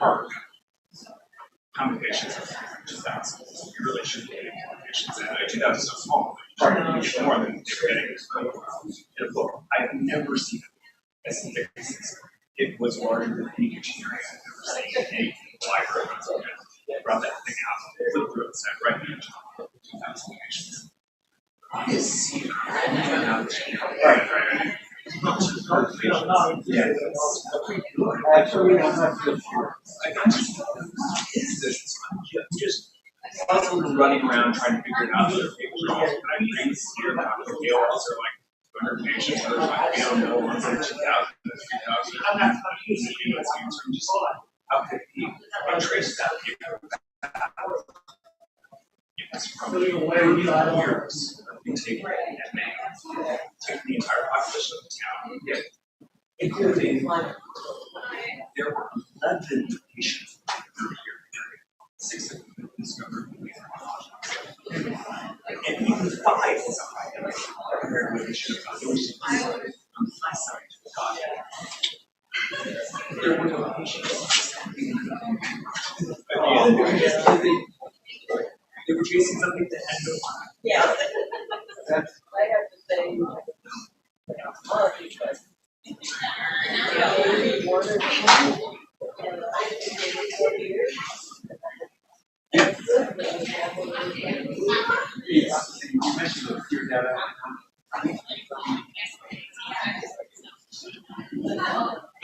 hard. How many patients have 2,000? You really shouldn't be getting more patients. And 2,000 is so small, but you get more than you're getting in a book. I've never seen it as big as this. It was larger than any dictionary I've ever seen. A library brought that thing out, flipped through it, said right now, 2,000 patients. Right. Yeah. Actually, is this? I'm just running around trying to figure it out. Other people are also, I hear about the ALS are like 200 patients, or like, we don't know, 1,000, 3,000. How could he trace that paper? It's from years. We take the entire population of the town, including there were 11 patients in the 30-year period. 6 of them discovered and even 5 compared with the issue of population on the high side. There were no patients. They were chasing something that had no line. Yeah. I have to say,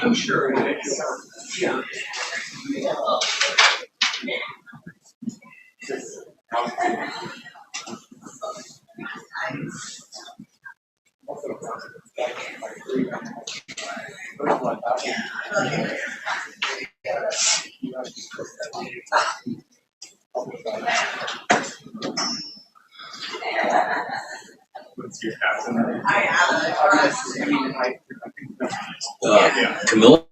I'm sure it is. Yeah. Camilla?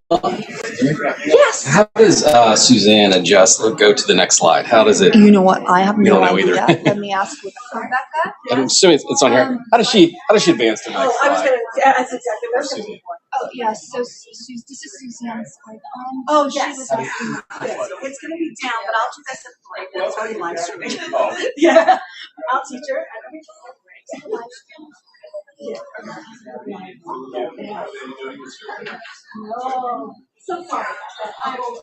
Yes. How does Suzanne adjust or go to the next slide? How does it? You know what? I have no idea. Either. Let me ask with Rebecca. I'm assuming it's on here. How does she advance to the next slide? I was going to ask exactly what Suzanne. Oh yes. So this is Suzanne's slide. Oh yes. She was asking. It's going to be down, but I'll do that separately. It's already live streaming. Yeah. I'll teach her. Yeah. No. So sorry. I will.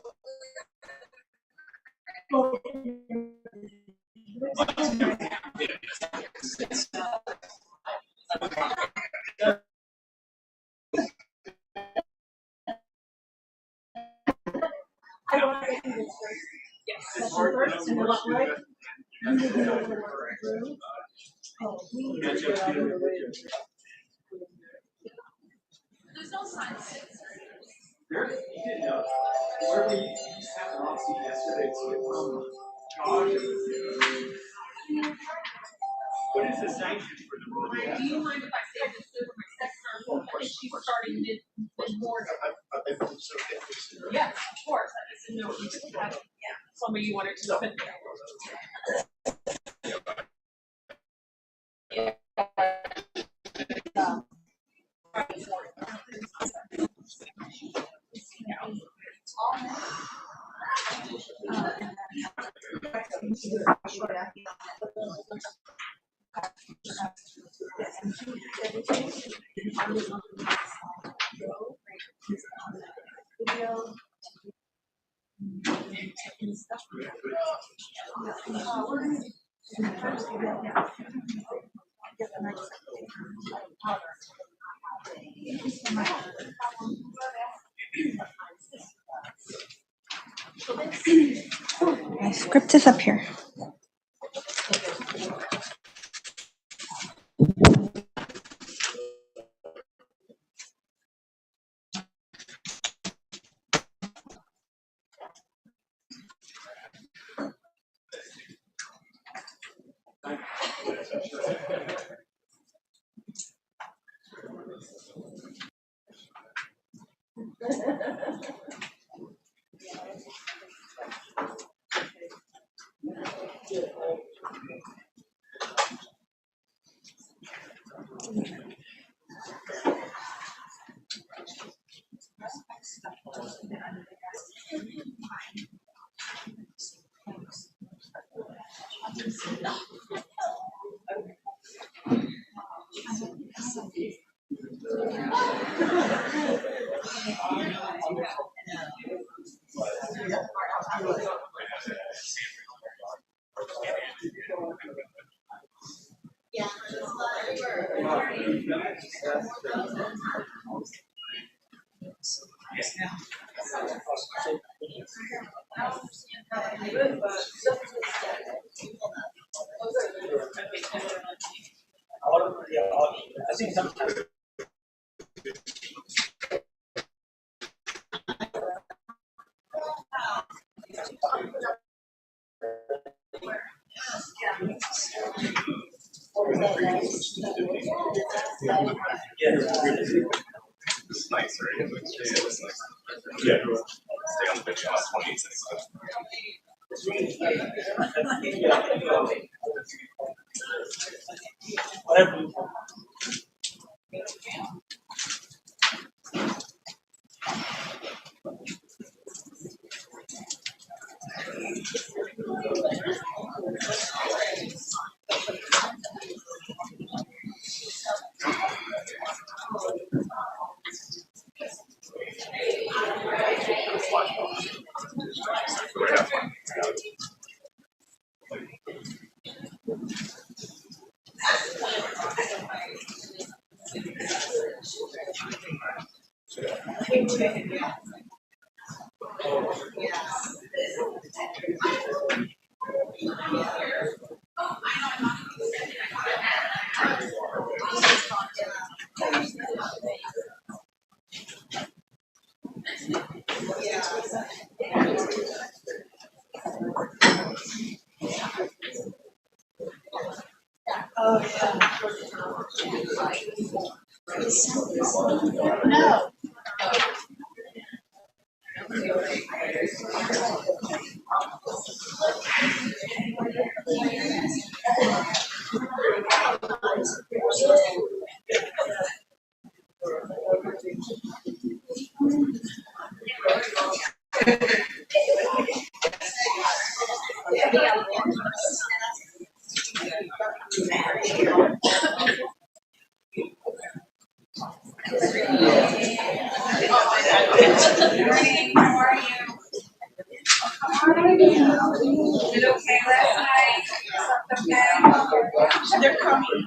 I don't want to do this first. Yes. First, and then right. There's no science. Where we had an off yesterday to what is the sanction for the rule? Do you mind if I say this over my secretary? I think she's starting mid-morning. Yes, of course. I just didn't know if you could have some of you wanted to spend My script is up here. It's nice, right? It's nice. Yeah. Stay on the bench about 28 seconds. Whatever. No. Did okay last night? Okay. They're coming.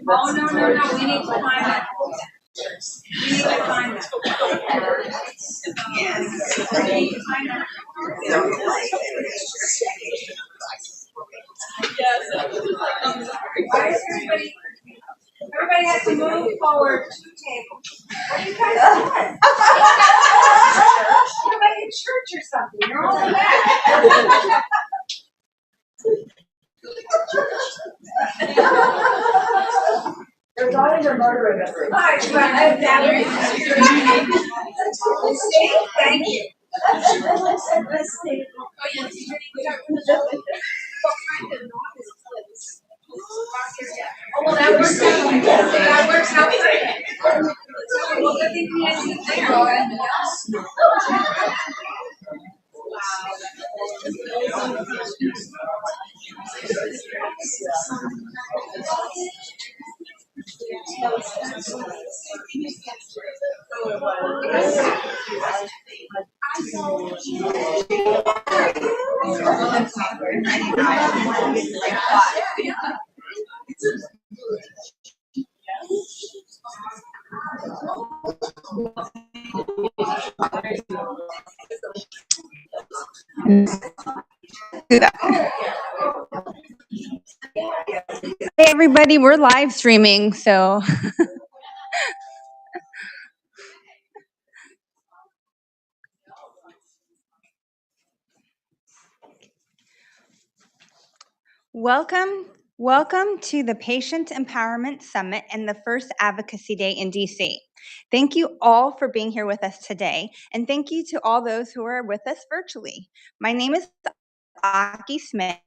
Oh, no, we need to find it. We need to find it. Yes. We need to find it. Why is everybody has to move forward 2 tables. What are you guys doing? You're like in church or something. You're all in back. They're dying or murdering us. Thank you. Oh, well, that works out. That works out great. Well, good thing we had you there. Do that. Hey everybody, we're live streaming, so Welcome to the Patient Empowerment Summit and the first Advocacy Day in DC. Thank you all for being here with us today, and thank you to all those who are with us virtually. My name is Aki Smith.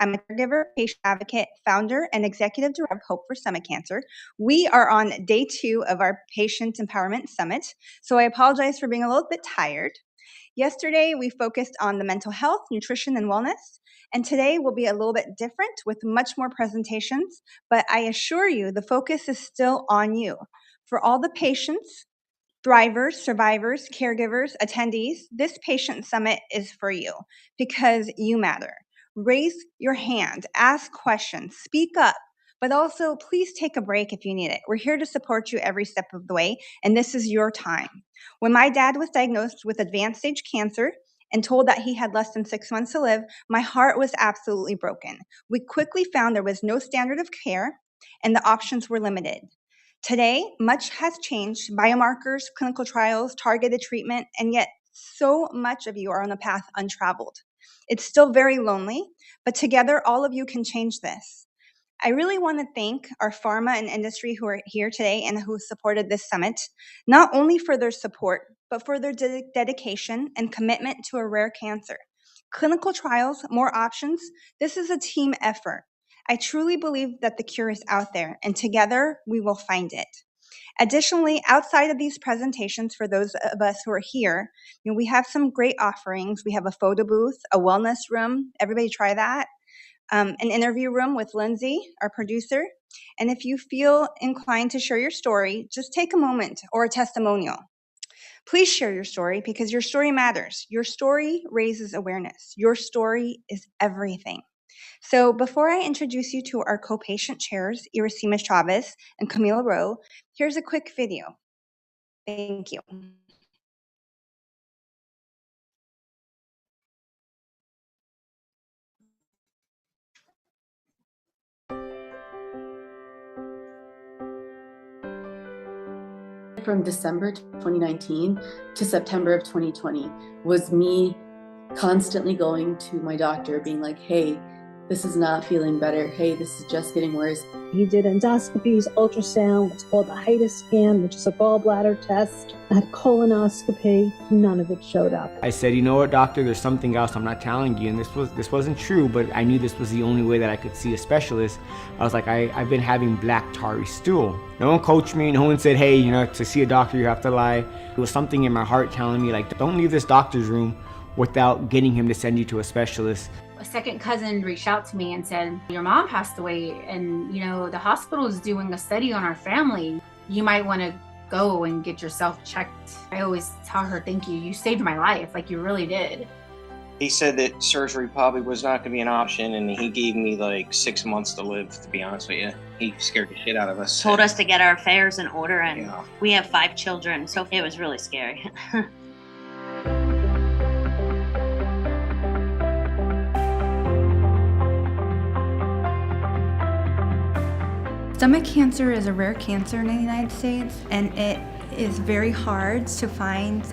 I'm a caregiver, patient advocate, founder, and executive director of Hope for Stomach Cancer. We are on day 2 of our Patient Empowerment Summit, so I apologize for being a little bit tired. Yesterday, we focused on the mental health, nutrition, and wellness. And today will be a little bit different with much more presentations, but I assure you the focus is still on you. For all the patients, thrivers, survivors, caregivers, attendees, this patient summit is for you because you matter. Raise your hand, ask questions, speak up, but also please take a break if you need it. We're here to support you every step of the way, and this is your time. When my dad was diagnosed with advanced stage cancer and told that he had less than 6 months to live, my heart was absolutely broken. We quickly found there was no standard of care and the options were limited. Today, much has changed, biomarkers, clinical trials, targeted treatment, and yet so much of you are on a path untraveled. It's still very lonely, but together all of you can change this. I really want to thank our pharma and industry who are here today and who supported this summit, not only for their support, but for their dedication and commitment to a rare cancer. Clinical trials, more options, this is a team effort. I truly believe that the cure is out there, and together we will find it. Additionally, outside of these presentations, for those of us who are here, we have some great offerings. We have a photo booth, a wellness room. Everybody try that. An interview room with Lindsay, our producer. And if you feel inclined to share your story, just take a moment or a testimonial. Please share your story because your story matters. Your story raises awareness. Your story is everything. So before I introduce you to our co-patient chairs, Irasema Chavez and Camilla Rowe, here's a quick video. Thank you. From December 2019 to September of 2020 was me constantly going to my doctor being like, hey, this is not feeling better. Hey, this is just getting worse. He did endoscopies, ultrasound, what's called the HIDA scan, which is a gallbladder test. I had colonoscopy. None of it showed up. I said, you know what, doctor, there's something else I'm not telling you. And this wasn't true, but I knew this was the only way that I could see a specialist. I was like, I've been having black tarry stool. No one coached me. No one said, hey, to see a doctor, you have to lie. It was something in my heart telling me, like, don't leave this doctor's room without getting him to send you to a specialist. A second cousin reached out to me and said, your mom passed away and the hospital is doing a study on our family. You might want to go and get yourself checked. I always tell her, thank you. You saved my life. Like, you really did. He said that surgery probably was not going to be an option, and he gave me like 6 months to live, to be honest with you. He scared the shit out of us. Told us to get our affairs in order, and we have 5 children, so it was really scary. Stomach cancer is a rare cancer in the United States, and it is very hard to find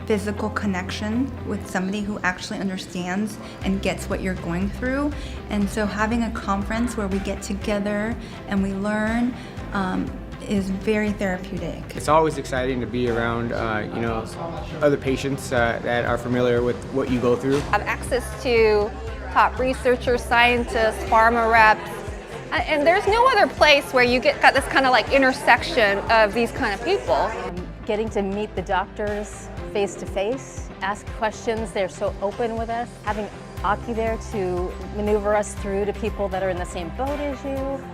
physical connection with somebody who actually understands and gets what you're going through. And so having a conference where we get together and we learn is very therapeutic. It's always exciting to be around, other patients that are familiar with what you go through. Have access to top researchers, scientists, pharma reps. And there's no other place where you got this kind of like intersection of these kind of people. Getting to meet the doctors face to face, ask questions, they're so open with us. Having Aki there to maneuver us through to people that are in the same boat as you,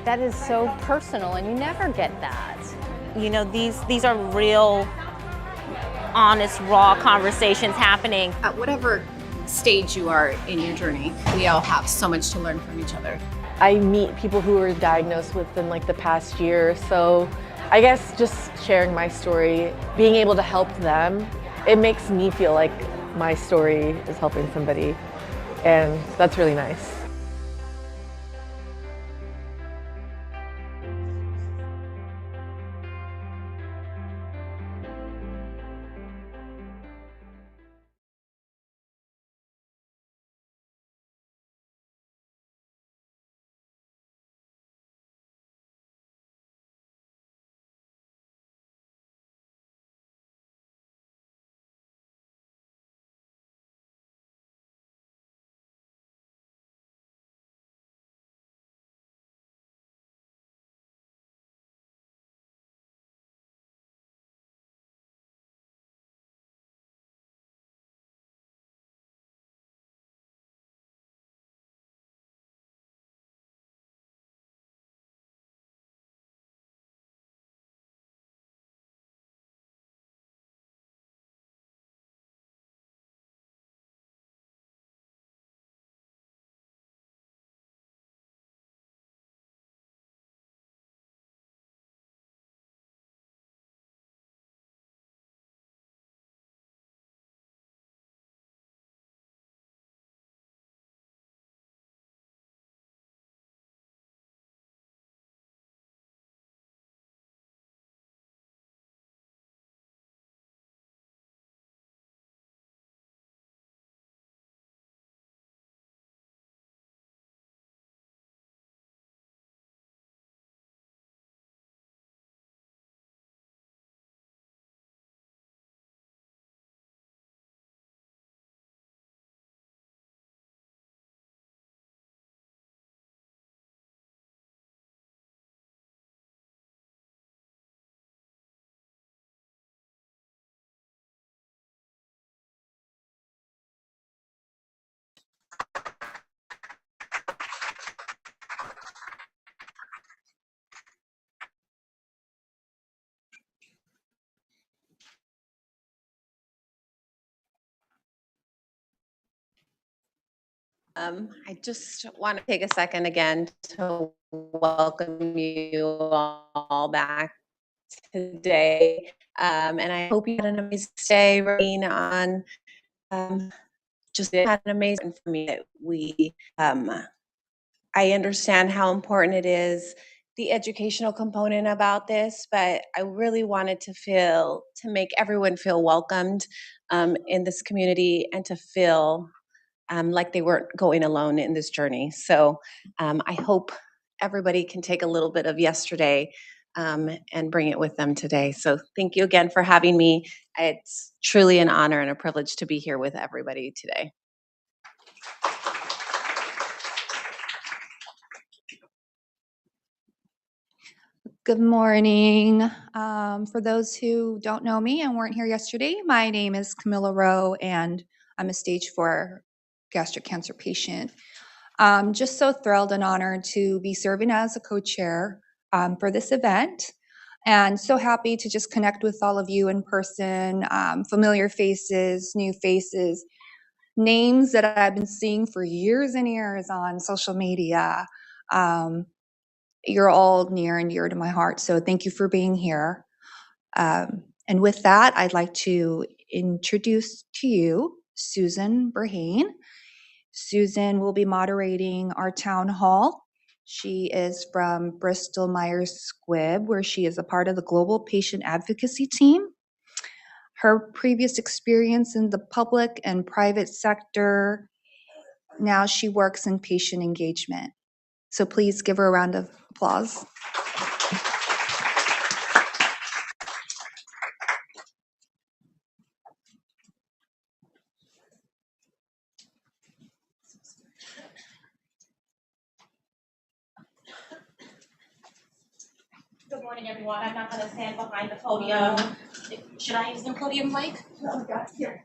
that is so personal and you never get that. These are real, honest, raw conversations happening. At whatever stage you are in your journey, we all have so much to learn from each other. I meet people who were diagnosed within like the past year or so. I guess just sharing my story, being able to help them, it makes me feel like my story is helping somebody, and that's really nice. I just want to take a second again to welcome you all back today. And I hope you had an amazing day working on just had an amazing for me that we I understand how important it is, the educational component about this, but I really wanted to make everyone feel welcomed in this community and to feel like they weren't going alone in this journey. So I hope everybody can take a little bit of yesterday and bring it with them today. So thank you again for having me. It's truly an honor and a privilege to be here with everybody today. Good morning. For those who don't know me and weren't here yesterday, my name is Camilla Rowe, and I'm a stage 4 gastric cancer patient. Just so thrilled and honored to be serving as a co-chair for this event, and so happy to just connect with all of you in person, familiar faces, new faces, names that I've been seeing for years and years on social media. You're all near and dear to my heart, so thank you for being here. And with that, I'd like to introduce to you Suzanne Berhane. Suzanne will be moderating our town hall. She is from Bristol Myers Squibb, where she is a part of the global patient advocacy team. Her previous experience in the public and private sector, now she works in patient engagement. So please give her a round of applause. Good morning, everyone. I'm not going to stand behind the podium. Should I use the podium mic? Oh, God, here.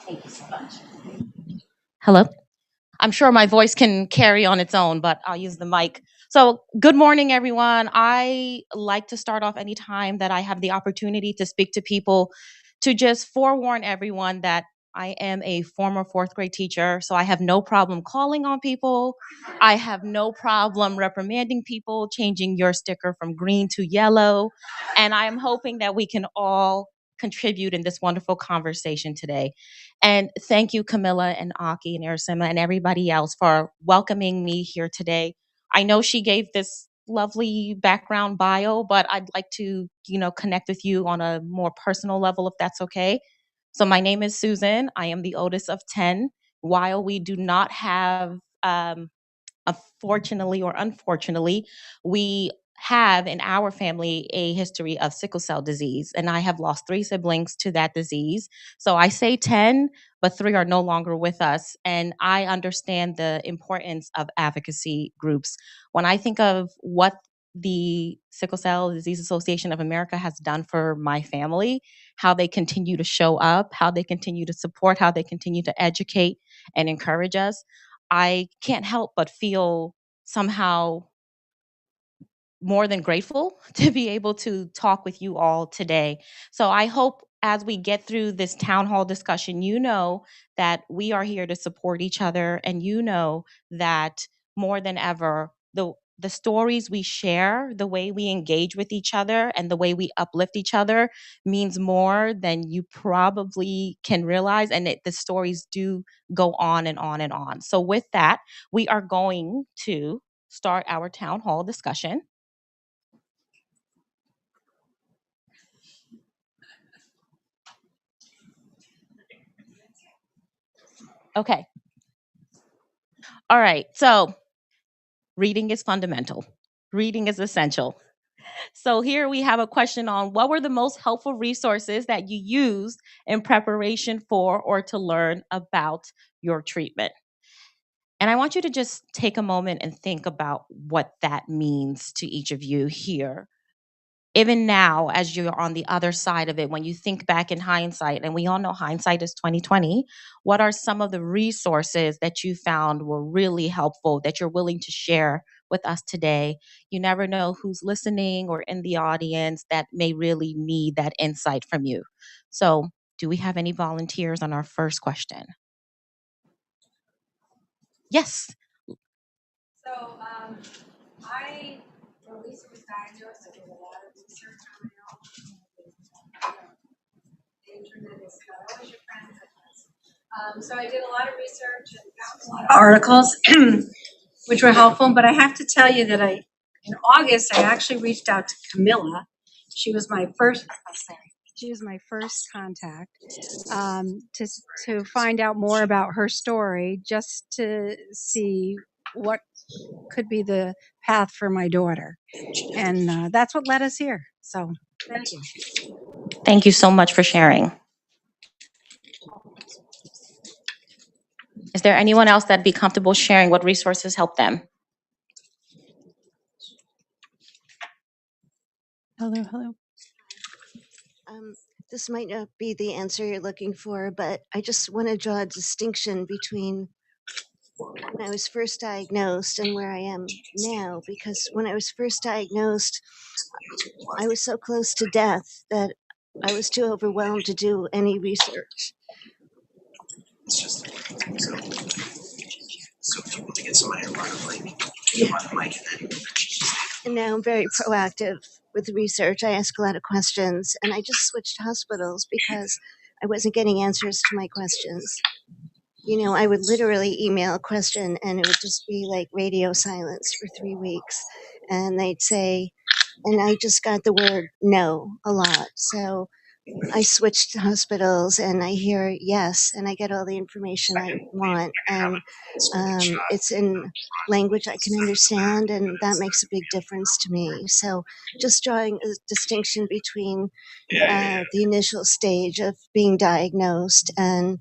Thank you so much. Hello. I'm sure my voice can carry on its own, but I'll use the mic. So, good morning, everyone. I like to start off any time that I have the opportunity to speak to people to just forewarn everyone that I am a former 4th grade teacher, so I have no problem calling on people. I have no problem reprimanding people, changing your sticker from green to yellow. And I am hoping that we can all contribute in this wonderful conversation today. And thank you, Camilla and Aki and Irasema and everybody else for welcoming me here today. I know she gave this lovely background bio, but I'd like to, connect with you on a more personal level, if that's okay. So my name is Suzanne. I am the oldest of 10. While we do not have, unfortunately or unfortunately, we have in our family a history of sickle cell disease, and I have lost 3 siblings to that disease. So I say 10, but 3 are no longer with us. And I understand the importance of advocacy groups. When I think of what the Sickle Cell Disease Association of America has done for my family, how they continue to show up, how they continue to support, how they continue to educate and encourage us, I can't help but feel somehow more than grateful to be able to talk with you all today. So I hope as we get through this town hall discussion, you know that we are here to support each other, and you know that more than ever, the stories we share, the way we engage with each other, and the way we uplift each other means more than you probably can realize. And the stories do go on and on and on. So with that, we are going to start our town hall discussion. Okay. All right. So reading is fundamental. Reading is essential. So here we have a question on what were the most helpful resources that you used in preparation for or to learn about your treatment? And I want you to just take a moment and think about what that means to each of you here. Even now, as you're on the other side of it, when you think back in hindsight, and we all know hindsight is 2020, what are some of the resources that you found were really helpful that you're willing to share with us today? You never know who's listening or in the audience that may really need that insight from you. So Do we have any volunteers on our first question? Yes. So, I Lisa was diagnosed. I did a lot of research on my own. The internet is not always your friend. So I did a lot of research and found a lot of articles, which were helpful. But I have to tell you that in August, I actually reached out to Camilla. She was my first. She was my first contact to find out more about her story, just to see what could be the path for my daughter. And that's what led us here. So thank you. Thank you so much for sharing. Is there anyone else that'd be comfortable sharing what resources help them? Hello. This might not be the answer you're looking for, but I just want to draw a distinction between when I was first diagnosed and where I am now, because when I was first diagnosed, I was so close to death that I was too overwhelmed to do any research. It's just so if you want to get somebody to run a mic, you run the mic and then And now I'm very proactive with research. I ask a lot of questions, and I just switched hospitals because I wasn't getting answers to my questions. You know, I would literally email a question and it would just be like radio silence for 3 weeks. And they'd say, and I just got the word no a lot. So I switched hospitals and I hear yes, and I get all the information I want. And it's in language I can understand, and that makes a big difference to me. So just drawing a distinction between the initial stage of being diagnosed and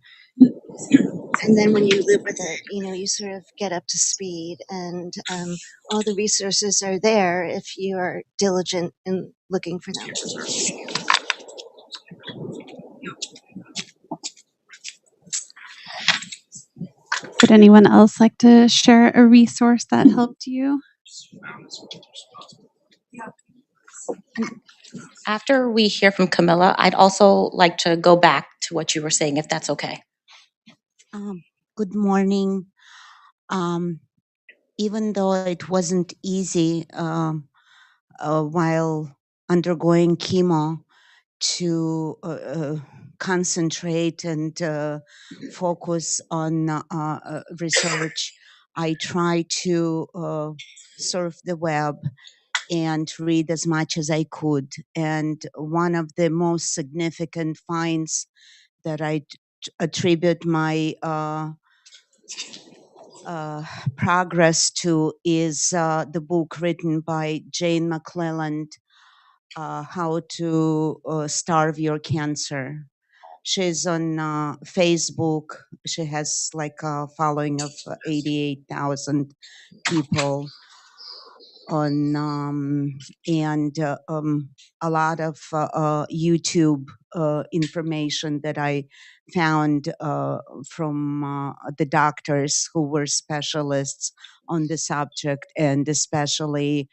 then when you live with it, you know, you sort of get up to speed, and all the resources are there if you are diligent in looking for them. Would anyone else like to share a resource that helped you? After we hear from Camilla, I'd also like to go back to what you were saying, if that's okay. Good morning. Even though it wasn't easy while undergoing chemo to concentrate and focus on research, I try to surf the web and read as much as I could. And one of the most significant finds that I attribute my progress to is the book written by Jane McClelland, How to Starve Your Cancer. She's on Facebook. She has like a following of 88,000 people on and a lot of YouTube information that I found from the doctors who were specialists on the subject, and especially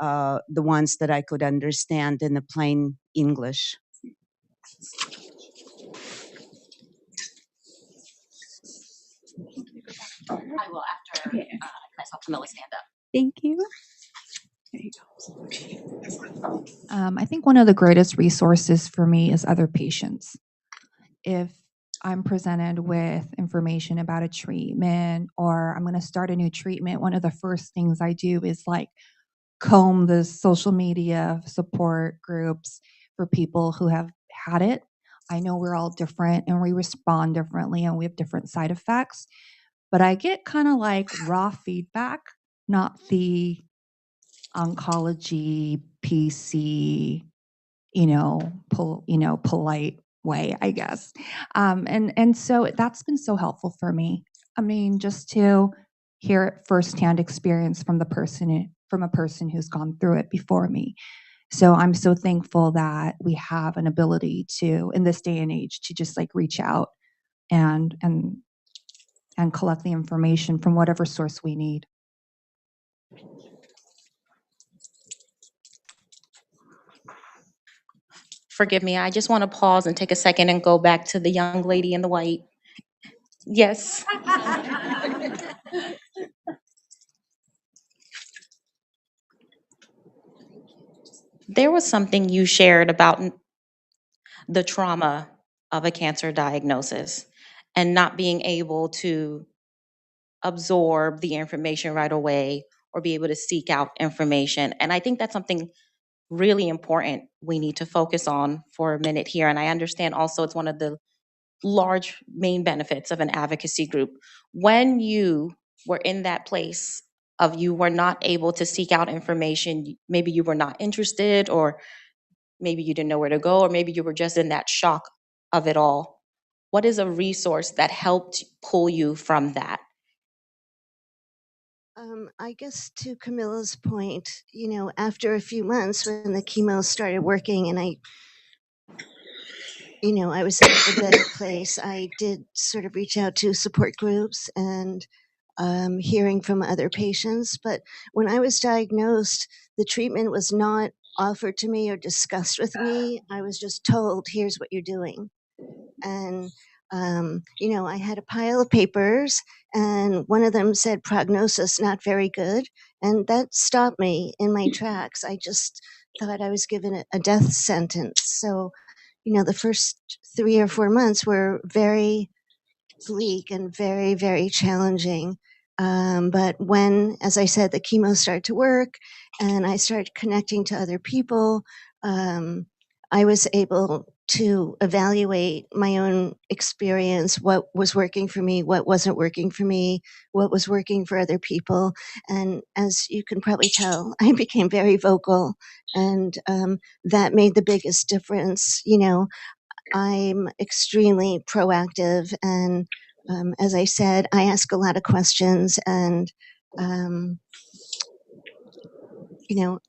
the ones that I could understand in the plain English. I will after I saw Camilla stand up. Thank you. I think one of the greatest resources for me is other patients. If I'm presented with information about a treatment or I'm going to start a new treatment, one of the first things I do is like comb the social media support groups for people who have had it. I know we're all different and we respond differently and we have different side effects, but I get kind of like raw feedback, not the oncology PC, polite way, I guess. And so that's been so helpful for me. I mean, just to hear it firsthand experience from a person who's gone through it before me. So I'm so thankful that we have an ability to, in this day and age, to just like reach out and collect the information from whatever source we need. For Forgive me, I just want to pause and take a second and go back to the young lady in the white. Yes. There was something you shared about the trauma of a cancer diagnosis and not being able to absorb the information right away or be able to seek out information. And I think that's something really important we need to focus on for a minute here. And I understand also it's one of the large main benefits of an advocacy group. When you were in that place of you were not able to seek out information, maybe you were not interested, or maybe you didn't know where to go, or maybe you were just in that shock of it all. What is a resource that helped pull you from that? I guess to Camilla's point, after a few months when the chemo started working and I was in a better place, I did sort of reach out to support groups and hearing from other patients. But when I was diagnosed, the treatment was not offered to me or discussed with me. I was just told, here's what you're doing. And I had a pile of papers, and one of them said prognosis not very good, and that stopped me in my tracks. I just thought I was given a death sentence. So, the first 3 or 4 months were very bleak and very, very challenging. But when, as I said, the chemo started to work and I started connecting to other people, I was able to evaluate my own experience, what was working for me, what wasn't working for me, what was working for other people. And as you can probably tell, I became very vocal, and that made the biggest difference. I'm extremely proactive, and as I said, I ask a lot of questions, and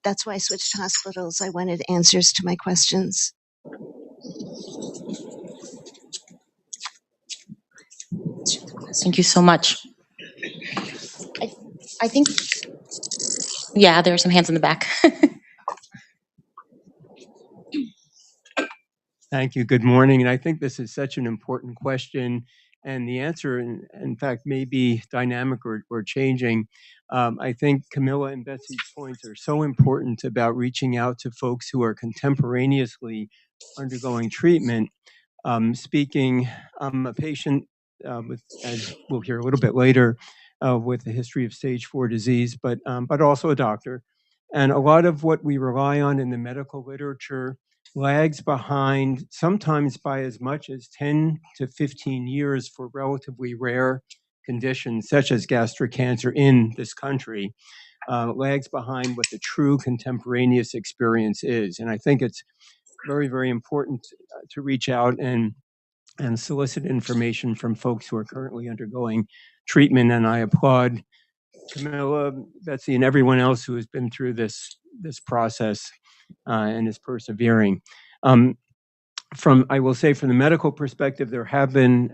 that's why I switched hospitals. I wanted answers to my questions. Thank you so much. I think, yeah, there are some hands in the back. Thank you. Good morning. And I think this is such an important question. And the answer, in fact, may be dynamic or changing. I think Camilla and Betsy's points are so important about reaching out to folks who are contemporaneously undergoing treatment. Speaking, I'm a patient with, as we'll hear a little bit later, with a history of stage 4 disease, but also a doctor. And a lot of what we rely on in the medical literature lags behind, sometimes by as much as 10 to 15 years for relatively rare conditions such as gastric cancer in this country, lags behind what the true contemporaneous experience is. And I think it's very, very important to reach out and solicit information from folks who are currently undergoing treatment. And I applaud Camilla, Betsy, and everyone else who has been through this process and is persevering. I will say from the medical perspective, there have been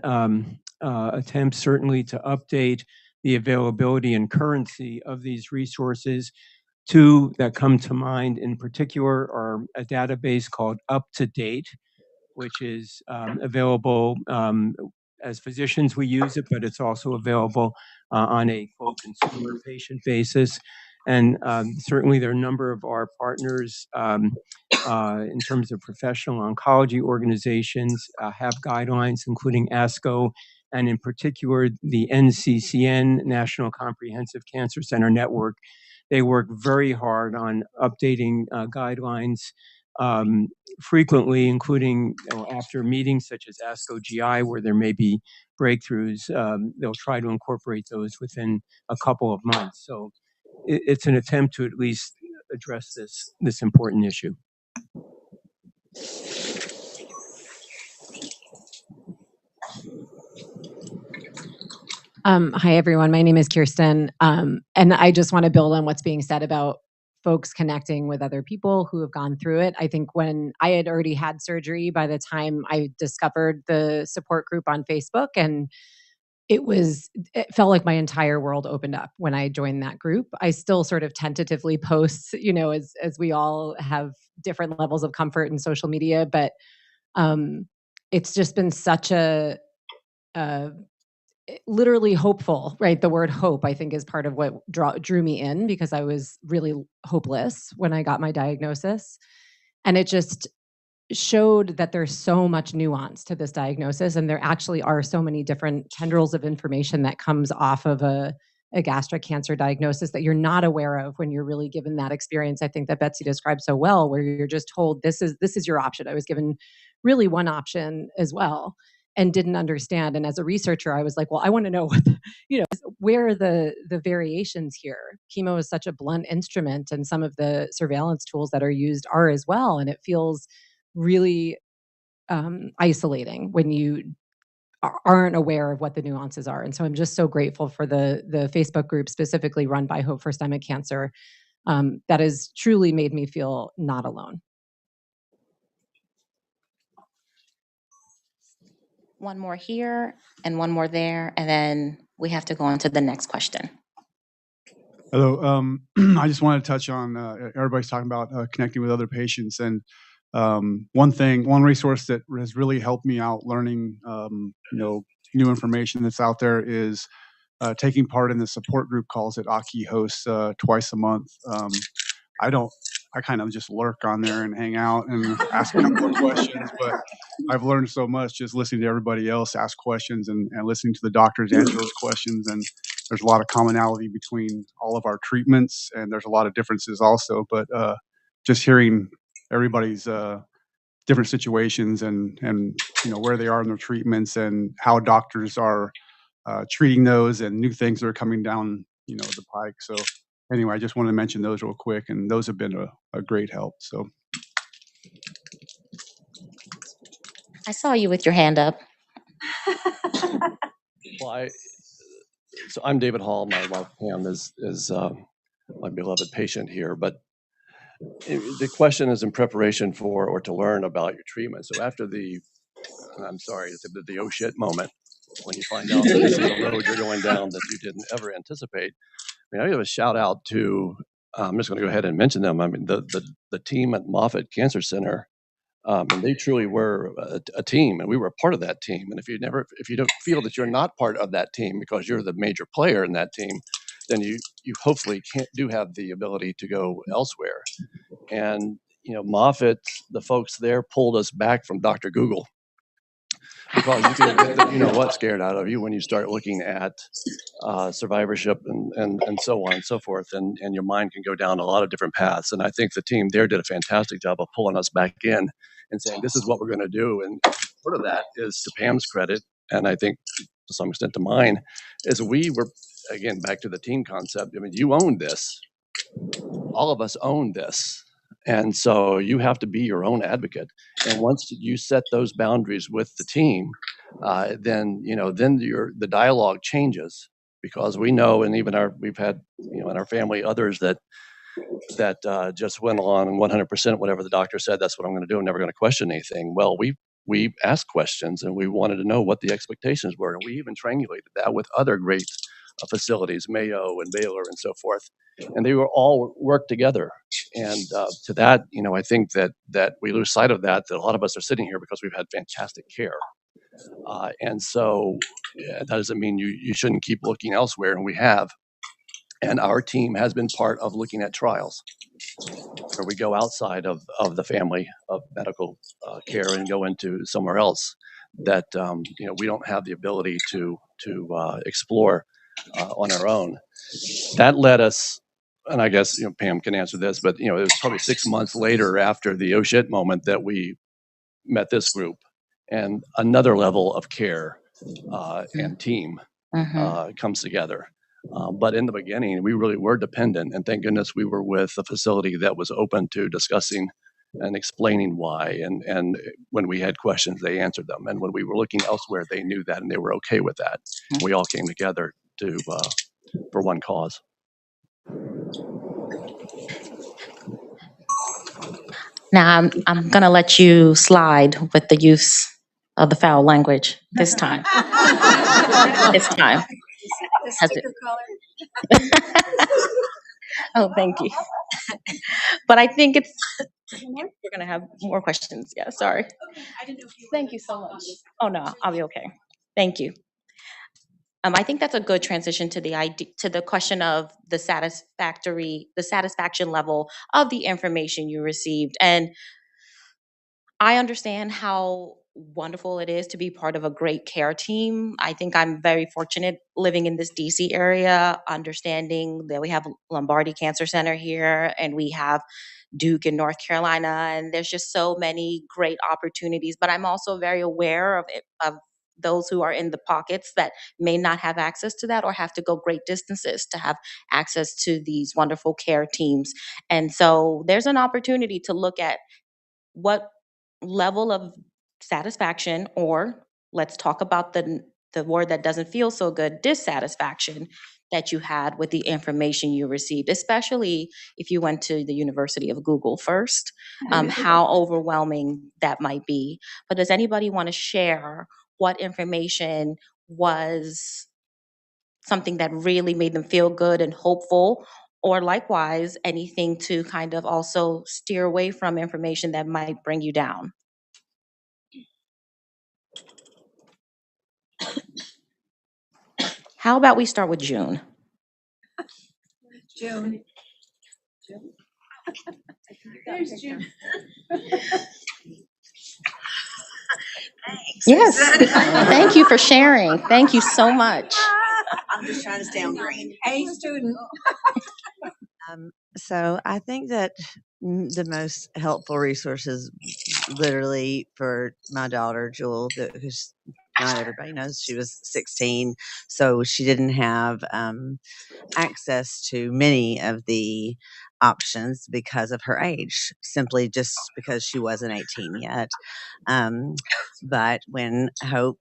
attempts certainly to update the availability and currency of these resources. Two that come to mind in particular are a database called UpToDate, which is available as physicians, we use it, but it's also available on a quote consumer patient basis. And certainly there are a number of our partners in terms of professional oncology organizations have guidelines, including ASCO, and in particular the NCCN, National Comprehensive Cancer Center Network. They work very hard on updating guidelines frequently, including after meetings such as ASCO GI, where there may be breakthroughs. They'll try to incorporate those within a couple of months. So it's an attempt to at least address this important issue. Hi, everyone. My name is Kirsten, and I just want to build on what's being said about folks connecting with other people who have gone through it. I think when I had already had surgery by the time I discovered the support group on Facebook, and it felt like my entire world opened up when I joined that group. I still sort of tentatively post, as we all have different levels of comfort in social media, but it's just been such a literally hopeful, right? The word hope, I think, is part of what drew me in, because I was really hopeless when I got my diagnosis. And it just showed that there's so much nuance to this diagnosis, and there actually are so many different tendrils of information that comes off of a gastric cancer diagnosis that you're not aware of when you're really given that experience. I think that Betsy described so well, where you're just told this is your option. I was given really one option as well and didn't understand. And as a researcher, I was like, well, I want to know what where are the variations here. Chemo is such a blunt instrument, and some of the surveillance tools that are used are as well. And it feels really isolating when you aren't aware of what the nuances are. And so I'm just so grateful for the Facebook group specifically run by Hope for Stomach Cancer that has truly made me feel not alone. One more here and one more there, and then we have to go on to the next question. Hello. I just wanted to touch on everybody's talking about connecting with other patients, and one resource that has really helped me out learning new information that's out there is taking part in the support group calls that Aki hosts twice a month. I kind of just lurk on there and hang out and ask a couple of questions, but I've learned so much just listening to everybody else ask questions and listening to the doctors answer those questions. And there's a lot of commonality between all of our treatments, and there's a lot of differences also, but just hearing everybody's different situations and where they are in their treatments and how doctors are treating those and new things that are coming down the pike. So anyway, I just wanted to mention those real quick, and those have been a great help. So I saw you with your hand up. Well, I'm David Hall. My wife Pam is my beloved patient here, but the question is in preparation for or to learn about your treatment. So after the oh shit moment, when you find out that this is a road you're going down that you didn't ever anticipate, I give a shout out to, I'm just going to go ahead and mention them. I mean, the team at Moffitt Cancer Center, and they truly were a team, and we were a part of that team. And if you don't feel that you're not part of that team because you're the major player in that team, then you hopefully do have the ability to go elsewhere. And Moffitt, the folks there pulled us back from Dr. Google, because you can get what's scared out of you when you start looking at survivorship and so on and so forth, and your mind can go down a lot of different paths. And I think the team there did a fantastic job of pulling us back in and saying, this is what we're going to do. And part of that is to Pam's credit, and I think to some extent to mine, is we were, again, back to the team concept. I mean, you own this. All of us own this. And so you have to be your own advocate. And once you set those boundaries with the team, then the dialogue changes, because we know, and even we've had in our family others that just went along and 100% whatever the doctor said, that's what I'm going to do. I'm never going to question anything. Well, we asked questions, and we wanted to know what the expectations were, and we even triangulated that with other great facilities, Mayo and Baylor and so forth, and they were all worked together. And to that, I think that we lose sight of that a lot of us are sitting here because we've had fantastic care. And so that doesn't mean you shouldn't keep looking elsewhere, and we have. And our team has been part of looking at trials where we go outside of the family of medical care and go into somewhere else that we don't have the ability to explore on our own. That led us, and I guess Pam can answer this, but it was probably 6 months later after the oh shit moment that we met this group, and another level of care and team comes together. But in the beginning, we really were dependent, and thank goodness we were with a facility that was open to discussing and explaining why. And when we had questions, they answered them. And when we were looking elsewhere, they knew that, and they were okay with that. We all came together for one cause. Now I'm going to let you slide with the use of the foul language this time. This time. The Has sticker it? Oh, thank you. But I think it's, we're going to have more questions. Yeah, sorry. Thank you so much. Oh, no, I'll be okay. Thank you. I think that's a good transition to the idea, to the question of the satisfaction level of the information you received. And I understand how wonderful it is to be part of a great care team. I think I'm very fortunate living in this DC area, understanding that we have Lombardi Cancer Center here and we have Duke in North Carolina, and there's just so many great opportunities. But I'm also very aware of those who are in the pockets that may not have access to that or have to go great distances to have access to these wonderful care teams. And so there's an opportunity to look at what level of satisfaction, or let's talk about the word that doesn't feel so good, dissatisfaction, that you had with the information you received, especially if you went to the University of Google first, how overwhelming that might be. But does anybody want to share what information was something that really made them feel good and hopeful, or likewise, anything to kind of also steer away from information that might bring you down? How about we start with June? June. There's June. Yes. Thank you for sharing. Thank you so much. I'm just trying to stay on green. Hey, student. So I think that the most helpful resources, literally, for my daughter Jewel, who's not everybody knows, she was 16, so she didn't have access to many of the options because of her age, simply just because she wasn't 18 yet. But when I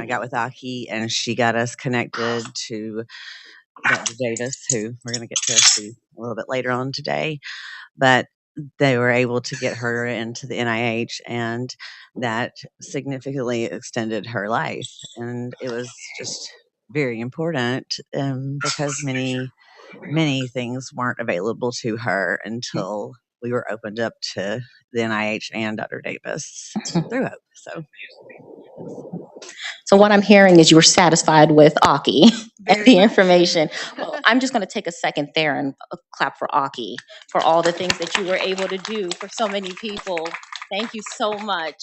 got with Aki and she got us connected to Dr. Davis, who we're going to get to see a little bit later on today, but they were able to get her into the NIH, and that significantly extended her life. And it was just very important because many things weren't available to her until we were opened up to the NIH and Dr. Davis through Hope. So what I'm hearing is you were satisfied with Aki and the information. Well, I'm just going to take a second there and clap for Aki for all the things that you were able to do for so many people. Thank you so much.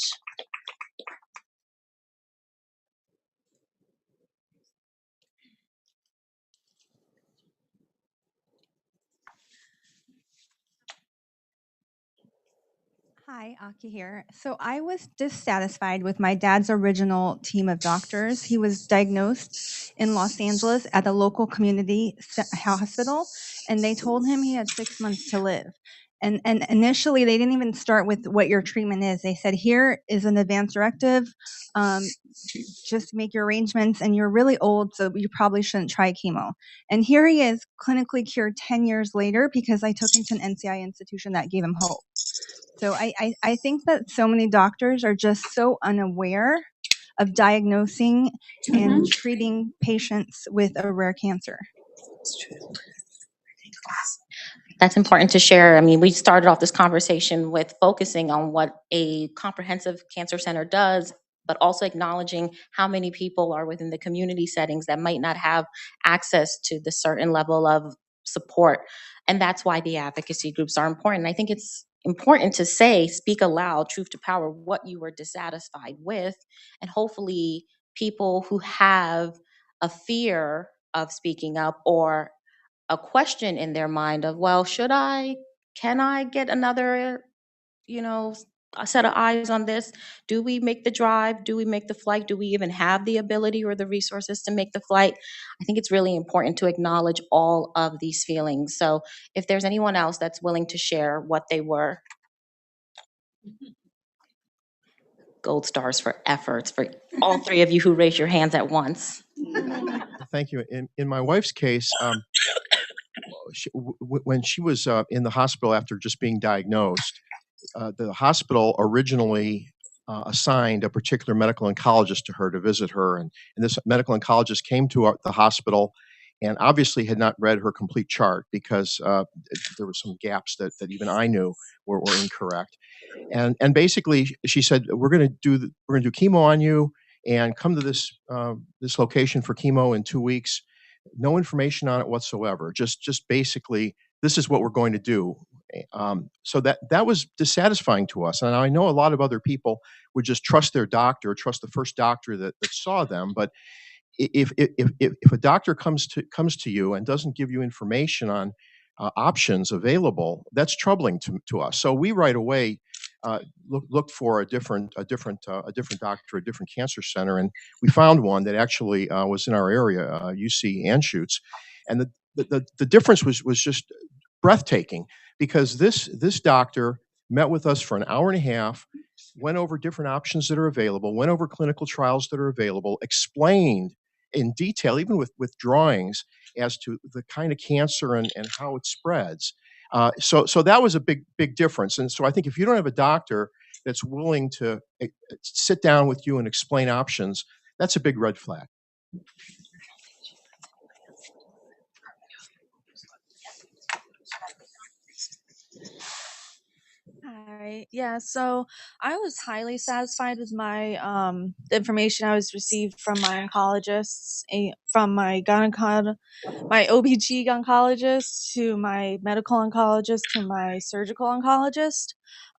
Hi, Aki here. So I was dissatisfied with my dad's original team of doctors. He was diagnosed in Los Angeles at a local community hospital, and they told him he had 6 months to live. And initially, they didn't even start with what your treatment is. They said, here is an advance directive. Just make your arrangements, and you're really old, so you probably shouldn't try chemo. And here he is, clinically cured 10 years later because I took him to an NCI institution that gave him hope. So I think that so many doctors are just so unaware of diagnosing and treating patients with a rare cancer. That's important to share. I mean, we started off this conversation with focusing on what a comprehensive cancer center does, but also acknowledging how many people are within the community settings that might not have access to the certain level of support. And that's why the advocacy groups are important. I think it's important to say, speak aloud, truth to power, what you were dissatisfied with, and hopefully people who have a fear of speaking up or a question in their mind of, well, can I get another, a set of eyes on this? Do we make the drive? Do we make the flight? Do we even have the ability or the resources to make the flight? I think it's really important to acknowledge all of these feelings. So if there's anyone else that's willing to share what they were, gold stars for efforts for all three of you who raised your hands at once. Thank you. In my wife's case, when she was in the hospital after just being diagnosed, the hospital originally assigned a particular medical oncologist to her to visit her. And this medical oncologist came to the hospital and obviously had not read her complete chart because there were some gaps that even I knew were incorrect. And basically she said, we're going to do chemo on you and come to this this location for chemo in 2 weeks. No information on it whatsoever. Just basically, this is what we're going to do. So that was dissatisfying to us. And I know a lot of other people would just trust their doctor, trust the first doctor that saw them. But if a doctor comes to you and doesn't give you information on options available, that's troubling to us. So we right away looked for a different doctor, a different cancer center, and we found one that actually was in our area, UC Anschutz, and the difference was just breathtaking because this doctor met with us for an hour and a half, went over different options that are available, went over clinical trials that are available, explained in detail, even with drawings, as to the kind of cancer and how it spreads. So that was a big difference. And so I think if you don't have a doctor that's willing to sit down with you and explain options, that's a big red flag. Hi. Yeah, so I was highly satisfied with my the information I was received from my oncologists, from my my OBG oncologist to my medical oncologist to my surgical oncologist.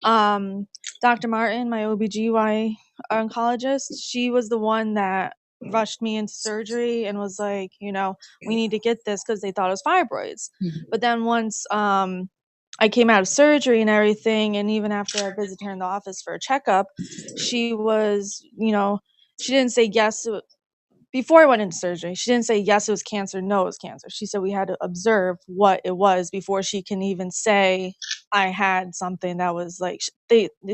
Dr. Martin, my OBGY oncologist, she was the one that rushed me into surgery and was like, we need to get this because they thought it was fibroids. But then once I came out of surgery and everything, and even after I visited her in the office for a checkup, she was, she didn't say yes. Before I went into surgery, she didn't say yes, it was cancer, no, it was cancer. She said we had to observe what it was before she can even say I had something that was like,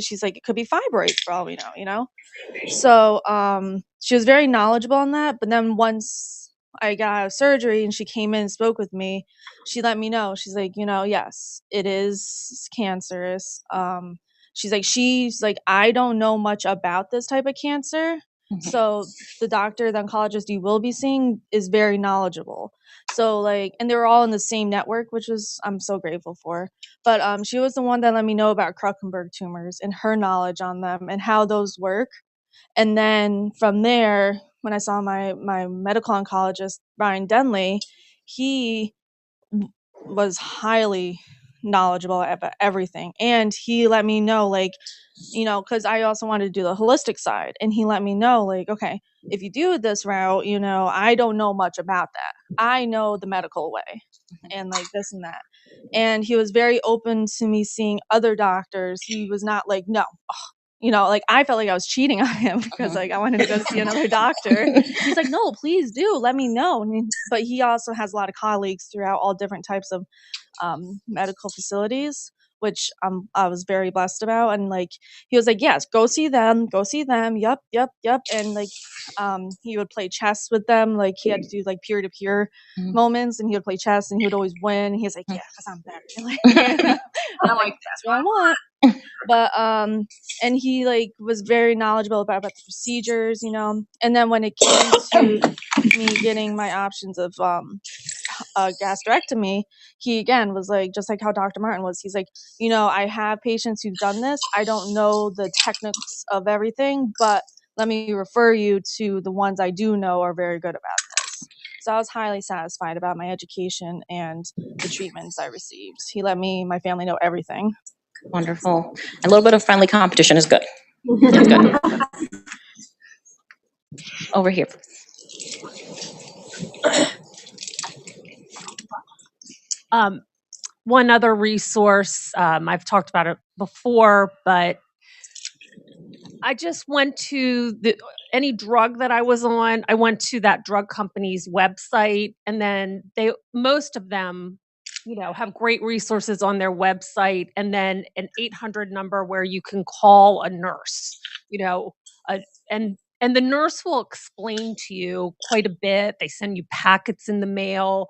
she's like, it could be fibroids for all we know, So she was very knowledgeable on that. But then once I got out of surgery and she came in and spoke with me, she let me know. She's like, yes, it is cancerous. She's like, I don't know much about this type of cancer. So the oncologist you will be seeing is very knowledgeable. So and they were all in the same network, which I'm so grateful for. But she was the one that let me know about Krukenberg tumors and her knowledge on them and how those work. And then from there, when I saw my medical oncologist, Brian Denley, he was highly knowledgeable about everything. And he let me know, because I also wanted to do the holistic side. And he let me know, okay, if you do this route, I don't know much about that. I know the medical way and this and that. And he was very open to me seeing other doctors. He was not like, no, I felt like I was cheating on him because I wanted to go see another doctor. He's like, no, please do let me know. But he also has a lot of colleagues throughout all different types of medical facilities, which I was very blessed about. And he was like, yes, go see them. Yep. And he would play chess with them. He had to do peer-to-peer moments, and he would play chess and he would always win. He was like, yeah, because I'm better. I'm like, that's what I want. But and he was very knowledgeable about the procedures, and then when it came to me getting my options of gastrectomy, he again was like, just like how Dr. Martin was, he's like, I have patients who've done this. I don't know the techniques of everything, but let me refer you to the ones I do know are very good about this. So I was highly satisfied about my education and the treatments I received. He let my family know everything. Wonderful. A little bit of friendly competition is good. It's good. Over here. One other resource, I've talked about it before, but I just went to any drug that I was on, I went to that drug company's website, and then most of them, have great resources on their website, and then an 800 number where you can call a nurse, and the nurse will explain to you quite a bit. They send you packets in the mail.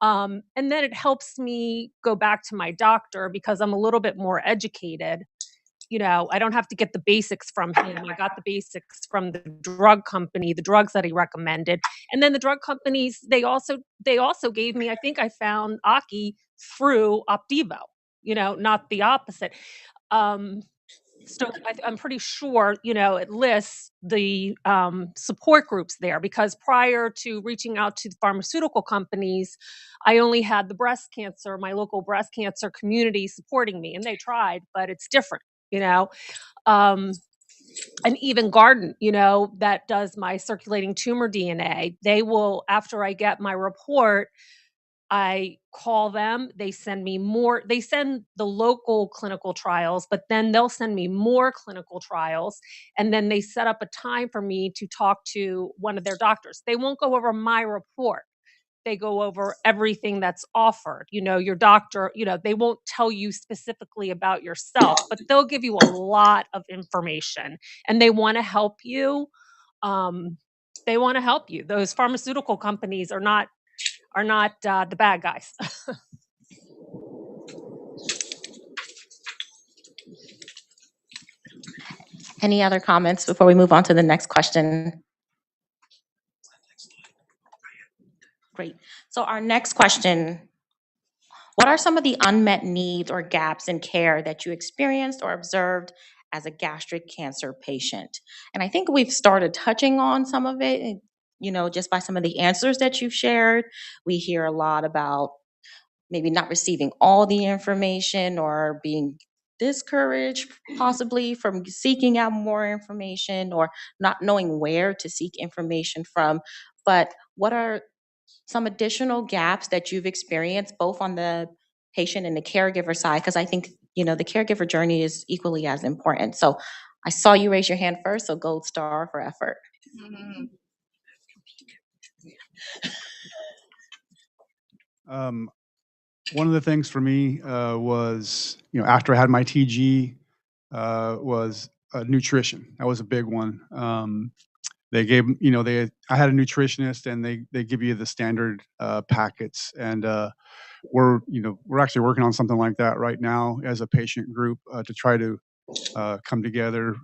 And then it helps me go back to my doctor because I'm a little bit more educated. I don't have to get the basics from him. I got the basics from the drug company, the drugs that he recommended. And then the drug companies, they also gave me, I think I found Aki through Opdivo, not the opposite. So I'm pretty sure, it lists the support groups there, because prior to reaching out to the pharmaceutical companies, I only had my local breast cancer community supporting me, and they tried, but it's different, and even Garden, that does my circulating tumor DNA. They will, after I get my report, I call them, they send the local clinical trials, but then they'll send me more clinical trials. And then they set up a time for me to talk to one of their doctors. They won't go over my report. They go over everything that's offered. Your doctor, they won't tell you specifically about yourself, but they'll give you a lot of information, and they want to help you. Those pharmaceutical companies are not the bad guys. Any other comments before we move on to the next question? Great. So our next question: what are some of the unmet needs or gaps in care that you experienced or observed as a gastric cancer patient? And I think we've started touching on some of it, just by some of the answers that you've shared. We hear a lot about maybe not receiving all the information, or being discouraged possibly from seeking out more information, or not knowing where to seek information from. But what are some additional gaps that you've experienced, both on the patient and the caregiver side? Because I think, the caregiver journey is equally as important. So I saw you raise your hand first, so gold star for effort. One of the things for me was, after I had my TG, was nutrition. That was a big one. They gave, I had a nutritionist, and they give you the standard packets, and we're actually working on something like that right now as a patient group to try to come together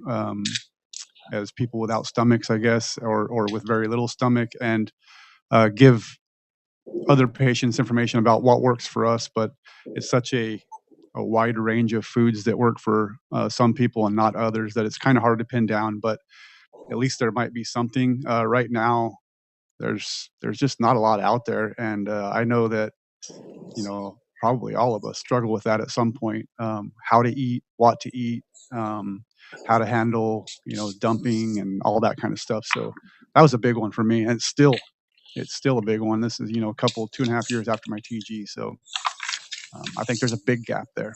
as people without stomachs, I guess, or with very little stomach, and give other patients information about what works for us. But it's such a wide range of foods that work for some people and not others that it's kind of hard to pin down. But at least there might be something. Right now, there's just not a lot out there, and I know that probably all of us struggle with that at some point. How to eat, what to eat, how to handle dumping and all that kind of stuff. So that was a big one for me, and it's still a big one. This is 2.5 years after my TG, so I think there's a big gap there.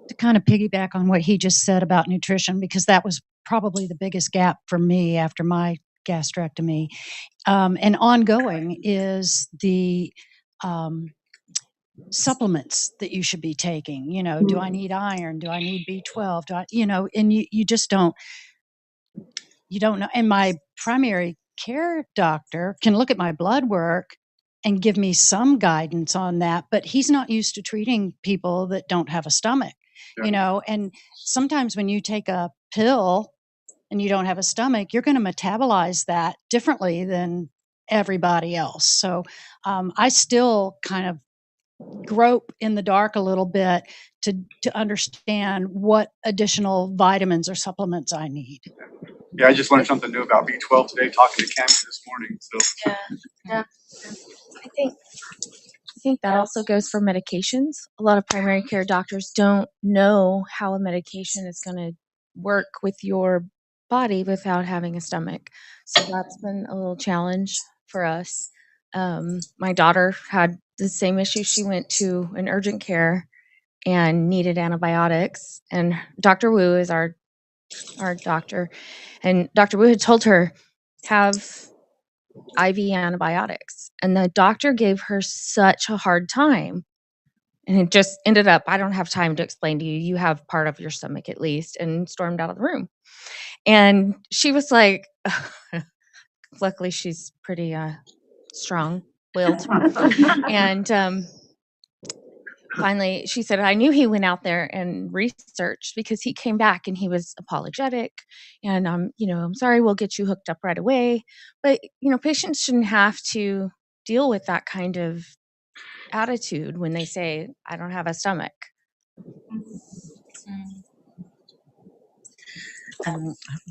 To kind of piggyback on what he just said about nutrition, because that was probably the biggest gap for me after my gastrectomy, and ongoing, is the supplements that you should be taking. Do I need iron? Do I need B12? And you just don't know. And my primary care doctor can look at my blood work and give me some guidance on that, but he's not used to treating people that don't have a stomach. And sometimes when you take a pill and you don't have a stomach, you're going to metabolize that differently than everybody else. So I still kind of grope in the dark a little bit to understand what additional vitamins or supplements I need. Yeah, I just learned something new about B12 today talking to Camilla this morning. So Yeah. I think that also goes for medications. A lot of primary care doctors don't know how a medication is going to work with your body without having a stomach. So that's been a little challenge for us. My daughter had the same issue. She went to an urgent care and needed antibiotics, and Dr. Wu is our doctor, and Dr. Wu had told her, have IV antibiotics, and the doctor gave her such a hard time, and it just ended up, I don't have time to explain to you, you have part of your stomach at least, and stormed out of the room. And she was like, luckily she's pretty strong-willed, and finally, she said, I knew he went out there and researched because he came back and he was apologetic. And, I'm sorry, we'll get you hooked up right away. But, patients shouldn't have to deal with that kind of attitude when they say, I don't have a stomach.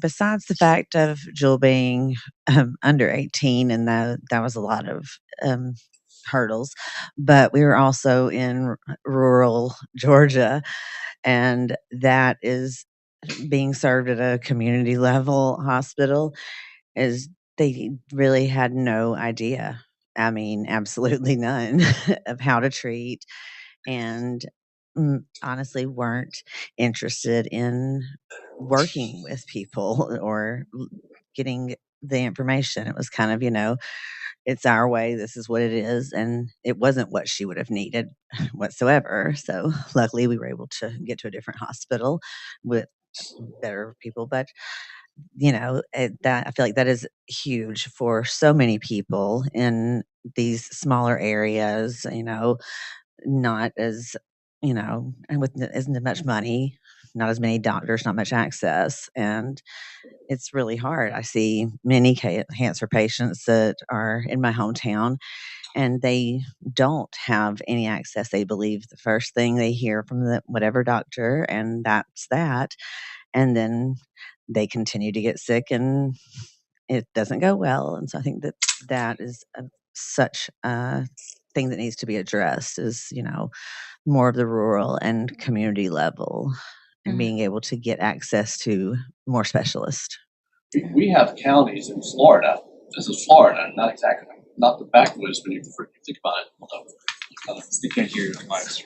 Besides the fact of Jewel being under 18, and that was a lot of hurdles, but we were also in rural Georgia, and that is being served at a community level hospital. Is they really had no idea. I mean, absolutely none of how to treat, and honestly weren't interested in working with people or getting the information. It was kind of, it's our way, this is what it is. And it wasn't what she would have needed whatsoever. So luckily we were able to get to a different hospital with better people. But that I feel like that is huge for so many people in these smaller areas, not as, and with isn't as much money, not as many doctors, not much access. And it's really hard. I see many cancer patients that are in my hometown and they don't have any access. They believe the first thing they hear from whatever doctor, and that's that. And then they continue to get sick and it doesn't go well. And so I think that is such a thing that needs to be addressed is, more of the rural and community level and being able to get access to more specialists. We have counties in Florida. This is Florida, not the backwoods, but if you think about it. You can't hear your mics.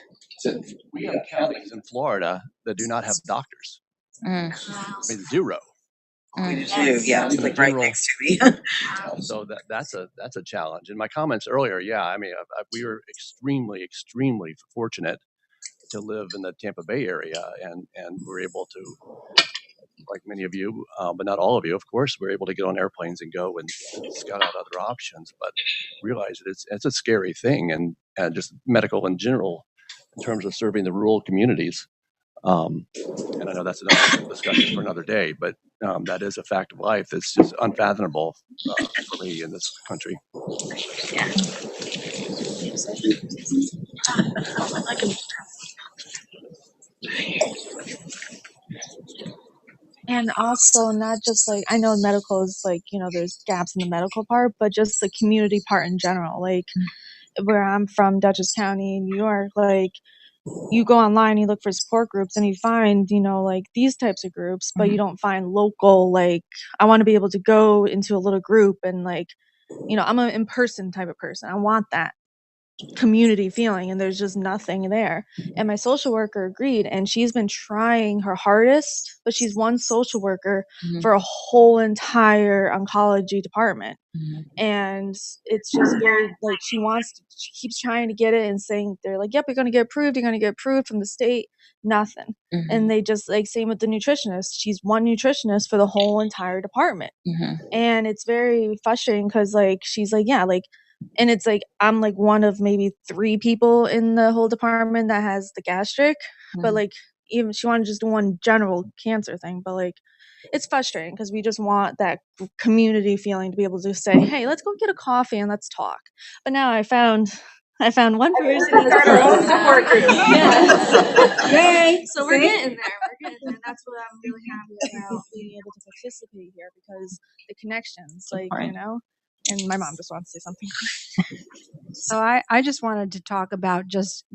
We have counties in Florida that do not have doctors. I mean, zero. We do, yeah, it's like right next to me. So that's a challenge. In my comments earlier, we were extremely fortunate to live in the Tampa Bay area, and we're able to, like many of you, but not all of you, of course, we're able to get on airplanes and go and scout out other options. But realize that it's a scary thing, and just medical in general, in terms of serving the rural communities. And I know that's another discussion for another day, but that is a fact of life that's just unfathomable for me in this country. Yeah. And also not just like, I know medical is like, there's gaps in the medical part, but just the community part in general. Like where I'm from, Dutchess County, New York, like you go online, you look for support groups and you find, like these types of groups, but you don't find local, like I want to be able to go into a little group and like, I'm an in-person type of person. I want that community feeling, and there's just nothing there. And my social worker agreed, and she's been trying her hardest, but she's one social worker for a whole entire oncology department. And it's just very like she keeps trying to get it and saying they're like, yep, you're going to get approved from the state. Nothing. And they just like, same with the nutritionist, she's one nutritionist for the whole entire department. And it's very frustrating because like she's like, yeah, like, and it's like I'm like one of maybe 3 people in the whole department that has the gastric, but like even she wanted to just do one general cancer thing, but like it's frustrating because we just want that community feeling to be able to say, hey, let's go get a coffee and let's talk. But now I found one person that's our own support group. Yes. Yay. So we're getting there. That's what I'm really happy about, being able to participate here, because the connections, like, and my mom just wants to say something. So I just wanted to talk about just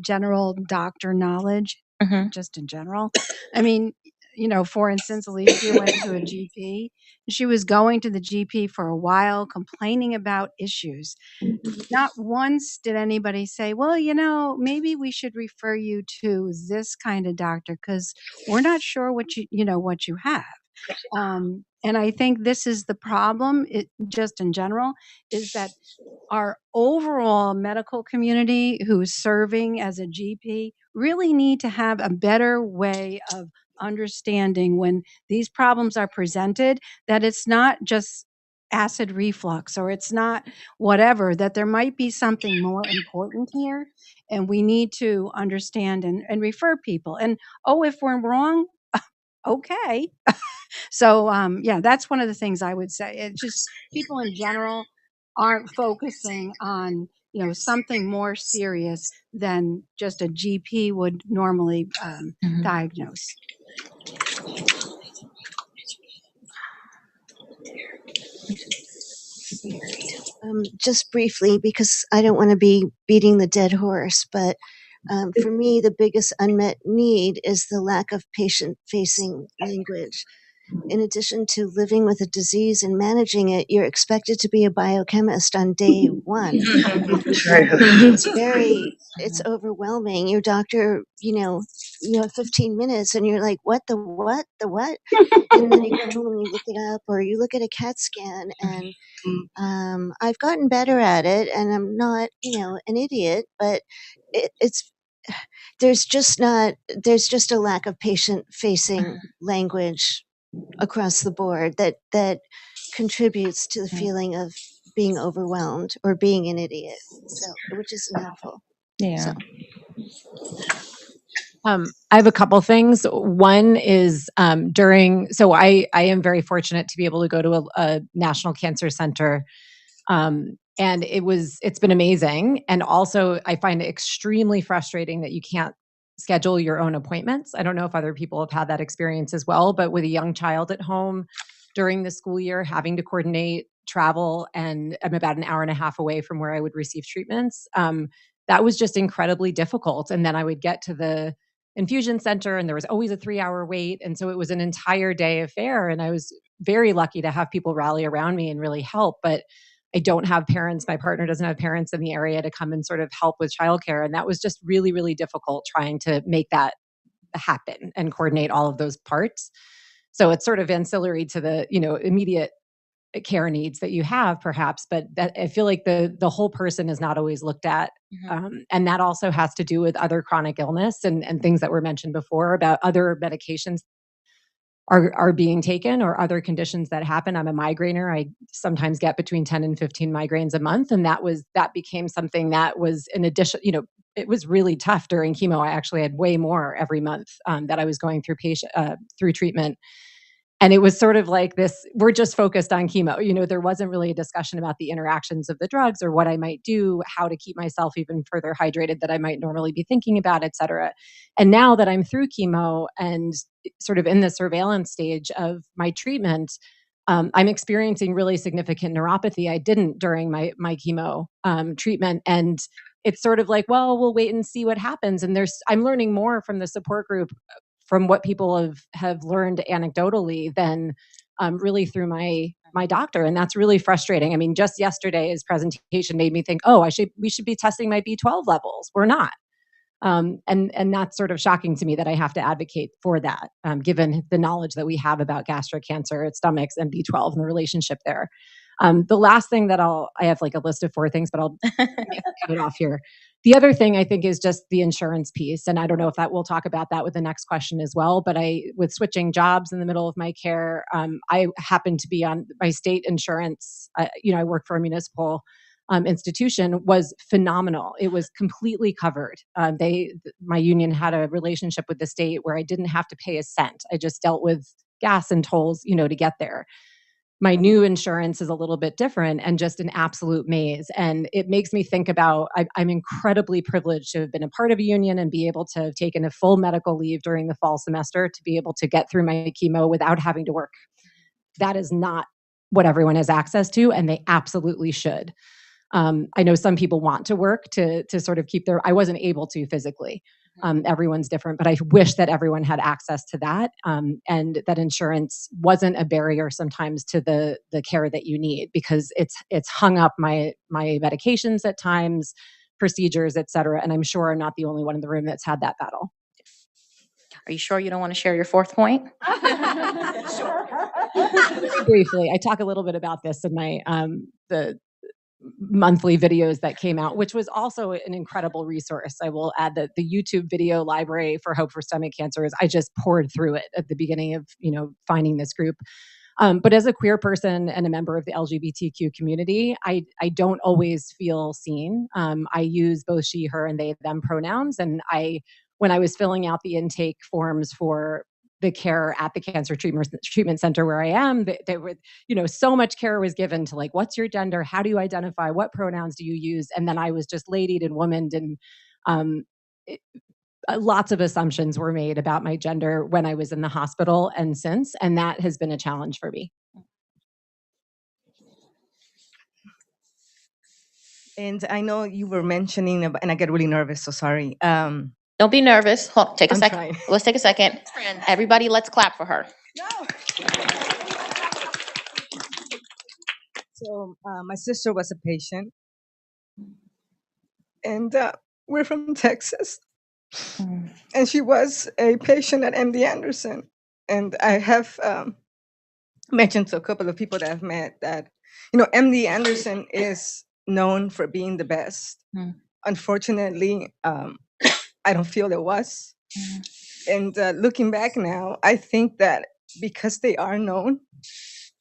general doctor knowledge, just in general. I mean, for instance, Alicia went to a GP. She was going to the GP for a while, complaining about issues. Not once did anybody say, well, maybe we should refer you to this kind of doctor because we're not sure what you have. And I think this is the problem, just in general, is that our overall medical community who's serving as a GP really need to have a better way of understanding when these problems are presented, that it's not just acid reflux or it's not whatever, that there might be something more important here. And we need to understand and refer people. And oh, if we're wrong, okay. So yeah, that's one of the things I would say. It's just people in general aren't focusing on, you know, something more serious than just a GP would normally diagnose. Just briefly, because I don't want to be beating the dead horse, but for me, the biggest unmet need is the lack of patient-facing language. In addition to living with a disease and managing it, you're expected to be a biochemist on day one. It's overwhelming. Your doctor, you have 15 minutes and you're like, what, the what, the what? And then you go home and you look it up or you look at a CAT scan and I've gotten better at it and I'm not, an idiot, but there's just a lack of patient-facing language across the board that contributes to the feeling of being overwhelmed or being an idiot, which isn't helpful. Yeah. I have a couple things. One is so I am very fortunate to be able to go to a National Cancer Center. And it's been amazing. And also I find it extremely frustrating that you can't schedule your own appointments. I don't know if other people have had that experience as well, but with a young child at home during the school year, having to coordinate travel, and I'm about an hour and a half away from where I would receive treatments. That was just incredibly difficult. And then I would get to the infusion center and there was always a 3-hour wait. And so it was an entire day affair. And I was very lucky to have people rally around me and really help. But I don't have parents. My partner doesn't have parents in the area to come and sort of help with childcare. And that was just really, really difficult trying to make that happen and coordinate all of those parts. So it's sort of ancillary to the, immediate care needs that you have perhaps, but that I feel like the whole person is not always looked at. And that also has to do with other chronic illness and things that were mentioned before about other medications are being taken or other conditions that happen. I'm a migrainer. I sometimes get between 10 and 15 migraines a month. And that became something that was in addition, it was really tough during chemo. I actually had way more every month that I was going through treatment. And it was sort of like this, we're just focused on chemo. There wasn't really a discussion about the interactions of the drugs or what I might do, how to keep myself even further hydrated that I might normally be thinking about, et cetera. And now that I'm through chemo and sort of in the surveillance stage of my treatment, I'm experiencing really significant neuropathy. I didn't during my chemo treatment. And it's sort of like, well, we'll wait and see what happens. And I'm learning more from the support group from what people have learned anecdotally than really through my doctor. And that's really frustrating. I mean, just yesterday's presentation made me think, we should be testing my B12 levels. We're not. And that's sort of shocking to me that I have to advocate for that, given the knowledge that we have about gastric cancer, stomachs, and B12 and the relationship there. The last thing that I have like a list of 4 things, but I'll get it off here. The other thing I think is just the insurance piece. And I don't know if we'll talk about that with the next question as well, but with switching jobs in the middle of my care, I happened to be on my state insurance. I work for a municipal institution, was phenomenal. It was completely covered. My union had a relationship with the state where I didn't have to pay a cent. I just dealt with gas and tolls, to get there. My new insurance is a little bit different and just an absolute maze. And it makes me think about, I'm incredibly privileged to have been a part of a union and be able to have taken a full medical leave during the fall semester to be able to get through my chemo without having to work. That is not what everyone has access to, and they absolutely should. I know some people want to work to sort of keep I wasn't able to physically. Everyone's different, but I wish that everyone had access to that, and that insurance wasn't a barrier sometimes to the care that you need, because it's hung up my medications at times, procedures, et cetera. And I'm sure I'm not the only one in the room that's had that battle. Are you sure you don't want to share your 4th point? Briefly, I talk a little bit about this in my the monthly videos that came out, which was also an incredible resource. I will add that the YouTube video library for Hope for Stomach Cancers, I just poured through it at the beginning of, finding this group. But as a queer person and a member of the LGBTQ community, I don't always feel seen. I use both she, her, and they, them pronouns. And when I was filling out the intake forms for the care at the cancer treatment center where I am, there were, so much care was given to like, what's your gender? How do you identify? What pronouns do you use? And then I was just ladied and womaned, and lots of assumptions were made about my gender when I was in the hospital and since, and that has been a challenge for me. And I know you were mentioning, and I get really nervous, so sorry. Don't be nervous. Take a I'm second. trying. Let's take a second. Everybody, let's clap for her. So my sister was a patient, and we're from Texas. And she was a patient at MD Anderson. And I have mentioned to a couple of people that I've met that, MD Anderson is known for being the best. Unfortunately, I don't feel it was. And looking back now, I think that because they are known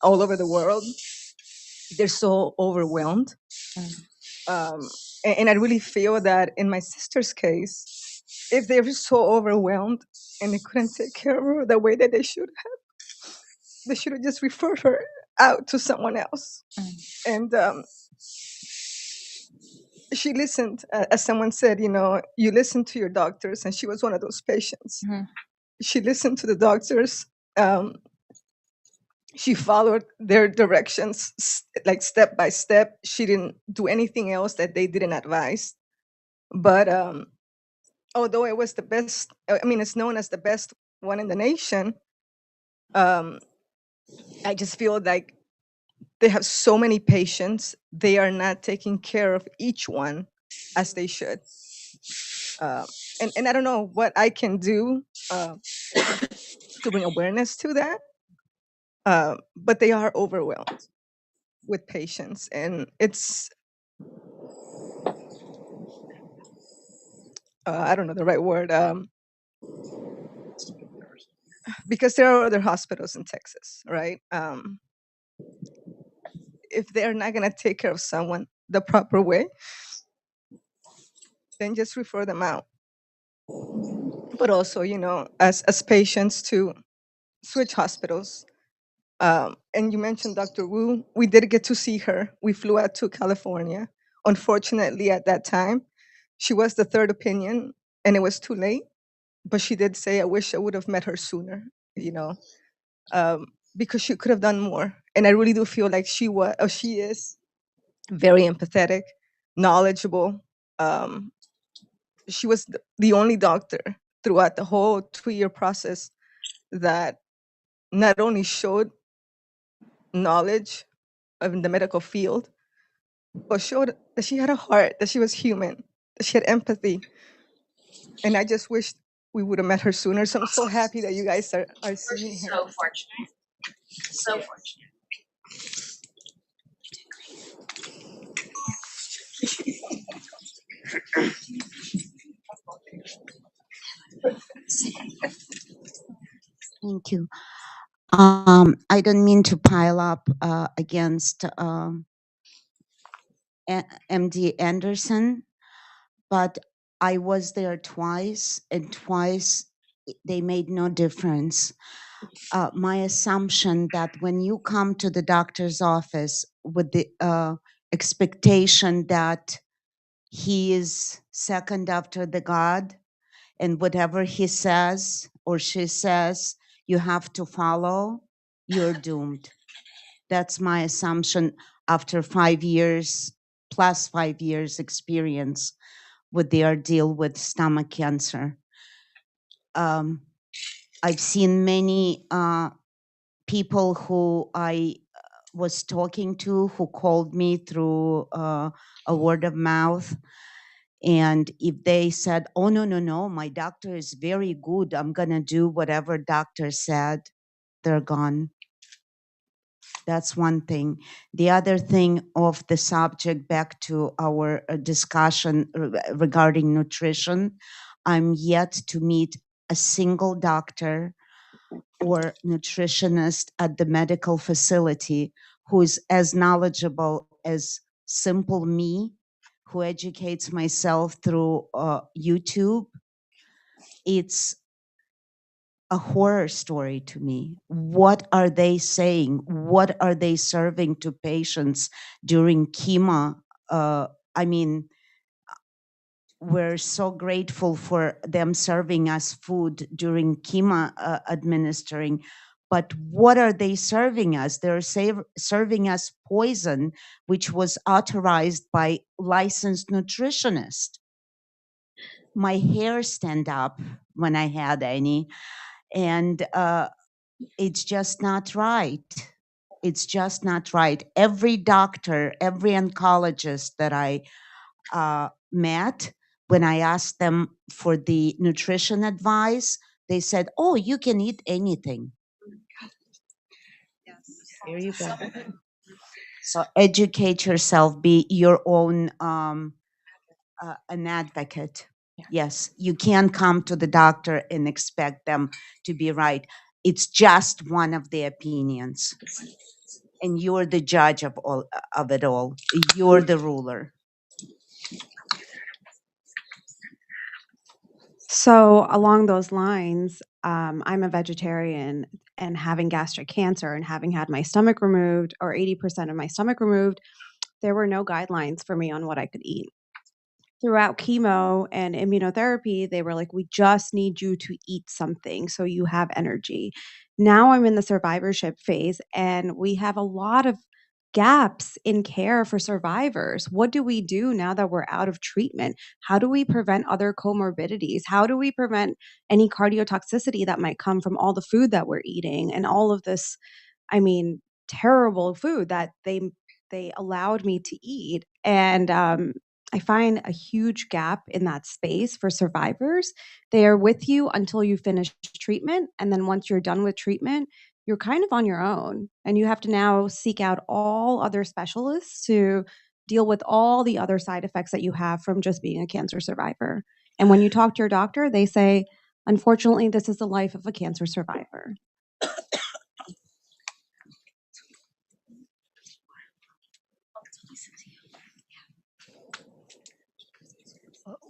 all over the world, they're so overwhelmed. And I really feel that in my sister's case, if they were so overwhelmed and they couldn't take care of her the way that they should have just referred her out to someone else. And she listened, as someone said, you listen to your doctors, and she was one of those patients. She listened to the doctors. She followed their directions, like step by step. She didn't do anything else that they didn't advise. But although it was the best, it's known as the best one in the nation, I just feel like they have so many patients. They are not taking care of each one as they should. And I don't know what I can do to bring awareness to that. But they are overwhelmed with patients, and it's I don't know the right word, because there are other hospitals in Texas, right? If they're not going to take care of someone the proper way, then just refer them out. But also, as patients, to switch hospitals. And you mentioned Dr. Wu. We did get to see her. We flew out to California. Unfortunately, at that time, she was the third opinion, and it was too late. But she did say, I wish I would have met her sooner, because she could have done more. And I really do feel like she is very empathetic, knowledgeable. She was the only doctor throughout the whole 2-year process that not only showed knowledge of the medical field, but showed that she had a heart, that she was human, that she had empathy. And I just wish we would have met her sooner. So I'm so happy that you guys are seeing her. So fortunate. So fortunate. Thank you. I don't mean to pile up against MD Anderson, but I was there twice, and twice they made no difference. My assumption that when you come to the doctor's office with the expectation that he is second after the God, and whatever he says or she says, you have to follow, you're doomed. That's my assumption after 5 years, plus 5 years experience with the ordeal with stomach cancer. I've seen many people who I was talking to who called me through a word of mouth. And if they said, oh, no, my doctor is very good, I'm going to do whatever doctor said, they're gone. That's one thing. The other thing of the subject, back to our discussion regarding nutrition, I'm yet to meet a single doctor or nutritionist at the medical facility who's as knowledgeable as simple me, who educates myself through YouTube. It's a horror story to me. What are they saying? What are they serving to patients during chemo? I mean, we're so grateful for them serving us food during chemo administering, but what are they serving us? They're serving us poison, which was authorized by licensed nutritionist. My hair stand up when I had any, and it's just not right. It's just not right. Every doctor, every oncologist that I met, when I asked them for the nutrition advice, they said, "Oh, you can eat anything." There you go. So educate yourself, be your own an advocate. Yes, you can't come to the doctor and expect them to be right. It's just one of the opinions, and you're the judge of all of it all. You're the ruler. So along those lines, I'm a vegetarian, and having gastric cancer and having had my stomach removed, or 80% of my stomach removed, there were no guidelines for me on what I could eat. Throughout chemo and immunotherapy, they were like, we just need you to eat something so you have energy. Now I'm in the survivorship phase, and we have a lot of gaps in care for survivors. What do we do now that we're out of treatment? How do we prevent other comorbidities? How do we prevent any cardiotoxicity that might come from all the food that we're eating and all of this, I mean, terrible food that they allowed me to eat? And I find a huge gap in that space for survivors. They are with you until you finish treatment, and then once you're done with treatment, you're kind of on your own, and you have to now seek out all other specialists to deal with all the other side effects that you have from just being a cancer survivor. And when you talk to your doctor, they say, unfortunately, this is the life of a cancer survivor.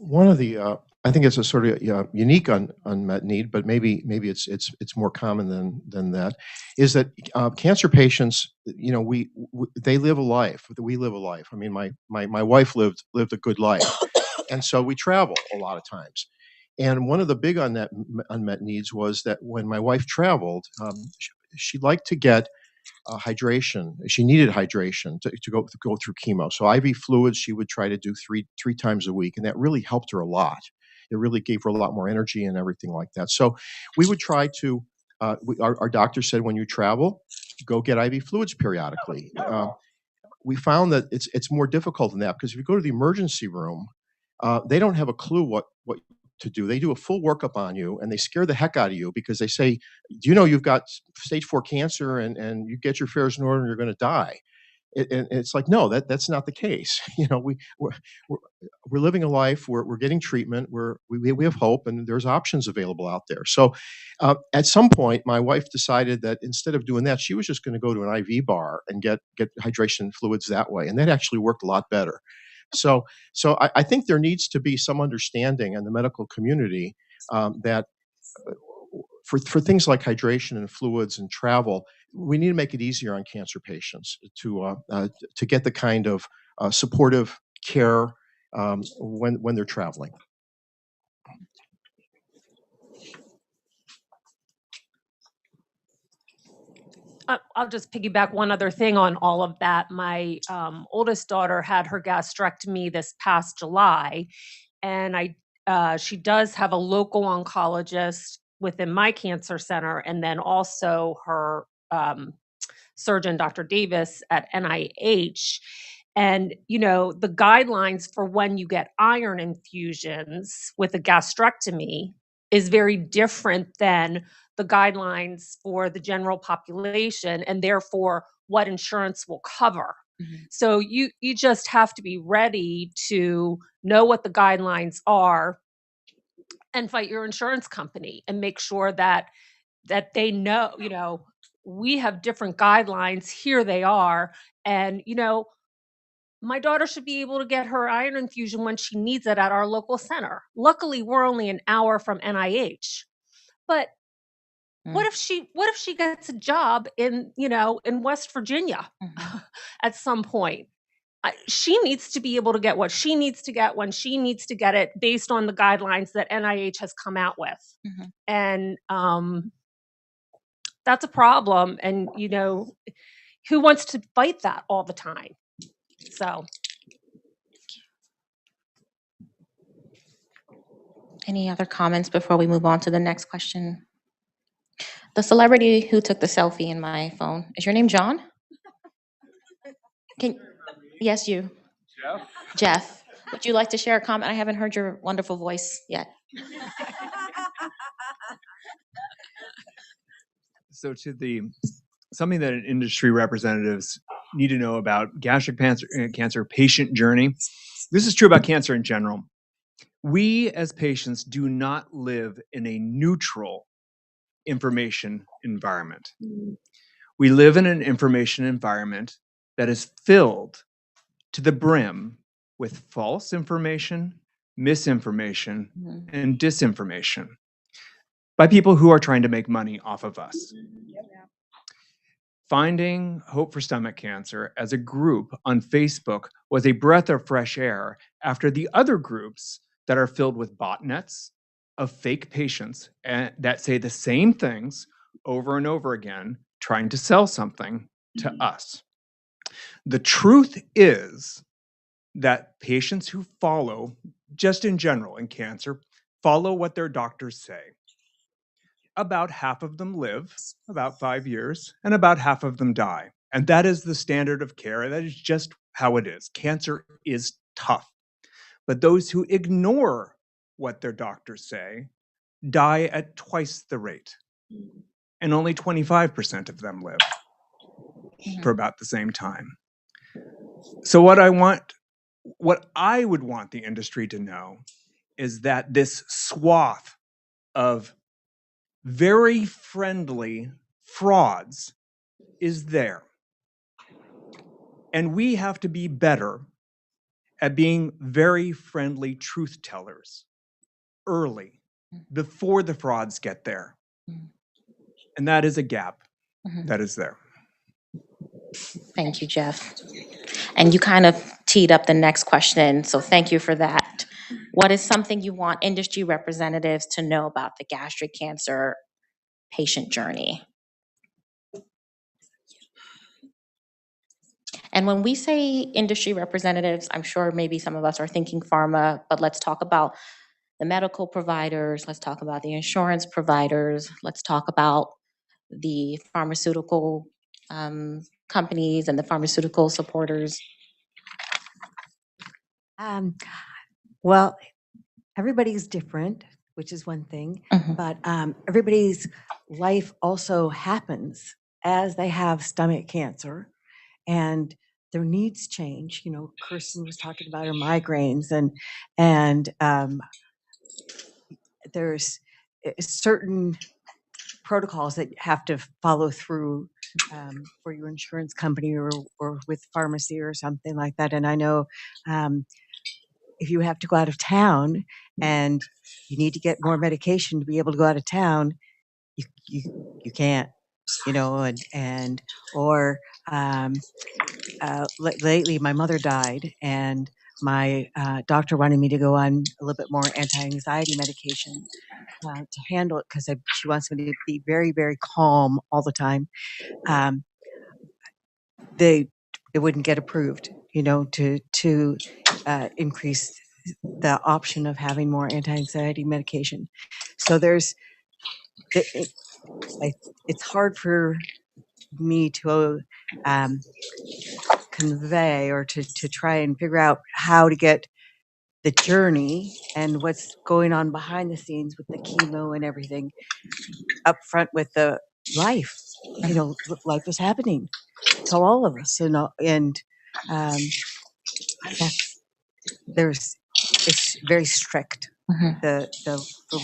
One of the, I think it's a sort of unique unmet need, but maybe it's more common than that, is that cancer patients, you know, they live a life. We live a life. I mean, my wife lived a good life, and so we travel a lot of times. And one of the big unmet needs was that when my wife traveled, she liked to get hydration. She needed hydration to go through chemo. So IV fluids she would try to do three times a week, and that really helped her a lot. It really gave her a lot more energy and everything like that. So we would try to. Our doctor said, when you travel, go get IV fluids periodically. We found that it's more difficult than that, because if you go to the emergency room, they don't have a clue what to do. They do a full workup on you, and they scare the heck out of you, because they say, do you know you've got stage 4 cancer, and you get your affairs in order and you're going to die. And it's like, no, that's not the case. You know, we're living a life, we're getting treatment, we have hope, and there's options available out there. So at some point, my wife decided that instead of doing that, she was just going to go to an IV bar and get hydration fluids that way. And that actually worked a lot better. So I think there needs to be some understanding in the medical community that for things like hydration and fluids and travel, we need to make it easier on cancer patients to get the kind of supportive care when they're traveling. I'll just piggyback one other thing on all of that. My oldest daughter had her gastrectomy this past July, and she does have a local oncologist within my cancer center, and then also her surgeon, Dr. Davis at NIH. And, you know, the guidelines for when you get iron infusions with a gastrectomy is very different than the guidelines for the general population, and therefore what insurance will cover. So you just have to be ready to know what the guidelines are and fight your insurance company and make sure that that they know, you know, we have different guidelines. Here they are. And, you know, my daughter should be able to get her iron infusion when she needs it at our local center. Luckily, we're only an hour from NIH. But what if she gets a job in, you know, in West Virginia at some point? She needs to be able to get what she needs to get when she needs to get it based on the guidelines that NIH has come out with. And that's a problem. And, you know, who wants to fight that all the time? So. Any other comments before we move on to the next question? The celebrity who took the selfie in my phone, is your name John? Yes, you. Jeff? Jeff, would you like to share a comment? I haven't heard your wonderful voice yet. So something that industry representatives need to know about gastric cancer patient journey. This is true about cancer in general. We as patients do not live in a neutral information environment. We live in an information environment that is filled to the brim with false information, misinformation, and disinformation by people who are trying to make money off of us. Finding Hope for Stomach Cancer as a group on Facebook was a breath of fresh air after the other groups that are filled with botnets of fake patients that say the same things over and over again, trying to sell something to us. The truth is that patients who follow, just in general in cancer, follow what their doctors say. About half of them live about 5 years, and about half of them die. And that is the standard of care. That is just how it is. Cancer is tough. But those who ignore what their doctors say die at twice the rate. And only 25% of them live for about the same time. So what I would want the industry to know is that this swath of very friendly frauds is there. And we have to be better at being very friendly truth tellers early, before the frauds get there. And that is a gap that is there. Thank you, Jeff. And you kind of teed up the next question, so thank you for that. What is something you want industry representatives to know about the gastric cancer patient journey? And when we say industry representatives, I'm sure maybe some of us are thinking pharma, but let's talk about the medical providers, let's talk about the insurance providers, let's talk about the pharmaceutical companies and the pharmaceutical supporters. Well, everybody's different, which is one thing, but everybody's life also happens as they have stomach cancer, and their needs change. You know, Kirsten was talking about her migraines, and there's certain protocols that you have to follow through for your insurance company or with pharmacy or something like that. And I know if you have to go out of town and you need to get more medication to be able to go out of town, you can't, you know, lately my mother died, and my doctor wanted me to go on a little bit more anti-anxiety medication to handle it, because she wants me to be very, very calm all the time. It wouldn't get approved, you know, to increase the option of having more anti-anxiety medication. So it's hard for me to convey or to try and figure out how to get the journey and what's going on behind the scenes with the chemo and everything up front with the life. You know, life is happening to all of us, and it's very strict. The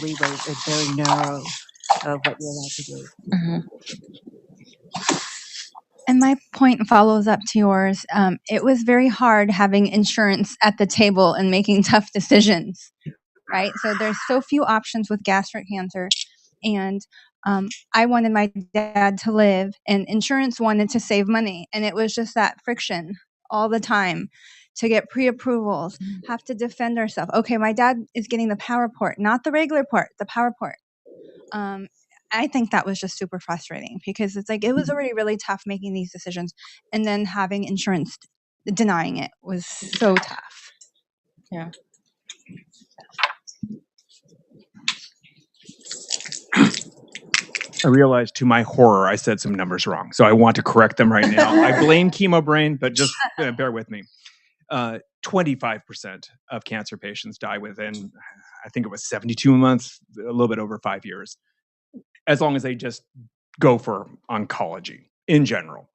leeway is very narrow. of what you're allowed to do. And my point follows up to yours. It was very hard having insurance at the table and making tough decisions, right? So there's so few options with gastric cancer. And I wanted my dad to live, and insurance wanted to save money. And it was just that friction all the time to get pre-approvals, have to defend ourselves. Okay, my dad is getting the power port, not the regular port, the power port. I think that was just super frustrating because it's like it was already really tough making these decisions, and then having insurance denying it was so tough. Yeah. I realized to my horror I said some numbers wrong, so I want to correct them right now. I blame chemo brain, but just bear with me. 25% of cancer patients die within, I think it was 72 months, a little bit over 5 years, as long as they just go for oncology in general.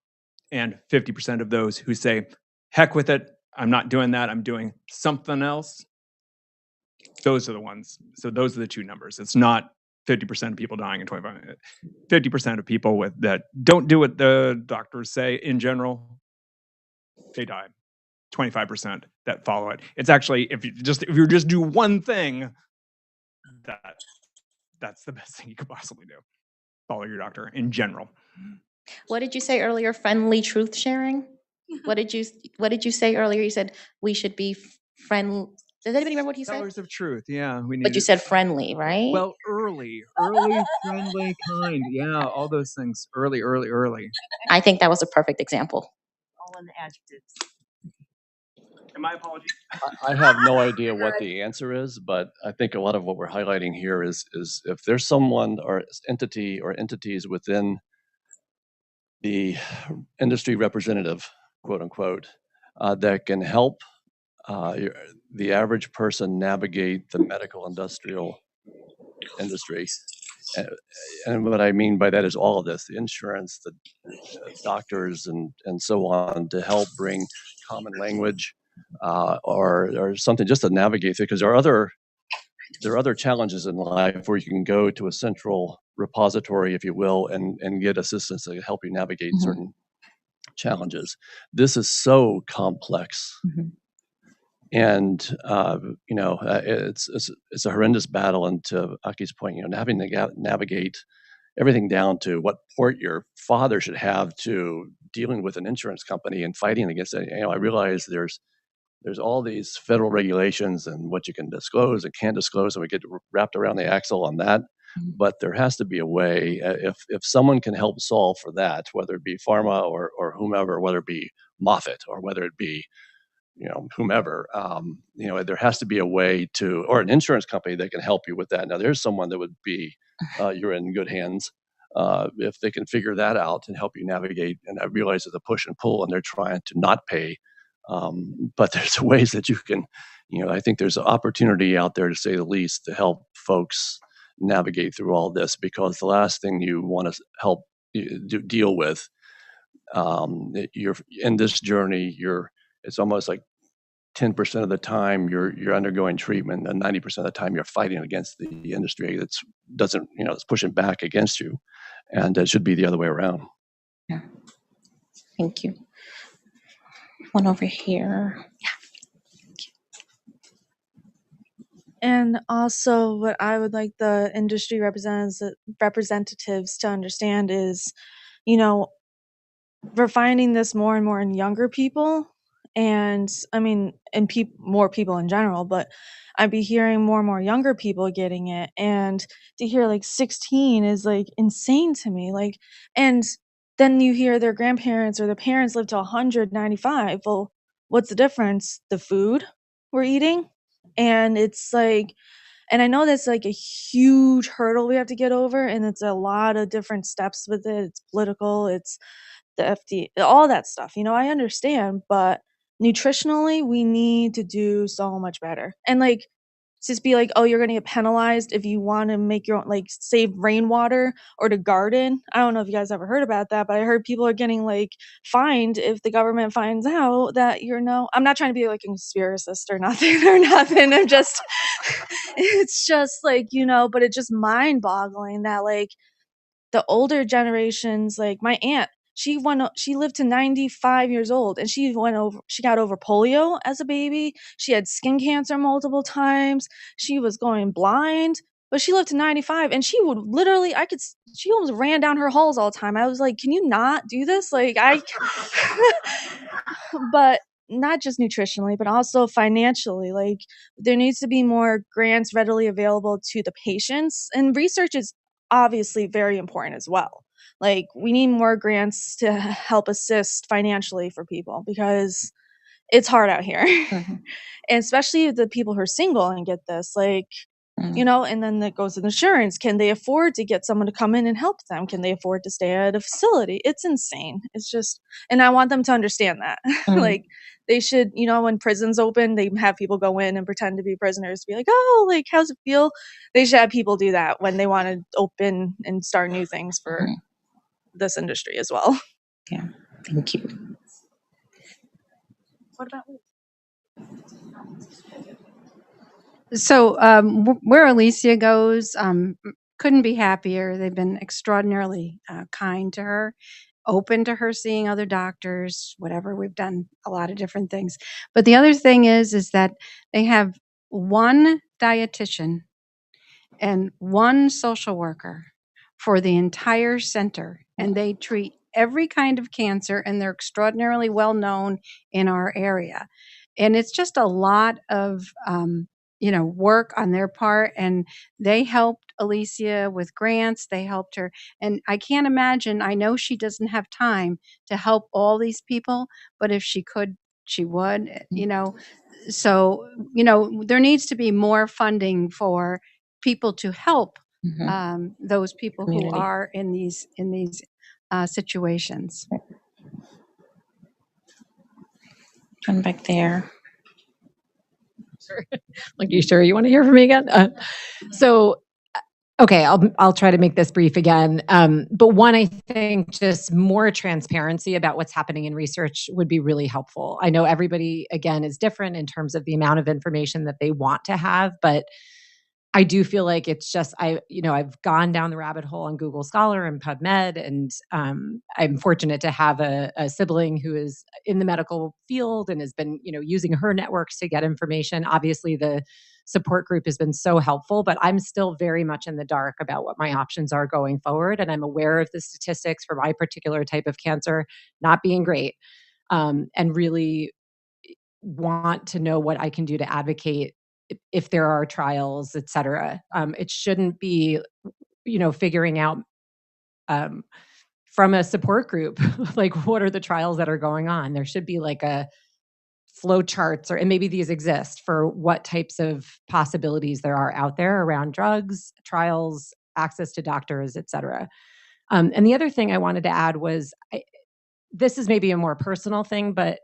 And 50% of those who say, heck with it, I'm not doing that, I'm doing something else. Those are the ones. So those are the two numbers. It's not 50% of people dying in 25. 50% of people that don't do what the doctors say in general, they die. 25% that follow it. It's actually, if you just do one thing, that's the best thing you could possibly do. Follow your doctor in general. What did you say earlier? Friendly truth sharing? What did you say earlier? You said we should be friendly. Does anybody remember what you said? Tellers of truth. Yeah, we need. But you said friendly, right? Well, early, friendly, kind. Yeah, all those things. Early. I think that was a perfect example. All in the adjectives. And my apologies. I have no idea what the answer is, but I think a lot of what we're highlighting here is if there's someone or entity or entities within the industry representative, quote unquote, that can help the average person navigate the medical industrial industry. And what I mean by that is all of this, the insurance, the doctors, and so on, to help bring common language or something just to navigate through, because there are other challenges in life where you can go to a central repository, if you will, and get assistance to help you navigate certain challenges. This is so complex. And it's a horrendous battle. And to Aki's point, having to navigate everything down to what port your father should have, to dealing with an insurance company and fighting against it. I realize there's all these federal regulations and what you can disclose and can't disclose, and we get wrapped around the axle on that. But there has to be a way, if someone can help solve for that, whether it be pharma or whomever, whether it be Moffitt or whether it be whomever, there has to be a way to, or an insurance company that can help you with that. Now, there's someone that would be, you're in good hands if they can figure that out and help you navigate. And I realize there's a push and pull, and they're trying to not pay. But there's ways that you can, I think there's an opportunity out there, to say the least, to help folks navigate through all this, because the last thing you want to help deal with, you're in this journey, it's almost like 10% of the time you're undergoing treatment, and 90% of the time you're fighting against the industry that's pushing back against you, and it should be the other way around. Yeah. Thank you. One over here. And also, what I would like the industry representatives to understand is, we're finding this more and more in younger people, and more people in general, but I'd be hearing more and more younger people getting it, and to hear like 16 is like insane to me. And then you hear their grandparents or their parents live to 195. Well, what's the difference? The food we're eating. And it's like, and I know that's like a huge hurdle we have to get over, and it's a lot of different steps with it. It's political, it's the FDA, all that stuff. I understand, but nutritionally, we need to do so much better. And just be like, oh, you're going to get penalized if you want to make your own, like save rainwater or to garden. I don't know if you guys ever heard about that, but I heard people are getting like fined if the government finds out that I'm not trying to be like a conspiracist or nothing I'm just, it's just like, but it's just mind boggling that like the older generations, like my aunt, she lived to 95 years old and she got over polio as a baby. She had skin cancer multiple times. She was going blind, but she lived to 95 and she would literally, she almost ran down her halls all the time. I was like, can you not do this? Like but not just nutritionally, but also financially. Like there needs to be more grants readily available to the patients, and research is obviously very important as well. Like we need more grants to help assist financially for people because it's hard out here. And especially the people who are single and get this, like, and then that goes with insurance. Can they afford to get someone to come in and help them? Can they afford to stay at a facility? It's insane. It's just, and I want them to understand that. Like they should, when prisons open, they have people go in and pretend to be prisoners, be like, oh, like, how's it feel? They should have people do that when they want to open and start new things for this industry as well. Yeah. Thank you. What about So where Alicia goes, couldn't be happier. They've been extraordinarily kind to her, open to her seeing other doctors, whatever. We've done a lot of different things. But the other thing is that they have one dietitian and one social worker for the entire center, and they treat every kind of cancer, and they're extraordinarily well known in our area. And it's just a lot of work on their part, and they helped Alicia with grants. They helped her, and I can't imagine. I know she doesn't have time to help all these people, but if she could, she would. So there needs to be more funding for people to help those people Community. who are in these situations. Come back there. Like, you sure you want to hear from me again? Okay, I'll try to make this brief again. But one, I think just more transparency about what's happening in research would be really helpful. I know everybody, again, is different in terms of the amount of information that they want to have, but I do feel like it's just, I've gone down the rabbit hole on Google Scholar and PubMed, and I'm fortunate to have a sibling who is in the medical field and has been, using her networks to get information. Obviously, the support group has been so helpful, but I'm still very much in the dark about what my options are going forward. And I'm aware of the statistics for my particular type of cancer not being great, and really want to know what I can do to advocate if there are trials, et cetera. It shouldn't be, figuring out from a support group, like what are the trials that are going on? There should be like a flow charts, and maybe these exist for what types of possibilities there are out there around drugs, trials, access to doctors, et cetera. And the other thing I wanted to add was, this is maybe a more personal thing, but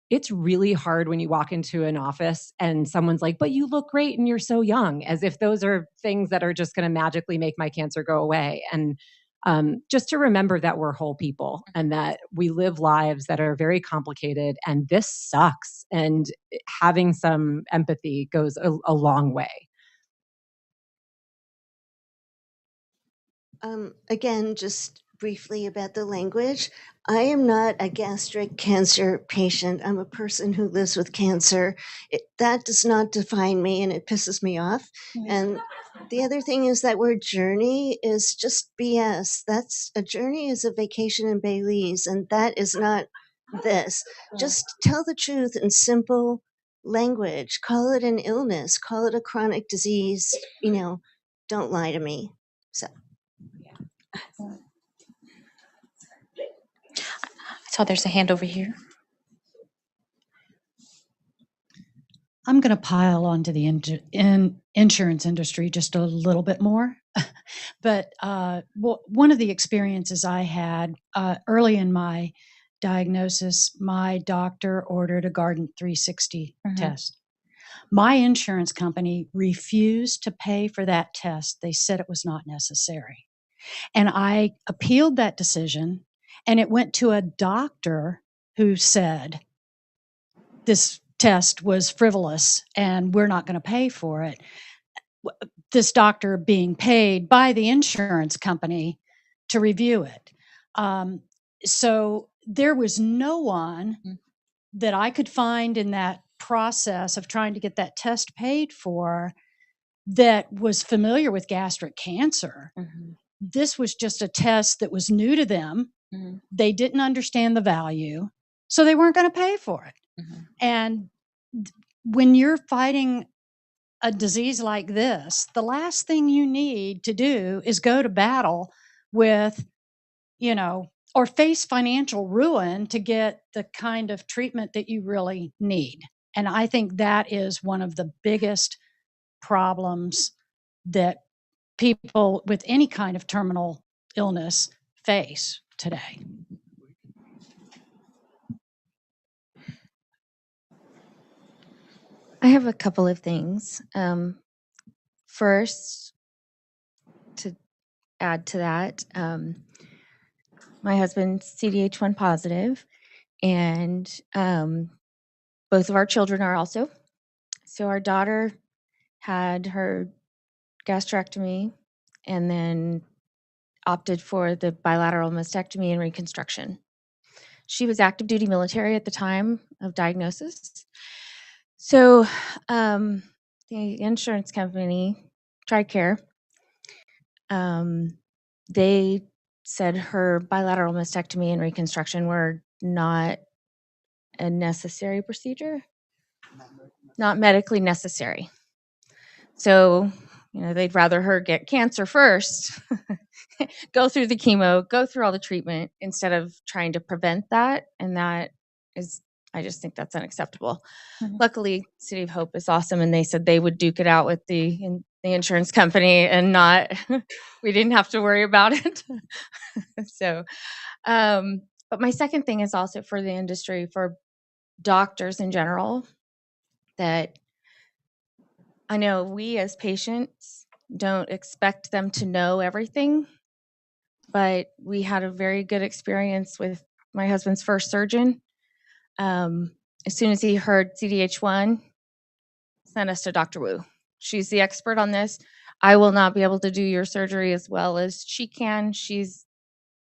it's really hard when you walk into an office and someone's like, but you look great and you're so young, as if those are things that are just going to magically make my cancer go away. And just to remember that we're whole people and that we live lives that are very complicated, and this sucks. And having some empathy goes a long way. Again, just briefly about the language. I am not a gastric cancer patient. I'm a person who lives with cancer. That does not define me, and it pisses me off. And the other thing is that word journey is just BS. A journey is a vacation in Belize, and that is not this. Just tell the truth in simple language. Call it an illness. Call it a chronic disease. Don't lie to me. So. I saw there's a hand over here. I'm going to pile onto the insurance industry just a little bit more. But one of the experiences I had early in my diagnosis, my doctor ordered a Guardant 360 test. My insurance company refused to pay for that test. They said it was not necessary. And I appealed that decision, and it went to a doctor who said this test was frivolous and we're not going to pay for it. This doctor being paid by the insurance company to review it. So there was no one that I could find in that process of trying to get that test paid for that was familiar with gastric cancer. This was just a test that was new to them. They didn't understand the value, so they weren't going to pay for it. And when you're fighting a disease like this, the last thing you need to do is go to battle with, or face financial ruin to get the kind of treatment that you really need. And I think that is one of the biggest problems that people with any kind of terminal illness face today. I have a couple of things. First, to add to that, my husband's CDH1 positive, and both of our children are also. So our daughter had her gastrectomy and then opted for the bilateral mastectomy and reconstruction. She was active duty military at the time of diagnosis. So the insurance company, TRICARE, they said her bilateral mastectomy and reconstruction were not a necessary procedure, not medically necessary. So, they'd rather her get cancer first, go through the chemo, go through all the treatment instead of trying to prevent that. And that is, I just think that's unacceptable. Luckily, City of Hope is awesome, and they said they would duke it out with the insurance company and not, we didn't have to worry about it. So, but my second thing is also for the industry, for doctors in general, that I know we as patients don't expect them to know everything, but we had a very good experience with my husband's first surgeon. As soon as he heard CDH1, sent us to Dr. Wu. She's the expert on this. I will not be able to do your surgery as well as she can. She's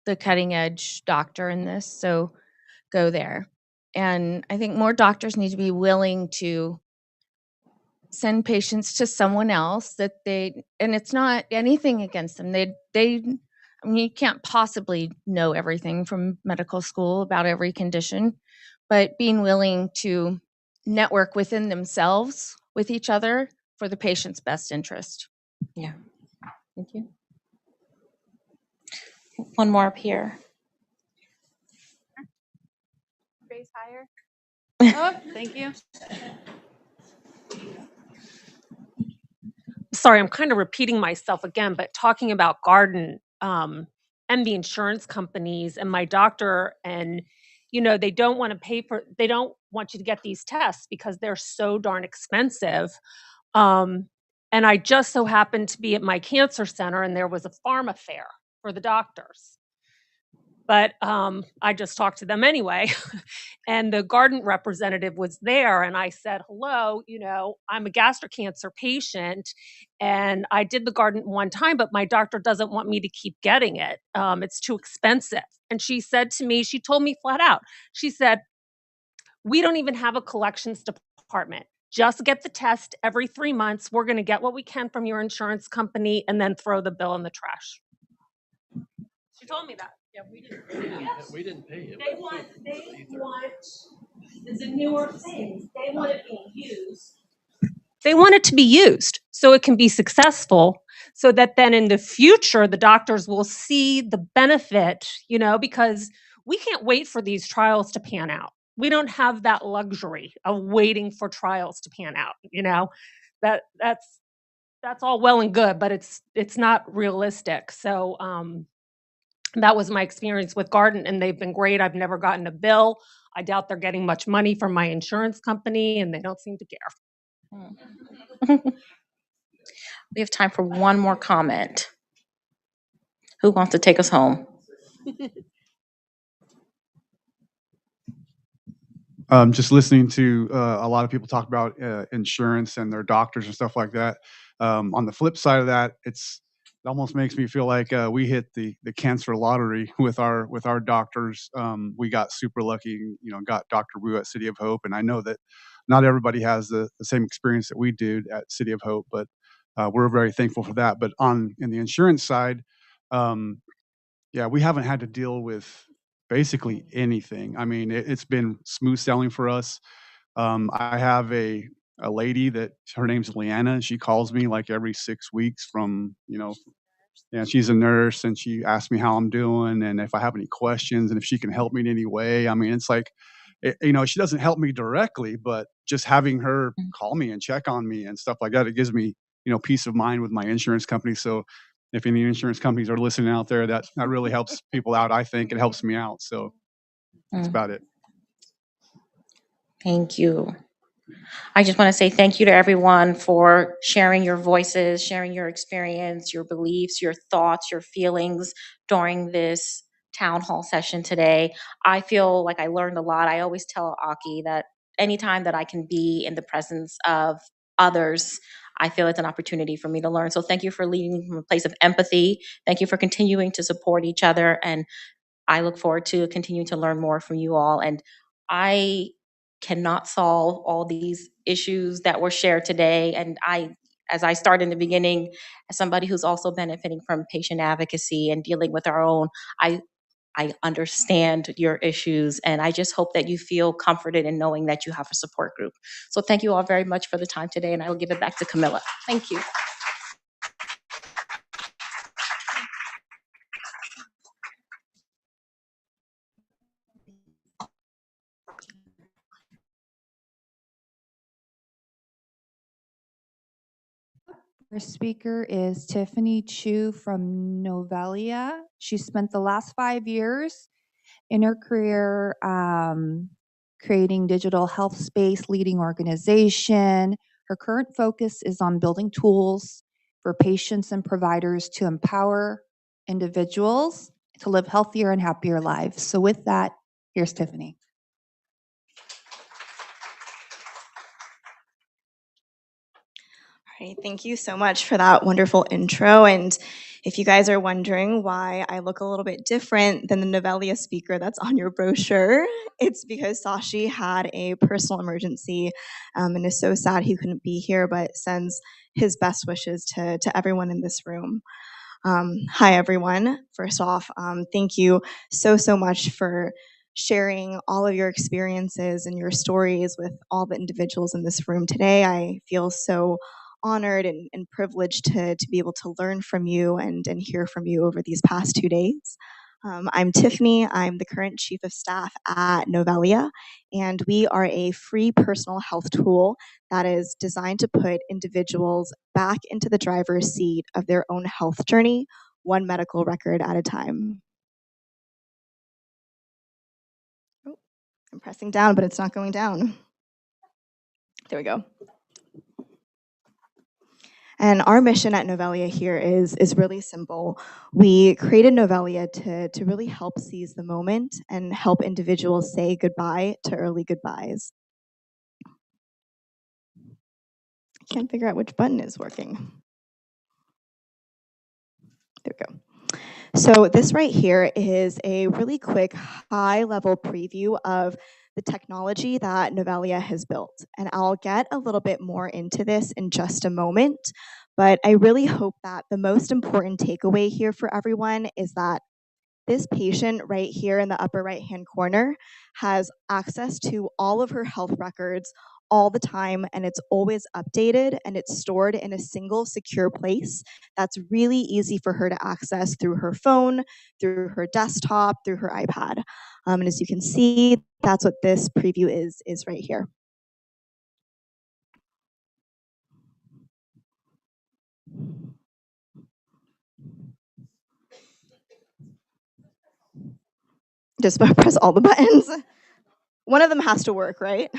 the cutting edge doctor in this, so go there. And I think more doctors need to be willing to send patients to someone else that and it's not anything against them. I mean, you can't possibly know everything from medical school about every condition, but being willing to network within themselves with each other for the patient's best interest. Yeah. Thank you. One more up here. Raise higher. Oh, thank you. Sorry, I'm kind of repeating myself again, but talking about Garden and the insurance companies and my doctor, and they don't want you to get these tests because they're so darn expensive. And I just so happened to be at my cancer center, and there was a pharma fair for the doctors. But I just talked to them anyway. And the Garden representative was there, and I said, hello, I'm a gastric cancer patient, and I did the Garden one time, but my doctor doesn't want me to keep getting it. It's too expensive. And she said to me, she told me flat out, she said, we don't even have a collections department. Just get the test every 3 months. We're going to get what we can from your insurance company and then throw the bill in the trash. She told me that. Yeah, we didn't pay it. They want, it's a newer thing. They want it being used. They want it to be used so it can be successful, so that then in the future, the doctors will see the benefit, because we can't wait for these trials to pan out. We don't have that luxury of waiting for trials to pan out, that's all well and good, but it's not realistic. So, that was my experience with Garden, and they've been great. I've never gotten a bill. I doubt they're getting much money from my insurance company, and they don't seem to care. We have time for one more comment. Who wants to take us home? Just listening to a lot of people talk about insurance and their doctors and stuff like that. On the flip side of that, it almost makes me feel like we hit the cancer lottery with our doctors. We got super lucky, got Dr. Wu at City of Hope, and I know that not everybody has the same experience that we did at City of Hope, but we're very thankful for that. But in the insurance side, yeah, we haven't had to deal with basically anything. I mean, it's been smooth sailing for us. I have a lady that her name's Leanna, and she calls me like every 6 weeks from, yeah, she's a nurse, and she asks me how I'm doing and if I have any questions and if she can help me in any way. I mean, it's like, she doesn't help me directly, but just having her call me and check on me and stuff like that, it gives me, peace of mind with my insurance company. So if any insurance companies are listening out there, that really helps people out. I think it helps me out. So that's about it. Thank you. I just want to say thank you to everyone for sharing your voices, sharing your experience, your beliefs, your thoughts, your feelings during this town hall session today. I feel like I learned a lot. I always tell Aki that anytime that I can be in the presence of others, I feel it's an opportunity for me to learn. So thank you for leading from a place of empathy. Thank you for continuing to support each other. And I look forward to continuing to learn more from you all. And I cannot solve all these issues that were shared today. And as I started in the beginning, as somebody who's also benefiting from patient advocacy and dealing with our own, I understand your issues, and I just hope that you feel comforted in knowing that you have a support group. So thank you all very much for the time today, and I will give it back to Camilla. Thank you. Our speaker is Tiffany Chu from Novellia. She spent the last 5 years in her career creating digital health space, leading organization. Her current focus is on building tools for patients and providers to empower individuals to live healthier and happier lives. So with that, here's Tiffany. All right, thank you so much for that wonderful intro. And if you guys are wondering why I look a little bit different than the Novellia speaker that's on your brochure, it's because Sashi had a personal emergency and is so sad he couldn't be here, but sends his best wishes to everyone in this room. Hi, everyone. First off, thank you so much for sharing all of your experiences and your stories with all the individuals in this room today. I feel so honored and privileged to be able to learn from you and hear from you over these past 2 days. I'm Tiffany. I'm the current Chief of Staff at Novellia, and we are a free personal health tool that is designed to put individuals back into the driver's seat of their own health journey, one medical record at a time. Oh, I'm pressing down, but it's not going down. There we go. And our mission at Novellia here is really simple. We created Novellia to really help seize the moment and help individuals say goodbye to early goodbyes. I can't figure out which button is working. There we go. So this right here is a really quick high-level preview of the technology that Novellia has built. And I'll get a little bit more into this in just a moment, but I really hope that the most important takeaway here for everyone is that this patient right here in the upper right-hand corner has access to all of her health records all the time, and it's always updated, and it's stored in a single secure place that's really easy for her to access through her phone, through her desktop, through her iPad. And as you can see, that's what this preview is right here. Just press all the buttons. One of them has to work, right?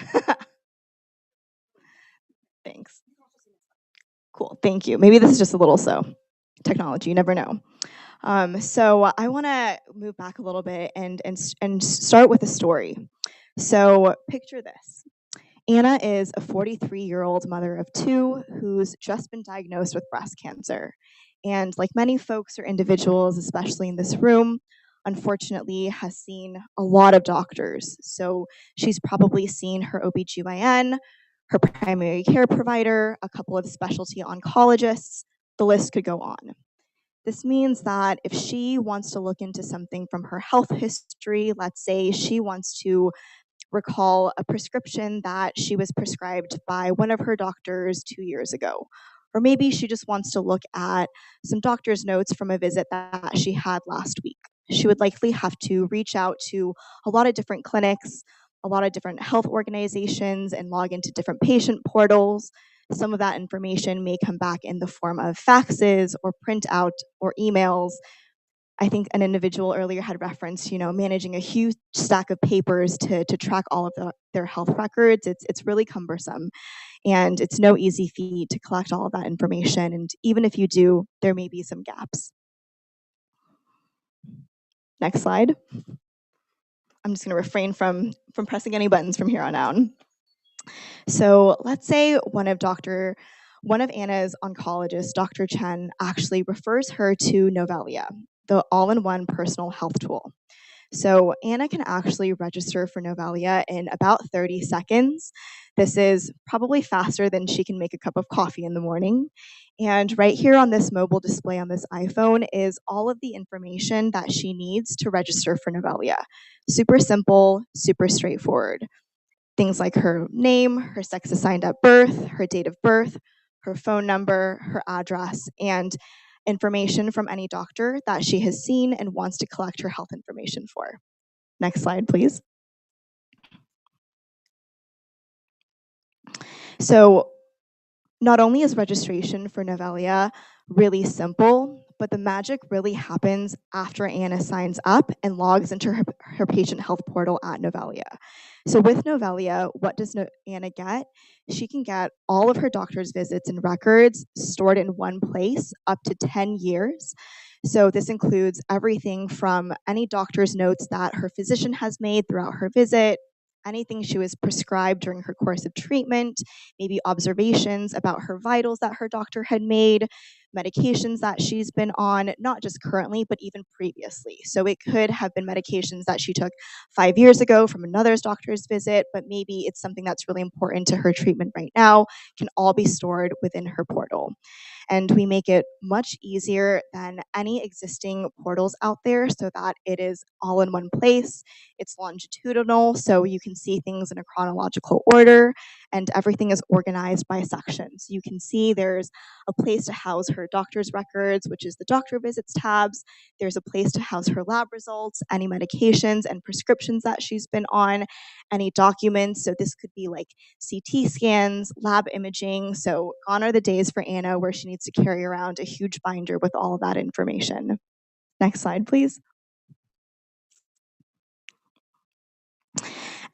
Thanks. Cool, thank you. Maybe this is just a little slow. Technology, you never know. So I want to move back a little bit and start with a story. So picture this. Anna is a 43-year-old mother of 2 who's just been diagnosed with breast cancer. And like many folks or individuals, especially in this room, unfortunately has seen a lot of doctors. So she's probably seen her OBGYN, her primary care provider, a couple of specialty oncologists. The list could go on. This means that if she wants to look into something from her health history, let's say she wants to recall a prescription that she was prescribed by one of her doctors 2 years ago. Or maybe she just wants to look at some doctor's notes from a visit that she had last week. She would likely have to reach out to a lot of different clinics, a lot of different health organizations, and log into different patient portals. Some of that information may come back in the form of faxes or printout or emails. I think an individual earlier had referenced, managing a huge stack of papers to track all of their health records. It's really cumbersome, and it's no easy feat to collect all of that information. And even if you do, there may be some gaps. Next slide. I'm just going to refrain from pressing any buttons from here on out. So let's say one of Anna's oncologists, Dr. Chen, actually refers her to Novellia, the all-in-one personal health tool. So Anna can actually register for Novellia in about 30 seconds. This is probably faster than she can make a cup of coffee in the morning. And right here on this mobile display on this iPhone is all of the information that she needs to register for Novellia. Super simple, super straightforward. Things like her name, her sex assigned at birth, her date of birth, her phone number, her address, and information from any doctor that she has seen and wants to collect her health information for. Next slide, please. So not only is registration for Novellia really simple, but the magic really happens after Anna signs up and logs into her patient health portal at Novellia. So with Novellia, what does Anna get? She can get all of her doctor's visits and records stored in one place up to 10 years. So this includes everything from any doctor's notes that her physician has made throughout her visit, anything she was prescribed during her course of treatment, maybe observations about her vitals that her doctor had made, medications that she's been on, not just currently, but even previously. So it could have been medications that she took 5 years ago from another doctor's visit, but maybe it's something that's really important to her treatment right now, can all be stored within her portal. And we make it much easier than any existing portals out there so that it is all in one place. It's longitudinal, so you can see things in a chronological order, and everything is organized by sections. You can see there's a place to house her doctor's records, which is the doctor visits tabs. There's a place to house her lab results, any medications and prescriptions that she's been on, any documents. So this could be like CT scans, lab imaging. So gone are the days for Anna where she needs to carry around a huge binder with all of that information. Next slide, please.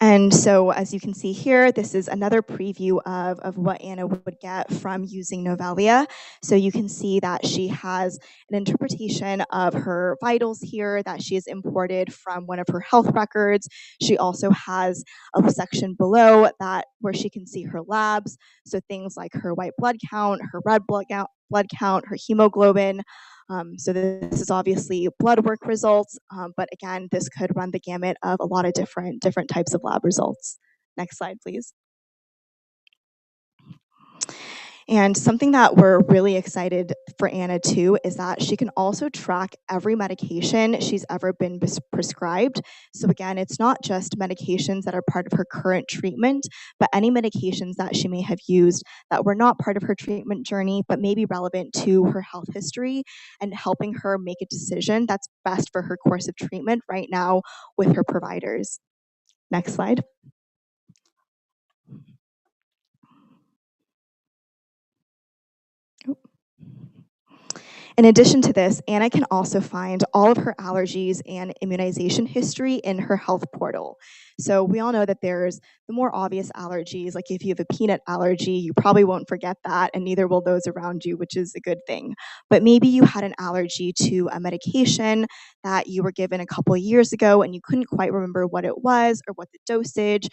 And so as you can see here, this is another preview of what Anna would get from using Novellia. So you can see that she has an interpretation of her vitals here that she has imported from one of her health records. She also has a section below that where she can see her labs. So things like her white blood count, her red blood count, her hemoglobin. So this is obviously blood work results, but again, this could run the gamut of a lot of different types of lab results. Next slide, please. And something that we're really excited for Anna too is that she can also track every medication she's ever been prescribed. So again, it's not just medications that are part of her current treatment, but any medications that she may have used that were not part of her treatment journey, but may be relevant to her health history and helping her make a decision that's best for her course of treatment right now with her providers. Next slide. In addition to this, Anna can also find all of her allergies and immunization history in her health portal. So we all know that there's the more obvious allergies, like if you have a peanut allergy, you probably won't forget that, and neither will those around you, which is a good thing. But maybe you had an allergy to a medication that you were given a couple of years ago and you couldn't quite remember what it was or what the dosage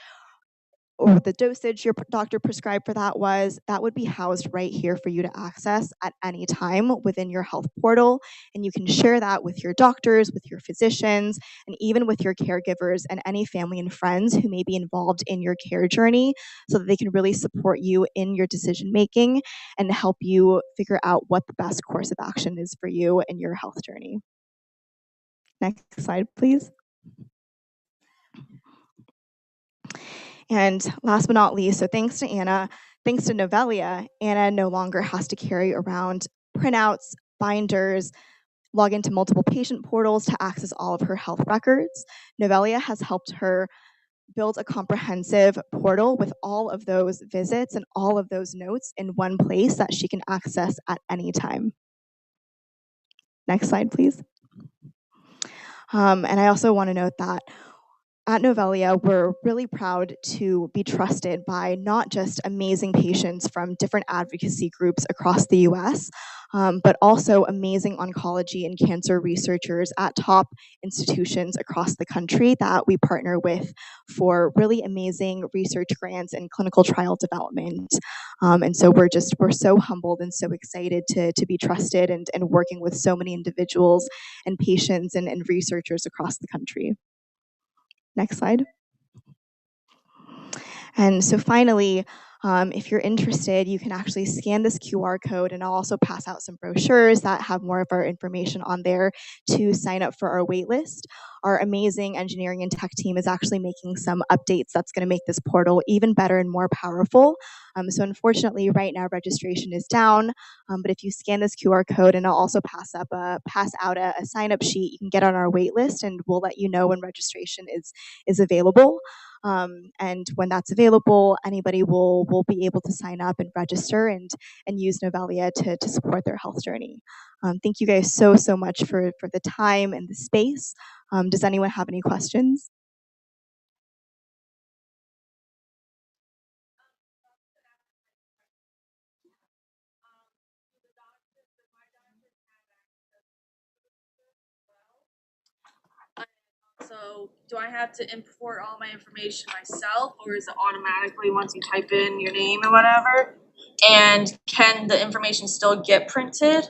your doctor prescribed for that was. That would be housed right here for you to access at any time within your health portal. And you can share that with your doctors, with your physicians, and even with your caregivers and any family and friends who may be involved in your care journey so that they can really support you in your decision making and help you figure out what the best course of action is for you in your health journey. Next slide, please. And last but not least, so thanks to Novellia, Anna no longer has to carry around printouts, binders, log into multiple patient portals to access all of her health records. Novellia has helped her build a comprehensive portal with all of those visits and all of those notes in one place that she can access at any time. Next slide, please. And I also want to note that at Novellia, we're really proud to be trusted by not just amazing patients from different advocacy groups across the US, but also amazing oncology and cancer researchers at top institutions across the country that we partner with for really amazing research grants and clinical trial development. And so we're so humbled and so excited to be trusted and working with so many individuals and patients and researchers across the country. Next slide. And so finally, if you're interested, you can actually scan this QR code, and I'll also pass out some brochures that have more of our information on there to sign up for our wait list. Our amazing engineering and tech team is actually making some updates that's going to make this portal even better and more powerful. So unfortunately, right now registration is down, but if you scan this QR code, and I'll also pass out a sign-up sheet, you can get on our wait list, and we'll let you know when registration is available. And when that's available, anybody will be able to sign up and register and use Novellia to support their health journey. Thank you guys so much for the time and the space. Does anyone have any questions? So do I have to import all my information myself, or is it automatically once you type in your name or whatever? And can the information still get printed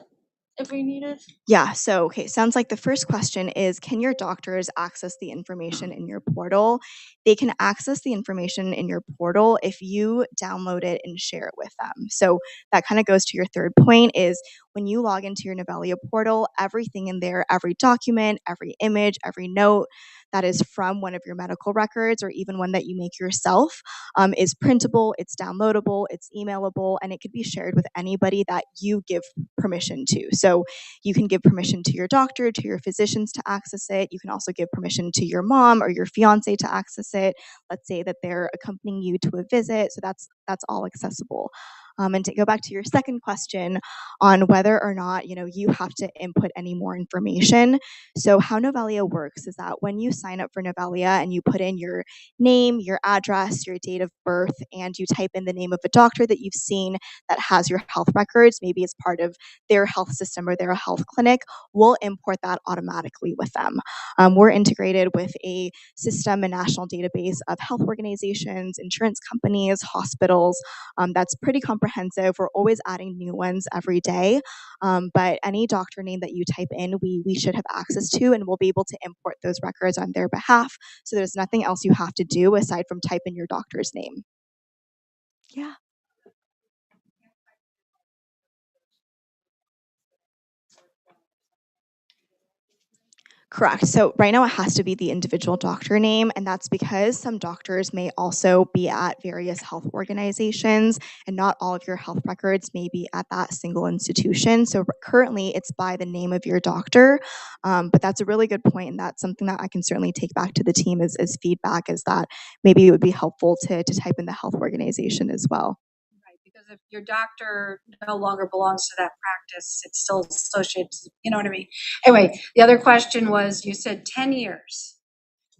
if we need it? Yeah, so okay, sounds like the first question is, can your doctors access the information in your portal? They can access the information in your portal if you download it and share it with them. So that kind of goes to your third point, is when you log into your Novellia portal, everything in there, every document, every image, every note that is from one of your medical records or even one that you make yourself is printable, it's downloadable, it's emailable, and it could be shared with anybody that you give permission to. So you can give permission to your doctor, to your physicians to access it. You can also give permission to your mom or your fiance to access it. Let's say that they're accompanying you to a visit, so that's all accessible. And to go back to your second question on whether or not you have to input any more information. So how Novellia works is that when you sign up for Novellia and you put in your name, your address, your date of birth, and you type in the name of a doctor that you've seen that has your health records, maybe it's part of their health system or their health clinic, we'll import that automatically with them. We're integrated with a system, a national database of health organizations, insurance companies, hospitals. That's pretty comprehensive. We're always adding new ones every day. But any doctor name that you type in, we should have access to, and we'll be able to import those records on their behalf. So there's nothing else you have to do aside from type in your doctor's name. Yeah. Correct. So right now it has to be the individual doctor name, and that's because some doctors may also be at various health organizations, and not all of your health records may be at that single institution. So currently it's by the name of your doctor, but that's a really good point, and that's something that I can certainly take back to the team as feedback, is that maybe it would be helpful to type in the health organization as well. Because if your doctor no longer belongs to that practice, it's still associated, you know what I mean? Anyway, the other question was, you said 10 years.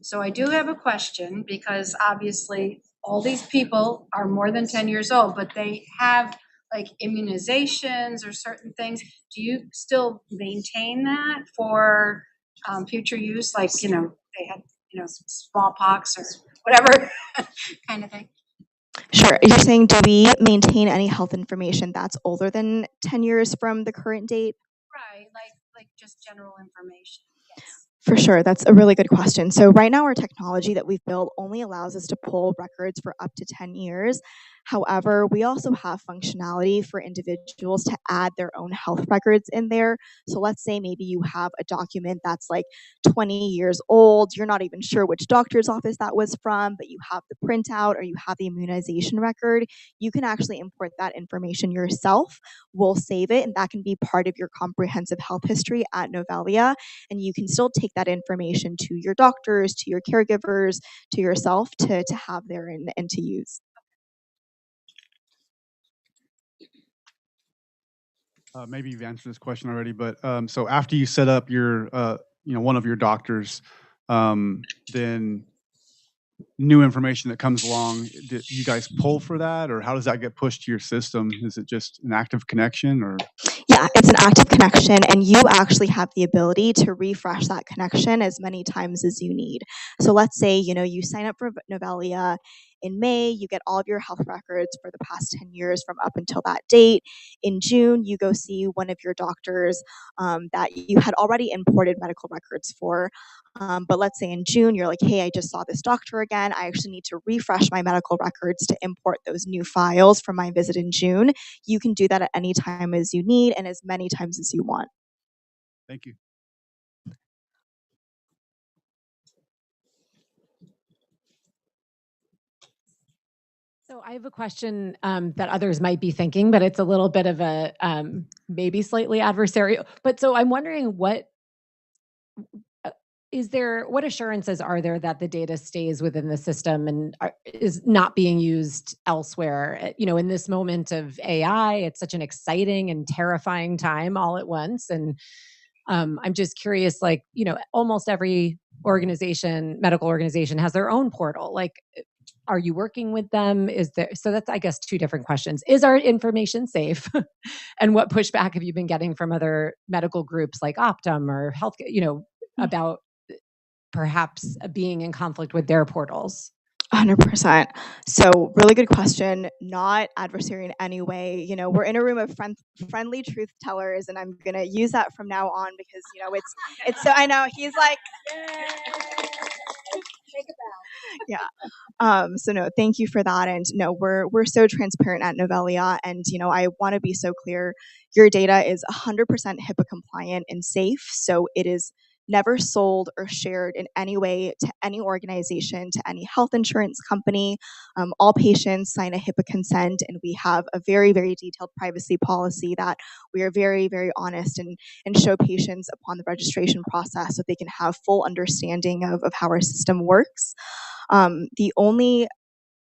So I do have a question, because obviously all these people are more than 10 years old, but they have like immunizations or certain things. Do you still maintain that for future use? Like, you know, they had, you know, smallpox or whatever kind of thing. Sure. You're saying, do we maintain any health information that's older than 10 years from the current date? Right, like just general information. Yes. For sure. That's a really good question. So right now our technology that we've built only allows us to pull records for up to 10 years. However, we also have functionality for individuals to add their own health records in there. So let's say maybe you have a document that's like 20 years old. You're not even sure which doctor's office that was from, but you have the printout or you have the immunization record. You can actually import that information yourself. We'll save it, and that can be part of your comprehensive health history at Novellia. And you can still take that information to your doctors, to your caregivers, to yourself to have there and to use. Maybe you've answered this question already, but so after you set up your, you know, one of your doctors, then new information that comes along, do you guys pull for that, or how does that get pushed to your system? Is it just an active connection, or? Yeah, it's an active connection, and you actually have the ability to refresh that connection as many times as you need. So let's say, you know, you sign up for Novellia in May, you get all of your health records for the past 10 years from up until that date. In June, you go see one of your doctors that you had already imported medical records for. But let's say in June, you're like, hey, I just saw this doctor again. I actually need to refresh my medical records to import those new files from my visit in June. You can do that at any time as you need and as many times as you want. Thank you. So I have a question that others might be thinking, but it's a little bit of a maybe slightly adversarial. But so I'm wondering, what what assurances are there that the data stays within the system and is not being used elsewhere? You know, in this moment of AI, it's such an exciting and terrifying time all at once. And I'm just curious, like, you know, almost every organization, medical organization, has their own portal. Like, are you working with them? Is there, so that's, I guess, two different questions. Is our information safe? And what pushback have you been getting from other medical groups like Optum or health, you know, about perhaps being in conflict with their portals? 100%. So really good question. Not adversary in any way. You know, we're in a room of friendly truth tellers, and I'm gonna use that from now on because, you know, it's so, I know he's like, yeah. So no, thank you for that. And no, we're so transparent at Novellia, and you know, I want to be so clear. Your data is 100% HIPAA compliant and safe. So it is never sold or shared in any way to any organization, to any health insurance company. All patients sign a HIPAA consent, and we have a very, very detailed privacy policy that we are very, very honest and show patients upon the registration process so they can have full understanding of how our system works.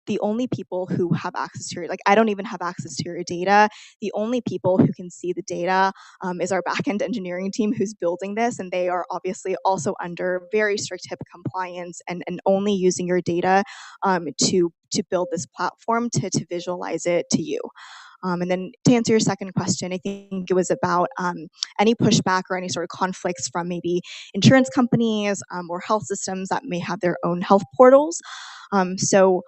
The only people who have access to your, like, I don't even have access to your data. The only people who can see the data is our backend engineering team who's building this, and they are obviously also under very strict HIPAA compliance and only using your data to build this platform to visualize it to you. And then to answer your second question, I think it was about any pushback or any sort of conflicts from maybe insurance companies or health systems that may have their own health portals. So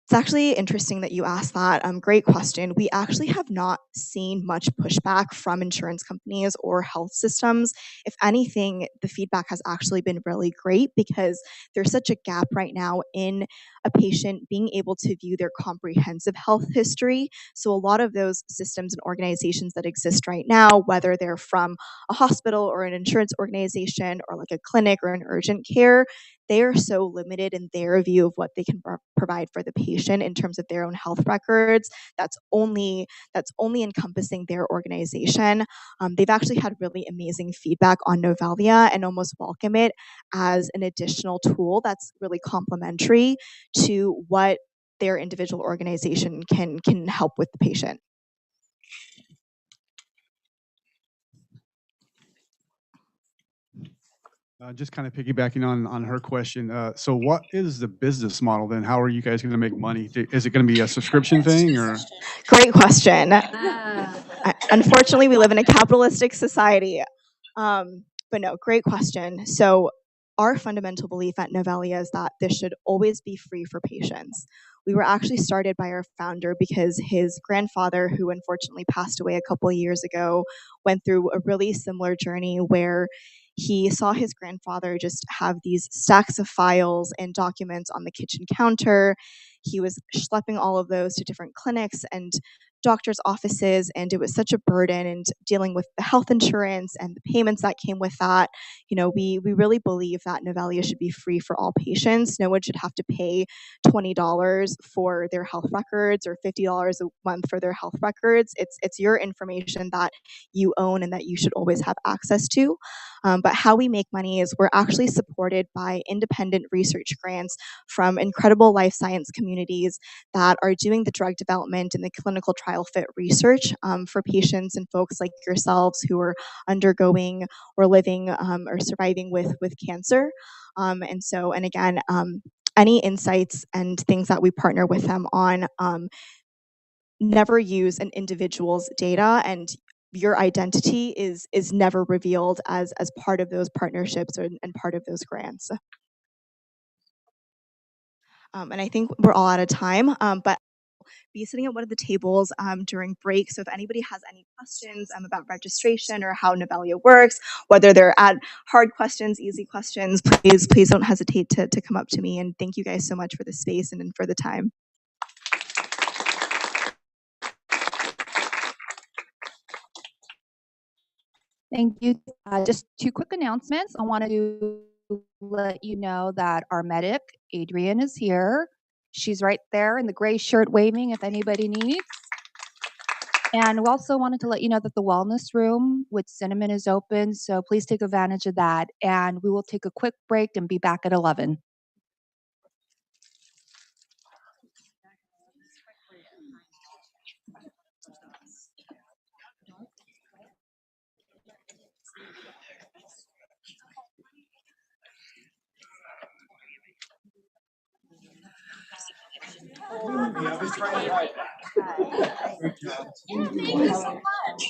it's actually interesting that you asked that. Great question. We actually have not seen much pushback from insurance companies or health systems. If anything, the feedback has actually been really great because there's such a gap right now in a patient being able to view their comprehensive health history. So a lot of those systems and organizations that exist right now, whether they're from a hospital or an insurance organization or like a clinic or an urgent care, they are so limited in their view of what they can provide for the patient in terms of their own health records. That's only encompassing their organization. They've actually had really amazing feedback on Novellia and almost welcome it as an additional tool that's really complementary to what their individual organization can help with the patient. Just kind of piggybacking on her question. So what is the business model then? How are you guys going to make money? Is it going to be a subscription thing or? Great question. Unfortunately, we live in a capitalistic society. But no, great question. So our fundamental belief at Novellia is that this should always be free for patients. We were actually started by our founder because his grandfather, who unfortunately passed away a couple of years ago, went through a really similar journey where he saw his grandfather just have these stacks of files and documents on the kitchen counter. He was schlepping all of those to different clinics and doctors' offices, and it was such a burden, and dealing with the health insurance and the payments that came with that. You know, we really believe that Novellia should be free for all patients. No one should have to pay $20 for their health records or $50 a month for their health records. It's your information that you own and that you should always have access to. But how we make money is we're actually supported by independent research grants from incredible life science communities that are doing the drug development and the clinical trial fit research for patients and folks like yourselves who are undergoing or living or surviving with cancer. And again, any insights and things that we partner with them on never use an individual's data, and your identity is never revealed as part of those partnerships and part of those grants. And I think we're all out of time, but be sitting at one of the tables during break. So if anybody has any questions about registration or how Novellia works, whether they're hard questions, easy questions, please don't hesitate to come up to me. And thank you guys so much for the space and for the time. Thank you. Just two quick announcements. I want to let you know that our medic, Adrienne, is here. She's right there in the gray shirt waving if anybody needs. And we also wanted to let you know that the wellness room with Cinnamon is open, so please take advantage of that. And we will take a quick break and be back at 11. Thank you so much.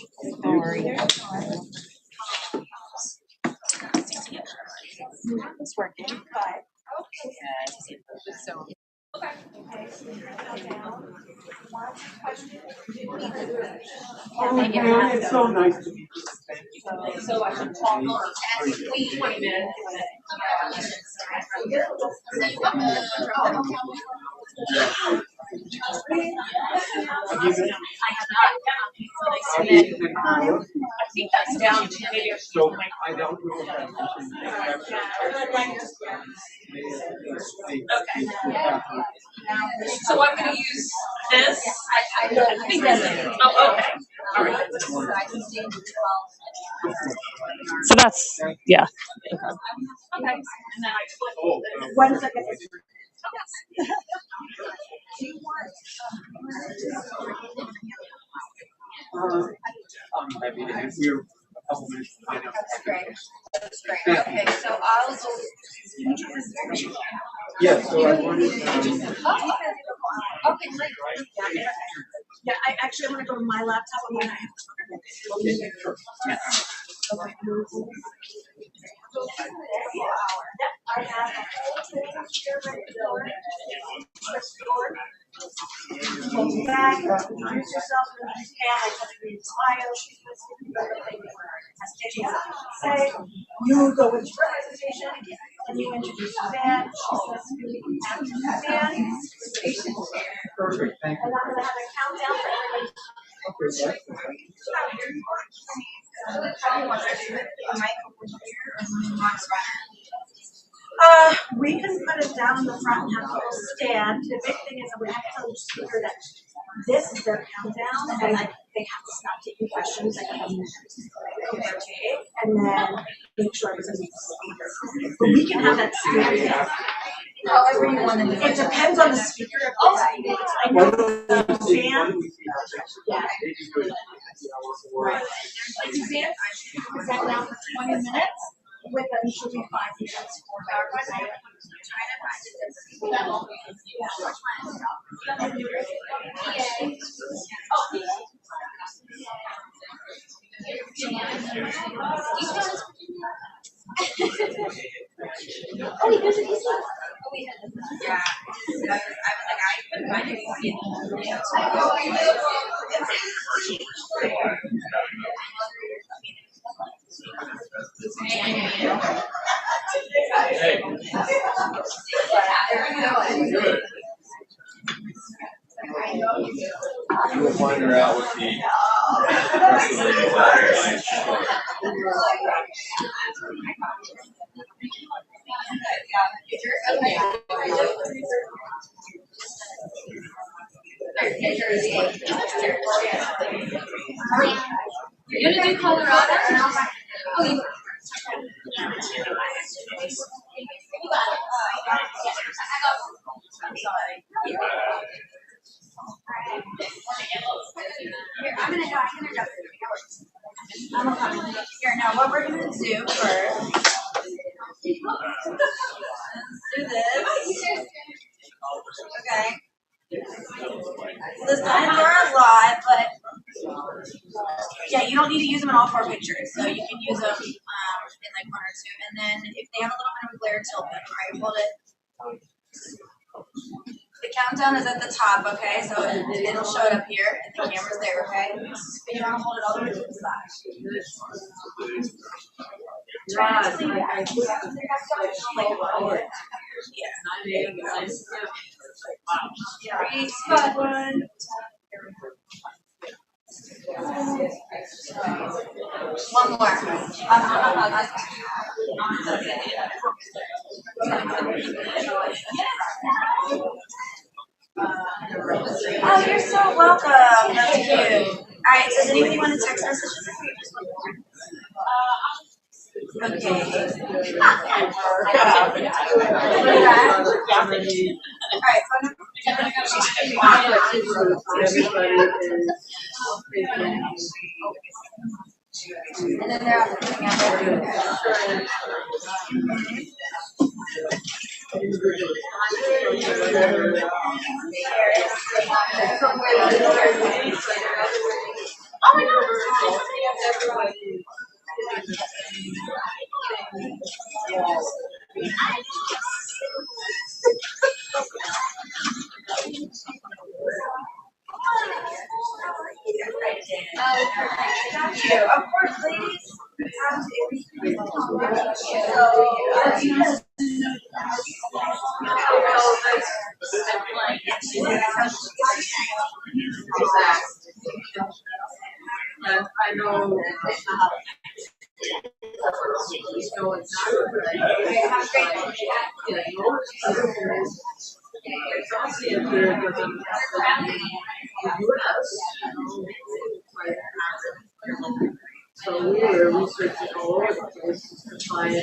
It's working, but It's so nice to meet you. So I should talk more. 20 minutes. I think that's down to maybe so I don't know that. Okay. So I'm going to use this. I think that's it. Oh, okay. All right. So that's, yeah. Okay. And then I flip. 1 second. Do you want? Maybe if we're a couple minutes. That's great. That's great. Okay, so I'll. Yeah, so I wanted. Okay, great. Yeah, I actually I'm gonna go to my laptop and then I have to. Okay. I have. Hold back, introduce yourself, introduce Pam, I read his bio, she's listening to everything say. You go into your presentation and you introduce Suzanne, she's listening after Suzanne. Perfect, thank you. And I'm gonna have a countdown for everybody. We can put it down in the front and have a little stand. The big thing is that we have to tell each speaker that this is their countdown and like they have to stop taking questions like and then make sure everybody's but we can have that stand. However you want to do it. It depends on the speaker. Also, I know Suzanne. Right. Suzanne sat down for 20 minutes with them. She'll be 5 minutes. Oh, wait, there's an EST. Oh, wait. Yeah. I was like, I couldn't find anything. We'll find her out with the You're gonna do Colorado? Oh, you. I'm sorry. Here, I'm gonna go. Here, now what we're gonna do first. Do this. Okay. The signs are a lot, but yeah, you don't need to use them in all 4 pictures. So you can use them in like 1 or 2, and then if they have a little bit of a glare, tilt them. Right, hold it. The countdown is at the top, okay? So it'll show it up here, and the camera's there, okay? But you want to hold it all the way to the side. Try not to leave it. Yeah. Breathe, spot 1. One more. Oh, you're so welcome. That's cute. All right, so does anybody want to text messages? Okay. All right, phone number. And then they're out oh my God. Thank you. Of course, ladies. I know. So we were researching all over the place to find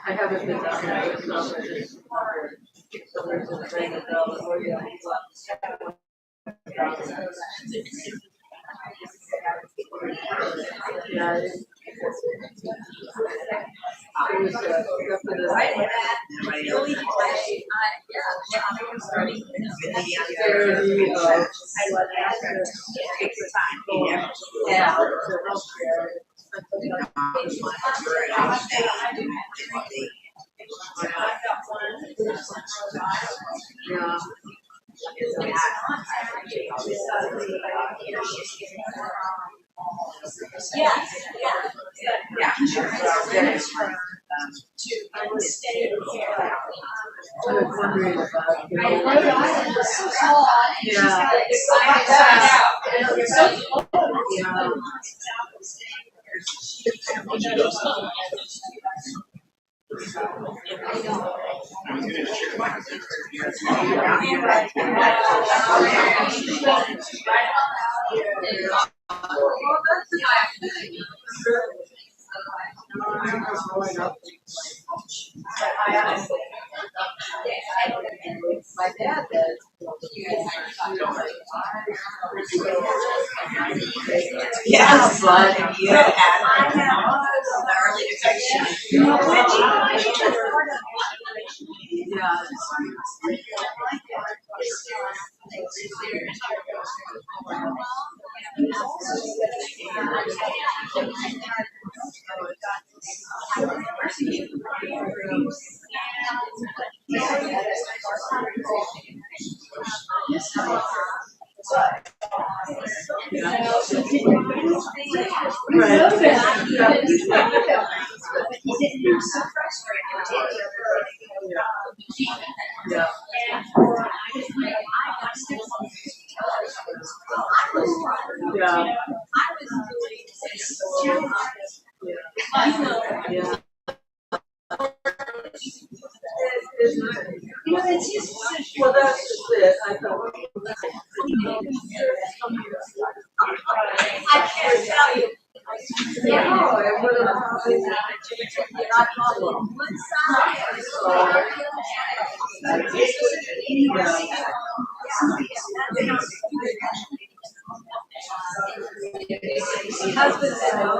I haven't been down there. Yes, but you had the early detection. Well, that's just it. I thought. I can't tell you. Yeah, it would have probably not problem. Husband and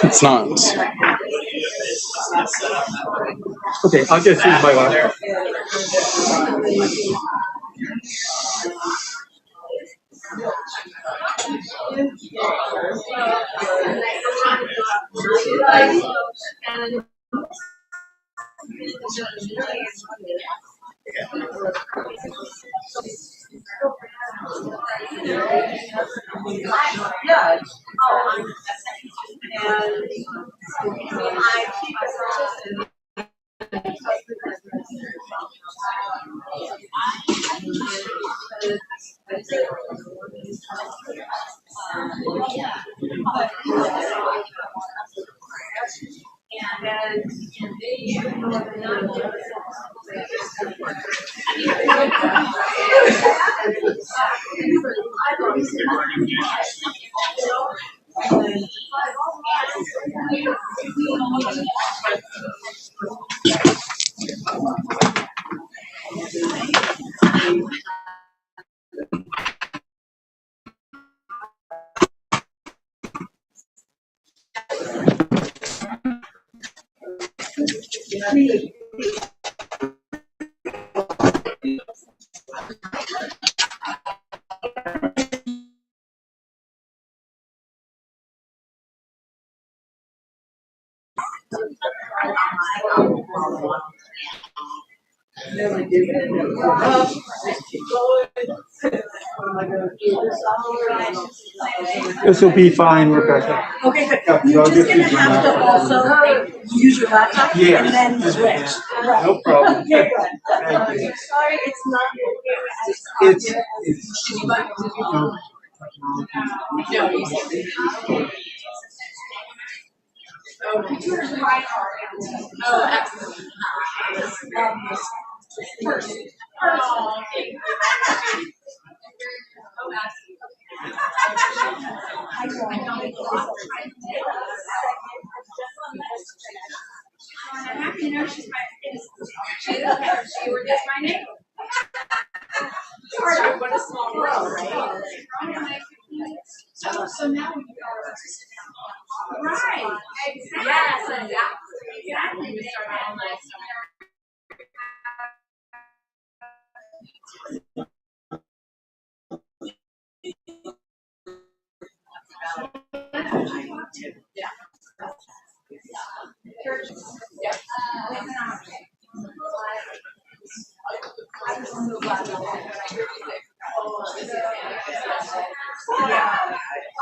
It's not. Okay, I'll just use my wife. This will be fine, Rebecca. Okay, good. You're just gonna have to also use your laptop Yes. and then switch. Right. No problem. You're good. Thank you. Sorry, it's not. It's What a small world, right? So now we right. Exactly. Yes, exactly. We start online.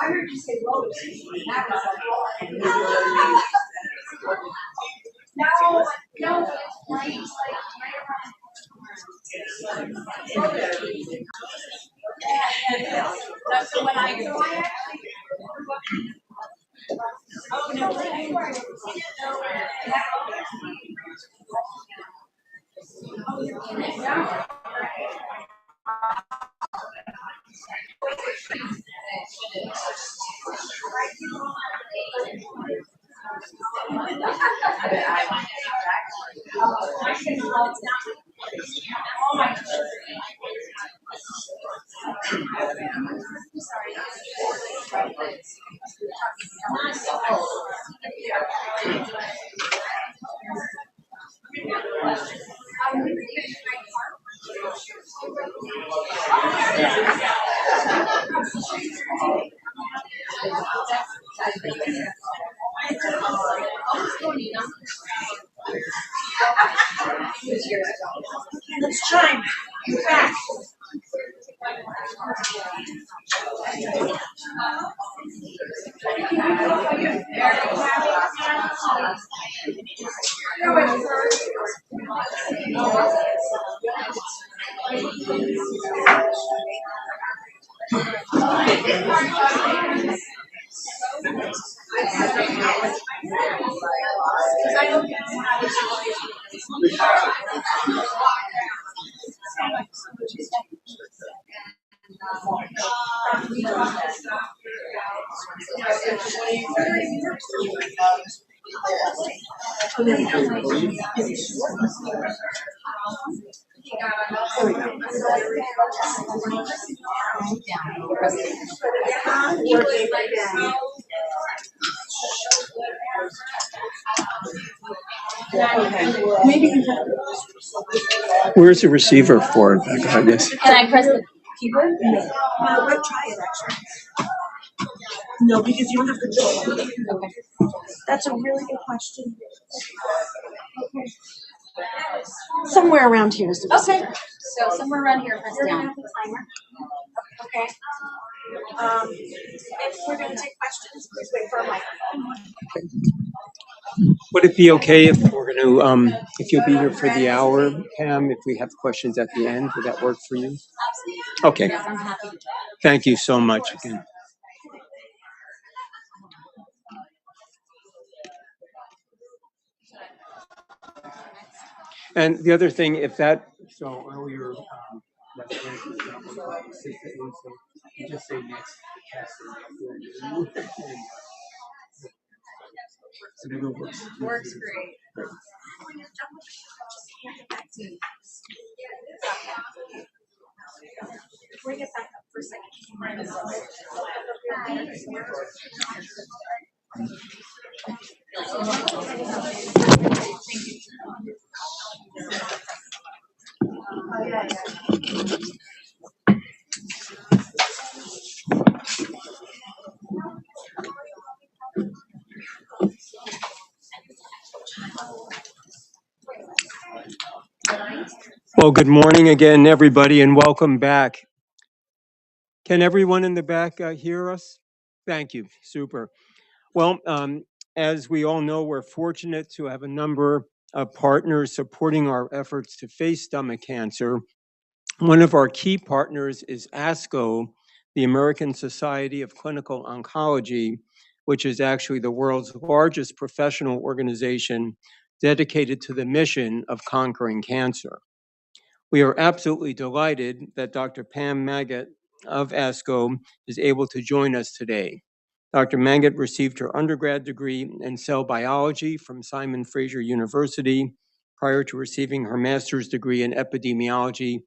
I heard you say Lowe's. No, right. So when I go, I actually. Oh no! Let's chime. You're back. Where's the receiver for it, Becca, I guess? Can I press the keyboard? Let's try it actually. No, because you don't have control. Okay. That's a really good question. Okay. Somewhere around here is the Okay. So somewhere around here, press down. have the timer. Okay. If we're going to take questions, please wait for a microphone. Would it be okay if we're going to, if you'll be here for the hour, Pam, if we have questions at the end, would that work for you? Absolutely. Okay. Yes, I'm happy to. Thank you so much again. And the other thing, if that, so earlier, that consistently, so you just say next test. So it works. Works great. Bring it back up for a second. Well, good morning again, everybody, and welcome back. Can everyone in the back hear us? Thank you. Super. Well, as we all know, we're fortunate to have a number of partners supporting our efforts to face stomach cancer. One of our key partners is ASCO, the American Society of Clinical Oncology, which is actually the world's largest professional organization dedicated to the mission of conquering cancer. We are absolutely delighted that Dr. Pam Mangat of ASCO is able to join us today. Dr. Mangat received her undergrad degree in cell biology from Simon Fraser University prior to receiving her master's degree in epidemiology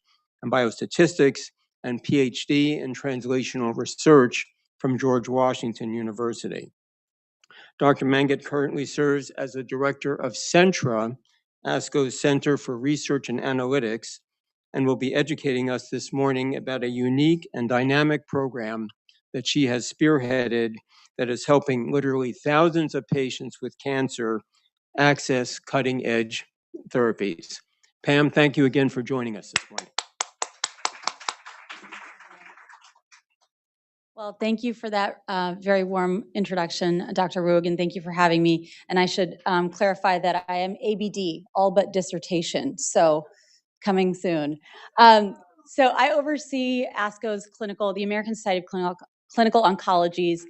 and biostatistics and PhD in translational research from George Washington University. Dr. Mangat currently serves as the director of Centra, ASCO's Center for Research and Analytics, and will be educating us this morning about a unique and dynamic program that she has spearheaded that is helping literally thousands of patients with cancer access cutting-edge therapies. Pam, thank you again for joining us this morning. Well, thank you for that very warm introduction, Dr. Woog, and thank you for having me. And I should clarify that I am ABD, all but dissertation, so coming soon. So I oversee ASCO's the American Society of Clinical Oncology's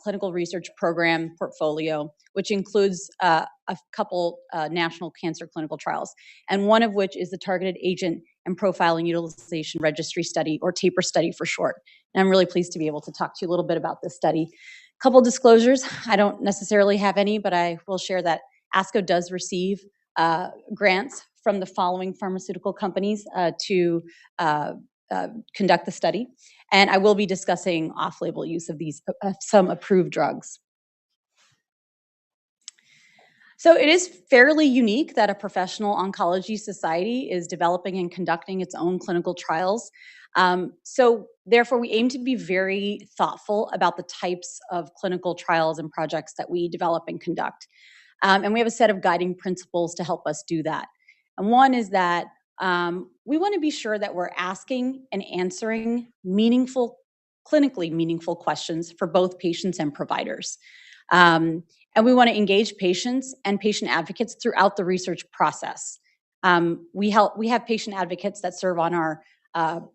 clinical research program portfolio, which includes a couple national cancer clinical trials, and one of which is the Targeted Agent and Profiling Utilization Registry Study, or TAPUR study for short. And I'm really pleased to be able to talk to you a little bit about this study. A couple disclosures. I don't necessarily have any, but I will share that ASCO does receive grants from the following pharmaceutical companies to conduct the study. And I will be discussing off-label use of these some approved drugs. So it is fairly unique that a professional oncology society is developing and conducting its own clinical trials. So therefore, we aim to be very thoughtful about the types of clinical trials and projects that we develop and conduct. And we have a set of guiding principles to help us do that. And one is that we want to be sure that we're asking and answering clinically meaningful questions for both patients and providers. And we want to engage patients and patient advocates throughout the research process. We have patient advocates that serve on our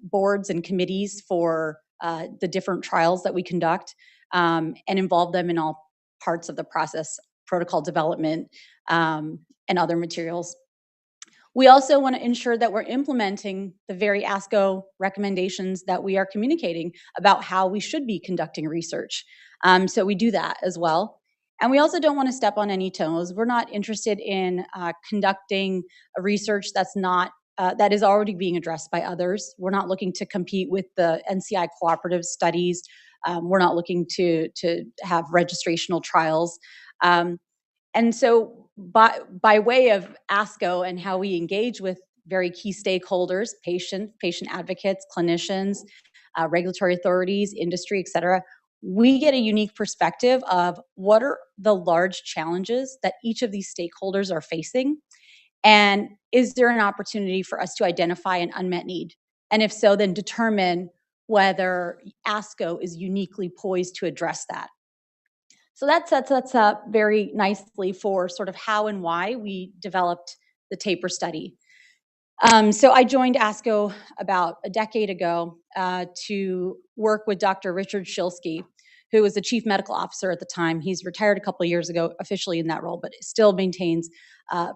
boards and committees for the different trials that we conduct, and involve them in all parts of the process, protocol development, and other materials. We also want to ensure that we're implementing the very ASCO recommendations that we are communicating about how we should be conducting research. So we do that as well. And we also don't want to step on any toes. We're not interested in conducting a research that's not that is already being addressed by others. We're not looking to compete with the NCI cooperative studies. We're not looking to have registrational trials. And so by way of ASCO and how we engage with very key stakeholders, patient advocates, clinicians, regulatory authorities, industry, et cetera, we get a unique perspective of what are the large challenges that each of these stakeholders are facing, and is there an opportunity for us to identify an unmet need? And if so, then determine whether ASCO is uniquely poised to address that. So that sets us up very nicely for sort of how and why we developed the TAPUR study. So I joined ASCO about a decade ago to work with Dr. Richard Shilsky, who was the chief medical officer at the time. He's retired a couple of years ago officially in that role, but still maintains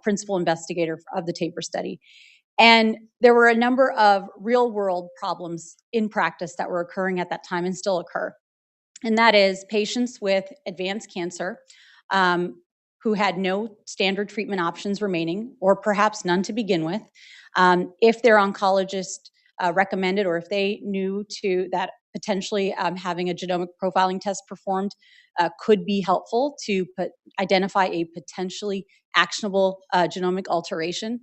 principal investigator of the TAPUR study. And there were a number of real world problems in practice that were occurring at that time and still occur. And that is patients with advanced cancer who had no standard treatment options remaining, or perhaps none to begin with. If their oncologist recommended, or if they knew that potentially having a genomic profiling test performed could be helpful to identify a potentially actionable genomic alteration.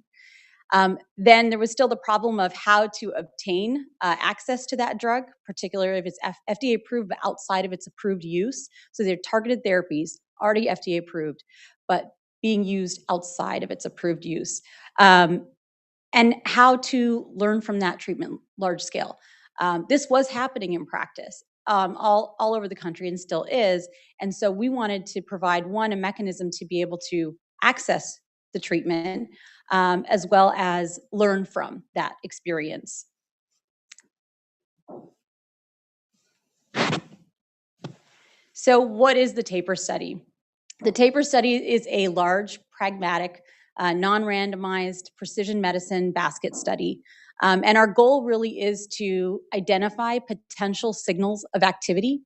Then there was still the problem of how to obtain access to that drug, particularly if it's FDA approved but outside of its approved use. So they're targeted therapies, already FDA approved, but being used outside of its approved use. and how to learn from that treatment large scale. This was happening in practice all over the country and still is. And so we wanted to provide, one, a mechanism to be able to access the treatment as well as learn from that experience. So what is the TAPUR study? The TAPUR study is a large, pragmatic, non-randomized precision medicine basket study. And our goal really is to identify potential signals of activity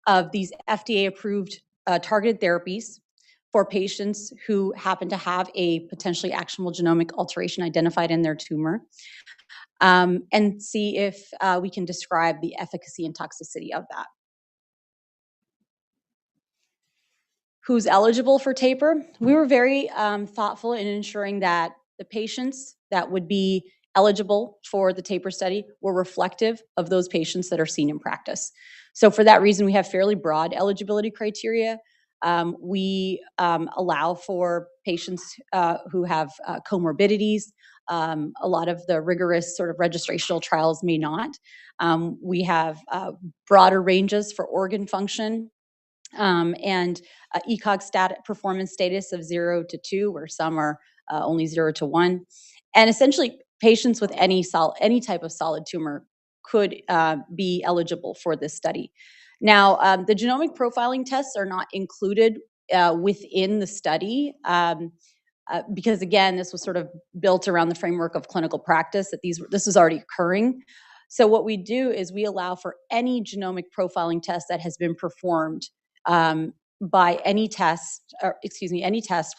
of these FDA-approved targeted therapies for patients who happen to have a potentially actionable genomic alteration identified in their tumor, and see if we can describe the efficacy and toxicity of that. Who's eligible for TAPUR? We were very thoughtful in ensuring that the patients that would be eligible for the TAPUR study were reflective of those patients that are seen in practice. So for that reason, we have fairly broad eligibility criteria. We allow for patients who have comorbidities. A lot of the rigorous sort of registrational trials may not. We have broader ranges for organ function, and ECOG performance status of 0 to 2, where some are only 0 to 1. And essentially, patients with any type of solid tumor could be eligible for this study. Now, the genomic profiling tests are not included within the study because, again, this was sort of built around the framework of clinical practice, that this was already occurring. So what we do is we allow for any genomic profiling test that has been performed by any test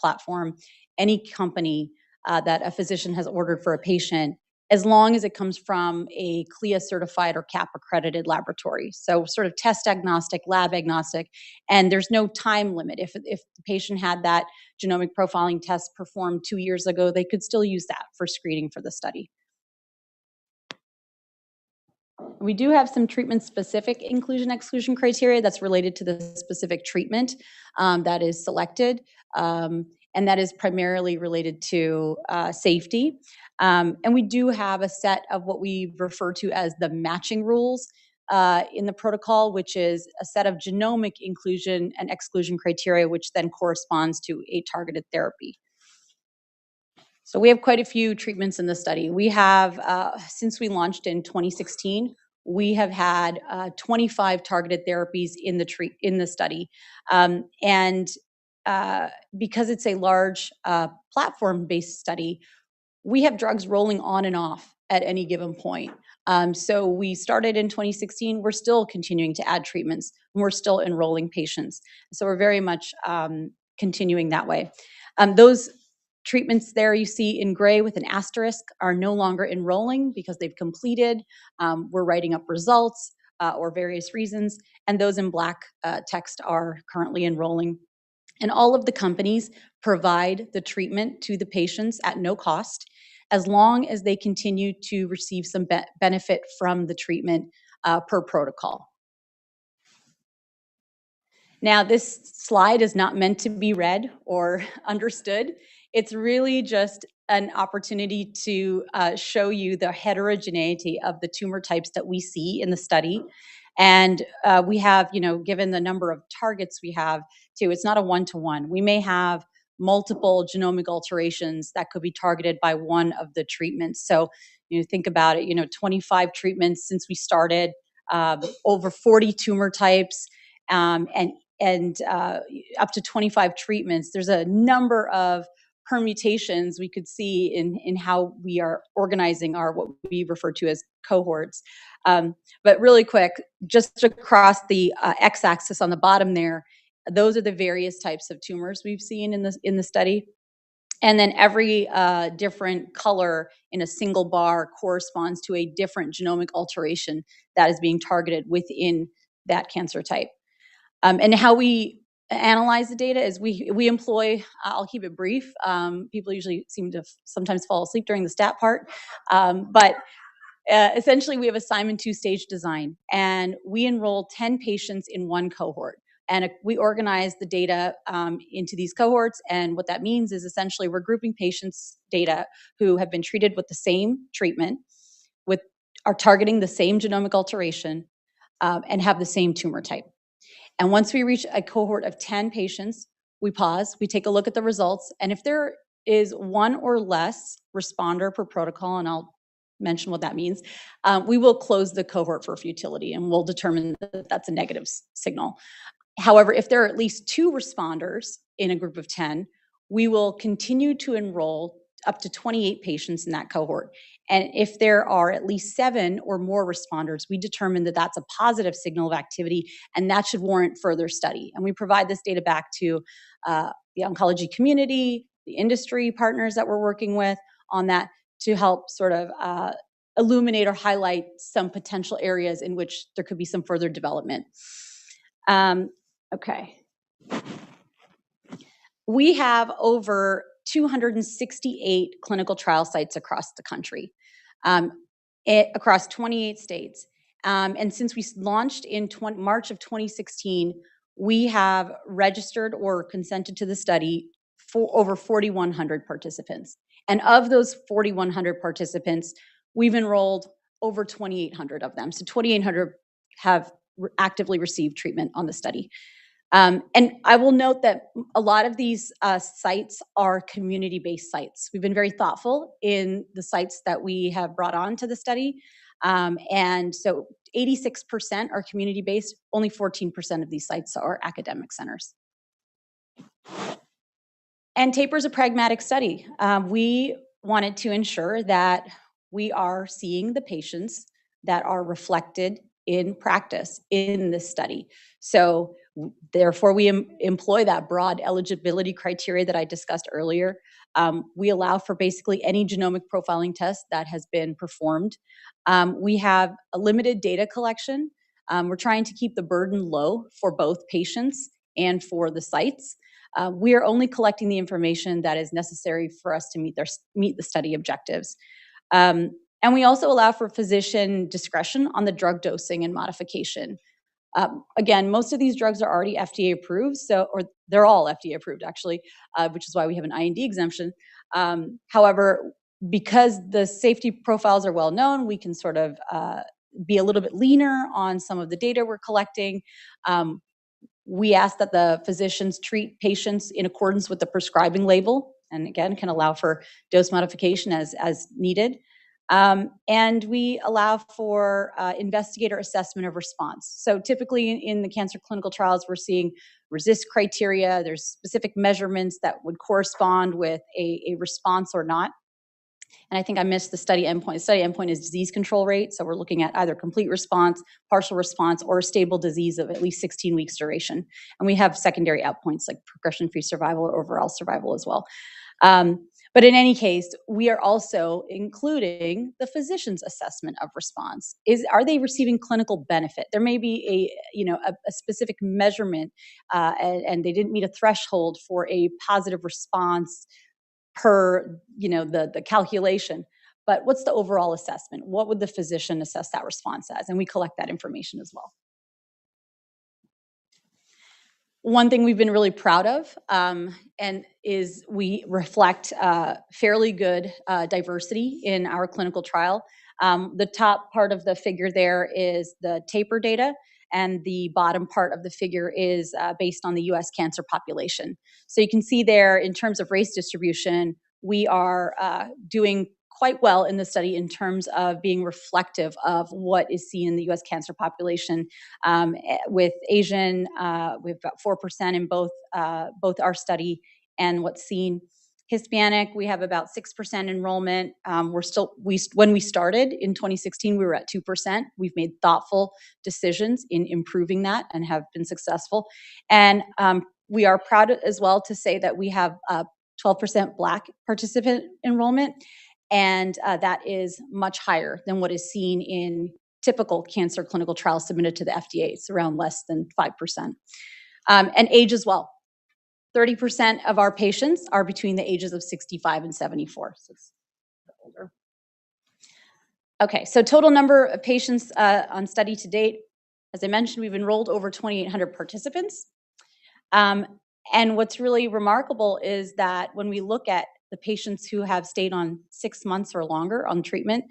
platform, any company that a physician has ordered for a patient, as long as it comes from a CLIA certified or CAP accredited laboratory. So sort of test agnostic, lab agnostic, and there's no time limit. If the patient had that genomic profiling test performed 2 years ago, they could still use that for screening for the study. We do have some treatment-specific inclusion-exclusion criteria that's related to the specific treatment that is selected, and that is primarily related to safety. And we do have a set of what we refer to as the matching rules in the protocol, which is a set of genomic inclusion and exclusion criteria, which then corresponds to a targeted therapy. So we have quite a few treatments in the study. We have, since we launched in 2016, we have had 25 targeted therapies in the study. And because it's a large platform-based study, we have drugs rolling on and off at any given point. So we started in 2016, we're still continuing to add treatments, and we're still enrolling patients. So we're very much continuing that way. Those treatments there you see in gray with an asterisk are no longer enrolling because they've completed. We're writing up results or various reasons, and those in black text are currently enrolling. And all of the companies provide the treatment to the patients at no cost, as long as they continue to receive some benefit from the treatment per protocol. Now, this slide is not meant to be read or understood. It's really just an opportunity to show you the heterogeneity of the tumor types that we see in the study. And we have, given the number of targets we have too, it's not a one-to-one. We may have multiple genomic alterations that could be targeted by one of the treatments. So, think about it, 25 treatments since we started, over 40 tumor types, and up to 25 treatments. There's a number of permutations we could see in how we are organizing what we refer to as cohorts. But really quick, just across the x-axis on the bottom there, those are the various types of tumors we've seen in the study. And then every different color in a single bar corresponds to a different genomic alteration that is being targeted within that cancer type. And how we analyze the data is we employ, I'll keep it brief, people usually seem to sometimes fall asleep during the stat part, but essentially we have a Simon two-stage design, and we enroll 10 patients in one cohort. And we organize the data into these cohorts. And what that means is essentially we're grouping patients' data who have been treated with the same treatment, are targeting the same genomic alteration, and have the same tumor type. And once we reach a cohort of 10 patients, we pause, we take a look at the results, and if there is one or less responder per protocol, and I'll mention what that means, we will close the cohort for futility, and we'll determine that that's a negative signal. However, if there are at least 2 responders in a group of 10, we will continue to enroll up to 28 patients in that cohort. And if there are at least 7 or more responders, we determine that that's a positive signal of activity, and that should warrant further study. And we provide this data back to the oncology community, the industry partners that we're working with on that to help sort of illuminate or highlight some potential areas in which there could be some further development. Okay. We have over 268 clinical trial sites across the country, across 28 states. And since we launched in March of 2016, we have registered or consented to the study for over 4,100 participants. And of those 4,100 participants, we've enrolled over 2,800 of them. So 2,800 have actively received treatment on the study. And I will note that a lot of these sites are community-based sites. We've been very thoughtful in the sites that we have brought on to the study. And so 86% are community-based, only 14% of these sites are academic centers. And TAPUR is a pragmatic study. We wanted to ensure that we are seeing the patients that are reflected in practice in this study. So therefore, we employ that broad eligibility criteria that I discussed earlier. We allow for basically any genomic profiling test that has been performed. We have a limited data collection. We're trying to keep the burden low for both patients and for the sites. We are only collecting the information that is necessary for us to meet the study objectives. And we also allow for physician discretion on the drug dosing and modification. Again, most of these drugs are already FDA approved, or they're all FDA approved actually, which is why we have an IND exemption. However, because the safety profiles are well known, we can sort of be a little bit leaner on some of the data we're collecting. We ask that the physicians treat patients in accordance with the prescribing label, and again, can allow for dose modification as needed. And we allow for investigator assessment of response. So typically in the cancer clinical trials, we're seeing RECIST criteria. There's specific measurements that would correspond with a response or not. And I think I missed the study endpoint. The study endpoint is disease control rate. So we're looking at either complete response, partial response, or stable disease of at least 16 weeks duration. And we have secondary outpoints like progression-free survival or overall survival as well. But in any case, we are also including the physician's assessment of response. Are they receiving clinical benefit? There may be a specific measurement and they didn't meet a threshold for a positive response per the calculation. But what's the overall assessment? What would the physician assess that response as? And we collect that information as well. One thing we've been really proud of and is we reflect fairly good diversity in our clinical trial. The top part of the figure there is the TAPUR data, and the bottom part of the figure is based on the US cancer population. So you can see there in terms of race distribution, we are doing quite well in the study in terms of being reflective of what is seen in the US cancer population. With Asian, we have about 4% in both our study and what's seen. Hispanic, we have about 6% enrollment. When we started in 2016, we were at 2%. We've made thoughtful decisions in improving that and have been successful. And we are proud as well to say that we have 12% Black participant enrollment. And that is much higher than what is seen in typical cancer clinical trials submitted to the FDA. It's around less than 5%. And age as well. 30% of our patients are between the ages of 65 and 74. So it's older. Okay, so total number of patients on study to date, As I mentioned, we've enrolled over 2,800 participants. And what's really remarkable is that when we look at the patients who have stayed on 6 months or longer on treatment,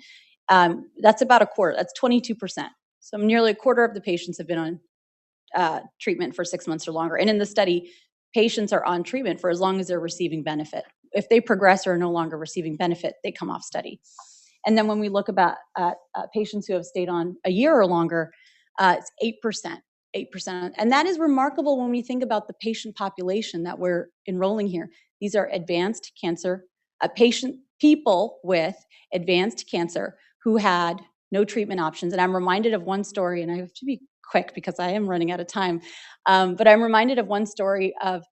that's about a quarter, that's 22%. So nearly a quarter of the patients have been on treatment for 6 months or longer. And in the study, patients are on treatment for as long as they're receiving benefit. If they progress or are no longer receiving benefit, they come off study. And then when we look at patients who have stayed on a year or longer, it's 8%. 8%. And that is remarkable when we think about the patient population that we're enrolling here. These are advanced cancer, people with advanced cancer who had no treatment options. And I'm reminded of one story, and I have to be quick because I am running out of time. But I'm reminded of one story of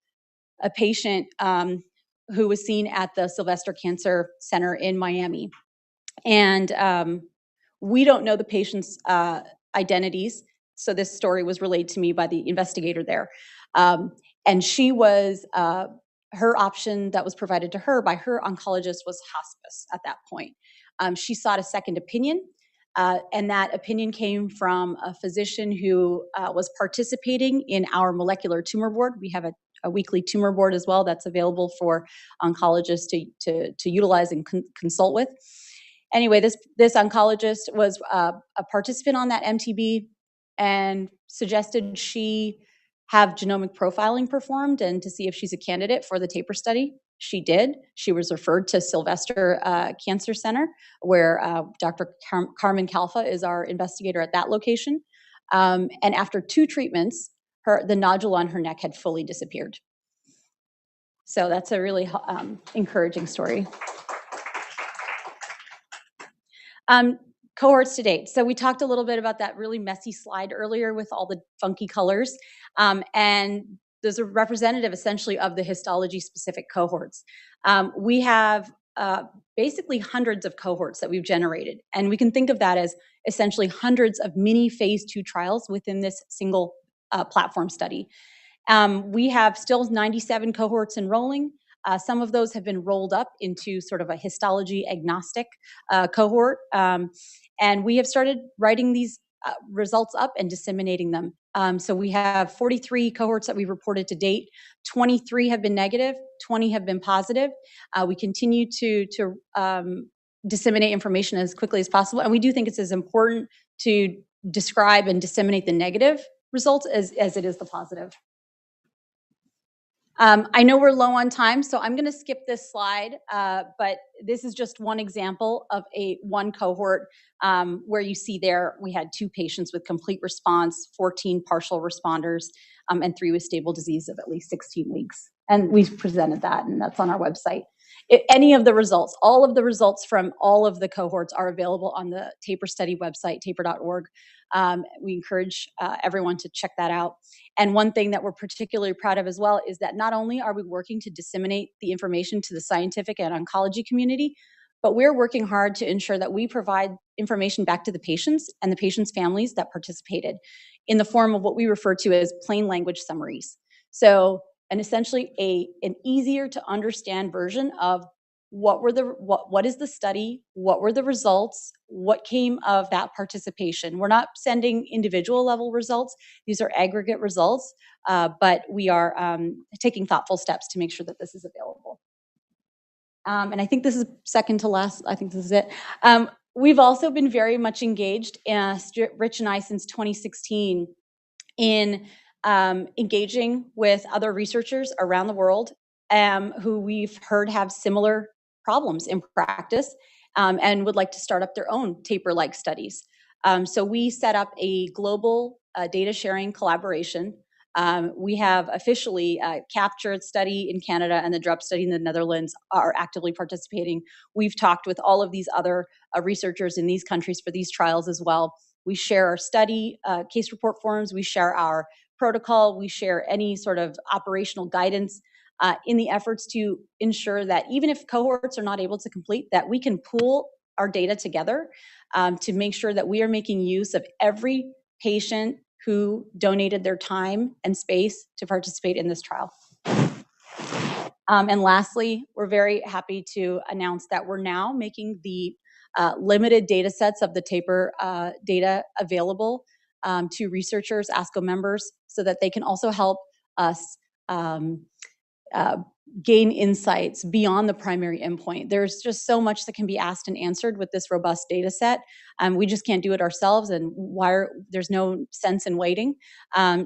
a patient who was seen at the Sylvester Cancer Center in Miami. And we don't know the patient's identities. So this story was relayed to me by the investigator there. And she was, her option that was provided to her by her oncologist was hospice at that point. She sought a second opinion, and that opinion came from a physician who was participating in our molecular tumor board. We have a weekly tumor board as well that's available for oncologists to utilize and consult with. Anyway, this oncologist was a participant on that MTB and suggested she have genomic profiling performed and to see if she's a candidate for the TAPUR study. She did. She was referred to Sylvester Cancer Center, where Dr. Carmen Calfa is our investigator at that location. And after 2 treatments, the nodule on her neck had fully disappeared. So that's a really encouraging story. Cohorts to date. So we talked a little bit about that really messy slide earlier with all the funky colors. And those are representative essentially of the histology-specific cohorts. We have basically hundreds of cohorts that we've generated. And we can think of that as essentially hundreds of mini phase 2 trials within this single platform study. We have still 97 cohorts enrolling. Some of those have been rolled up into sort of a histology agnostic cohort. And we have started writing these results up and disseminating them. So we have 43 cohorts that we've reported to date. 23 have been negative, 20 have been positive. We continue to disseminate information as quickly as possible. And we do think it's as important to describe and disseminate the negative results as it is the positive. I know we're low on time, so I'm going to skip this slide, but this is just one example of one cohort where you see there we had 2 patients with complete response, 14 partial responders, and 3 with stable disease of at least 16 weeks. And we've presented that, and that's on our website. Any of the results, all of the results from all of the cohorts are available on the TAPUR study website, tapur.org. We encourage everyone to check that out. And one thing that we're particularly proud of as well is that not only are we working to disseminate the information to the scientific and oncology community, but we're working hard to ensure that we provide information back to the patients and the patients' families that participated in the form of what we refer to as plain language summaries. So, and essentially an easier to understand version of what is the study, what were the results, what came of that participation. We're not sending individual level results. These are aggregate results, but we are taking thoughtful steps to make sure that this is available. And I think this is second to last. I think this is it. We've also been very much engaged, Rich and I, since 2016 in engaging with other researchers around the world who we've heard have similar problems in practice and would like to start up their own TAPUR-like studies. So we set up a global data sharing collaboration. We have officially captured study in Canada and the DRUP study in the Netherlands are actively participating. We've talked with all of these other researchers in these countries for these trials as well. We share our study case report forms, we share our protocol, we share any sort of operational guidance in the efforts to ensure that even if cohorts are not able to complete, that we can pool our data together to make sure that we are making use of every patient who donated their time and space to participate in this trial. And lastly, we're very happy to announce that we're now making the limited data sets of the TAPUR data available to researchers, ASCO members, so that they can also help us gain insights beyond the primary endpoint. There's just so much that can be asked and answered with this robust data set. We just can't do it ourselves, and there's no sense in waiting.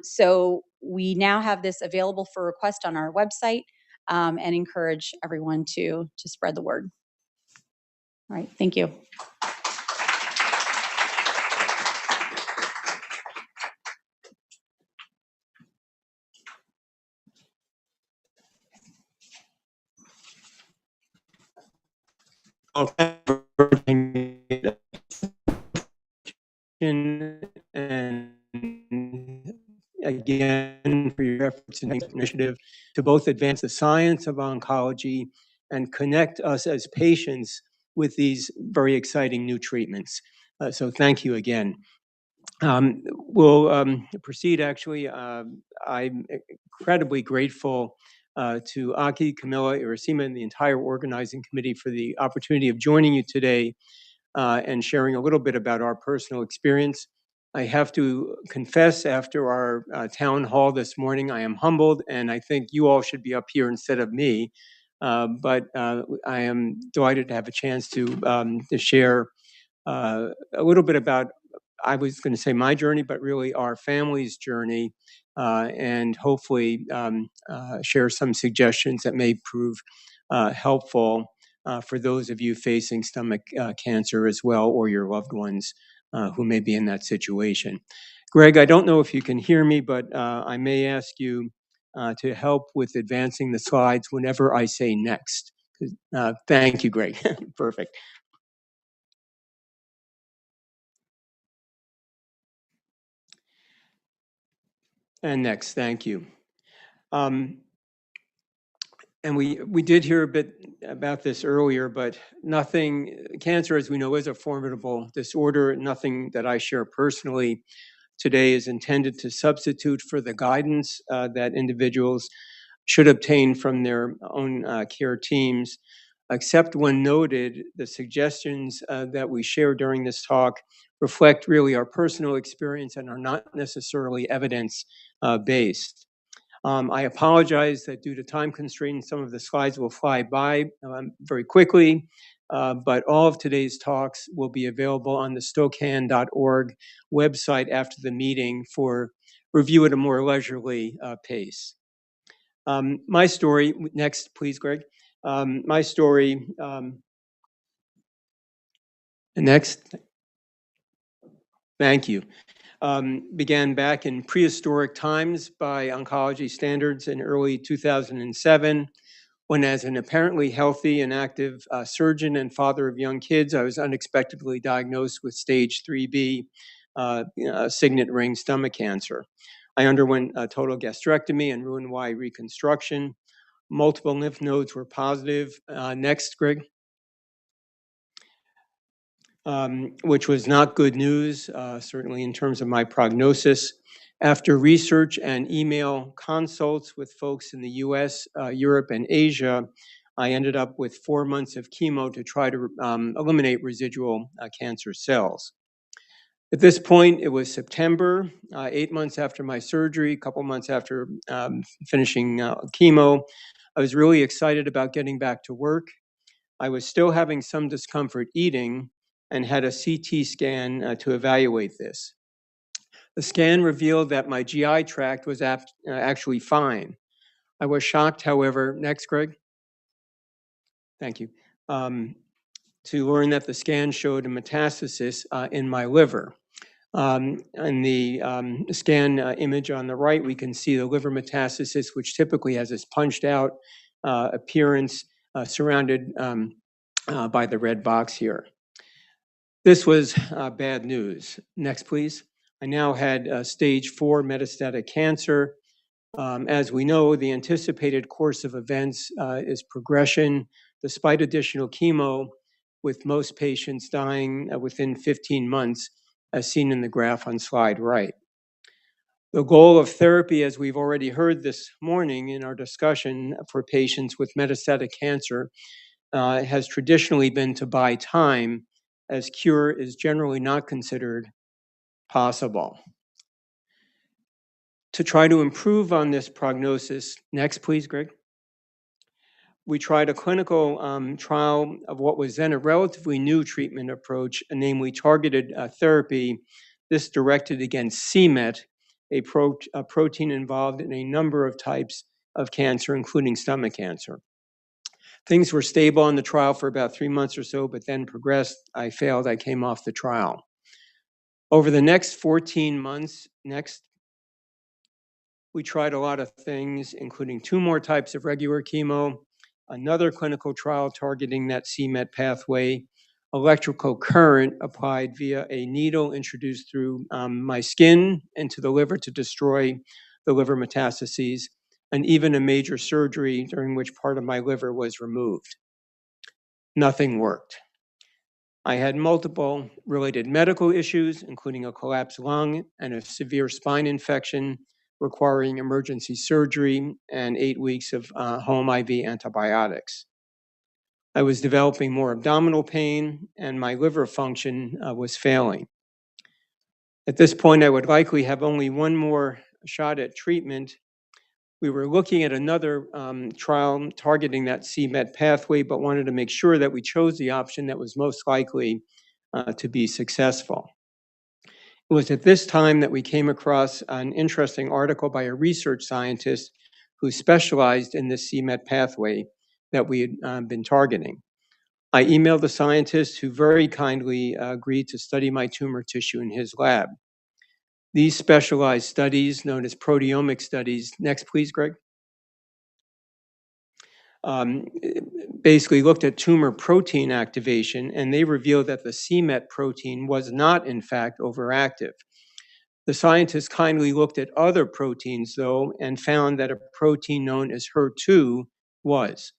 So we now have this available for request on our website, and encourage everyone to spread the word. All right, thank you. And again, for your efforts in this initiative to both advance the science of oncology and connect us as patients with these very exciting new treatments. So thank you again. We'll proceed, actually. I'm incredibly grateful to Aki, Camilla, Irasema, and the entire organizing committee for the opportunity of joining you today and sharing a little bit about our personal experience. I have to confess, after our town hall this morning, I am humbled, and I think you all should be up here instead of me. But I am delighted to have a chance to share a little bit about, I was going to say my journey, but really our family's journey, and hopefully share some suggestions that may prove helpful for those of you facing stomach cancer as well, or your loved ones who may be in that situation. Greg, I don't know if you can hear me, but I may ask you to help with advancing the slides whenever I say next. Thank you, Greg. Perfect. And next, thank you. And we did hear a bit about this earlier, but cancer, as we know, is a formidable disorder. Nothing that I share personally today is intended to substitute for the guidance that individuals should obtain from their own care teams, except when noted, the suggestions that we share during this talk reflect really our personal experience and are not necessarily evidence-based. I apologize that due to time constraints, some of the slides will fly by very quickly, but all of today's talks will be available on the stocan.org website after the meeting for review at a more leisurely pace. My story, next please, Greg. My story, next, thank you. Began back in prehistoric times by oncology standards in early 2007, when as an apparently healthy and active surgeon and father of young kids, I was unexpectedly diagnosed with stage 3B signet ring stomach cancer. I underwent a total gastrectomy and Roux-en-Y reconstruction. Multiple lymph nodes were positive. Next, Greg. Which was not good news, certainly in terms of my prognosis. After research and email consults with folks in the US, Europe, and Asia, I ended up with 4 months of chemo to try to eliminate residual cancer cells. At this point, it was September, 8 months after my surgery, a couple months after finishing chemo. I was really excited about getting back to work. I was still having some discomfort eating and had a CT scan to evaluate this. The scan revealed that my GI tract was actually fine. I was shocked, however, next, Greg. Thank you. To learn that the scan showed a metastasis in my liver. In the scan image on the right, we can see the liver metastasis, which typically has this punched out appearance surrounded by the red box here. This was bad news. Next, please. I now had stage 4 metastatic cancer. As we know, the anticipated course of events is progression despite additional chemo, with most patients dying within 15 months, as seen in the graph on slide right. The goal of therapy, as we've already heard this morning in our discussion for patients with metastatic cancer, has traditionally been to buy time, as cure is generally not considered possible. To try to improve on this prognosis, next please, Greg. We tried a clinical trial of what was then a relatively new treatment approach, namely targeted therapy. This directed against c-Met, a protein involved in a number of types of cancer, including stomach cancer. Things were stable in the trial for about 3 months or so, but then progressed. I failed. I came off the trial. Over the next 14 months, we tried a lot of things, including 2 more types of regular chemo, another clinical trial targeting that c-Met pathway, electrical current applied via a needle introduced through my skin into the liver to destroy the liver metastases, and even a major surgery during which part of my liver was removed. Nothing worked. I had multiple related medical issues, including a collapsed lung and a severe spine infection requiring emergency surgery and 8 weeks of home IV antibiotics. I was developing more abdominal pain and my liver function was failing. At this point, I would likely have only 1 more shot at treatment. We were looking at another trial targeting that c-Met pathway, but wanted to make sure that we chose the option that was most likely to be successful. It was at this time that we came across an interesting article by a research scientist who specialized in this c-Met pathway that we had been targeting. I emailed the scientist who very kindly agreed to study my tumor tissue in his lab. These specialized studies, known as proteomic studies, next please, Greg, basically looked at tumor protein activation, and they revealed that the c-Met protein was not, in fact, overactive. The scientists kindly looked at other proteins, though, and found that a protein known as HER2 was.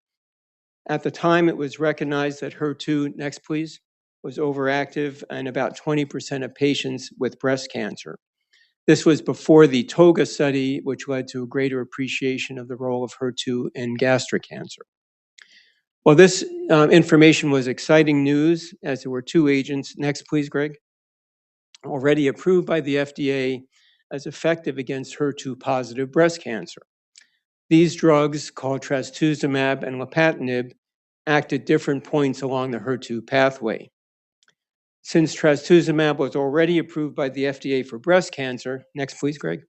At the time, it was recognized that HER2, next please, was overactive in about 20% of patients with breast cancer. This was before the TOGA study, which led to a greater appreciation of the role of HER2 in gastric cancer. Well, this information was exciting news, as there were 2 agents, next please, Greg, already approved by the FDA as effective against HER2-positive breast cancer. These drugs, called trastuzumab and lapatinib, act at different points along the HER2 pathway. Since trastuzumab was already approved by the FDA for breast cancer, next please, Greg,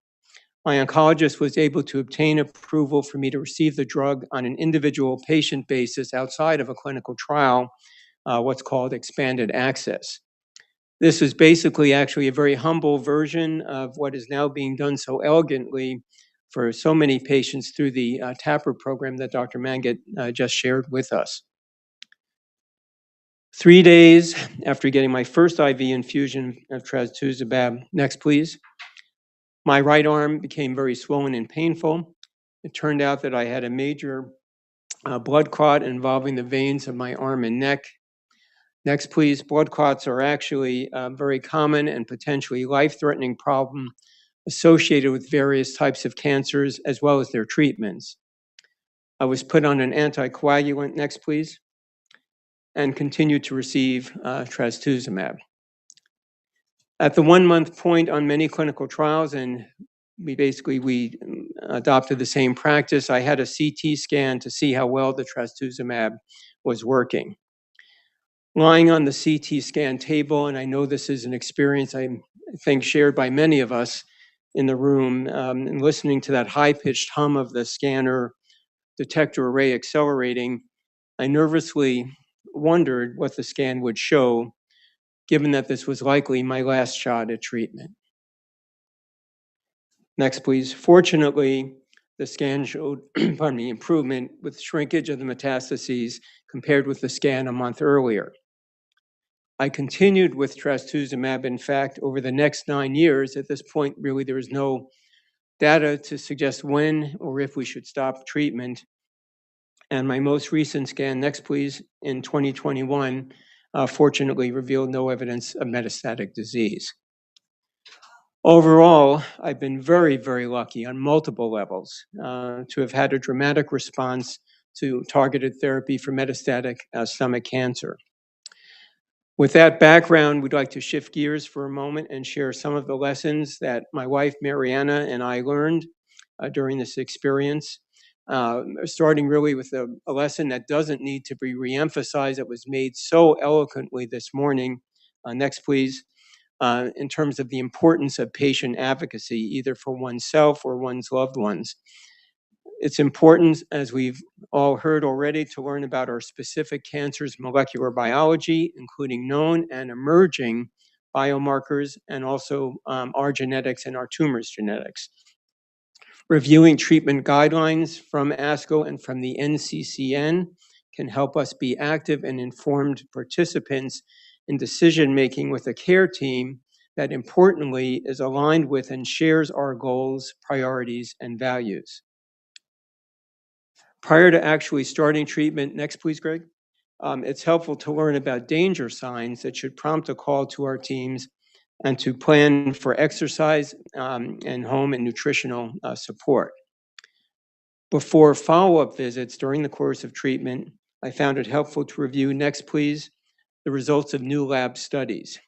my oncologist was able to obtain approval for me to receive the drug on an individual patient basis outside of a clinical trial, what's called expanded access. This is basically actually a very humble version of what is now being done so elegantly for so many patients through the TAPUR program that Dr. Mangat just shared with us. 3 days after getting my first IV infusion of trastuzumab, next please, my right arm became very swollen and painful. It turned out that I had a major blood clot involving the veins of my arm and neck. Next, please. Blood clots are actually a very common and potentially life-threatening problem associated with various types of cancers as well as their treatments. I was put on an anticoagulant, next please, and continued to receive trastuzumab. At the 1-month point on many clinical trials, and we adopted the same practice, I had a CT scan to see how well the trastuzumab was working. Lying on the CT scan table, and I know this is an experience I think shared by many of us in the room, and listening to that high-pitched hum of the scanner detector array accelerating, I nervously wondered what the scan would show, given that this was likely my last shot at treatment. Next, please. Fortunately, the scan showed improvement with shrinkage of the metastases compared with the scan a month earlier. I continued with trastuzumab, in fact, over the next 9 years. At this point, really, there is no data to suggest when or if we should stop treatment. And my most recent scan, next please, in 2021, fortunately revealed no evidence of metastatic disease. Overall, I've been very, very lucky on multiple levels to have had a dramatic response to targeted therapy for metastatic stomach cancer. With that background, we'd like to shift gears for a moment and share some of the lessons that my wife, Mariana, and I learned during this experience. Starting really with a lesson that doesn't need to be reemphasized, that was made so eloquently this morning. Next, please. In terms of the importance of patient advocacy, either for oneself or one's loved ones. It's important, as we've all heard already, to learn about our specific cancer's molecular biology, including known and emerging biomarkers, and also our genetics and our tumor's genetics. Reviewing treatment guidelines from ASCO and from the NCCN can help us be active and informed participants in decision-making with a care team that importantly is aligned with and shares our goals, priorities, and values. Prior to actually starting treatment, next please, Greg, it's helpful to learn about danger signs that should prompt a call to our teams and to plan for exercise and home and nutritional support. Before follow-up visits during the course of treatment, I found it helpful to review, next please, the results of new lab studies.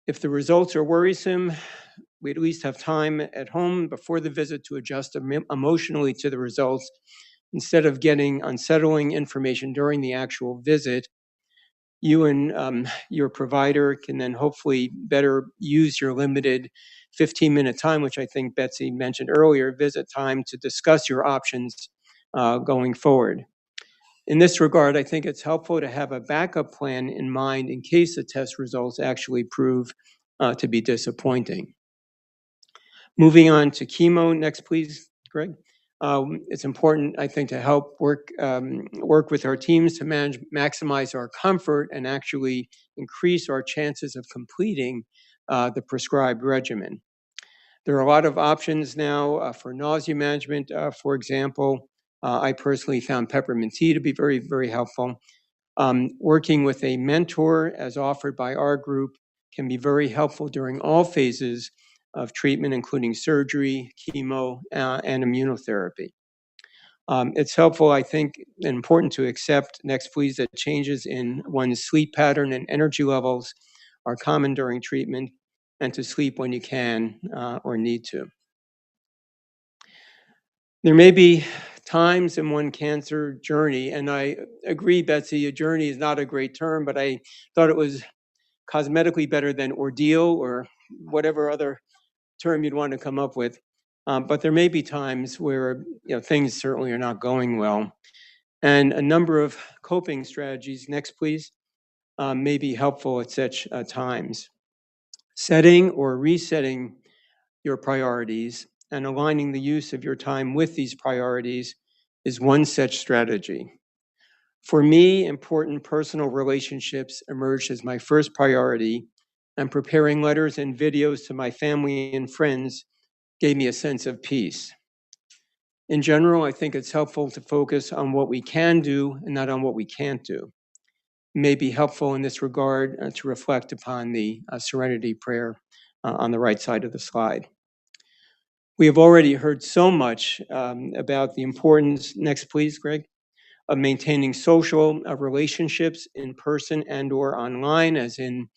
If the results are worrisome, we at least have time at home before the visit to adjust emotionally to the results instead of getting unsettling information during the actual visit. You and your provider can then hopefully better use your limited 15-minute time, which I think Betsy mentioned earlier, visit time, to discuss your options going forward. In this regard, I think it's helpful to have a backup plan in mind in case the test results actually prove to be disappointing. Moving on to chemo, next please, Greg. It's important, I think, to help work with our teams to maximize our comfort and actually increase our chances of completing the prescribed regimen. There are a lot of options now for nausea management. For example, I personally found peppermint tea to be very, very helpful. Working with a mentor, as offered by our group, can be very helpful during all phases of treatment, including surgery, chemo, and immunotherapy. It's helpful, I think, and important to accept, next please, that changes in one's sleep pattern and energy levels are common during treatment, and to sleep when you can or need to. There may be times in one cancer journey, and I agree, Betsy, a journey is not a great term, but I thought it was cosmetically better than ordeal or whatever other term you'd want to come up with. But there may be times where things certainly are not going well. And a number of coping strategies, next please, may be helpful at such times. Setting or resetting your priorities and aligning the use of your time with these priorities is one such strategy. For me, important personal relationships emerged as my first priority, and preparing letters and videos to my family and friends gave me a sense of peace. In general, I think it's helpful to focus on what we can do and not on what we can't do. It may be helpful in this regard to reflect upon the Serenity Prayer on the right side of the slide. We have already heard so much about the importance, next please, Greg, of maintaining social relationships in person and or online, as in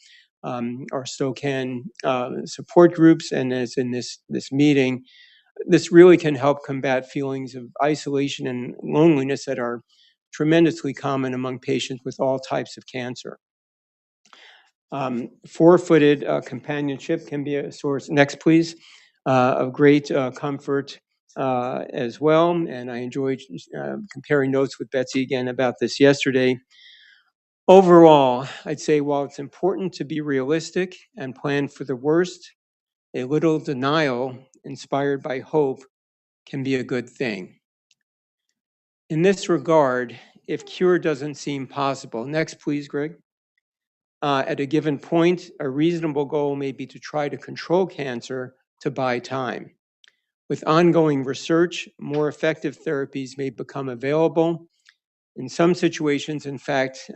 our SOCAN support groups and as in this meeting. This really can help combat feelings of isolation and loneliness that are tremendously common among patients with all types of cancer. Four-footed companionship can be a source, next please, of great comfort as well. And I enjoyed comparing notes with Betsy again about this yesterday. Overall, I'd say while it's important to be realistic and plan for the worst, a little denial inspired by hope can be a good thing. In this regard, if cure doesn't seem possible, next please, Greg. At a given point, a reasonable goal may be to try to control cancer to buy time. With ongoing research, more effective therapies may become available. In some situations, in fact,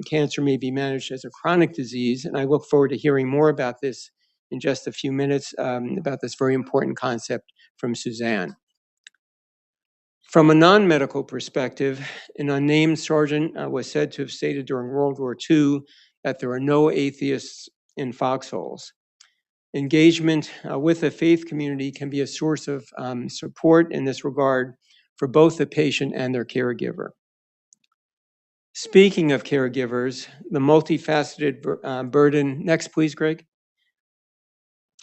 cancer may be managed as a chronic disease, and I look forward to hearing more about this in just a few minutes, about this very important concept from Suzanne. From a non-medical perspective, an unnamed sergeant was said to have stated during World War II that there are no atheists in foxholes. Engagement with the faith community can be a source of support in this regard for both the patient and their caregiver. Speaking of caregivers, the multifaceted burden, next please, Greg,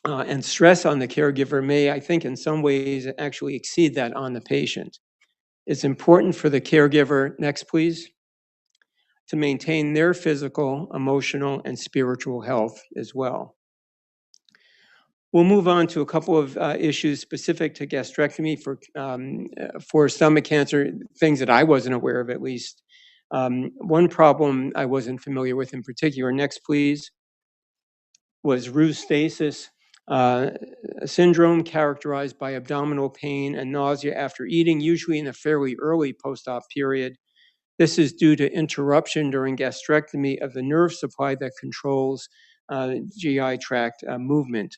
and stress on the caregiver may, I think, in some ways actually exceed that on the patient. It's important for the caregiver, next please, to maintain their physical, emotional, and spiritual health as well. We'll move on to a couple of issues specific to gastrectomy for stomach cancer, things that I wasn't aware of at least. One problem I wasn't familiar with in particular, next please, was rheostasis syndrome characterized by abdominal pain and nausea after eating, usually in a fairly early post-op period. This is due to interruption during gastrectomy of the nerve supply that controls GI tract movement,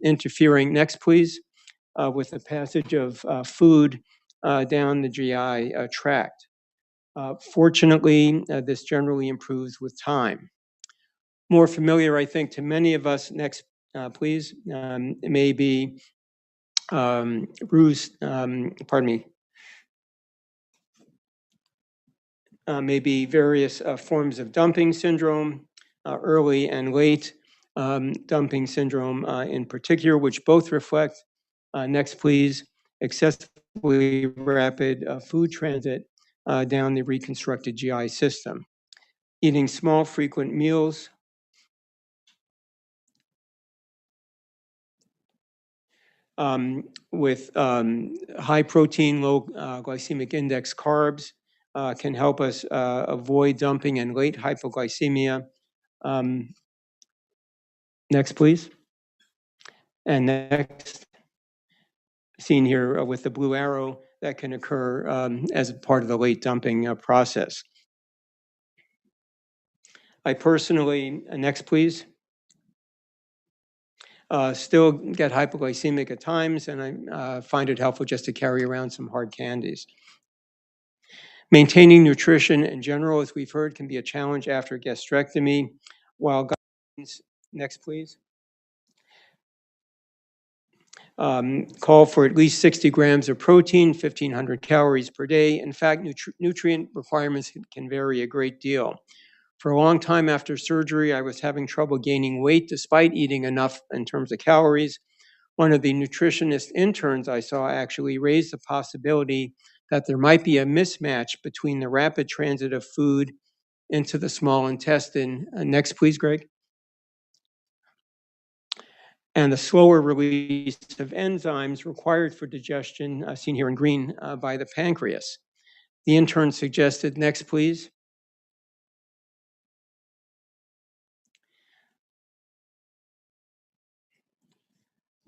interfering, next please, with the passage of food down the GI tract. Fortunately, this generally improves with time. More familiar, I think, to many of us, next please, may be maybe various forms of dumping syndrome, early and late dumping syndrome in particular, which both reflect, next please, excessively rapid food transit down the reconstructed GI system. Eating small, frequent meals, with high protein, low glycemic index carbs can help us avoid dumping and late hypoglycemia. Next, please. And next, seen here with the blue arrow, that can occur as part of the late dumping process. I personally, next please, still get hypoglycemic at times, and I find it helpful just to carry around some hard candies. Maintaining nutrition in general, as we've heard, can be a challenge after gastrectomy. While guidelines, next please, call for at least 60 grams of protein, 1,500 calories per day. In fact, nutrient requirements can vary a great deal. For a long time after surgery, I was having trouble gaining weight despite eating enough in terms of calories. One of the nutritionist interns I saw actually raised the possibility that there might be a mismatch between the rapid transit of food into the small intestine. Next, please, Greg. And the slower release of enzymes required for digestion, seen here in green, by the pancreas. The intern suggested, next, please,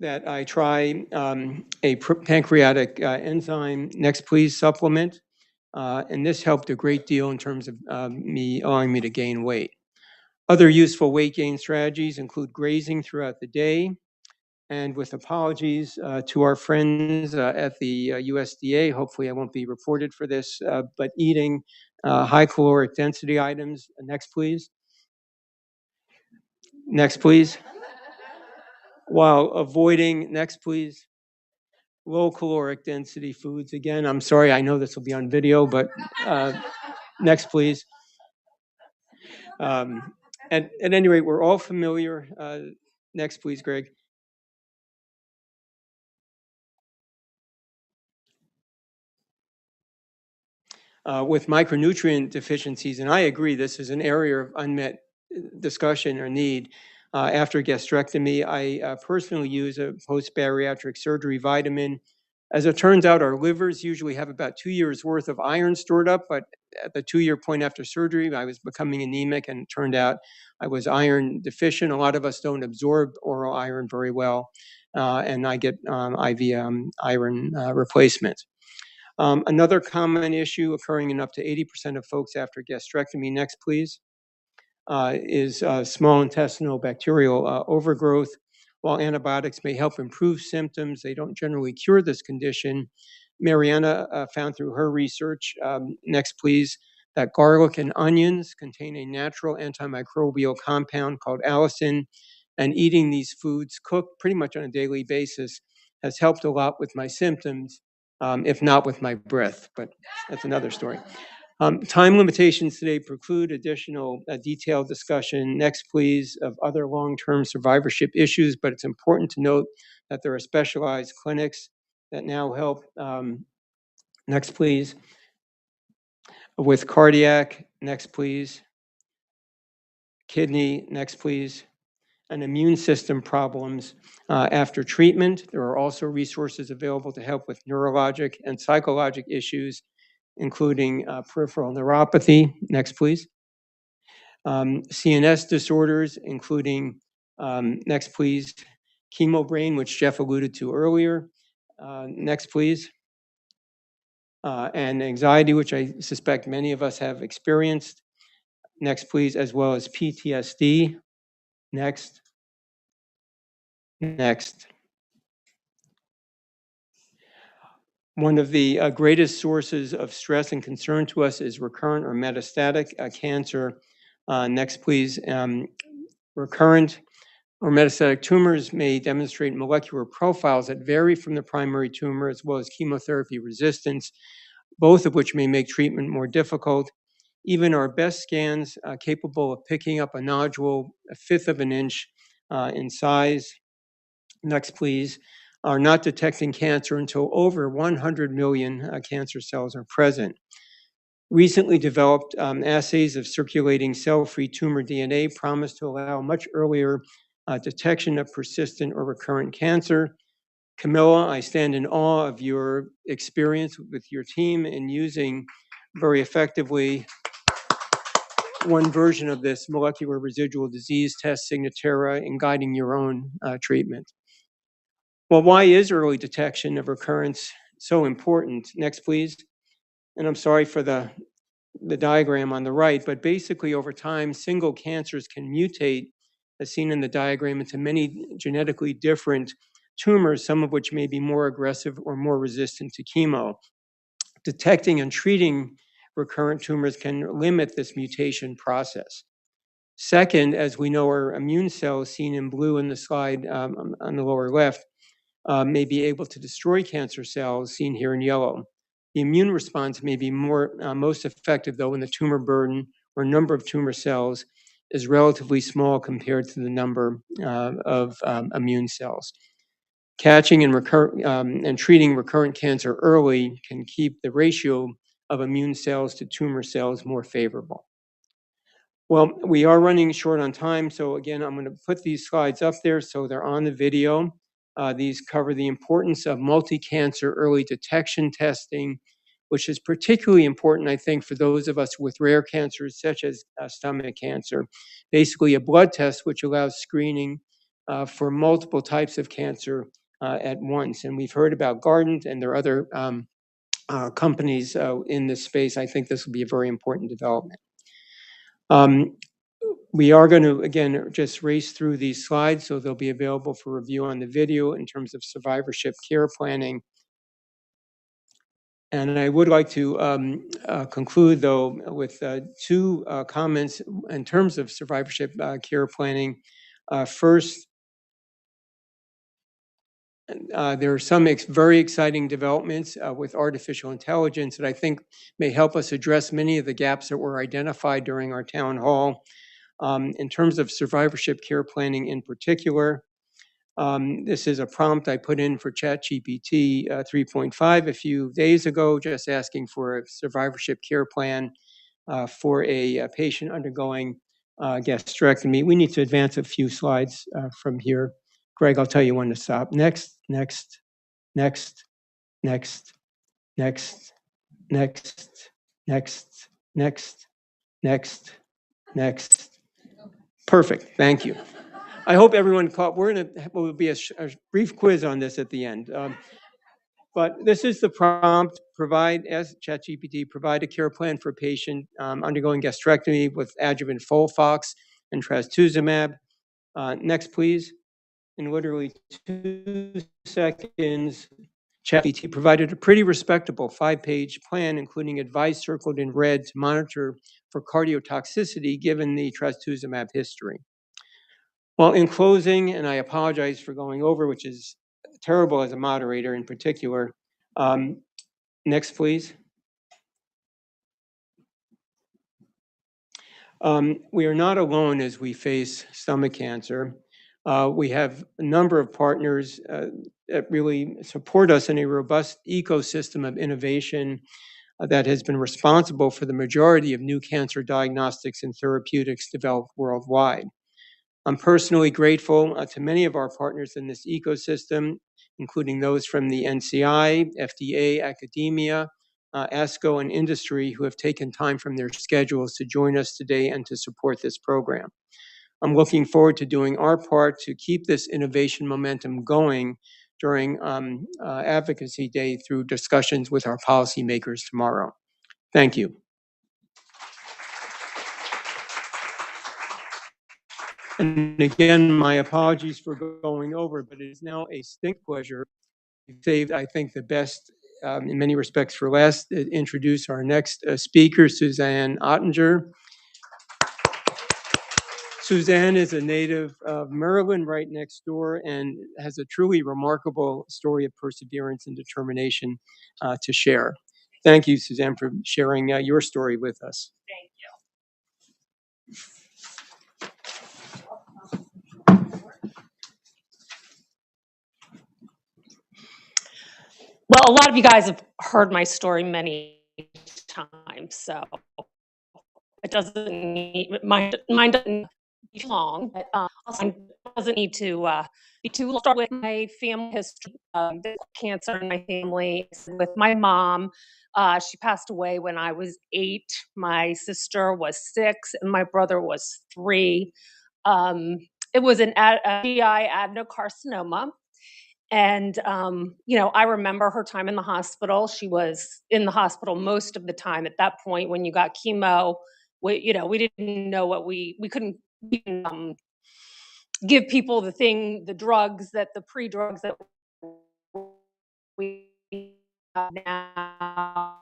that I try a pancreatic enzyme, next please, supplement. And this helped a great deal in terms of allowing me to gain weight. Other useful weight gain strategies include grazing throughout the day. And with apologies to our friends at the USDA, hopefully I won't be reported for this, but eating high caloric density items. Next, please. Next, please. While avoiding, next, please, low caloric density foods. Again, I'm sorry, I know this will be on video, but next, please. At any rate, we're all familiar. Next, please, Greg. With micronutrient deficiencies, and I agree this is an area of unmet discussion or need. After gastrectomy, I personally use a post-bariatric surgery vitamin. As it turns out, our livers usually have about 2 years worth of iron stored up, but at the 2-year point after surgery, I was becoming anemic, and it turned out I was iron deficient. A lot of us don't absorb oral iron very well, and I get IV iron replacement. Another common issue occurring in up to 80% of folks after gastrectomy, next please, is small intestinal bacterial overgrowth. While antibiotics may help improve symptoms, they don't generally cure this condition. Mariana found through her research, next please, that garlic and onions contain a natural antimicrobial compound called allicin, and eating these foods cooked pretty much on a daily basis has helped a lot with my symptoms, if not with my breath, but that's another story. Time limitations today preclude additional detailed discussion. Next, please, of other long-term survivorship issues, but it's important to note that there are specialized clinics that now help. Next, please. With cardiac, next, please. Kidney, next, please. And immune system problems after treatment. There are also resources available to help with neurologic and psychologic issues, including peripheral neuropathy. Next, please. CNS disorders, including, next, please, chemobrain, which Jeff alluded to earlier. Next, please. And anxiety, which I suspect many of us have experienced. Next, please, as well as PTSD. Next. Next. One of the greatest sources of stress and concern to us is recurrent or metastatic cancer. Next, please. Recurrent or metastatic tumors may demonstrate molecular profiles that vary from the primary tumor, as well as chemotherapy resistance, both of which may make treatment more difficult. Even our best scans capable of picking up a nodule 1/5 of an inch in size, next please, are not detecting cancer until over 100 million cancer cells are present. Recently developed assays of circulating cell-free tumor DNA promise to allow much earlier detection of persistent or recurrent cancer. Camilla, I stand in awe of your experience with your team in using very effectively one version of this molecular residual disease test, Signatera, in guiding your own treatment. Well, why is early detection of recurrence so important? Next, please. And I'm sorry for the diagram on the right, but basically over time, single cancers can mutate, as seen in the diagram, into many genetically different tumors, some of which may be more aggressive or more resistant to chemo. Detecting and treating recurrent tumors can limit this mutation process. Second, as we know, our immune cells, seen in blue in the slide on the lower left, may be able to destroy cancer cells, seen here in yellow. The immune response may be most effective, though, when the tumor burden or number of tumor cells is relatively small compared to the number of immune cells. Catching and treating recurrent cancer early can keep the ratio of immune cells to tumor cells more favorable. Well, we are running short on time, so again, I'm going to put these slides up there so they're on the video. These cover the importance of multi-cancer early detection testing, which is particularly important, I think, for those of us with rare cancers such as stomach cancer. Basically, a blood test which allows screening for multiple types of cancer at once. And we've heard about Guardant, and there are other companies in this space. I think this will be a very important development. We are going to, again, just race through these slides, so they'll be available for review on the video in terms of survivorship care planning. And I would like to conclude, though, with two comments in terms of survivorship care planning. First, there are some very exciting developments with artificial intelligence that I think may help us address many of the gaps that were identified during our town hall. In terms of survivorship care planning in particular, this is a prompt I put in for ChatGPT 3.5 a few days ago, just asking for a survivorship care plan for a patient undergoing gastrectomy. We need to advance a few slides from here. Greg, I'll tell you when to stop. Next, next, next, next, next, next, next, next, next, next. Perfect, thank you. I hope everyone caught. Will be a brief quiz on this at the end. But this is the prompt: as ChatGPT, provide a care plan for a patient undergoing gastrectomy with adjuvant FOLFOX and trastuzumab. Next, please. In literally 2 seconds, ChatGPT provided a pretty respectable 5-page plan, including advice circled in red to monitor for cardiotoxicity given the trastuzumab history. Well, in closing, and I apologize for going over, which is terrible as a moderator in particular. Next, please. We are not alone as we face stomach cancer. We have a number of partners that really support us in a robust ecosystem of innovation that has been responsible for the majority of new cancer diagnostics and therapeutics developed worldwide. I'm personally grateful to many of our partners in this ecosystem, including those from the NCI, FDA, academia, ASCO, and industry who have taken time from their schedules to join us today and to support this program. I'm looking forward to doing our part to keep this innovation momentum going during Advocacy Day through discussions with our policymakers tomorrow. Thank you. And again, my apologies for going over, but it is now a distinct pleasure. We've saved, I think, the best in many respects for last, to introduce our next speaker, Suzanne Ottinger. Suzanne is a native of Maryland, right next door, and has a truly remarkable story of perseverance and determination to share. Thank you, Suzanne, for sharing your story with us. Thank you. Well, a lot of you guys have heard my story many times, so it doesn't need, mine doesn't be too long, but also doesn't need to be too long. I'll start with my family history. Cancer in my family with my mom. She passed away when I was 8. My sister was 6, and my brother was 3. It was a GI adenocarcinoma. And, I remember her time in the hospital. She was in the hospital most of the time. At that point, when you got chemo, we didn't know what we couldn't give people the drugs the pre-drugs that we have now,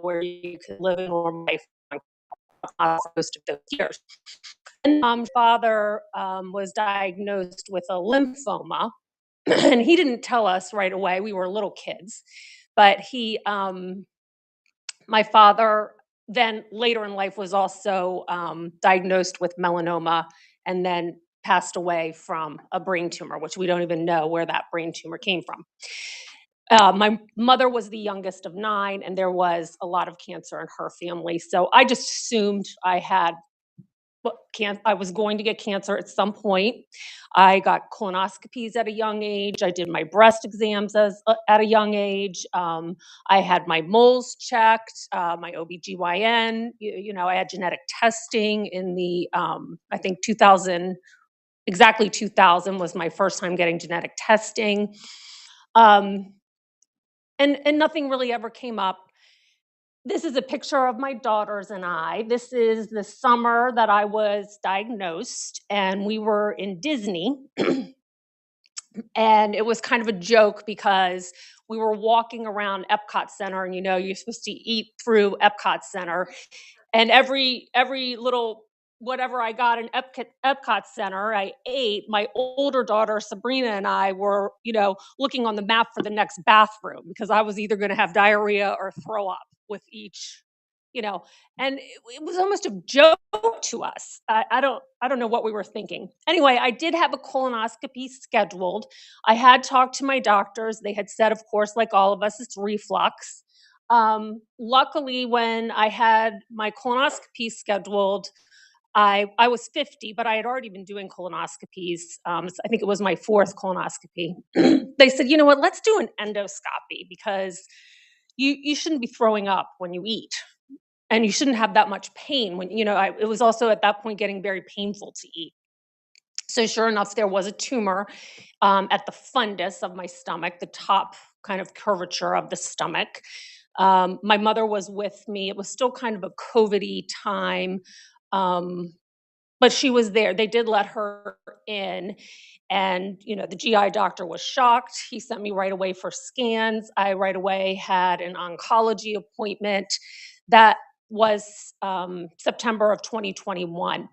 where you could live a normal life most of those years. And father was diagnosed with a lymphoma. And he didn't tell us right away. We were little kids, but my father then later in life was also diagnosed with melanoma and then passed away from a brain tumor, which we don't even know where that brain tumor came from. My mother was the youngest of 9, and there was a lot of cancer in her family. So I just assumed I was going to get cancer at some point. I got colonoscopies at a young age. I did my breast exams at a young age. I had my moles checked, my OBGYN. I had genetic testing in the, I think 2000, exactly 2000 was my first time getting genetic testing. And nothing really ever came up. This is a picture of my daughters and I. This is the summer that I was diagnosed, and we were in Disney. And it was kind of a joke because we were walking around Epcot Center, and you're supposed to eat through Epcot Center. And every little whatever I got in Epcot Center, I ate. My older daughter, Sabrina, and I were, looking on the map for the next bathroom because I was either going to have diarrhea or throw up with each, and it was almost a joke to us. I don't know what we were thinking. Anyway, I did have a colonoscopy scheduled. I had talked to my doctors. They had said, of course, like all of us, it's reflux. Luckily, when I had my colonoscopy scheduled, I was 50, but I had already been doing colonoscopies. I think it was my 4th colonoscopy. They said, you know what, let's do an endoscopy because you shouldn't be throwing up when you eat. And you shouldn't have that much pain when, it was also at that point getting very painful to eat. So sure enough, there was a tumor at the fundus of my stomach, the top kind of curvature of the stomach. My mother was with me. It was still kind of a COVID-y time. but she was there. They did let her in. And, the GI doctor was shocked. He sent me right away for scans. I right away had an oncology appointment. That was September of 2021.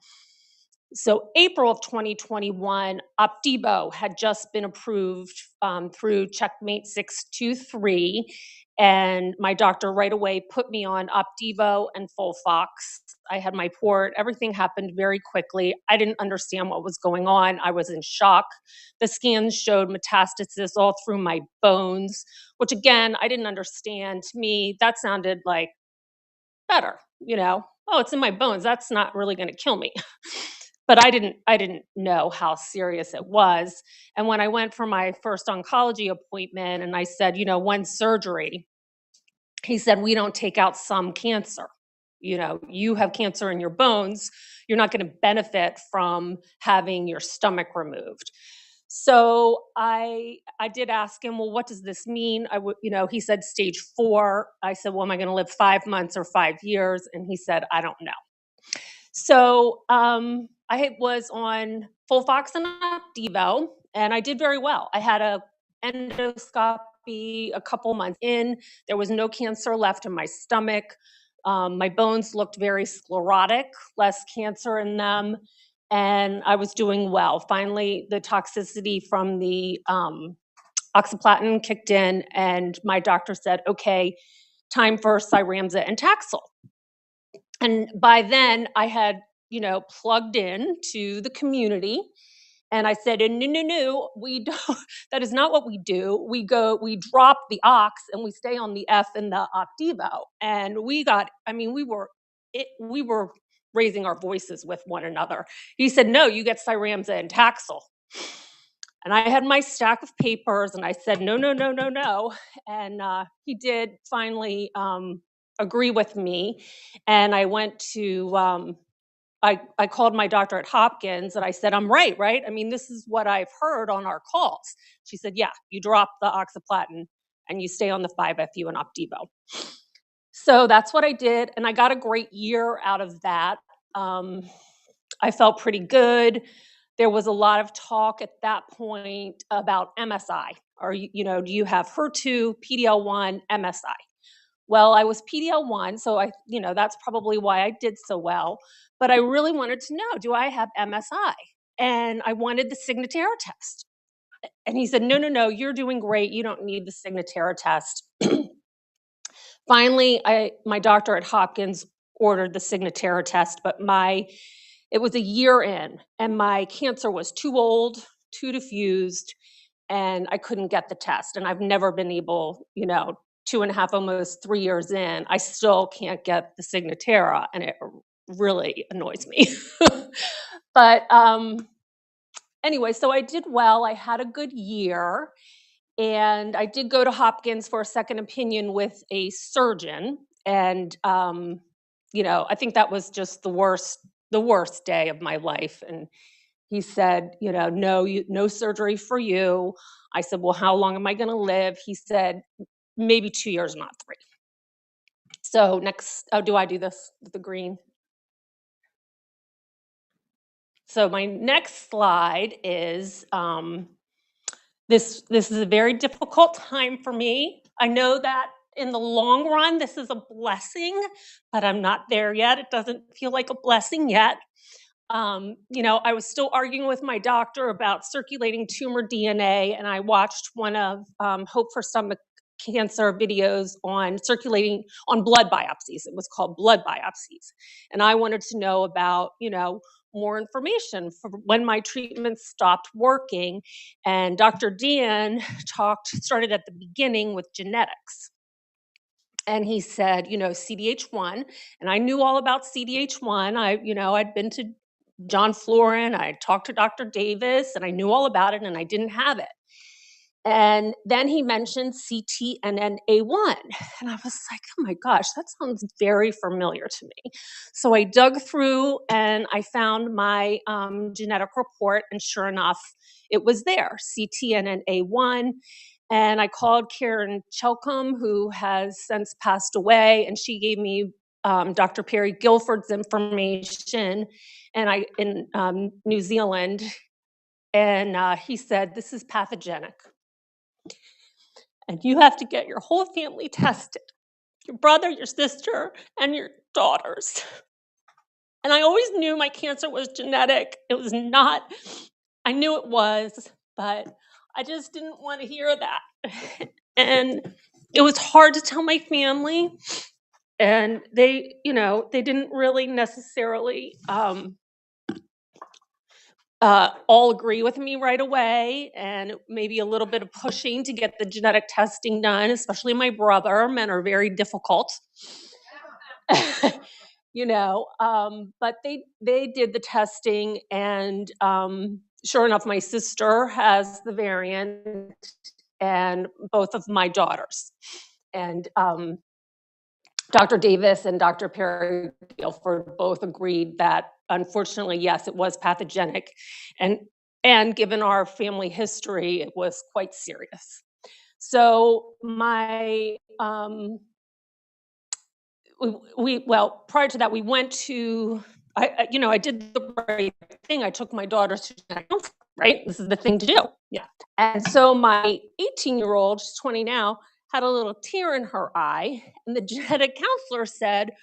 So April of 2021, Opdivo had just been approved through Checkmate 623. And my doctor right away put me on Opdivo and Folfox. I had my port. Everything happened very quickly. I didn't understand what was going on. I was in shock. The scans showed metastasis all through my bones, which again, I didn't understand. To me, that sounded like better, oh, it's in my bones. That's not really going to kill me. But I didn't know how serious it was. And when I went for my first oncology appointment and I said, when surgery, he said, we don't take out some cancer. You have cancer in your bones. You're not going to benefit from having your stomach removed. So I did ask him, well, what does this mean? He said stage 4. I said, well, am I going to live 5 months or 5 years? And he said, I don't know. So I was on Folfox and Opdivo, and I did very well. I had a endoscopy a couple months in. There was no cancer left in my stomach. My bones looked very sclerotic, less cancer in them, and I was doing well. Finally, the toxicity from the oxaliplatin kicked in, and my doctor said, okay, time for Cyramza and Taxol. And by then I had, plugged in to the community, and I said, no, we don't, that is not what we do. We drop the ox and we stay on the F in the Opdivo. And we were raising our voices with one another. He said, no, you get Cyramza and Taxol. And I had my stack of papers and I said, no. And he did finally agree with me. And I went to, I called my doctor at Hopkins and I said, I'm right? I mean, this is what I've heard on our calls. She said, yeah, you drop the oxaliplatin and you stay on the 5-FU and Opdivo. So that's what I did. And I got a great year out of that. I felt pretty good. There was a lot of talk at that point about MSI. Do you have HER2, PD-L1, MSI? Well, I was PD-L1, so that's probably why I did so well. But I really wanted to know, do I have MSI? And I wanted the Signatera test. And he said, no, you're doing great. You don't need the Signatera test. Finally, my doctor at Hopkins ordered the Signatera test, but it was a year in, and my cancer was too old, too diffused, and I couldn't get the test. And I've never been able, 2.5, almost 3 years in, I still can't get the Signatera, and it really annoys me. But anyway, so I did well. I had a good year, and I did go to Hopkins for a second opinion with a surgeon. And I think that was just the worst day of my life. And he said, no surgery for you. I said, well, how long am I going to live? He said, maybe 2 years, not 3. So next, do I do this with the green? So my next slide is, this is a very difficult time for me. I know that in the long run, this is a blessing, but I'm not there yet. It doesn't feel like a blessing yet. I was still arguing with my doctor about circulating tumor DNA, and I watched one of Hope for Stomach Cancer videos on blood biopsies. It was called Blood Biopsies. And I wanted to know about, more information for when my treatment stopped working. And Dr. Dan started at the beginning with genetics. And he said, CDH1, and I knew all about CDH1. I'd been to John Florin, I talked to Dr. Davis, and I knew all about it, and I didn't have it. And then he mentioned ctNNA1, and I was like, oh my gosh, that sounds very familiar to me. So I dug through and I found my genetic report, and sure enough, it was there, ctNNA1. And I called Karen Chelcom, who has since passed away, and she gave me Dr. Perry Guilford's information, and in New Zealand, and he said, this is pathogenic. And you have to get your whole family tested, your brother, your sister, and your daughters. And I always knew my cancer was genetic. It was not, I knew it was, but I just didn't want to hear that. And it was hard to tell my family. And they, they didn't really necessarily all agree with me right away, and maybe a little bit of pushing to get the genetic testing done, especially my brother. Men are very difficult. But they did the testing, and sure enough, my sister has the variant, and both of my daughters. And Dr. Davis and Dr. Perry Guilford both agreed that, unfortunately, yes, it was pathogenic, and given our family history, it was quite serious. So my well, prior to that, we went to, I did the right thing. I took my daughter to genetic counseling, right? This is the thing to do. Yeah. And so my 18-year-old, she's 20 now, had a little tear in her eye, and the genetic counselor said,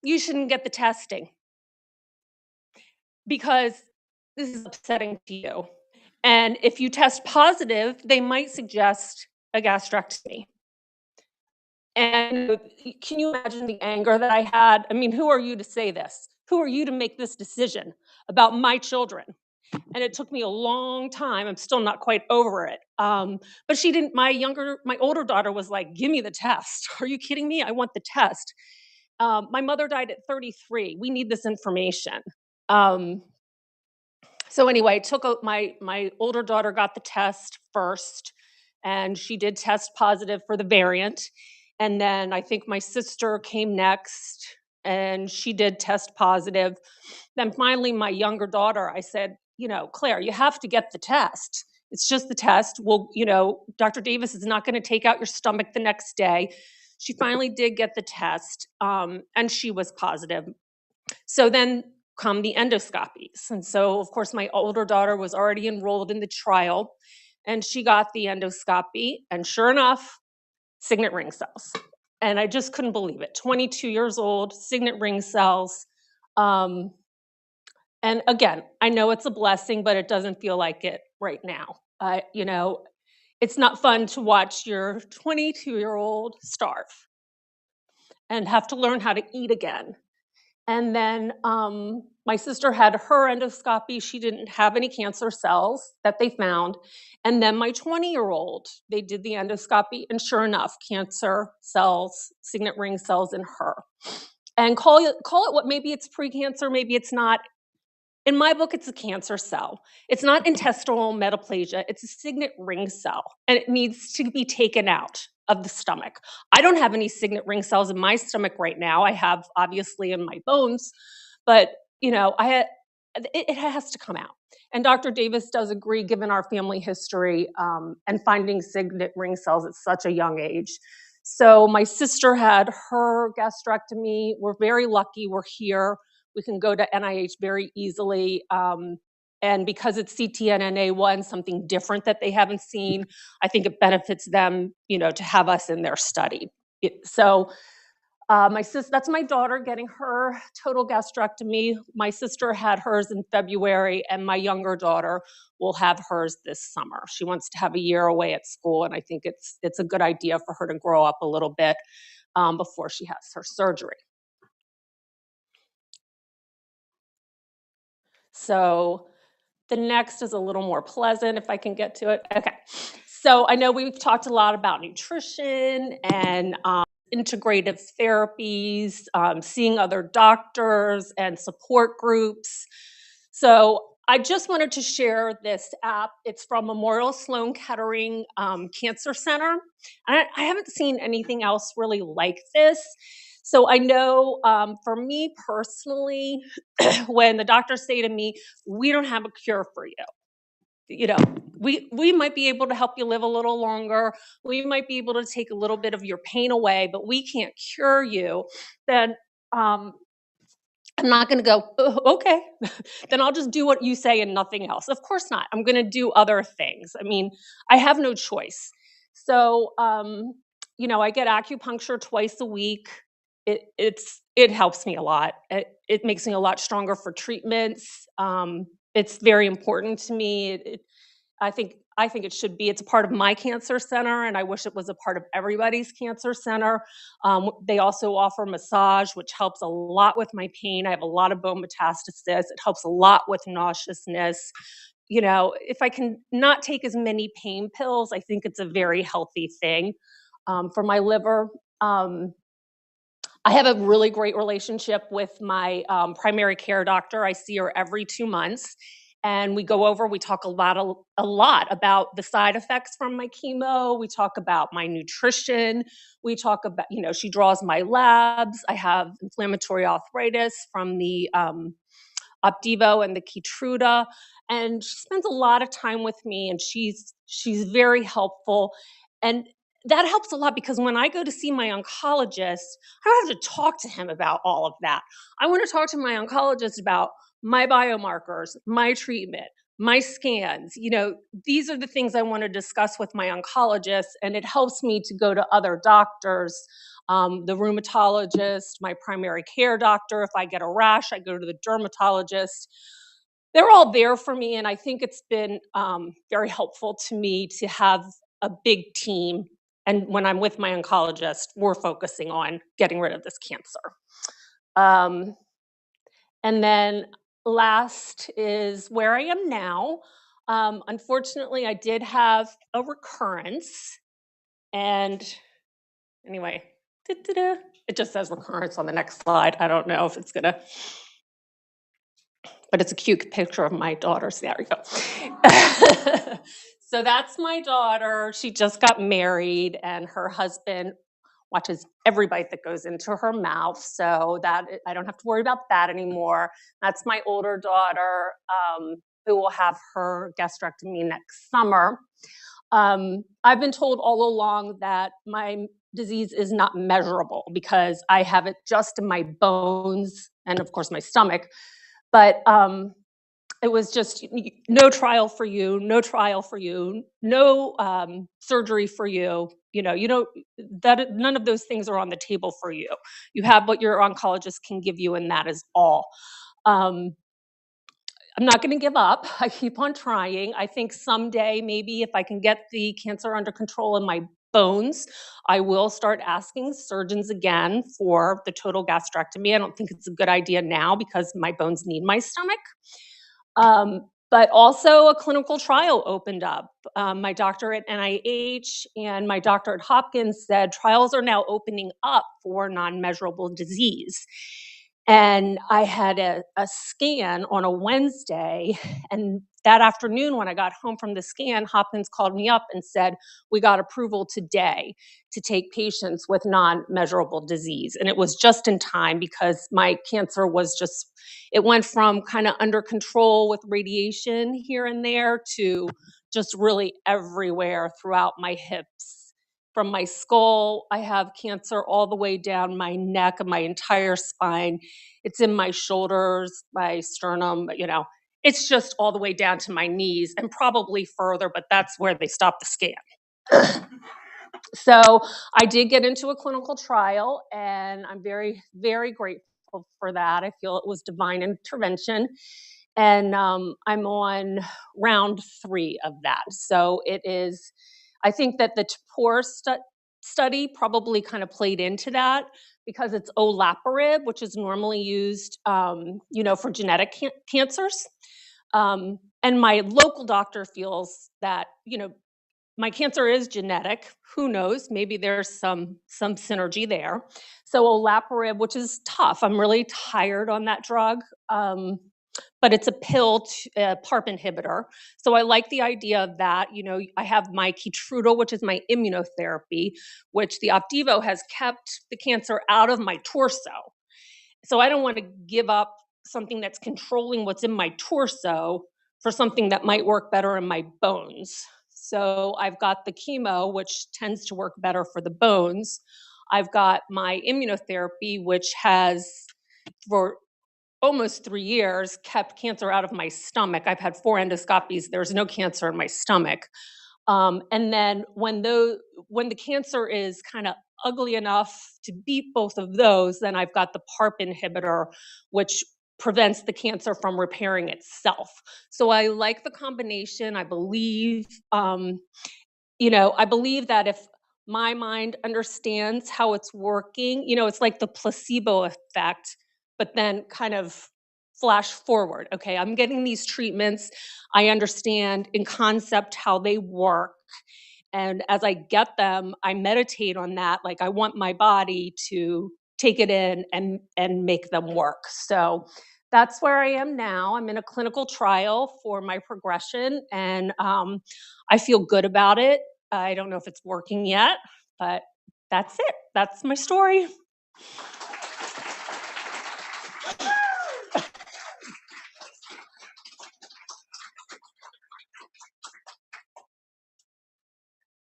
you shouldn't get the testing because this is upsetting to you. And if you test positive, they might suggest a gastrectomy. And can you imagine the anger that I had? I mean, who are you to say this? Who are you to make this decision about my children? And it took me a long time. I'm still not quite over it. But she didn't, my older daughter was like, give me the test. Are you kidding me? I want the test. My mother died at 33. We need this information. So anyway, my older daughter got the test first, and she did test positive for the variant. And then I think my sister came next, and she did test positive. Then finally, my younger daughter, I said, Claire, you have to get the test. It's just the test. Well, Dr. Davis is not going to take out your stomach the next day. She finally did get the test, and she was positive. So then come the endoscopies. And so, of course, my older daughter was already enrolled in the trial, and she got the endoscopy, and sure enough, signet ring cells. And I just couldn't believe it. 22 years old, signet ring cells. And again, I know it's a blessing, but it doesn't feel like it right now. It's not fun to watch your 22-year-old starve and have to learn how to eat again. And then my sister had her endoscopy. She didn't have any cancer cells that they found. And then my 20-year-old, they did the endoscopy, and sure enough, cancer cells, signet ring cells in her. And call it what, maybe it's precancer, maybe it's not. In my book, it's a cancer cell. It's not intestinal metaplasia. It's a signet ring cell, and it needs to be taken out of the stomach. I don't have any signet ring cells in my stomach right now. I have obviously in my bones, but it has to come out. And Dr. Davis does agree, given our family history and finding signet ring cells at such a young age. So my sister had her gastrectomy. We're very lucky we're here. We can go to NIH very easily. And because it's CTNNA1, something different that they haven't seen, I think it benefits them, to have us in their study. So that's my daughter getting her total gastrectomy. My sister had hers in February, and my younger daughter will have hers this summer. She wants to have a year away at school, and I think it's a good idea for her to grow up a little bit before she has her surgery. So the next is a little more pleasant, if I can get to it. Okay. So I know we've talked a lot about nutrition and integrative therapies, seeing other doctors and support groups. So I just wanted to share this app. It's from Memorial Sloan Kettering Cancer Center. I haven't seen anything else really like this. So I know for me personally, when the doctors say to me, we don't have a cure for you, we might be able to help you live a little longer. We might be able to take a little bit of your pain away, but we can't cure you. Then I'm not going to go, "Oh, okay, then I'll just do what you say and nothing else." Of course not. I'm going to do other things. I mean, I have no choice. So, I get acupuncture twice a week. It helps me a lot. It makes me a lot stronger for treatments. It's very important to me. I think it should be. It's a part of my cancer center, and I wish it was a part of everybody's cancer center. They also offer massage, which helps a lot with my pain. I have a lot of bone metastasis. It helps a lot with nauseousness. If I can not take as many pain pills, I think it's a very healthy thing for my liver. I have a really great relationship with my primary care doctor. I see her every 2 months, and we talk a lot about the side effects from my chemo. We talk about my nutrition. We talk about, she draws my labs. I have inflammatory arthritis from the Opdivo and the Keytruda, and she spends a lot of time with me, and she's very helpful. And that helps a lot because when I go to see my oncologist, I don't have to talk to him about all of that. I want to talk to my oncologist about my biomarkers, my treatment, my scans. These are the things I want to discuss with my oncologist, and it helps me to go to other doctors, the rheumatologist, my primary care doctor. If I get a rash, I go to the dermatologist. They're all there for me, and I think it's been very helpful to me to have a big team. And when I'm with my oncologist, we're focusing on getting rid of this cancer. And then last is where I am now. Unfortunately, I did have a recurrence. And anyway, it just says recurrence on the next slide. I don't know if it's going to, but it's a cute picture of my daughter. So there we go. So that's my daughter. She just got married, and her husband watches every bite that goes into her mouth, so that I don't have to worry about that anymore. That's my older daughter, who will have her gastrectomy next summer. I've been told all along that my disease is not measurable because I have it just in my bones and, of course, my stomach. But it was just no trial for you, no trial for you, no surgery for you. None of those things are on the table for you. You have what your oncologist can give you, and that is all. I'm not going to give up. I keep on trying. I think someday, maybe if I can get the cancer under control in my bones, I will start asking surgeons again for the total gastrectomy. I don't think it's a good idea now because my bones need my stomach. But also a clinical trial opened up. My doctor at NIH and my doctor at Hopkins said trials are now opening up for non-measurable disease. And I had a scan on a Wednesday, and that afternoon when I got home from the scan, Hopkins called me up and said, "We got approval today to take patients with non-measurable disease." And it was just in time because my cancer it went from kind of under control with radiation here and there to just really everywhere throughout my hips. From my skull, I have cancer all the way down my neck and my entire spine. It's in my shoulders, my sternum, it's just all the way down to my knees and probably further, but that's where they stopped the scan. So I did get into a clinical trial, and I'm very, very grateful for that. I feel it was divine intervention. And I'm on round 3 of that. So it is, I think that the TAPUR study probably kind of played into that because it's olaparib, which is normally used, for genetic cancers. And my local doctor feels that, my cancer is genetic. Who knows? Maybe there's some synergy there. So olaparib, which is tough. I'm really tired on that drug. But it's a pill, PARP inhibitor. So I like the idea of that. I have my Keytruda, which is my immunotherapy, which the Opdivo has kept the cancer out of my torso. So I don't want to give up something that's controlling what's in my torso for something that might work better in my bones. So I've got the chemo, which tends to work better for the bones. I've got my immunotherapy, which has, for almost 3 years, kept cancer out of my stomach. I've had 4 endoscopies. There's no cancer in my stomach. And then when the cancer is kind of ugly enough to beat both of those, then I've got the PARP inhibitor, which prevents the cancer from repairing itself. So I like the combination. I believe, I believe that if my mind understands how it's working, it's like the placebo effect, but then kind of flash forward. Okay, I'm getting these treatments. I understand in concept how they work. And as I get them, I meditate on that. Like I want my body to take it in and make them work. So that's where I am now. I'm in a clinical trial for my progression, and I feel good about it. I don't know if it's working yet, but that's it. That's my story.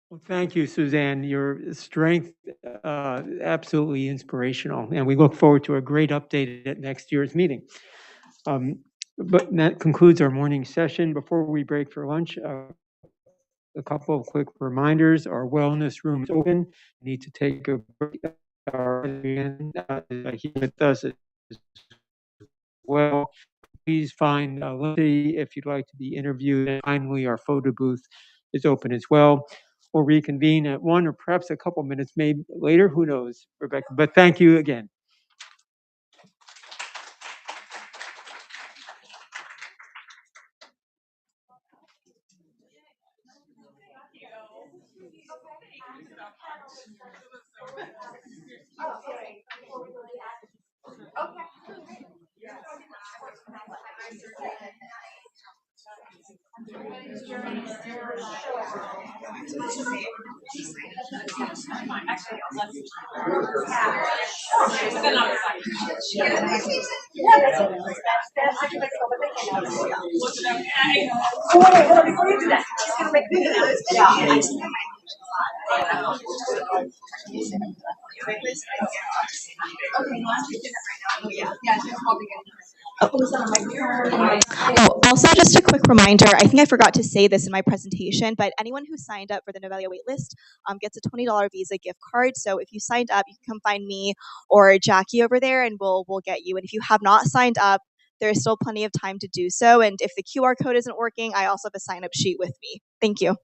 Well, thank you, Suzanne. Your strength, absolutely inspirational, and we look forward to a great update at next year's meeting. But that concludes our morning session. Before we break for lunch, a couple of quick reminders. Our wellness room is open. We need to take a break. Here with us as well. Please find Lindsay if you'd like to be interviewed. And finally, our photo booth is open as well. We'll reconvene at 1 or perhaps a couple minutes maybe later. Who knows, Rebecca? But thank you again. Oh, also just a quick reminder, I think I forgot to say this in my presentation, but anyone who signed up for the Novellia waitlist gets a $20 Visa gift card. So if you signed up, you can come find me or Jackie over there and we'll get you. And if you have not signed up, there's still plenty of time to do so. And if the QR code isn't working, I also have a sign up sheet with me. Thank you.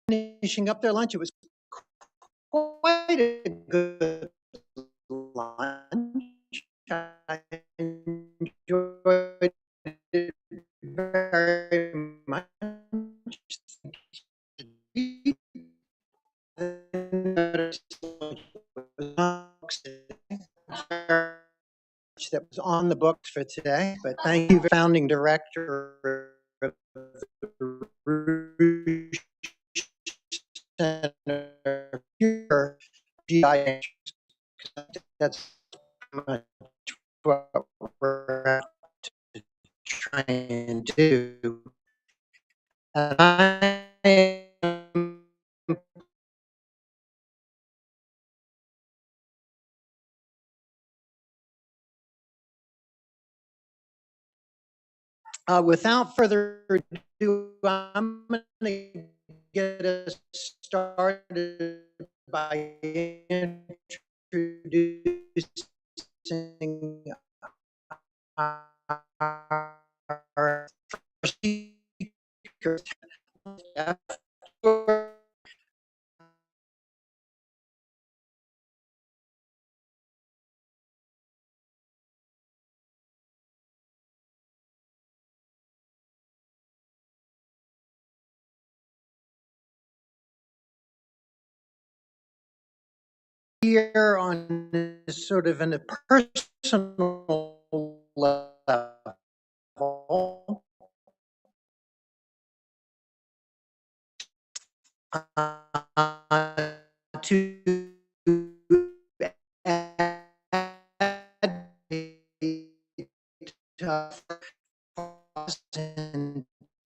Finishing up their lunch. It was quite a good lunch. I enjoyed it very much. That was on the books for today, but thank you, founding director of the Center for GI. That's much what we're trying to do. And I am without further ado, I'm going to get us started by introducing our speakers. Here on this sort of in a personal level, to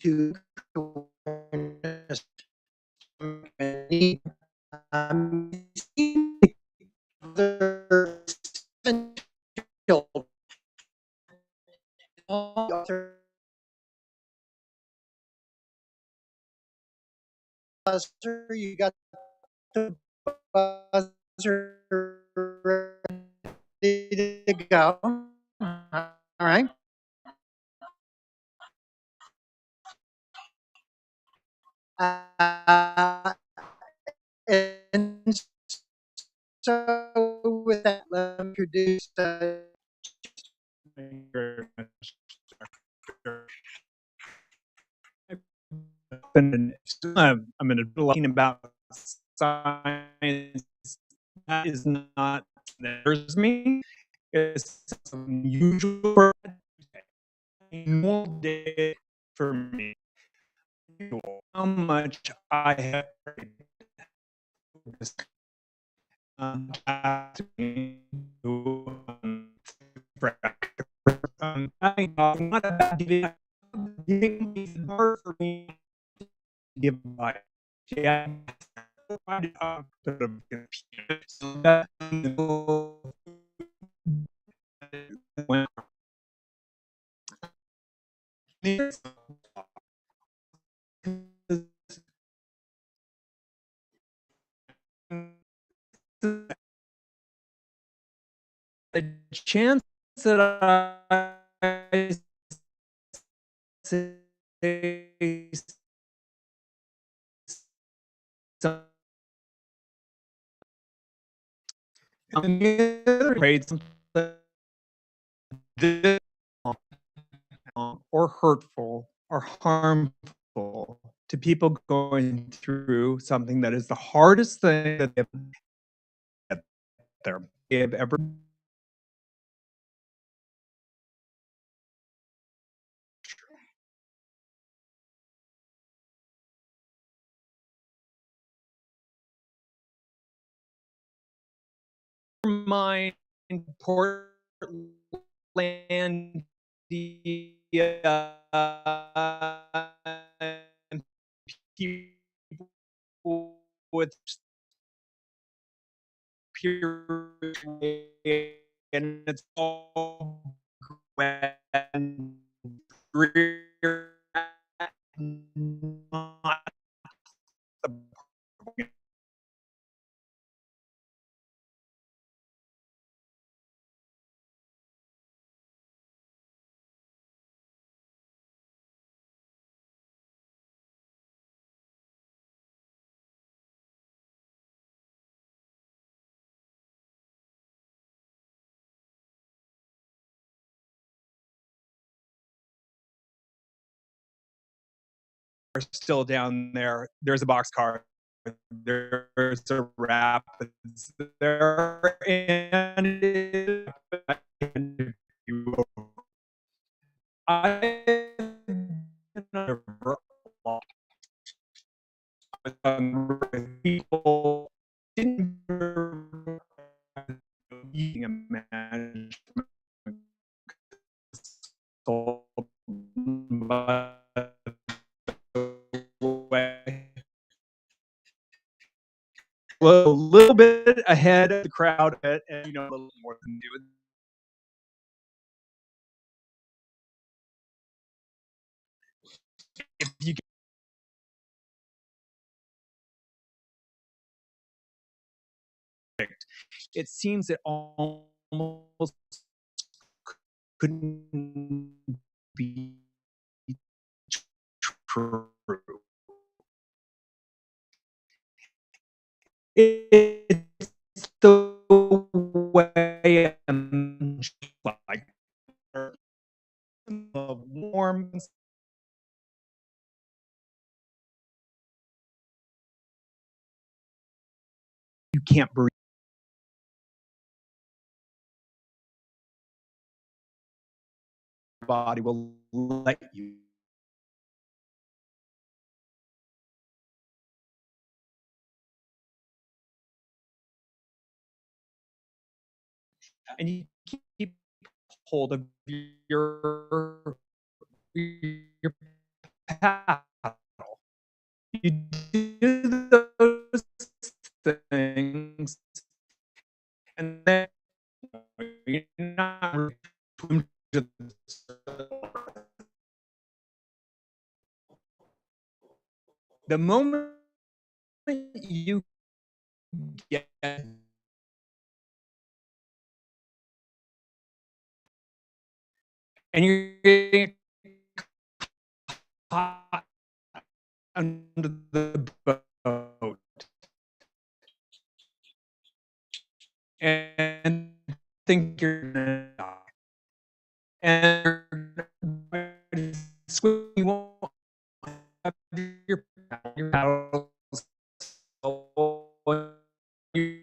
to buzzer, you got the buzzer ready to go. All right. And so with that, let me introduce I'm going to be talking about science. That is not there's me. It's unusual day for me. How much I have not about giving me hard for me to give by. chance that I say something or hurtful or harmful to people going through something that is the hardest thing that they have ever. Mind Portland, people with pure and it's all not are still down there. There's a boxcar. There's a rapids there, and I people didn't management way. Well, a little bit ahead of the crowd, and a little more than do. If you it seems it almost couldn't be true. It's the way I'm like warm. You can't breathe. Your body will let you. And you keep hold of your paddle. You do those things, and then you're not the moment you get and you're getting caught under the boat and think you're gonna die. And you won't have your paddles. You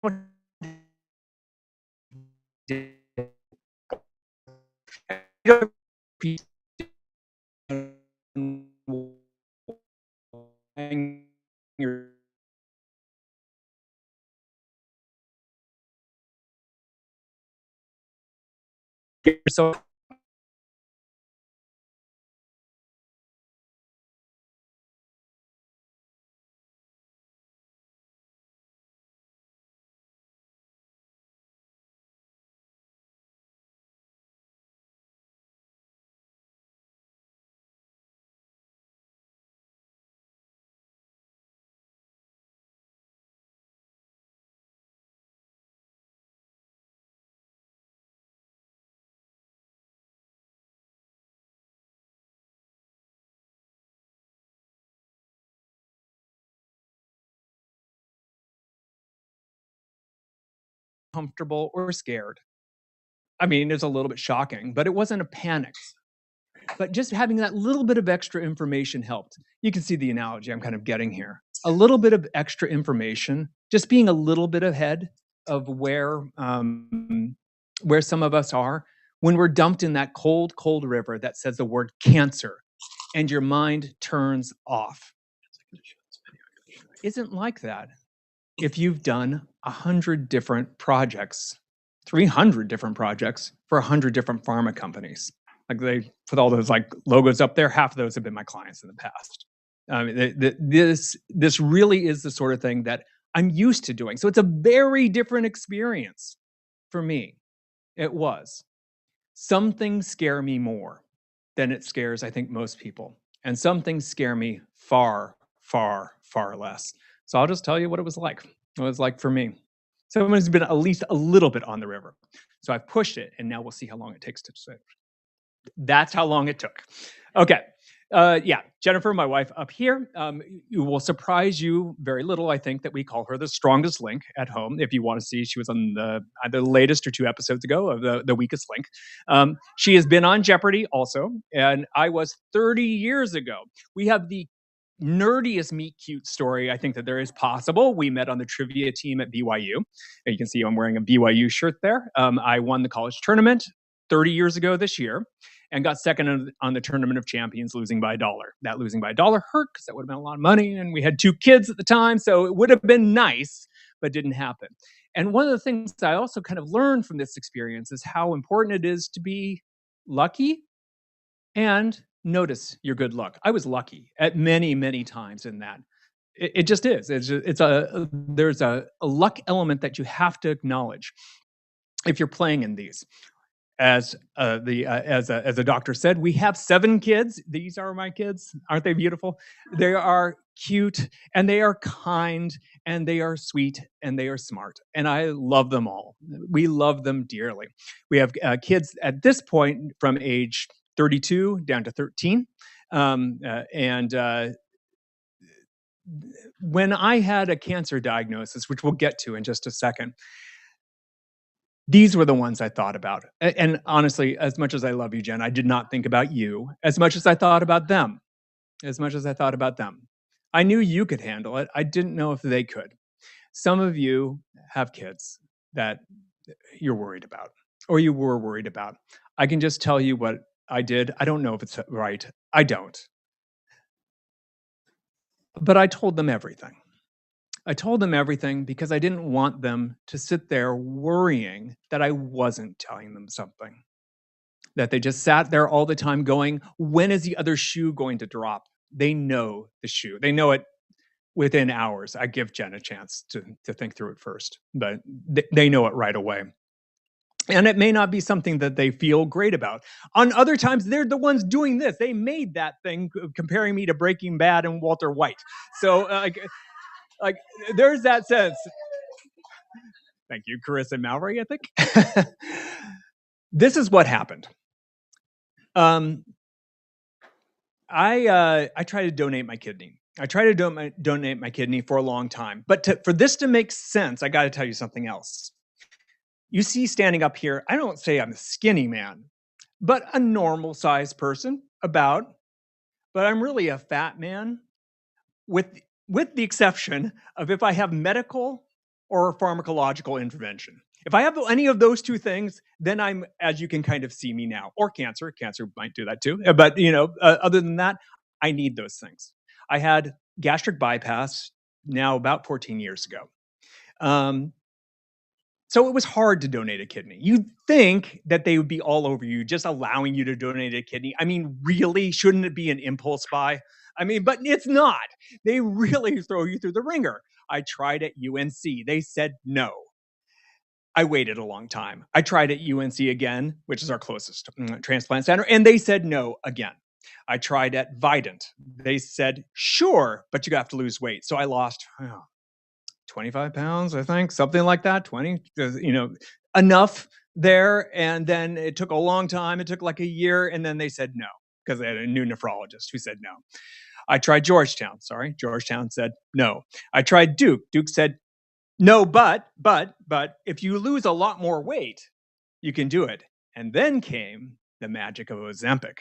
won't get yourself uncomfortable or scared. I mean, it's a little bit shocking, but it wasn't a panic. But just having that little bit of extra information helped. You can see the analogy I'm kind of getting here. A little bit of extra information, just being a little bit ahead of where some of us are when we're dumped in that cold, cold river that says the word cancer and your mind turns off. Isn't like that if you've done 100 different projects, 300 different projects for 100 different pharma companies. Like they put all those like logos up there. Half of those have been my clients in the past. This really is the sort of thing that I'm used to doing. So it's a very different experience for me. It was. Some things scare me more than it scares, I think, most people. And some things scare me far, far, far less. So I'll just tell you what it was like. What it was like for me. Someone's been at least a little bit on the river. So I've pushed it, and now we'll see how long it takes to swim. That's how long it took. Okay. Yeah, Jennifer, my wife up here, it will surprise you very little, I think, that we call her the strongest link at home. If you want to see, she was on either the latest or 2 episodes ago of the weakest link. She has been on Jeopardy also, and I was 30 years ago. We have the nerdiest meet cute story I think that there is possible. We met on the trivia team at BYU. And you can see I'm wearing a BYU shirt there. I won the college tournament 30 years ago this year and got second on the Tournament of Champions, losing by $1. That losing by $1 hurt because that would have been a lot of money. And we had 2 kids at the time. So it would have been nice, but didn't happen. And one of the things I also kind of learned from this experience is how important it is to be lucky and notice your good luck. I was lucky at many, many times in that. It just is. There's a luck element that you have to acknowledge if you're playing in these. As a doctor said, we have 7 kids. These are my kids. Aren't they beautiful? They are cute and they are kind and they are sweet and they are smart. And I love them all. We love them dearly. We have kids at this point from age 32 down to 13. When I had a cancer diagnosis, which we'll get to in just a second, these were the ones I thought about. And honestly, as much as I love you, Jen, I did not think about you as much as I thought about them. I knew you could handle it. I didn't know if they could. Some of you have kids that you're worried about, or you were worried about. I can just tell you what I did. I don't know if it's right. I don't. But I told them everything. I told them everything because I didn't want them to sit there worrying that I wasn't telling them something. That they just sat there all the time going, when is the other shoe going to drop? They know the shoe. They know it within hours. I give Jen a chance to think through it first, but they know it right away. And it may not be something that they feel great about. On other times, they're the ones doing this. They made that thing, comparing me to Breaking Bad and Walter White. So, like there's that sense. Thank you, Carissa Mallory, I think. This is what happened. I tried to donate my kidney. I tried to donate my kidney for a long time. But for this to make sense, I got to tell you something else. You see standing up here, I don't say I'm a skinny man, but a normal sized person but I'm really a fat man with the exception of if I have medical or pharmacological intervention. If I have any of those 2 things, then I'm, as you can kind of see me now, or cancer. Cancer might do that too. But, other than that, I need those things. I had gastric bypass now about 14 years ago. So it was hard to donate a kidney. You'd think that they would be all over you, just allowing you to donate a kidney. I mean, really, shouldn't it be an impulse buy? I mean, but it's not. They really throw you through the ringer. I tried at UNC. They said no. I waited a long time. I tried at UNC again, which is our closest transplant center, and they said no again. I tried at Vidant. They said, sure, but you have to lose weight. So I lost 25 pounds, I think, something like that, 20, enough there. And then it took a long time. It took like a year. And then they said no, because they had a new nephrologist who said no. I tried Georgetown said no. I tried Duke. Duke said No, but if you lose a lot more weight, you can do it. And then came the magic of Ozempic.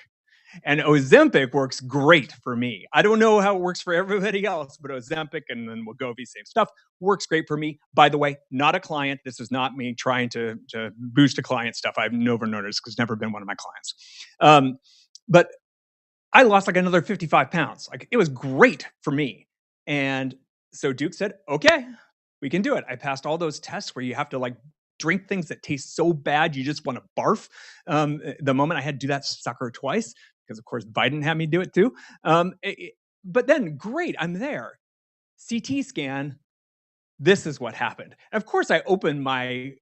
And Ozempic works great for me. I don't know how it works for everybody else, but Ozempic and then Wegovy, same stuff, works great for me. By the way, not a client. This is not me trying to boost a client stuff. I've never noticed because it's never been one of my clients. But I lost like another 55 pounds. Like, it was great for me. And so Duke said, okay, we can do it. I passed all those tests where you have to like drink things that taste so bad you just want to barf. The moment I had to do that sucker twice, because of course Biden had me do it too. But then, great, I'm there. CT scan, this is what happened. Of course, I opened my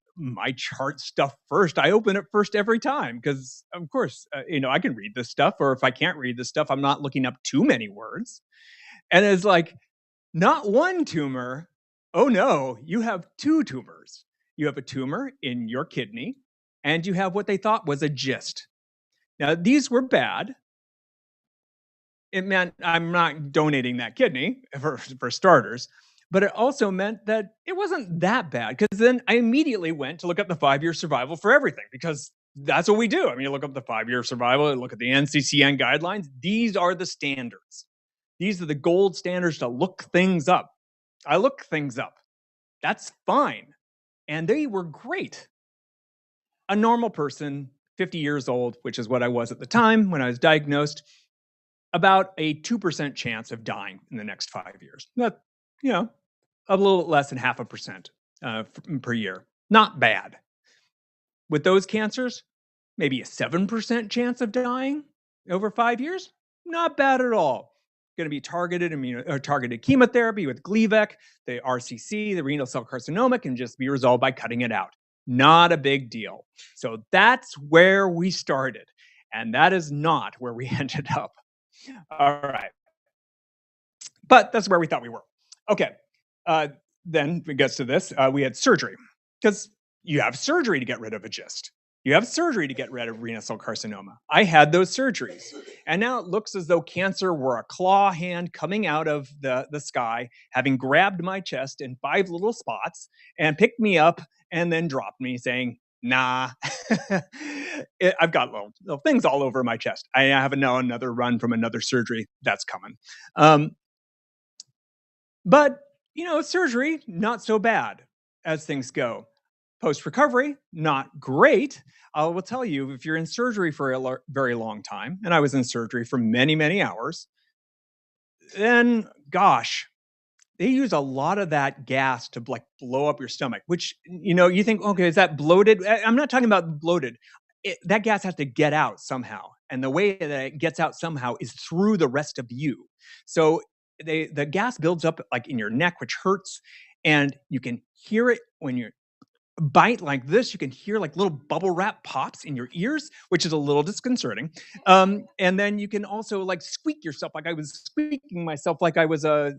chart stuff first. I open it first every time because, of course, I can read this stuff, or if I can't read this stuff, I'm not looking up too many words. And it's like, not one tumor. Oh no, you have two tumors. You have a tumor in your kidney, and you have what they thought was a GIST. Now, these were bad. It meant I'm not donating that kidney for starters, but it also meant that it wasn't that bad, because then I immediately went to look up the 5-year survival for everything, because that's what we do. I mean, you look up the 5-year survival, you look at the NCCN guidelines. These are the standards. These are the gold standards to look things up. I look things up. That's fine. And they were great. A normal person, 50 years old, which is what I was at the time when I was diagnosed, about a 2% chance of dying in the next 5 years. Not, a little less than 0.5% per year. Not bad. With those cancers, maybe a 7% chance of dying over 5 years. Not bad at all. Going to be targeted chemotherapy with Gleevec. The RCC, the renal cell carcinoma, can just be resolved by cutting it out. Not a big deal. So that's where we started. And that is not where we ended up. All right. But that's where we thought we were. Okay. Then it gets to this. We had surgery, because you have surgery to get rid of a GIST. You have surgery to get rid of renal cell carcinoma. I had those surgeries. And now it looks as though cancer were a claw hand coming out of the sky, having grabbed my chest in 5 little spots and picked me up and then dropped me, saying, nah. I've got little things all over my chest. I have now another run from another surgery that's coming. But, surgery, not so bad as things go. Post-recovery, not great. I will tell you, if you're in surgery for a very long time, and I was in surgery for many, many hours, then, gosh, they use a lot of that gas to blow up your stomach, which, you think, okay, is that bloated? I'm not talking about bloated. That gas has to get out somehow. And the way that it gets out somehow is through the rest of you. So the gas builds up in your neck, which hurts. And you can hear it when you bite like this. You can hear little bubble wrap pops in your ears, which is a little disconcerting. And then you can also squeak yourself. I was squeaking myself like I was a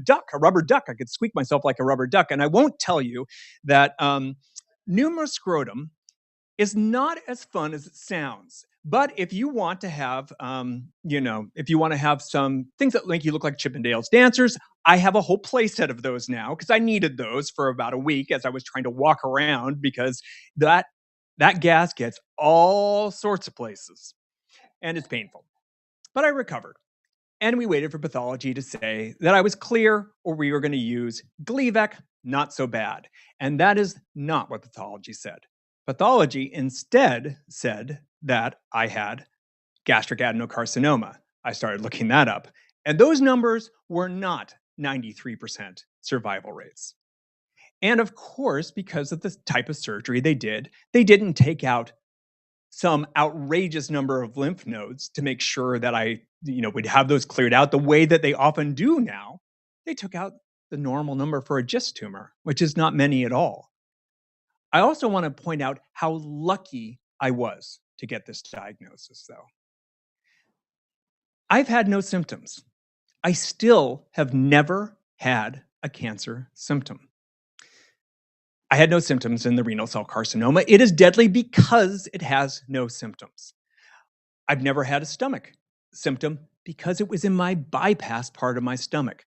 duck, a rubber duck. I could squeak myself like a rubber duck. And I won't tell you that pneumoscrotum is not as fun as it sounds. But if you want to have, if you want to have some things that make you look like Chippendales dancers, I have a whole play set of those now, because I needed those for about a week as I was trying to walk around, because that gas gets all sorts of places and it's painful. But I recovered. And we waited for pathology to say that I was clear, or we were going to use Gleevec, not so bad. And that is not what pathology said. Pathology instead said that I had gastric adenocarcinoma. I started looking that up. And those numbers were not 93% survival rates. And of course, because of the type of surgery they didn't take out some outrageous number of lymph nodes to make sure that I would have those cleared out the way that they often do now. They took out the normal number for a GIST tumor, which is not many at all. I also want to point out how lucky I was to get this diagnosis, though. I've had no symptoms. I still have never had a cancer symptom. I had no symptoms in the renal cell carcinoma. It is deadly because it has no symptoms. I've never had a stomach symptom because it was in my bypass part of my stomach.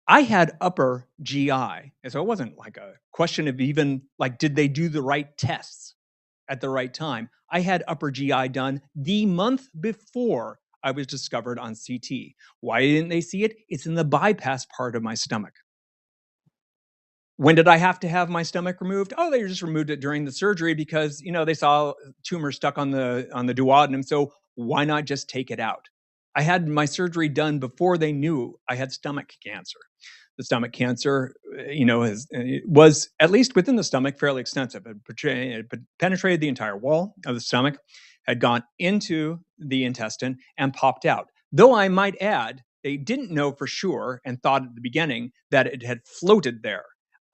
I had upper GI. And so it wasn't like a question of even like, did they do the right tests at the right time? I had upper GI done the month before I was discovered on CT. Why didn't they see it? It's in the bypass part of my stomach. When did I have to have my stomach removed? Oh, they just removed it during the surgery because, you know, they saw a tumor stuck on the duodenum. So why not just take it out? I had my surgery done before they knew I had stomach cancer. The stomach cancer, you know, was at least within the stomach fairly extensive. It penetrated the entire wall of the stomach, had gone into the intestine and popped out. Though I might add, they didn't know for sure and thought at the beginning that it had floated there,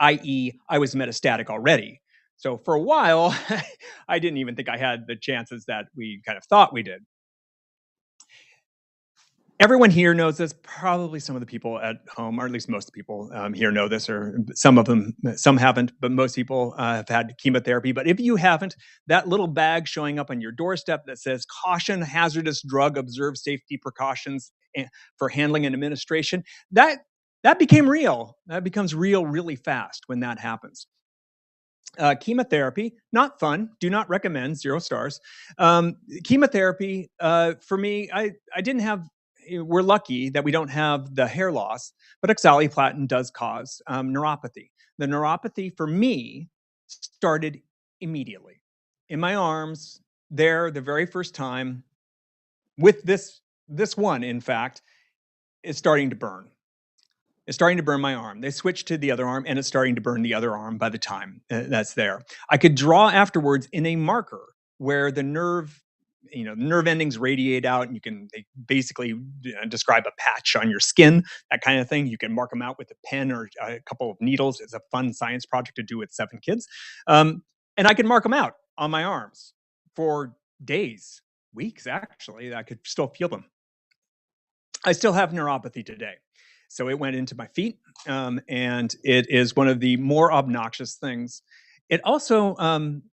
i.e., I was metastatic already. So for a while, I didn't even think I had the chances that we kind of thought we did. Everyone here knows this. Probably some of the people at home, or at least most of the people here know this, or some of them, some haven't, but most people have had chemotherapy. But if you haven't, that little bag showing up on your doorstep that says, "Caution, hazardous drug, observe safety precautions for handling and administration," that became real. That becomes real really fast when that happens. Chemotherapy, not fun. Do not recommend, 0 stars. Chemotherapy, for me, I didn't have, we're lucky that we don't have the hair loss, but oxaliplatin does cause neuropathy. The neuropathy for me started immediately. In my arms, there, the very first time, with this one, in fact, is starting to burn. It's starting to burn my arm. They switched to the other arm, and it's starting to burn the other arm by the time that's there. I could draw afterwards in a marker where the nerve, you know, the nerve endings radiate out, and they basically describe a patch on your skin, that kind of thing. You can mark them out with a pen or a couple of needles. It's a fun science project to do with 7 kids. And I can mark them out on my arms for days, weeks, actually. I could still feel them. I still have neuropathy today. So it went into my feet, and it is one of the more obnoxious things. It also,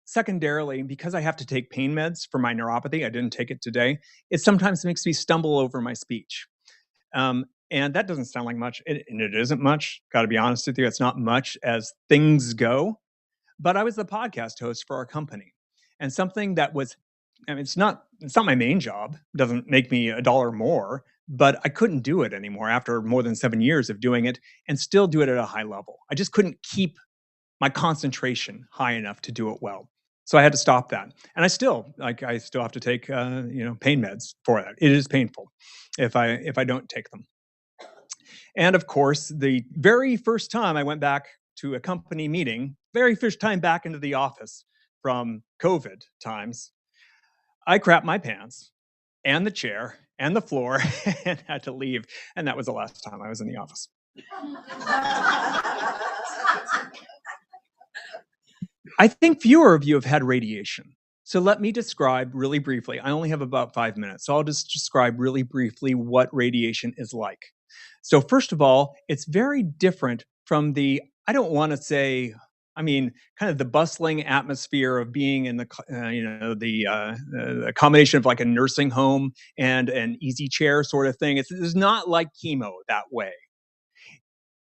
secondarily, because I have to take pain meds for my neuropathy, I didn't take it today, it sometimes makes me stumble over my speech. And that doesn't sound like much, and it isn't much, gotta be honest with you, it's not much as things go. But I was the podcast host for our company, and something that was, I mean, it's not my main job, doesn't make me $1 more, but I couldn't do it anymore after more than 7 years of doing it and still do it at a high level. I just couldn't keep my concentration high enough to do it well. So I had to stop that. And I still have to take, pain meds for that. It is painful if I don't take them. And of course, the very first time I went back to a company meeting, very first time back into the office from COVID times, I crapped my pants and the chair and the floor and had to leave. And that was the last time I was in the office. I think fewer of you have had radiation. So let me describe really briefly. I only have about 5 minutes, so I'll just describe really briefly what radiation is like. So first of all, it's very different from the, I don't want to say, I mean, kind of the bustling atmosphere of being in the combination of like a nursing home and an easy chair sort of thing. It's not like chemo that way,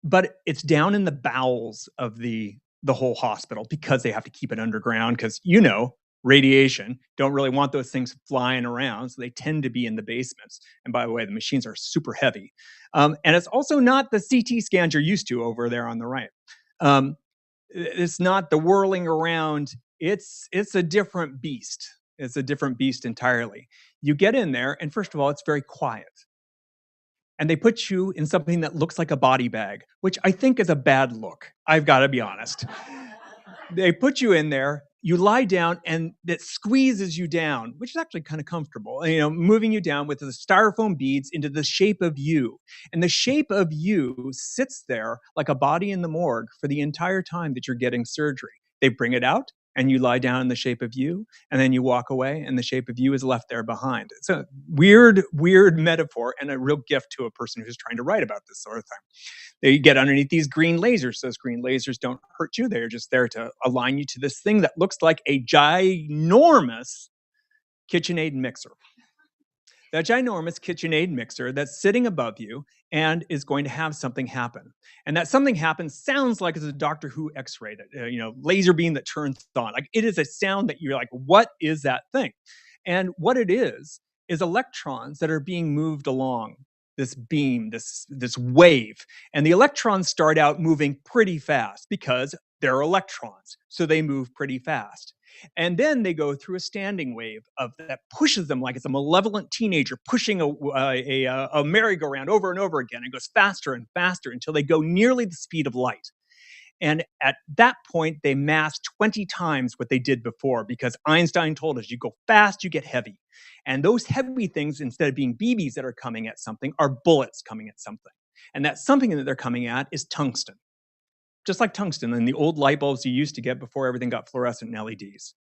but it's down in the bowels of the whole hospital because they have to keep it underground because, radiation, don't really want those things flying around. So they tend to be in the basements. And by the way, the machines are super heavy. And it's also not the CT scans you're used to over there on the right. It's not the whirling around. It's a different beast. It's a different beast entirely. You get in there, and first of all, it's very quiet. And they put you in something that looks like a body bag, which I think is a bad look. I've got to be honest. They put you in there, you lie down, and it squeezes you down, which is actually kind of comfortable, moving you down with the styrofoam beads into the shape of you. And the shape of you sits there like a body in the morgue for the entire time that you're getting surgery. They bring it out, and you lie down in the shape of you, and then you walk away, and the shape of you is left there behind. It's a weird, weird metaphor and a real gift to a person who's trying to write about this sort of thing. They get underneath these green lasers. Those green lasers don't hurt you. They're just there to align you to this thing that looks like a ginormous KitchenAid mixer. that ginormous KitchenAid mixer that's sitting above you and is going to have something happen. And that something happens sounds like it's a Doctor Who X-ray, laser beam that turns on. Like, it is a sound that you're like, what is that thing? And what it is electrons that are being moved along this beam, this wave. And the electrons start out moving pretty fast because they're electrons, so they move pretty fast. And then they go through a standing wave that pushes them like it's a malevolent teenager pushing a merry-go-round over and over again. It goes faster and faster until they go nearly the speed of light. And at that point, they mass 20 times what they did before, because Einstein told us you go fast, you get heavy. And those heavy things, instead of being BBs that are coming at something, are bullets coming at something. And that something that they're coming at is tungsten. Just like tungsten in the old light bulbs you used to get before everything got fluorescent and LEDs.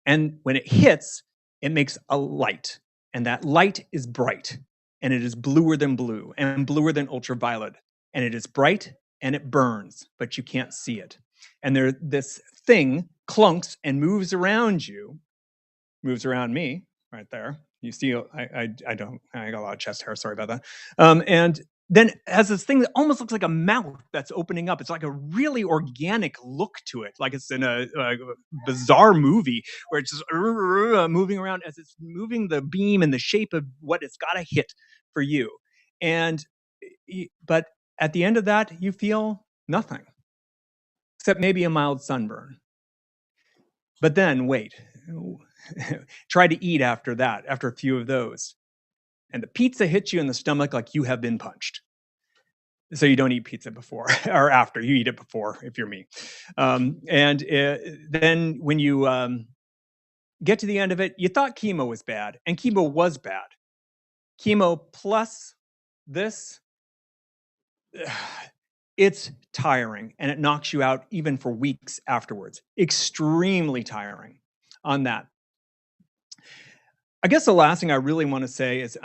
And when it hits, it makes a light. And that light is bright. And it is bluer than blue and bluer than ultraviolet. And it is bright and it burns, but you can't see it. And this thing clunks and moves around you, moves around me right there. You see, I got a lot of chest hair, sorry about that. And then has this thing that almost looks like a mouth that's opening up. It's like a really organic look to it, like it's in a bizarre movie where it's just moving around as it's moving the beam in the shape of what it's got to hit for you. But at the end of that, you feel nothing, except maybe a mild sunburn. But then, wait, try to eat after that, after a few of those. And the pizza hits you in the stomach like you have been punched. So you don't eat pizza before or after, you eat it before, if you're me. Then when you get to the end of it, you thought chemo was bad, and chemo was bad. Chemo plus this, it's tiring, and it knocks you out even for weeks afterwards. Extremely tiring on that. I guess the last thing I really want to say is,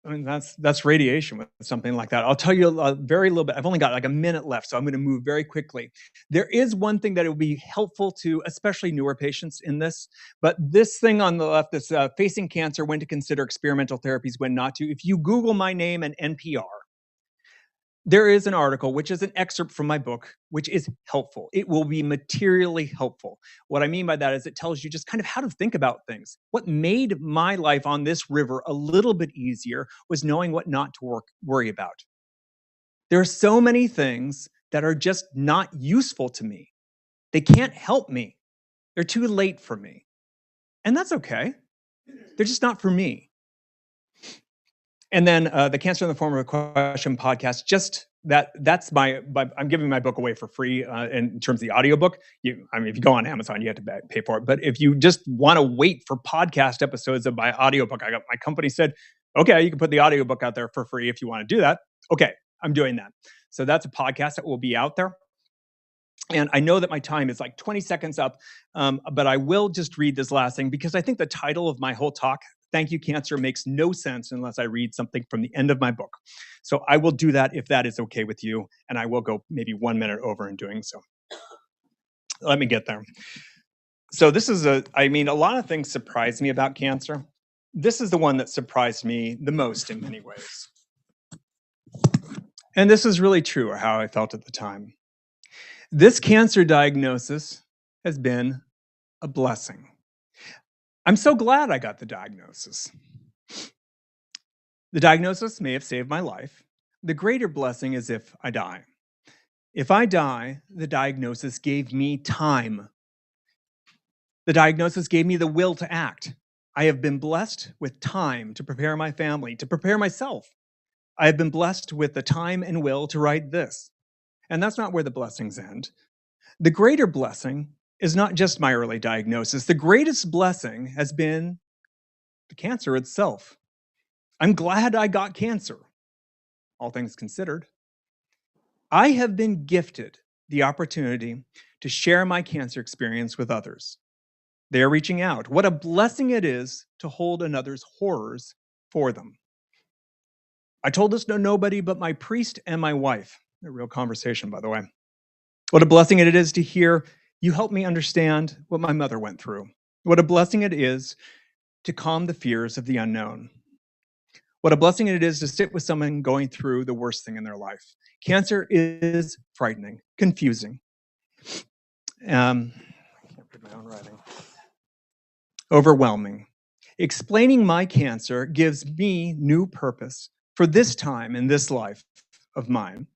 that's radiation with something like that. I'll tell you a very little bit. I've only got like a minute left, so I'm going to move very quickly. There is one thing that it would be helpful to, especially newer patients in this, but this thing on the left, this facing cancer, when to consider experimental therapies, when not to. If you Google my name and NPR, there is an article, which is an excerpt from my book, which is helpful. It will be materially helpful. What I mean by that is it tells you just kind of how to think about things. What made my life on this river a little bit easier was knowing what not to worry about. There are so many things that are just not useful to me. They can't help me. They're too late for me. And that's okay. They're just not for me. And then the Cancer in the Form of a Question podcast, just that's I'm giving my book away for free in terms of the audiobook. If you go on Amazon, you have to pay for it. But if you just want to wait for podcast episodes of my audiobook, my company said, okay, you can put the audiobook out there for free if you want to do that. Okay, I'm doing that. So that's a podcast that will be out there. And I know that my time is like 20 seconds up, but I will just read this last thing because I think the title of my whole talk, Thank You, Cancer, makes no sense unless I read something from the end of my book. So I will do that if that is okay with you, and I will go maybe 1 minute over in doing so. Let me get there. So this is a lot of things surprise me about cancer. This is the one that surprised me the most in many ways. And this is really true, or how I felt at the time. This cancer diagnosis has been a blessing. I'm so glad I got the diagnosis. The diagnosis may have saved my life. The greater blessing is if I die. If I die, the diagnosis gave me time. The diagnosis gave me the will to act. I have been blessed with time to prepare my family, to prepare myself. I have been blessed with the time and will to write this. And that's not where the blessings end. The greater blessing is not just my early diagnosis. The greatest blessing has been the cancer itself. I'm glad I got cancer, all things considered. I have been gifted the opportunity to share my cancer experience with others. They are reaching out. What a blessing it is to hold another's horrors for them. I told this to nobody but my priest and my wife. A real conversation, by the way. What a blessing it is to hear you help me understand what my mother went through. What a blessing it is to calm the fears of the unknown. What a blessing it is to sit with someone going through the worst thing in their life. Cancer is frightening, confusing. I can't read my own writing. Overwhelming. Explaining my cancer gives me new purpose for this time in this life of mine.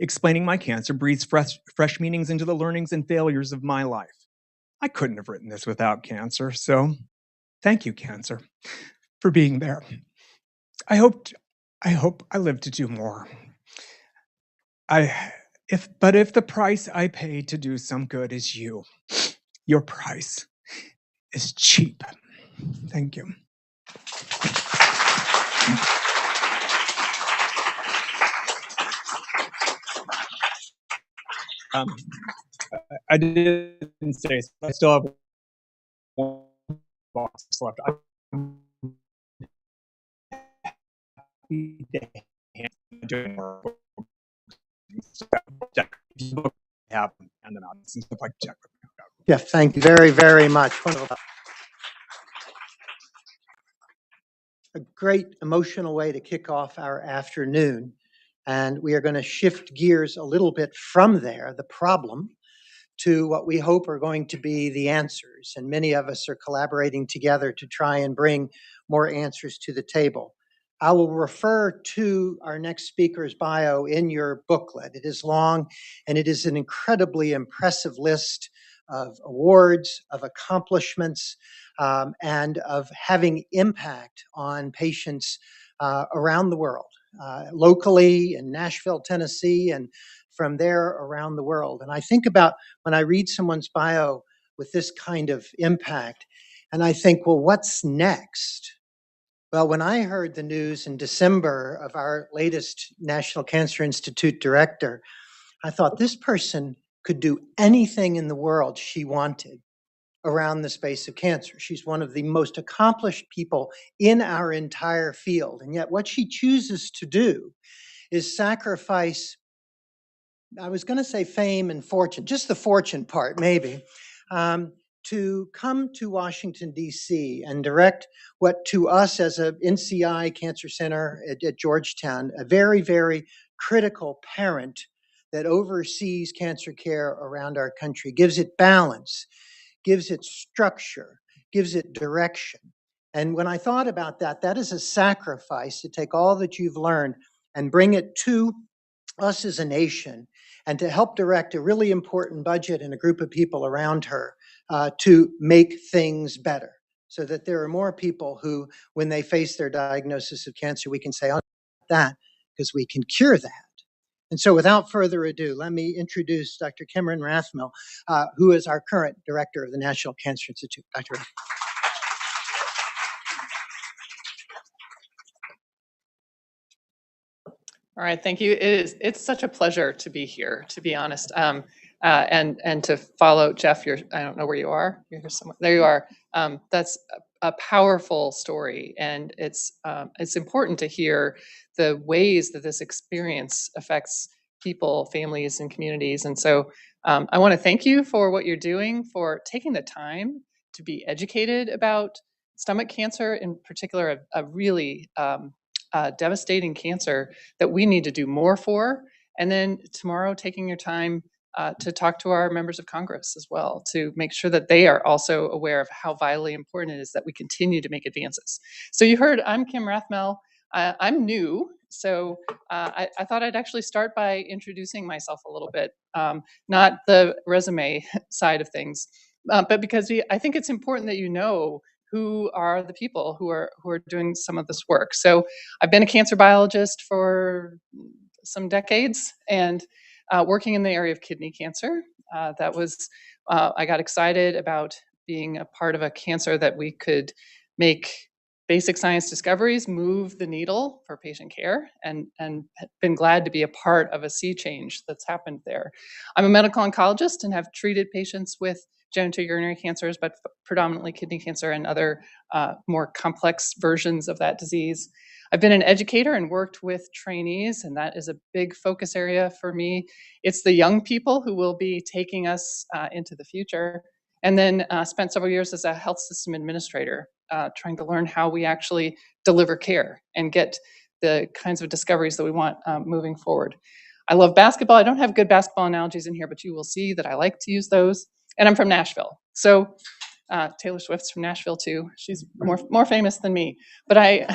Explaining my cancer breathes fresh meanings into the learnings and failures of my life. I couldn't have written this without cancer, so thank you, cancer, for being there. I hope I live to do more. If the price I pay to do some good is you, your price is cheap. Thank you. I didn't say, I still have one box left. I'm happy to doing more. And then and stuff like that. Yeah, thank you very, very much. Wonderful. A great emotional way to kick off our afternoon. And we are going to shift gears a little bit from there, the problem, to what we hope are going to be the answers. And many of us are collaborating together to try and bring more answers to the table. I will refer to our next speaker's bio in your booklet. It is long, and it is an incredibly impressive list of awards, of accomplishments, and of having impact on patients around the world, locally in Nashville, Tennessee, and from there around the world. And I think about when I read someone's bio with this kind of impact, and I think, well, what's next? Well, when I heard the news in December of our latest National Cancer Institute director, I thought this person could do anything in the world she wanted around the space of cancer. She's one of the most accomplished people in our entire field. And yet what she chooses to do is sacrifice, I was going to say fame and fortune, just the fortune part maybe, to come to Washington, D.C. and direct what to us as a NCI Cancer Center at Georgetown, a very, very critical parent that oversees cancer care around our country, gives it balance, gives it structure, gives it direction. And when I thought about that, that is a sacrifice to take all that you've learned and bring it to us as a nation and to help direct a really important budget and a group of people around her to make things better so that there are more people who, when they face their diagnosis of cancer, we can say, oh, that, because we can cure that. And so without further ado, let me introduce Dr. Kimryn Rathmell, who is our current director of the National Cancer Institute. Dr. Rathmell. All right, thank you. It's such a pleasure to be here, to be honest, and to follow Jeff. I don't know where you are. You're here somewhere. There you are. That's a powerful story, and it's important to hear the ways that this experience affects people, families, and communities. And so, I want to thank you for what you're doing, for taking the time to be educated about stomach cancer, in particular, a really devastating cancer that we need to do more for. And then tomorrow, taking your time to talk to our members of Congress as well, to make sure that they are also aware of how vitally important it is that we continue to make advances. So you heard, I'm Kim Rathmell. I'm new, so I thought I'd actually start by introducing myself a little bit, not the resume side of things, but because I think it's important that you know who are the people who are doing some of this work. So I've been a cancer biologist for some decades and working in the area of kidney cancer. I got excited about being a part of a cancer that we could make basic science discoveries move the needle for patient care, and been glad to be a part of a sea change that's happened there. I'm a medical oncologist and have treated patients with genitourinary cancers, but predominantly kidney cancer and other more complex versions of that disease. I've been an educator and worked with trainees, and that is a big focus area for me. It's the young people who will be taking us into the future. and then spent several years as a health system administrator, trying to learn how we actually deliver care and get the kinds of discoveries that we want moving forward. I love basketball. I don't have good basketball analogies in here, but you will see that I like to use those. And I'm from Nashville. So Taylor Swift's from Nashville too. She's more famous than me. But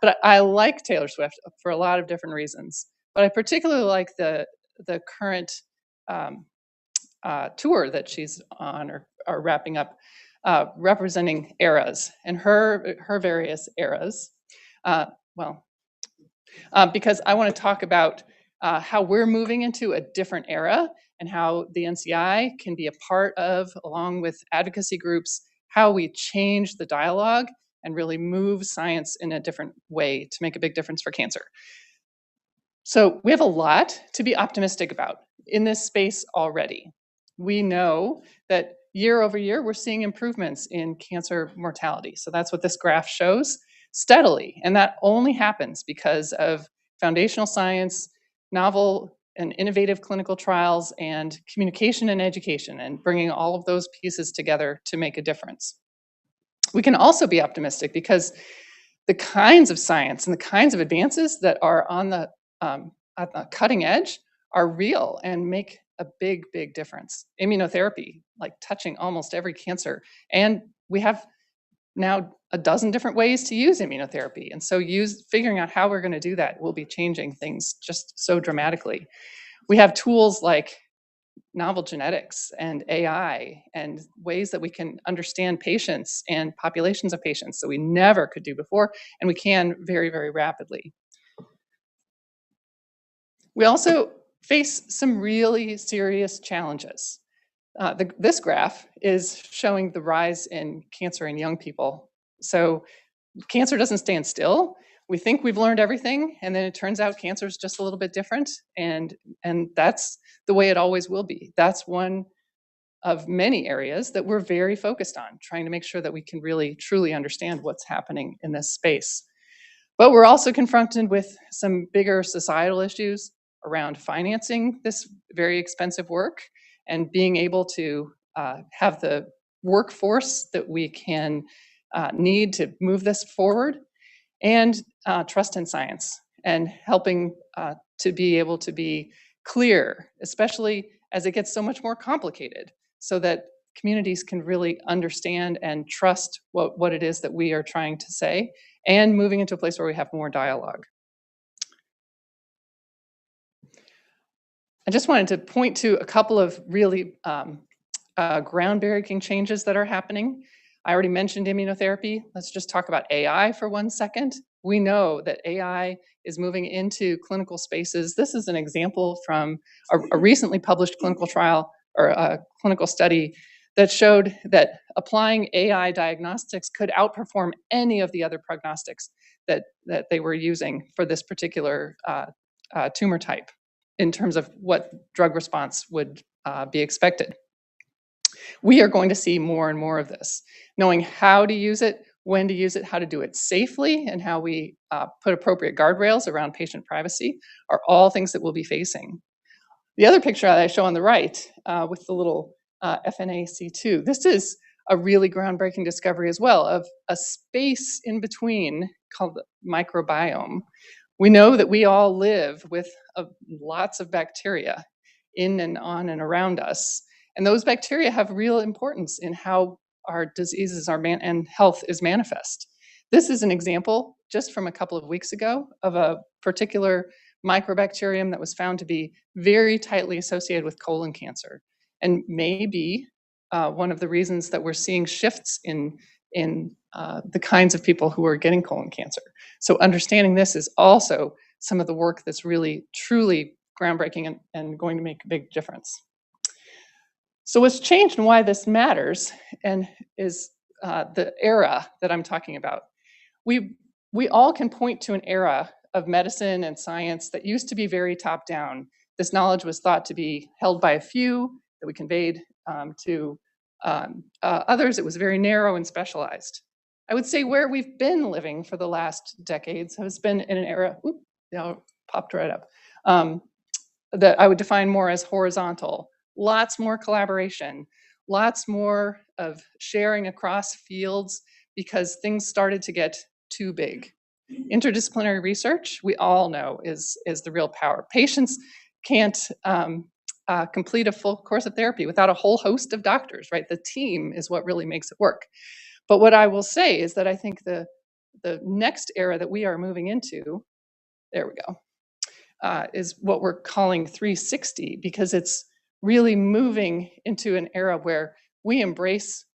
but I like Taylor Swift for a lot of different reasons. But I particularly like the current tour that she's on or wrapping up, representing eras and her various eras. Because I want to talk about how we're moving into a different era and how the NCI can be a part of, along with advocacy groups, how we change the dialogue and really move science in a different way to make a big difference for cancer. So we have a lot to be optimistic about in this space already. We know that year over year, we're seeing improvements in cancer mortality. So that's what this graph shows, steadily. And that only happens because of foundational science, novel and innovative clinical trials, and communication and education, and bringing all of those pieces together to make a difference. We can also be optimistic because the kinds of science and the kinds of advances that are on the at the cutting edge are real and make a big, big difference. Immunotherapy, like touching almost every cancer. And we have now a dozen different ways to use immunotherapy. And so figuring out how we're going to do that will be changing things just so dramatically. We have tools like novel genetics and AI and ways that we can understand patients and populations of patients that we never could do before, and we can very, very rapidly. We also face some really serious challenges. This graph is showing the rise in cancer in young people. So cancer doesn't stand still. We think we've learned everything, and then it turns out cancer is just a little bit different, and that's the way it always will be. That's one of many areas that we're very focused on, trying to make sure that we can really, truly understand what's happening in this space. But we're also confronted with some bigger societal issues around financing this very expensive work and being able to have the workforce that we can need to move this forward, and trust in science and helping to be able to be clear, especially as it gets so much more complicated, so that communities can really understand and trust what it is that we are trying to say, and moving into a place where we have more dialogue. I just wanted to point to a couple of really groundbreaking changes that are happening. I already mentioned immunotherapy. Let's just talk about AI for 1 second. We know that AI is moving into clinical spaces. This is an example from a recently published clinical trial or a clinical study that showed that applying AI diagnostics could outperform any of the other prognostics that they were using for this particular tumor type in terms of what drug response would be expected. We are going to see more and more of this. Knowing how to use it, when to use it, how to do it safely, and how we put appropriate guardrails around patient privacy are all things that we'll be facing. The other picture that I show on the right with the little FNAC2, this is a really groundbreaking discovery as well of a space in between called the microbiome. We know that we all live with lots of bacteria in and on and around us. And those bacteria have real importance in how our diseases and health is manifest. This is an example just from a couple of weeks ago of a particular microbacterium that was found to be very tightly associated with colon cancer, and maybe one of the reasons that we're seeing shifts in the kinds of people who are getting colon cancer. So understanding this is also some of the work that's really, truly groundbreaking and going to make a big difference. So what's changed and why this matters and is the era that I'm talking about. We all can point to an era of medicine and science that used to be very top down. This knowledge was thought to be held by a few, that we conveyed to others. It was very narrow and specialized. I would say where we've been living for the last decades has been in an era, popped right up, that I would define more as horizontal. Lots more collaboration, lots more of sharing across fields because things started to get too big. Interdisciplinary research, we all know, is the real power. Patients can't complete a full course of therapy without a whole host of doctors, right? The team is what really makes it work. But what I will say is that I think the next era that we are moving into, there we go, is what we're calling 360, because it's really moving into an era where we embrace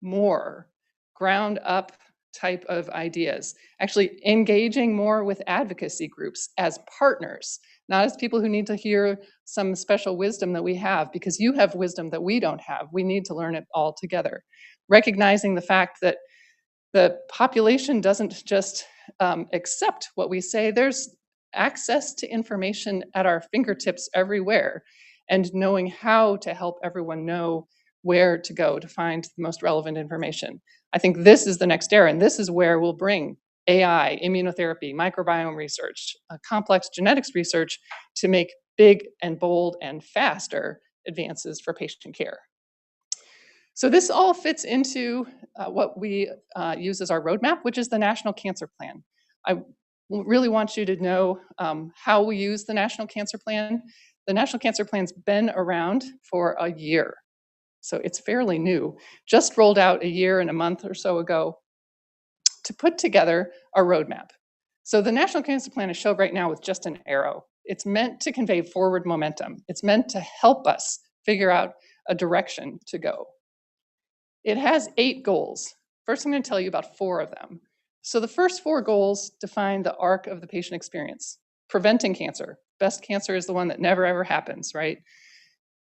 more ground up type of ideas, actually engaging more with advocacy groups as partners, not as people who need to hear some special wisdom that we have, because you have wisdom that we don't have. We need to learn it all together. Recognizing the fact that the population doesn't just accept what we say, there's access to information at our fingertips everywhere, and knowing how to help everyone know where to go to find the most relevant information. I think this is the next era, and this is where we'll bring AI, immunotherapy, microbiome research, complex genetics research to make big and bold and faster advances for patient care. So this all fits into what we use as our roadmap, which is the National Cancer Plan. I really want you to know how we use the National Cancer Plan. The National Cancer Plan's been around for a year, so it's fairly new. Just rolled out a year and a month or so ago to put together a roadmap. So the National Cancer Plan is shown right now with just an arrow. It's meant to convey forward momentum. It's meant to help us figure out a direction to go. It has 8 goals. First, I'm going to tell you about 4 of them. So the first 4 goals define the arc of the patient experience. Preventing cancer. Best cancer is the one that never ever happens, right?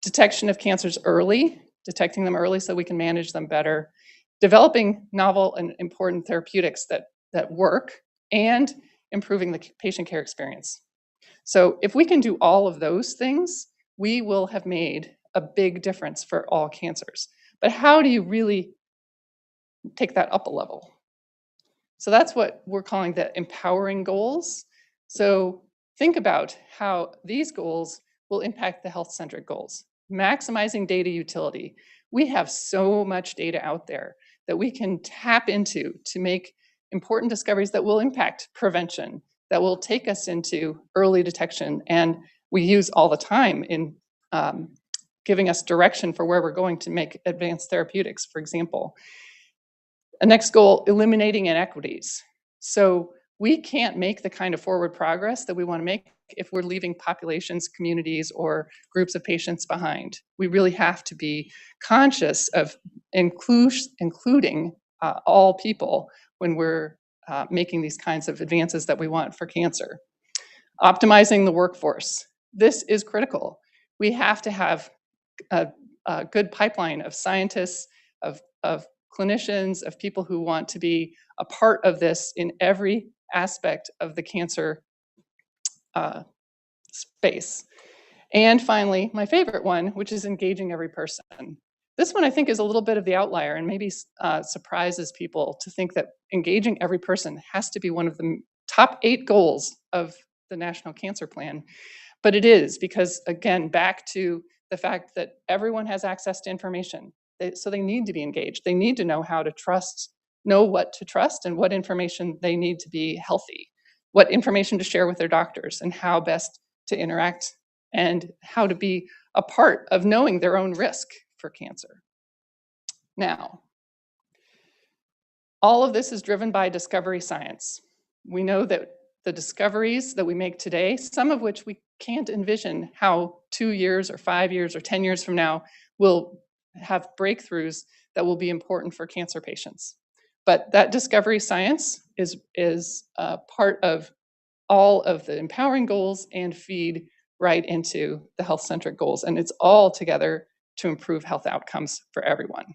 Detection of cancers early, detecting them early so we can manage them better. Developing novel and important therapeutics that work, and improving the patient care experience. So if we can do all of those things, we will have made a big difference for all cancers. But how do you really take that up a level? So that's what we're calling the empowering goals. So think about how these goals will impact the health-centric goals. Maximizing data utility. We have so much data out there that we can tap into to make important discoveries that will impact prevention, that will take us into early detection, and we use all the time in giving us direction for where we're going to make advanced therapeutics, for example. A next goal, eliminating inequities. So we can't make the kind of forward progress that we want to make if we're leaving populations, communities, or groups of patients behind. We really have to be conscious of including all people when we're making these kinds of advances that we want for cancer. Optimizing the workforce. This is critical. We have to have a good pipeline of scientists, of clinicians, of people who want to be a part of this in every aspect of the cancer space. And finally, my favorite one, which is engaging every person. This one I think is a little bit of the outlier and maybe surprises people to think that engaging every person has to be one of the top 8 goals of the National Cancer Plan. But it is, because again, back to the fact that everyone has access to information. So they need to be engaged. They need to know how to trust, know what to trust and what information they need to be healthy, what information to share with their doctors, and how best to interact, and how to be a part of knowing their own risk for cancer. Now, all of this is driven by discovery science. We know that the discoveries that we make today, some of which we can't envision how 2 years or 5 years or 10 years from now will have breakthroughs that will be important for cancer patients. But that discovery science is part of all of the empowering goals and feed right into the health-centric goals. And it's all together to improve health outcomes for everyone.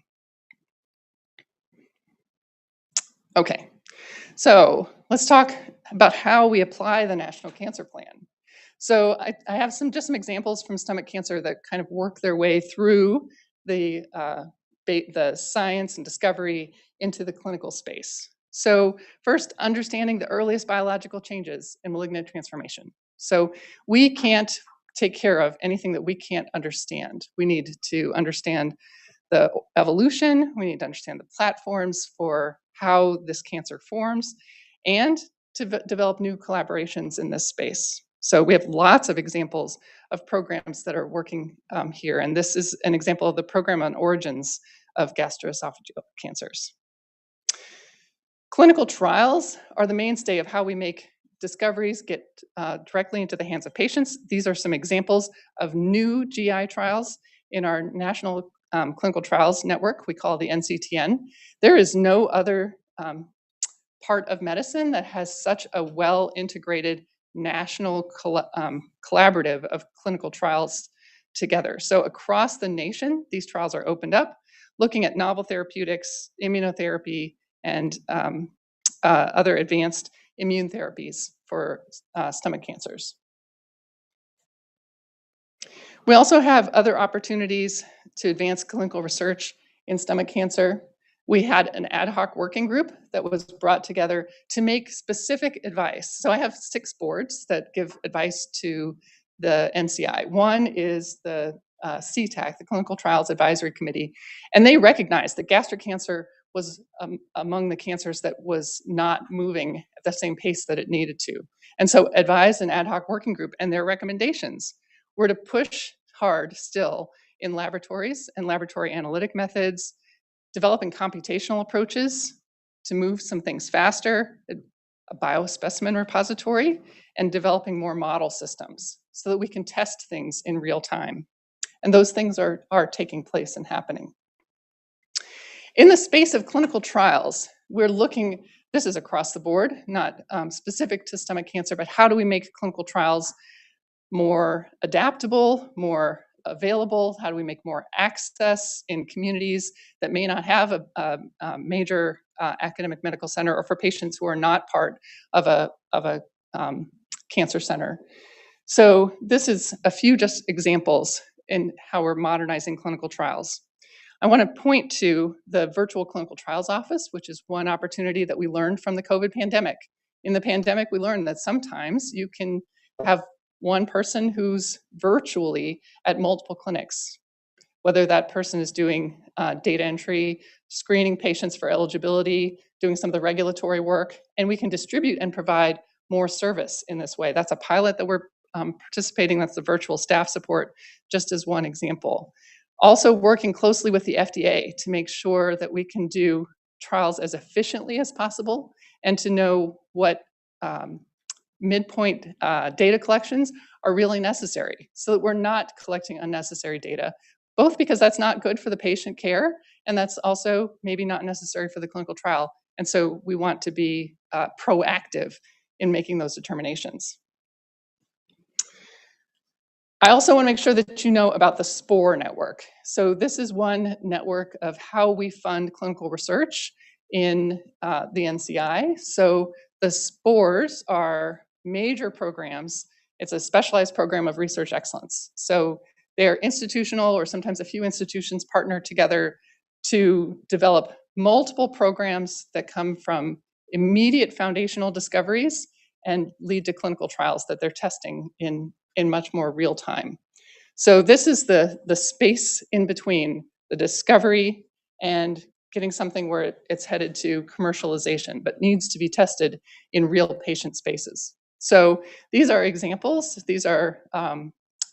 Okay, so let's talk about how we apply the National Cancer Plan. So I have just some examples from stomach cancer that kind of work their way through the science and discovery into the clinical space. So first, understanding the earliest biological changes in malignant transformation. So we can't take care of anything that we can't understand. We need to understand the evolution, we need to understand the platforms for how this cancer forms, and to develop new collaborations in this space. So we have lots of examples of programs that are working here, and this is an example of the program on origins of gastroesophageal cancers. Clinical trials are the mainstay of how we make discoveries get directly into the hands of patients. These are some examples of new GI trials in our National Clinical Trials Network, we call the NCTN. There is no other part of medicine that has such a well-integrated national collaborative of clinical trials together. So across the nation, these trials are opened up, looking at novel therapeutics, immunotherapy, and other advanced immune therapies for stomach cancers. We also have other opportunities to advance clinical research in stomach cancer. We had an ad hoc working group that was brought together to make specific advice. So I have 6 boards that give advice to the NCI. One is the CTAC, the Clinical Trials Advisory Committee, and they recognized that gastric cancer was among the cancers that was not moving at the same pace that it needed to. And so advised an ad hoc working group, and their recommendations were to push hard still in laboratories and laboratory analytic methods, developing computational approaches to move some things faster, a biospecimen repository, and developing more model systems so that we can test things in real time. And those things are taking place and happening. In the space of clinical trials, we're looking, this is across the board, not specific to stomach cancer, but how do we make clinical trials more adaptable, more available? How do we make more access in communities that may not have a major academic medical center, or for patients who are not part of a cancer center? So this is a few just examples in how we're modernizing clinical trials. I want to point to the virtual clinical trials office, which is one opportunity that we learned from the COVID pandemic. In the pandemic, we learned that sometimes you can have one person who's virtually at multiple clinics, whether that person is doing data entry, screening patients for eligibility, doing some of the regulatory work, and we can distribute and provide more service in this way. That's a pilot that we're participating, that's the virtual staff support, just as one example. Also working closely with the FDA to make sure that we can do trials as efficiently as possible, and to know what midpoint data collections are really necessary, so that we're not collecting unnecessary data, both because that's not good for the patient care, and that's also maybe not necessary for the clinical trial. And so we want to be proactive in making those determinations. I also want to make sure that you know about the SPORE network. So this is one network of how we fund clinical research in the NCI. So the SPOREs are major programs. It's a specialized program of research excellence. So they're institutional, or sometimes a few institutions partner together to develop multiple programs that come from immediate foundational discoveries and lead to clinical trials that they're testing in much more real time. So this is the space in between the discovery and getting something where it's headed to commercialization, but needs to be tested in real patient spaces. So these are examples. These are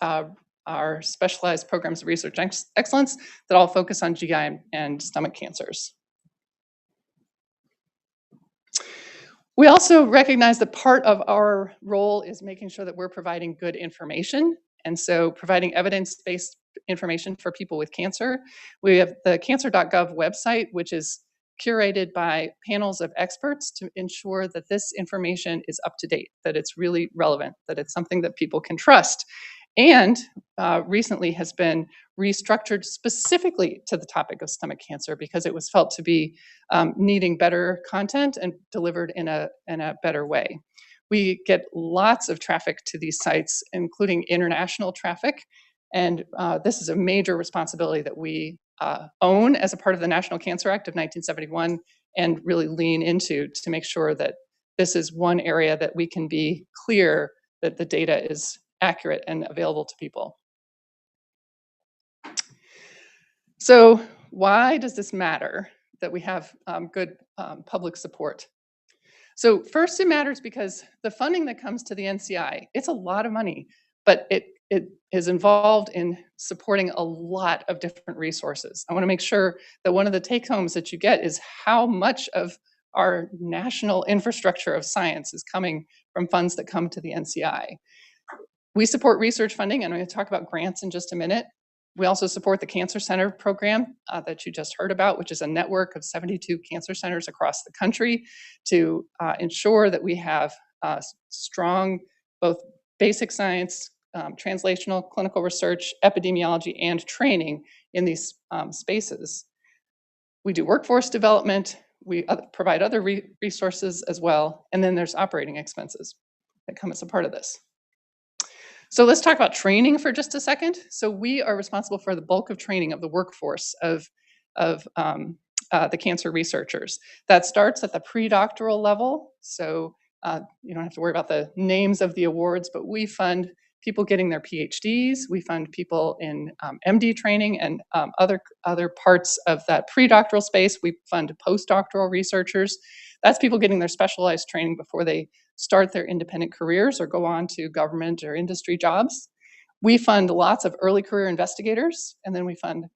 our specialized programs of research excellence that all focus on GI and stomach cancers. We also recognize that part of our role is making sure that we're providing good information, and so providing evidence-based information for people with cancer. We have the cancer.gov website, which is curated by panels of experts to ensure that this information is up to date, that it's really relevant, that it's something that people can trust, and recently has been restructured specifically to the topic of stomach cancer because it was felt to be needing better content and delivered in a better way. We get lots of traffic to these sites, including international traffic, and this is a major responsibility that we own as a part of the National Cancer Act of 1971 and really lean into to make sure that this is one area that we can be clear that the data is accurate and available to people. So why does this matter that we have good public support? So first, it matters because the funding that comes to the NCI, it's a lot of money, but it is involved in supporting a lot of different resources. I want to make sure that one of the take-homes that you get is how much of our national infrastructure of science is coming from funds that come to the NCI. We support research funding, and I'm going to talk about grants in just a minute. We also support the Cancer Center program that you just heard about, which is a network of 72 cancer centers across the country to ensure that we have strong both basic science, translational clinical research, epidemiology, and training in these spaces. We do workforce development. We provide other resources as well. And then there's operating expenses that come as a part of this. So let's talk about training for just a second. So we are responsible for the bulk of training of the workforce of the cancer researchers. That starts at the pre-doctoral level. So you don't have to worry about the names of the awards, but we fund people getting their PhDs. We fund people in MD training and other parts of that pre-doctoral space. We fund postdoctoral researchers. That's people getting their specialized training before they start their independent careers or go on to government or industry jobs. We fund lots of early career investigators, and then we fund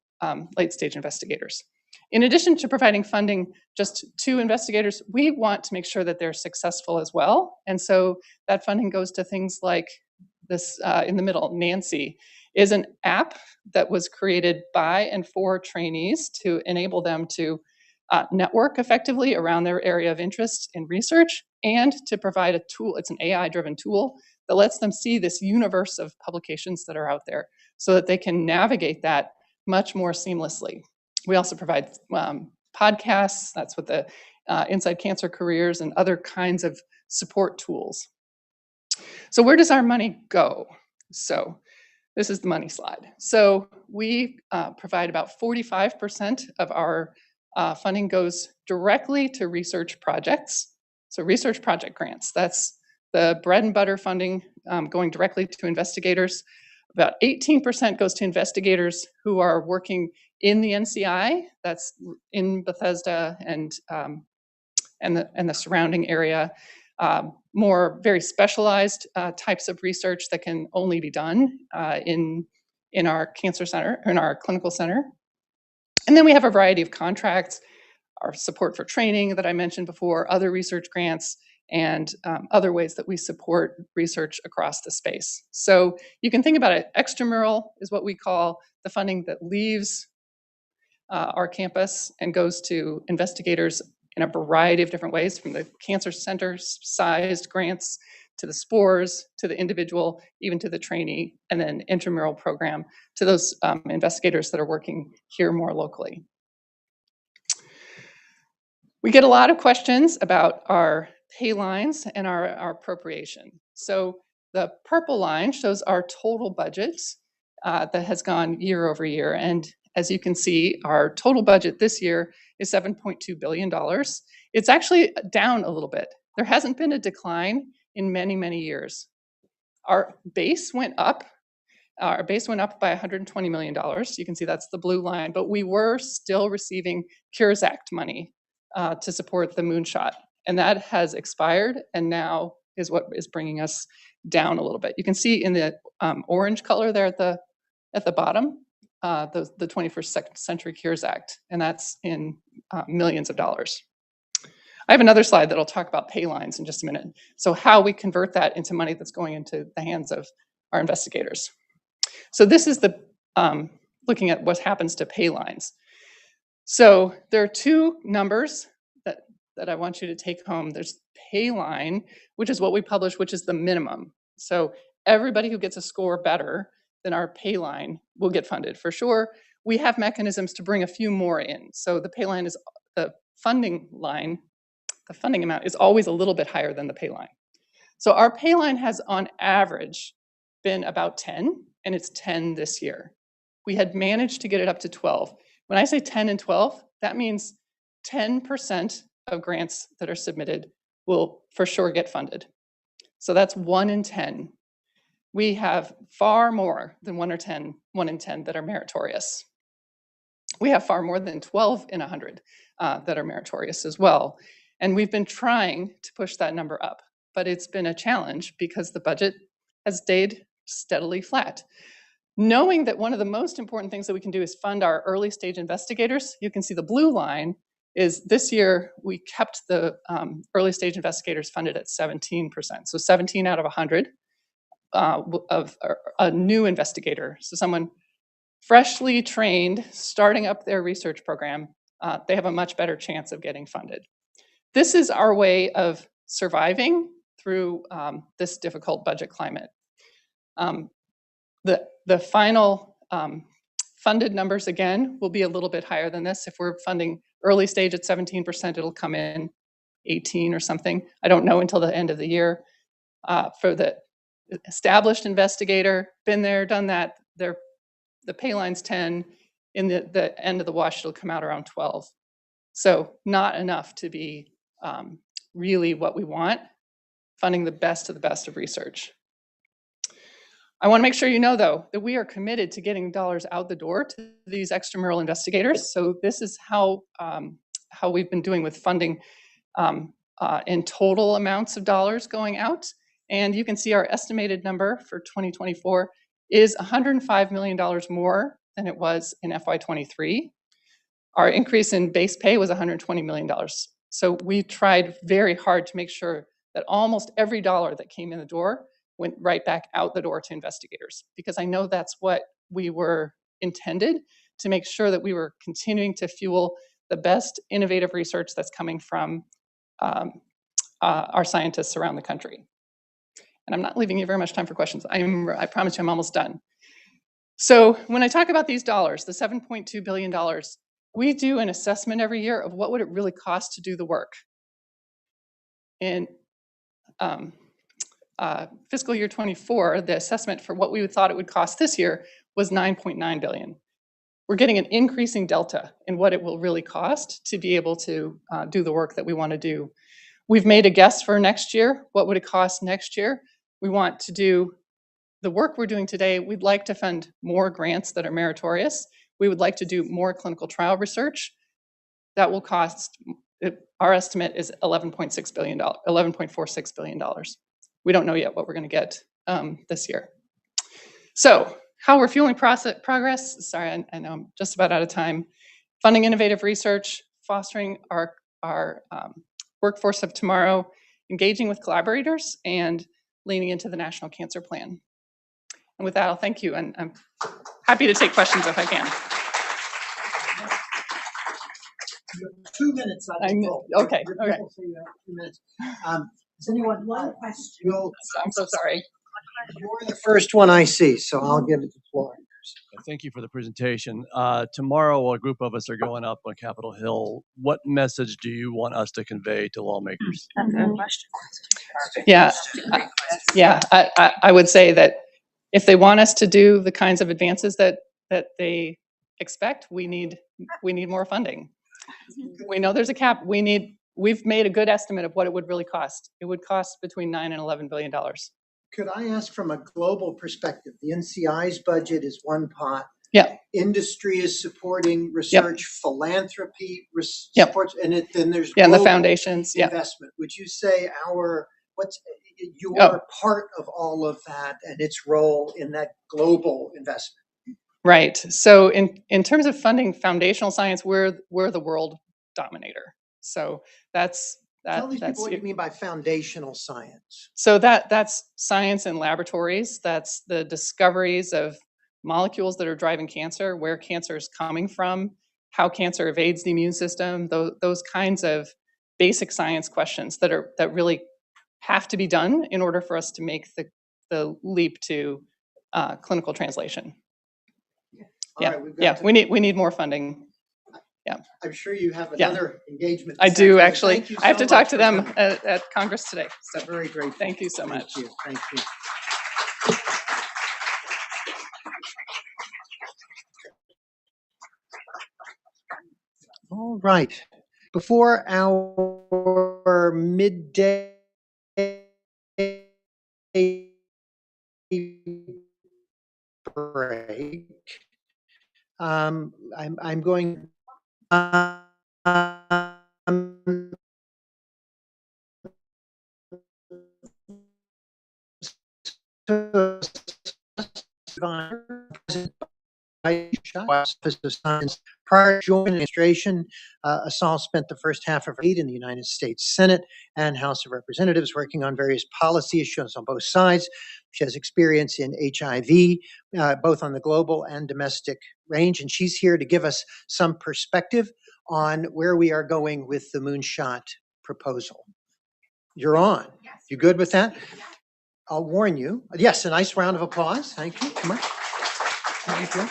late stage investigators. In addition to providing funding just to investigators, we want to make sure that they're successful as well. And so that funding goes to things like this in the middle, Nancy, is an app that was created by and for trainees to enable them to network effectively around their area of interest in research and to provide a tool. It's an AI-driven tool that lets them see this universe of publications that are out there so that they can navigate that much more seamlessly. We also provide podcasts. That's what the Inside Cancer Careers and other kinds of support tools. So where does our money go? So this is the money slide. So we provide about 45% of our funding goes directly to research projects. So research project grants, that's the bread and butter funding going directly to investigators. About 18% goes to investigators who are working in the NCI, that's in Bethesda and the surrounding area. More very specialized types of research that can only be done in our cancer center, in our clinical center. And then we have a variety of contracts, our support for training that I mentioned before, other research grants, and other ways that we support research across the space. So you can think about it, extramural is what we call the funding that leaves our campus and goes to investigators in a variety of different ways, from the cancer centers sized grants to the spores, to the individual, even to the trainee, and then intramural program to those investigators that are working here more locally. We get a lot of questions about our pay lines and our appropriation. So the purple line shows our total budget that has gone year over year. And as you can see, our total budget this year is $7.2 billion. It's actually down a little bit. There hasn't been a decline in many, many years. Our base went up. Our base went up by $120 million. You can see that's the blue line, but we were still receiving Cures Act money to support the Moonshot. And that has expired and now is what is bringing us down a little bit. You can see in the orange color there at the bottom, the 21st Century Cures Act, and that's in millions of dollars. I have another slide that'll talk about pay lines in just a minute. So how we convert that into money that's going into the hands of our investigators. So this is the looking at what happens to pay lines. So there are two numbers that I want you to take home. There's pay line, which is what we publish, which is the minimum. So everybody who gets a score better than our pay line will get funded for sure. We have mechanisms to bring a few more in. So the pay line is the funding line. The funding amount is always a little bit higher than the pay line. So our pay line has on average been about 10, and it's 10 this year. We had managed to get it up to 12. When I say 10 and 12, that means 10% of grants that are submitted will for sure get funded. So that's 1 in 10. We have far more than 1 in 10 that are meritorious. we have far more than 12 in 100 that are meritorious as well. And we've been trying to push that number up, but it's been a challenge because the budget has stayed steadily flat. Knowing that one of the most important things that we can do is fund our early stage investigators, you can see the blue line is this year we kept the early stage investigators funded at 17%. So 17 out of 100 of a new investigator. So someone freshly trained, starting up their research program, they have a much better chance of getting funded. This is our way of surviving through this difficult budget climate. The final funded numbers, again, will be a little bit higher than this. If we're funding early stage at 17%, it'll come in 18 or something. I don't know until the end of the year. For the established investigator, been there, done that, the pay line's 10. In the end of the wash, it'll come out around 12. So not enough to be really what we want, funding the best of research. I want to make sure you know, though, that we are committed to getting dollars out the door to these extramural investigators. So this is how we've been doing with funding in total amounts of dollars going out. And you can see our estimated number for 2024 is $105 million more than it was in FY23. Our increase in base pay was $120 million. So we tried very hard to make sure that almost every dollar that came in the door went right back out the door to investigators, because I know that's what we were intended, to make sure that we were continuing to fuel the best innovative research that's coming from our scientists around the country. And I'm not leaving you very much time for questions. I promise you I'm almost done. So when I talk about these dollars, the $7.2 billion, we do an assessment every year of what would it really cost to do the work. In fiscal year 24, the assessment for what we thought it would cost this year was $9.9 billion. We're getting an increasing delta in what it will really cost to be able to do the work that we want to do. We've made a guess for next year. What would it cost next year? We want to do the work we're doing today. We'd like to fund more grants that are meritorious. We would like to do more clinical trial research. That will cost, our estimate is $11.6 billion, $11.46 billion. We don't know yet what we're going to get this year. So how we're fueling progress, sorry, I know I'm just about out of time. Funding innovative research, fostering our workforce of tomorrow, engaging with collaborators, and leaning into the National Cancer Plan. And with that, I'll thank you, and I'm happy to take questions if I can. 2 minutes. Okay. So you have 2 minutes. Does anyone one question? I'm so sorry. You're the first one I see, so I'll give it the floor. Thank you for the presentation. Tomorrow, a group of us are going up on Capitol Hill. What message do you want us to convey to lawmakers? That's a good question. Yeah. I would say that if they want us to do the kinds of advances that they expect, we need more funding. We know there's a cap. We've made a good estimate of what it would really cost. It would cost between $9 and $11 billion. Could I ask from a global perspective? The NCI's budget is one pot. Yeah. Industry is supporting research. Yep. Philanthropy supports, and then there's and the foundations. Investment. Would you say what's your part of all of that and its role in that global investment? Right. So in terms of funding foundational science, we're the world dominator. So tell these people what you mean by foundational science. So that's science in laboratories. That's the discoveries of molecules that are driving cancer, where cancer is coming from, how cancer evades the immune system. Those kinds of basic science questions that really have to be done in order for us to make the leap to clinical translation. We need more funding. Yeah, I'm sure you have another engagement. I do actually. I have to talk to them at Congress today. So very great. Thank you so much. Thank you. All right. Before our midday break, I'm going. Office of Science. Prior to joining the administration, Asal spent the first half of her lead in the United States Senate and House of Representatives working on various policy issues on both sides. She has experience in HIV, both on the global and domestic range, and she's here to give us some perspective on where we are going with the Moonshot proposal. You're on. You good with that? I'll warn you. Yes, a nice round of applause. Thank you. Come on. Thank you.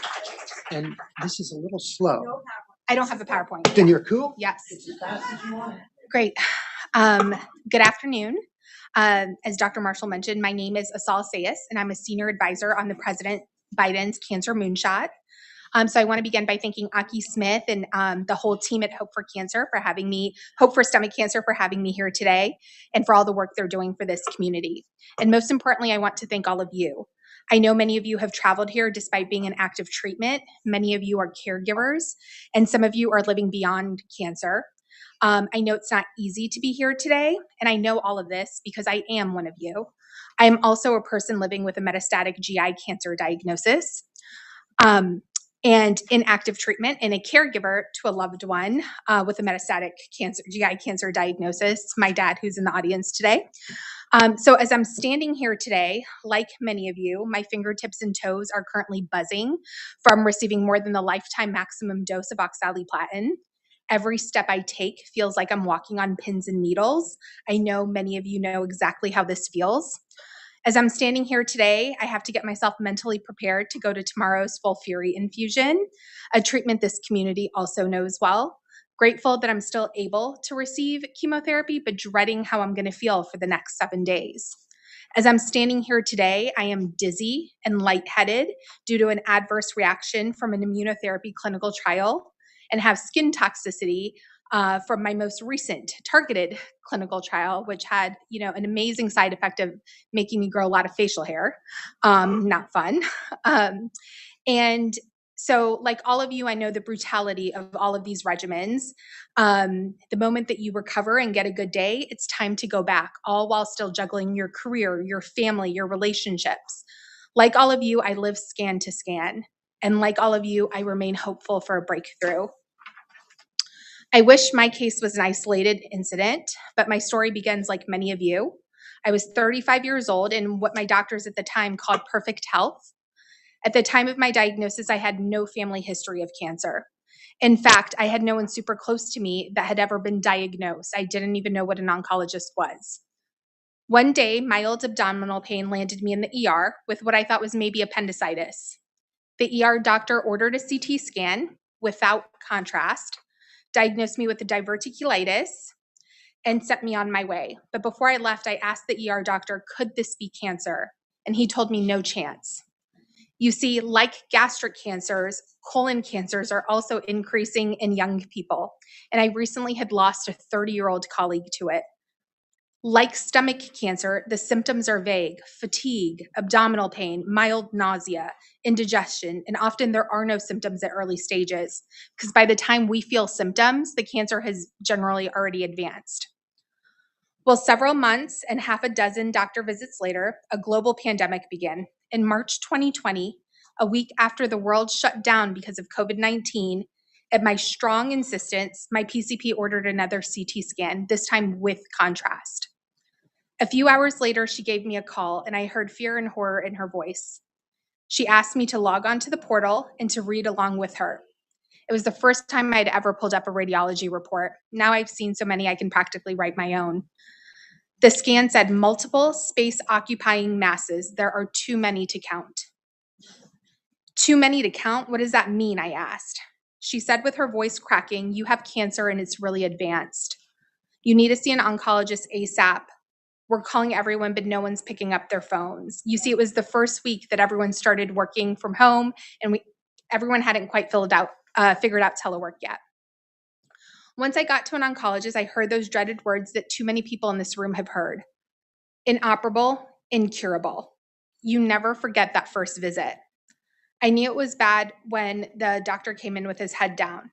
And this is a little slow. I don't have a PowerPoint. Then you're cool? Yes. Great. Good afternoon. As Dr. Marshall mentioned, my name is Asal Sayas, and I'm a senior advisor on the President Biden's Cancer Moonshot. So I want to begin by thanking Aki Smith and the whole team at Hope for Cancer for having me, Hope for Stomach Cancer for having me here today, and for all the work they're doing for this community. And most importantly, I want to thank all of you. I know many of you have traveled here despite being in active treatment. Many of you are caregivers, and some of you are living beyond cancer. I know it's not easy to be here today, and I know all of this because I am one of you. I am also a person living with a metastatic GI cancer diagnosis. And in active treatment and a caregiver to a loved one with a metastatic cancer, GI cancer diagnosis, my dad who's in the audience today. So as I'm standing here today, like many of you, my fingertips and toes are currently buzzing from receiving more than the lifetime maximum dose of oxaliplatin. Every step I take feels like I'm walking on pins and needles. I know many of you know exactly how this feels. As I'm standing here today, I have to get myself mentally prepared to go to tomorrow's full fury infusion, a treatment this community also knows well. Grateful that I'm still able to receive chemotherapy, but dreading how I'm going to feel for the next 7 days. As I'm standing here today, I am dizzy and lightheaded due to an adverse reaction from an immunotherapy clinical trial and have skin toxicity from my most recent targeted clinical trial, which had, an amazing side effect of making me grow a lot of facial hair. Not fun. And so like all of you, I know the brutality of all of these regimens. The moment that you recover and get a good day, it's time to go back, all while still juggling your career, your family, your relationships. Like all of you, I live scan to scan. And like all of you, I remain hopeful for a breakthrough. I wish my case was an isolated incident, but my story begins like many of you. I was 35 years old in what my doctors at the time called perfect health. At the time of my diagnosis, I had no family history of cancer. In fact, I had no one super close to me that had ever been diagnosed. I didn't even know what an oncologist was. One day, mild abdominal pain landed me in the ER with what I thought was maybe appendicitis. The ER doctor ordered a CT scan without contrast, diagnosed me with a diverticulitis, and sent me on my way. But before I left, I asked the ER doctor, could this be cancer? And he told me no chance. You see, like gastric cancers, colon cancers are also increasing in young people. And I recently had lost a 30-year-old colleague to it. Like stomach cancer, the symptoms are vague: fatigue, abdominal pain, mild nausea, indigestion, and often there are no symptoms at early stages, because by the time we feel symptoms, the cancer has generally already advanced. Well, several months and half a dozen doctor visits later, a global pandemic began. In March 2020, a week after the world shut down because of COVID-19, at my strong insistence, my PCP ordered another CT scan, this time with contrast. A few hours later, she gave me a call, and I heard fear and horror in her voice. She asked me to log on to the portal and to read along with her. It was the first time I'd ever pulled up a radiology report. Now I've seen so many I can practically write my own. The scan said multiple space-occupying masses. There are too many to count. Too many to count? What does that mean? I asked. She said with her voice cracking, you have cancer and it's really advanced. You need to see an oncologist ASAP. We're calling everyone, but no one's picking up their phones. You see, it was the first week that everyone started working from home, and everyone hadn't quite figured out telework yet. Once I got to an oncologist, I heard those dreaded words that too many people in this room have heard: inoperable, incurable. You never forget that first visit. I knew it was bad when the doctor came in with his head down.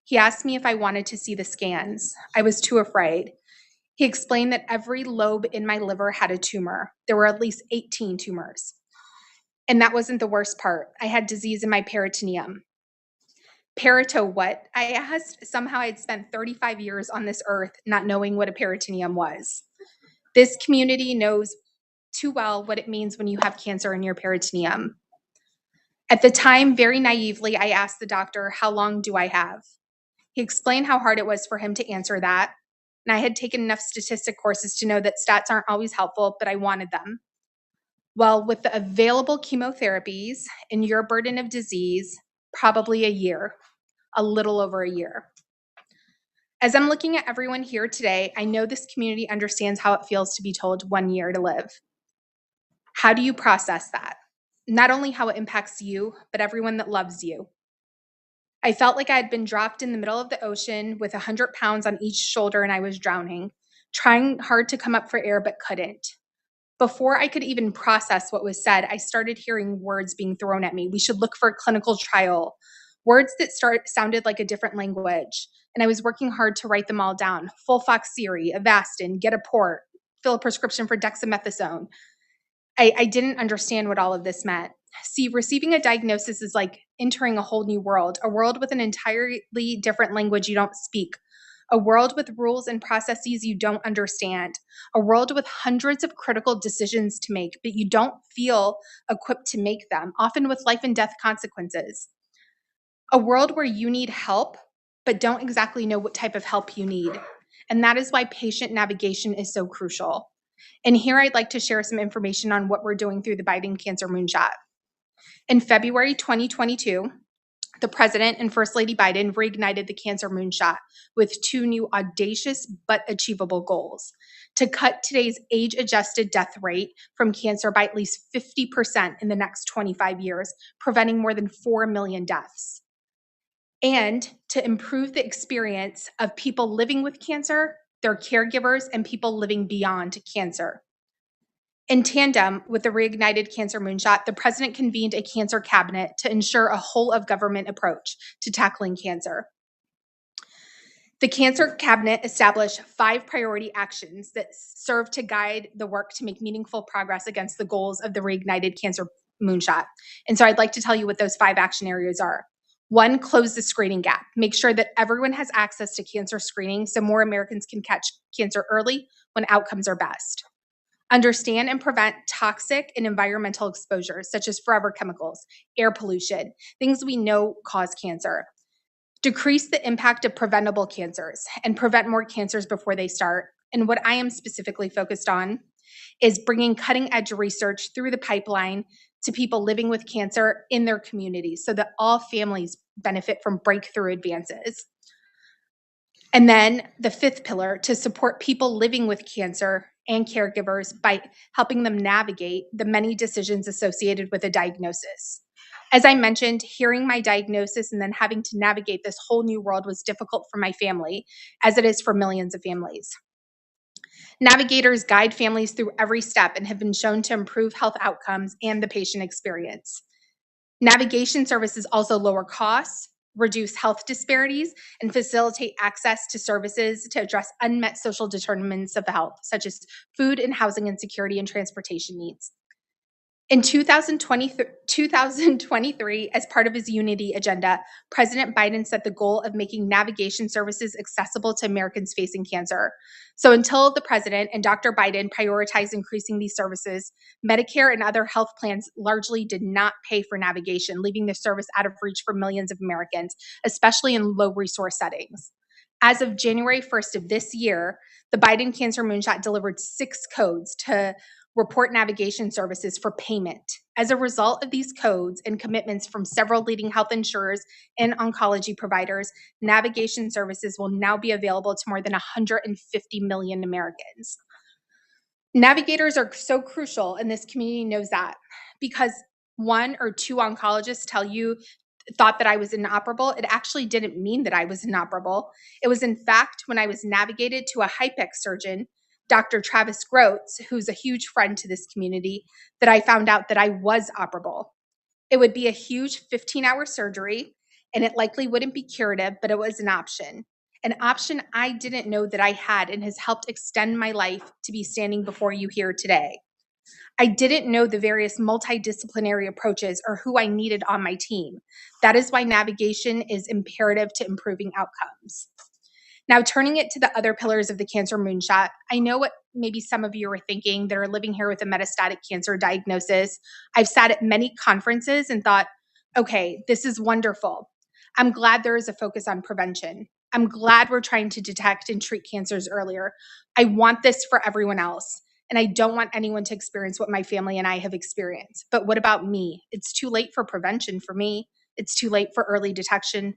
He asked me if I wanted to see the scans. I was too afraid. He explained that every lobe in my liver had a tumor. There were at least 18 tumors. And that wasn't the worst part. I had disease in my peritoneum. Perito what? I asked. Somehow I'd spent 35 years on this earth not knowing what a peritoneum was. This community knows too well what it means when you have cancer in your peritoneum. At the time, very naively, I asked the doctor, how long do I have? He explained how hard it was for him to answer that. And I had taken enough statistic courses to know that stats aren't always helpful, but I wanted them. Well, with the available chemotherapies and your burden of disease, probably a year, a little over a year. As I'm looking at everyone here today, I know this community understands how it feels to be told 1 year to live. How do you process that? Not only how it impacts you, but everyone that loves you. I felt like I had been dropped in the middle of the ocean with 100 pounds on each shoulder and I was drowning, trying hard to come up for air but couldn't. Before I could even process what was said, I started hearing words being thrown at me. We should look for a clinical trial. Words that sounded like a different language. And I was working hard to write them all down. Fulfoxiri, Avastin, get a port, fill a prescription for dexamethasone. I didn't understand what all of this meant. See, receiving a diagnosis is like entering a whole new world, a world with an entirely different language you don't speak, a world with rules and processes you don't understand, a world with hundreds of critical decisions to make, but you don't feel equipped to make them, often with life and death consequences. A world where you need help, but don't exactly know what type of help you need. And that is why patient navigation is so crucial. And here I'd like to share some information on what we're doing through the Biden Cancer Moonshot. In February 2022, the President and First Lady Biden reignited the Cancer Moonshot with 2 new audacious but achievable goals: to cut today's age-adjusted death rate from cancer by at least 50% in the next 25 years, preventing more than 4 million deaths, and to improve the experience of people living with cancer, their caregivers, and people living beyond cancer. In tandem with the reignited Cancer Moonshot, the President convened a cancer cabinet to ensure a whole-of-government approach to tackling cancer. The Cancer Cabinet established 5 priority actions that serve to guide the work to make meaningful progress against the goals of the reignited Cancer Moonshot. And so I'd like to tell you what those 5 action areas are. 1, close the screening gap. Make sure that everyone has access to cancer screening so more Americans can catch cancer early when outcomes are best. Understand and prevent toxic and environmental exposures, such as forever chemicals, air pollution, things we know cause cancer. Decrease the impact of preventable cancers and prevent more cancers before they start. And what I am specifically focused on is bringing cutting-edge research through the pipeline to people living with cancer in their communities so that all families benefit from breakthrough advances. And then the 5th pillar, to support people living with cancer and caregivers by helping them navigate the many decisions associated with a diagnosis. As I mentioned, hearing my diagnosis and then having to navigate this whole new world was difficult for my family, as it is for millions of families. Navigators guide families through every step and have been shown to improve health outcomes and the patient experience. Navigation services also lower costs, reduce health disparities, and facilitate access to services to address unmet social determinants of health, such as food and housing insecurity and transportation needs. In 2023, as part of his Unity agenda, President Biden set the goal of making navigation services accessible to Americans facing cancer. So until the President and Dr. Biden prioritized increasing these services, Medicare and other health plans largely did not pay for navigation, leaving the service out of reach for millions of Americans, especially in low-resource settings. As of January 1st of this year, the Biden Cancer Moonshot delivered 6 codes to report navigation services for payment. As a result of these codes and commitments from several leading health insurers and oncology providers, navigation services will now be available to more than 150 million Americans. Navigators are so crucial, and this community knows that, because 1 or 2 oncologists thought that I was inoperable. It actually didn't mean that I was inoperable. It was, in fact, when I was navigated to a HIPEC surgeon, Dr. Travis Groats, who's a huge friend to this community, that I found out that I was operable. It would be a huge 15-hour surgery, and it likely wouldn't be curative, but it was an option I didn't know that I had and has helped extend my life to be standing before you here today. I didn't know the various multidisciplinary approaches or who I needed on my team. That is why navigation is imperative to improving outcomes. Now, turning it to the other pillars of the cancer moonshot, I know what maybe some of you are thinking that are living here with a metastatic cancer diagnosis. I've sat at many conferences and thought, okay, this is wonderful. I'm glad there is a focus on prevention. I'm glad we're trying to detect and treat cancers earlier. I want this for everyone else. And I don't want anyone to experience what my family and I have experienced. But what about me? It's too late for prevention for me. It's too late for early detection.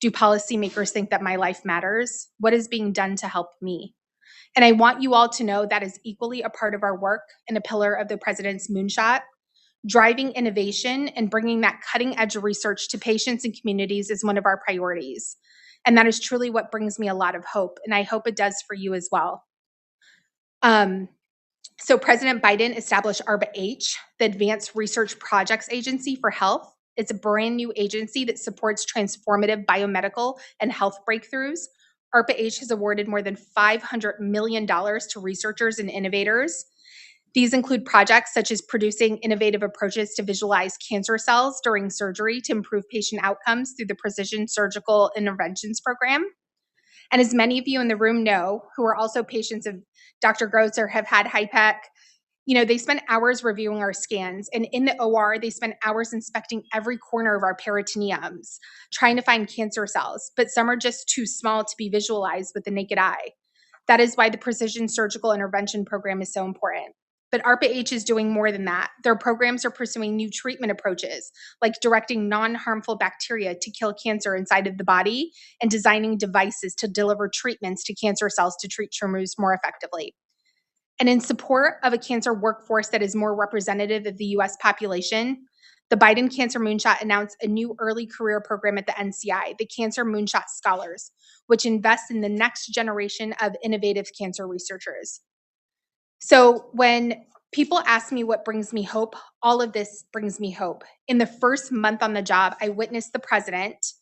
Do policymakers think that my life matters? What is being done to help me? And I want you all to know that is equally a part of our work and a pillar of the president's moonshot. Driving innovation and bringing that cutting edge research to patients and communities is one of our priorities. And that is truly what brings me a lot of hope. And I hope it does for you as well. So President Biden established ARPA-H, the Advanced Research Projects Agency for Health. It's a brand new agency that supports transformative biomedical and health breakthroughs. ARPA-H has awarded more than $500 million to researchers and innovators. These include projects such as producing innovative approaches to visualize cancer cells during surgery to improve patient outcomes through the Precision Surgical Interventions Program. And as many of you in the room know, who are also patients of Dr. Gross or have had HIPEC, they spend hours reviewing our scans. And in the OR, they spend hours inspecting every corner of our peritoneums, trying to find cancer cells, but some are just too small to be visualized with the naked eye. That is why the Precision Surgical Intervention Program is so important. But ARPA-H is doing more than that. Their programs are pursuing new treatment approaches, like directing non-harmful bacteria to kill cancer inside of the body and designing devices to deliver treatments to cancer cells to treat tumors more effectively. And in support of a cancer workforce that is more representative of the US population, the Biden Cancer Moonshot announced a new early career program at the NCI, the Cancer Moonshot Scholars, which invests in the next generation of innovative cancer researchers. So when people ask me what brings me hope, all of this brings me hope. In the first month on the job, I witnessed the president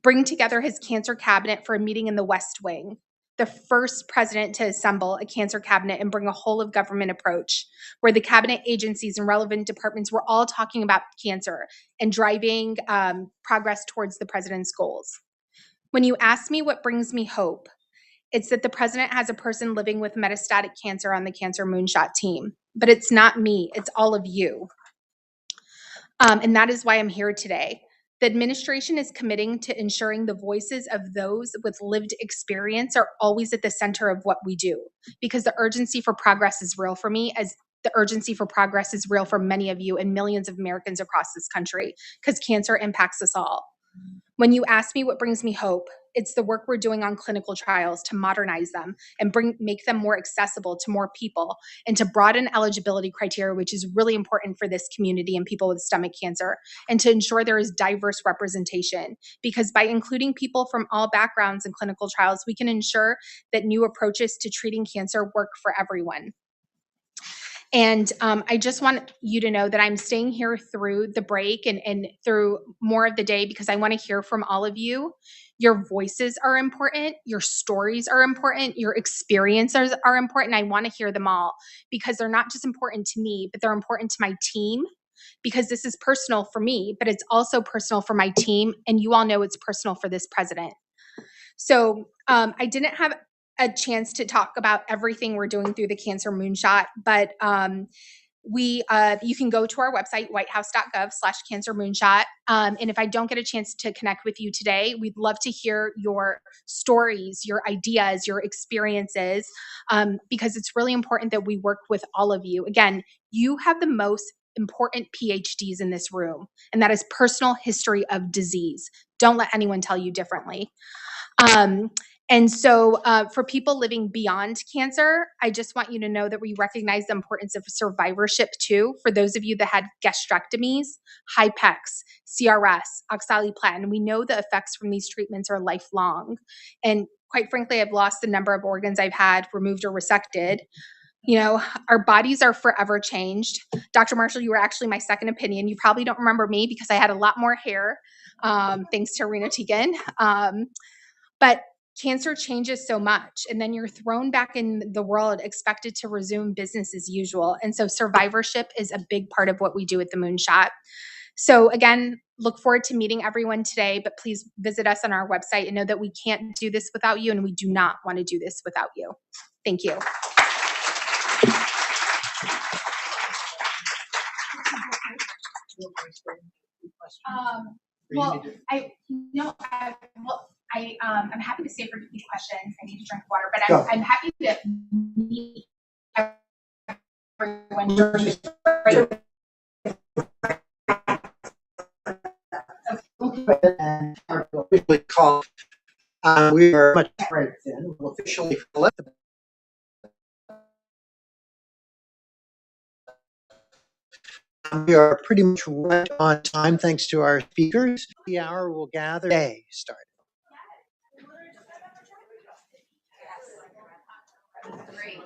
bring together his cancer cabinet for a meeting in the West Wing, the first president to assemble a cancer cabinet and bring a whole of government approach, where the cabinet agencies and relevant departments were all talking about cancer and driving progress towards the president's goals. When you ask me what brings me hope, it's that the president has a person living with metastatic cancer on the Cancer Moonshot team. But it's not me, it's all of you. And that is why I'm here today. The administration is committing to ensuring the voices of those with lived experience are always at the center of what we do, because the urgency for progress is real for me, as the urgency for progress is real for many of you and millions of Americans across this country, because cancer impacts us all. When you ask me what brings me hope, it's the work we're doing on clinical trials to modernize them and make them more accessible to more people, and to broaden eligibility criteria, which is really important for this community and people with stomach cancer, and to ensure there is diverse representation. Because by including people from all backgrounds in clinical trials, we can ensure that new approaches to treating cancer work for everyone. And I just want you to know that I'm staying here through the break and through more of the day, because I want to hear from all of you. Your voices are important. Your stories are important. Your experiences are important. I want to hear them all, because they're not just important to me, but they're important to my team, because this is personal for me, but it's also personal for my team. And you all know it's personal for this president. So I didn't have a chance to talk about everything we're doing through the Cancer Moonshot, but you can go to our website, whitehouse.gov/cancer moonshot. And if I don't get a chance to connect with you today, we'd love to hear your stories, your ideas, your experiences, because it's really important that we work with all of you. Again, you have the most important PhDs in this room, and that is personal history of disease. Don't let anyone tell you differently. And so for people living beyond cancer, I just want you to know that we recognize the importance of survivorship too. For those of you that had gastrectomies, HIPECs, CRS, oxaliplatin, we know the effects from these treatments are lifelong. And quite frankly, I've lost the number of organs I've had removed or resected. You know, our bodies are forever changed. Dr. Marshall, you were actually my second opinion. You probably don't remember me because I had a lot more hair, thanks to Rena Tegan. But cancer changes so much, and then you're thrown back in the world expected to resume business as usual. And so survivorship is a big part of what we do at the Moonshot. So again, look forward to meeting everyone today, but please visit us on our website and know that we can't do this without you, and we do not want to do this without you. Thank you. I'm happy to stay for these questions. I need to drink water, but I'm happy to meet everyone. Officially call. We are much right then. We'll officially let the we are pretty much right on time thanks to our speakers. The hour will gather. Day start. Great.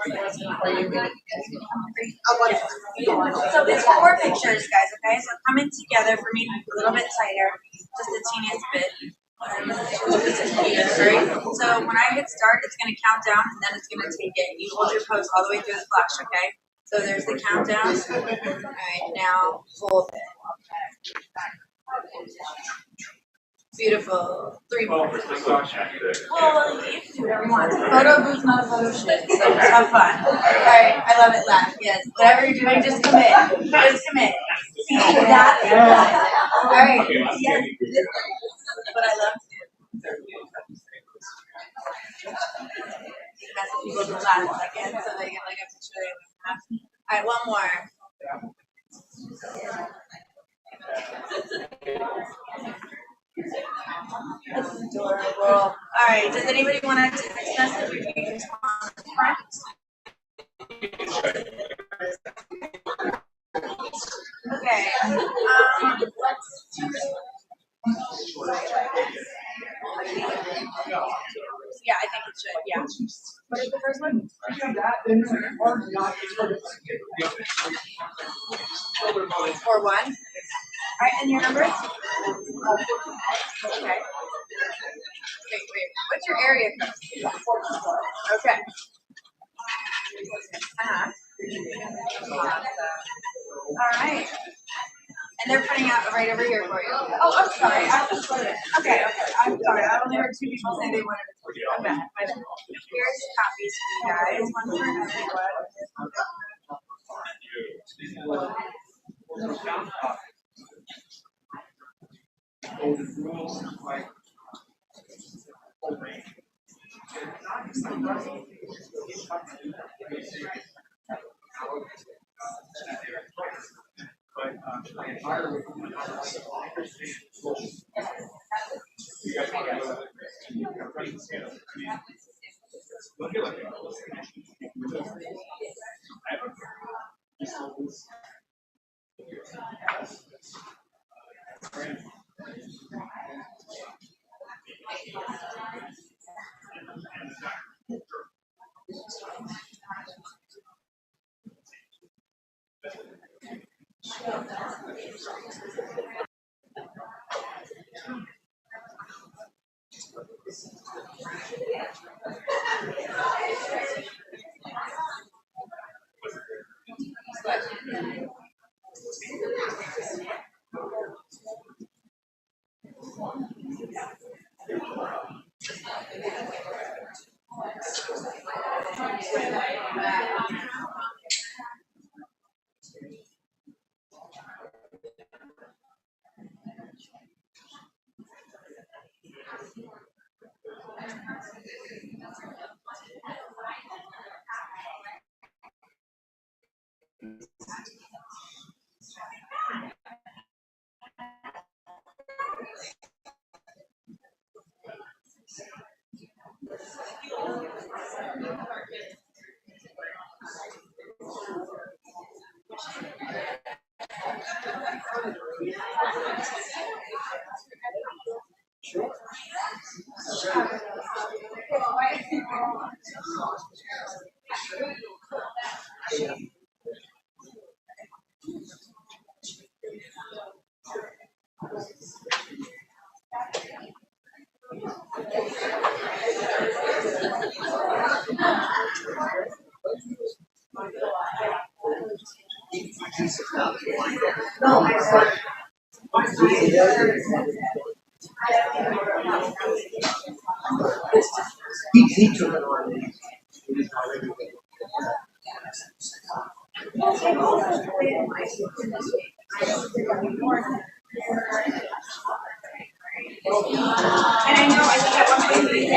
So it's 4 pictures, guys, okay? So coming together for me a little bit tighter, just the teeniest bit. Right? So when I hit start, it's going to count down and then it's going to take it. You hold your pose all the way through the flash, okay? So there's the countdown. All right, now hold it. Beautiful. 3 more. Well, you can do whatever you want. Photo booth, not a photo shoot. So just have fun. All right, I love it, laugh. Yes, whatever you're doing, just commit. Just commit. See that? All right. Yes. This is what I love to do. That's what people do last second, so they get like a picture they would have. All right, one more. That's adorable. All right, does anybody want to text message or do you just want to Okay. Yeah, I think it should. Yeah. What is the first one? Or 1. All right, and your number? Okay. Wait. What's your area code? Okay. All right. And they're printing out right over here for you. Oh, I'm sorry. Okay. I'm sorry. I only heard 2 people say they wanted it. I'm bad. Here's copies for you guys. One for everyone. He took it on. And I know I think at one point they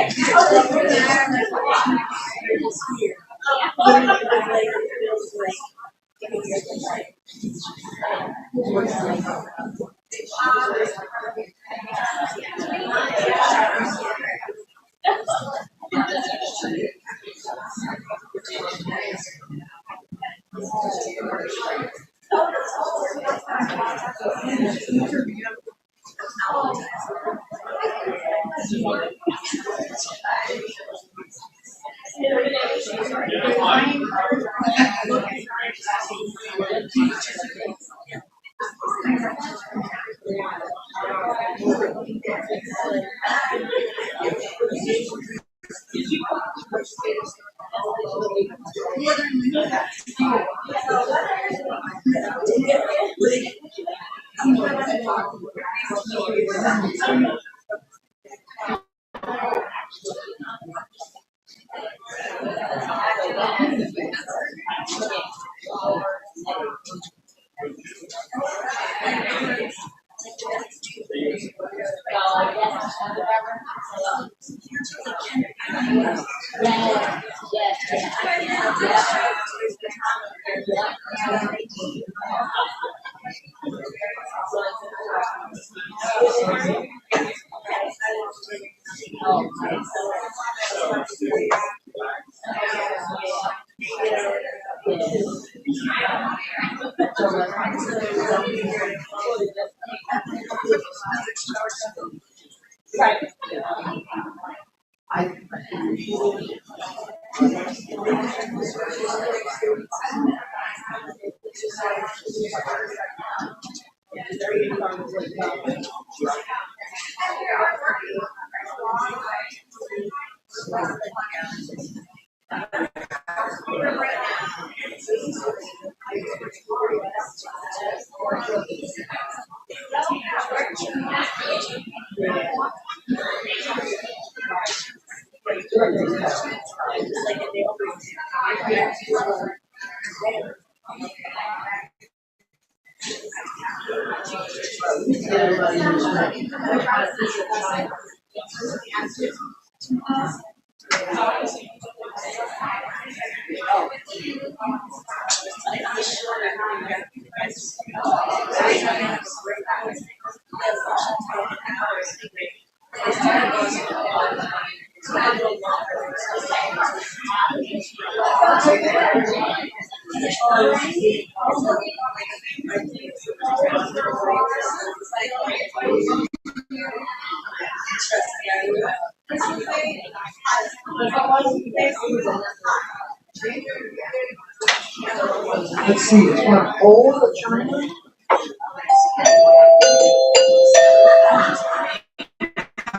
Let's see, it's one old China.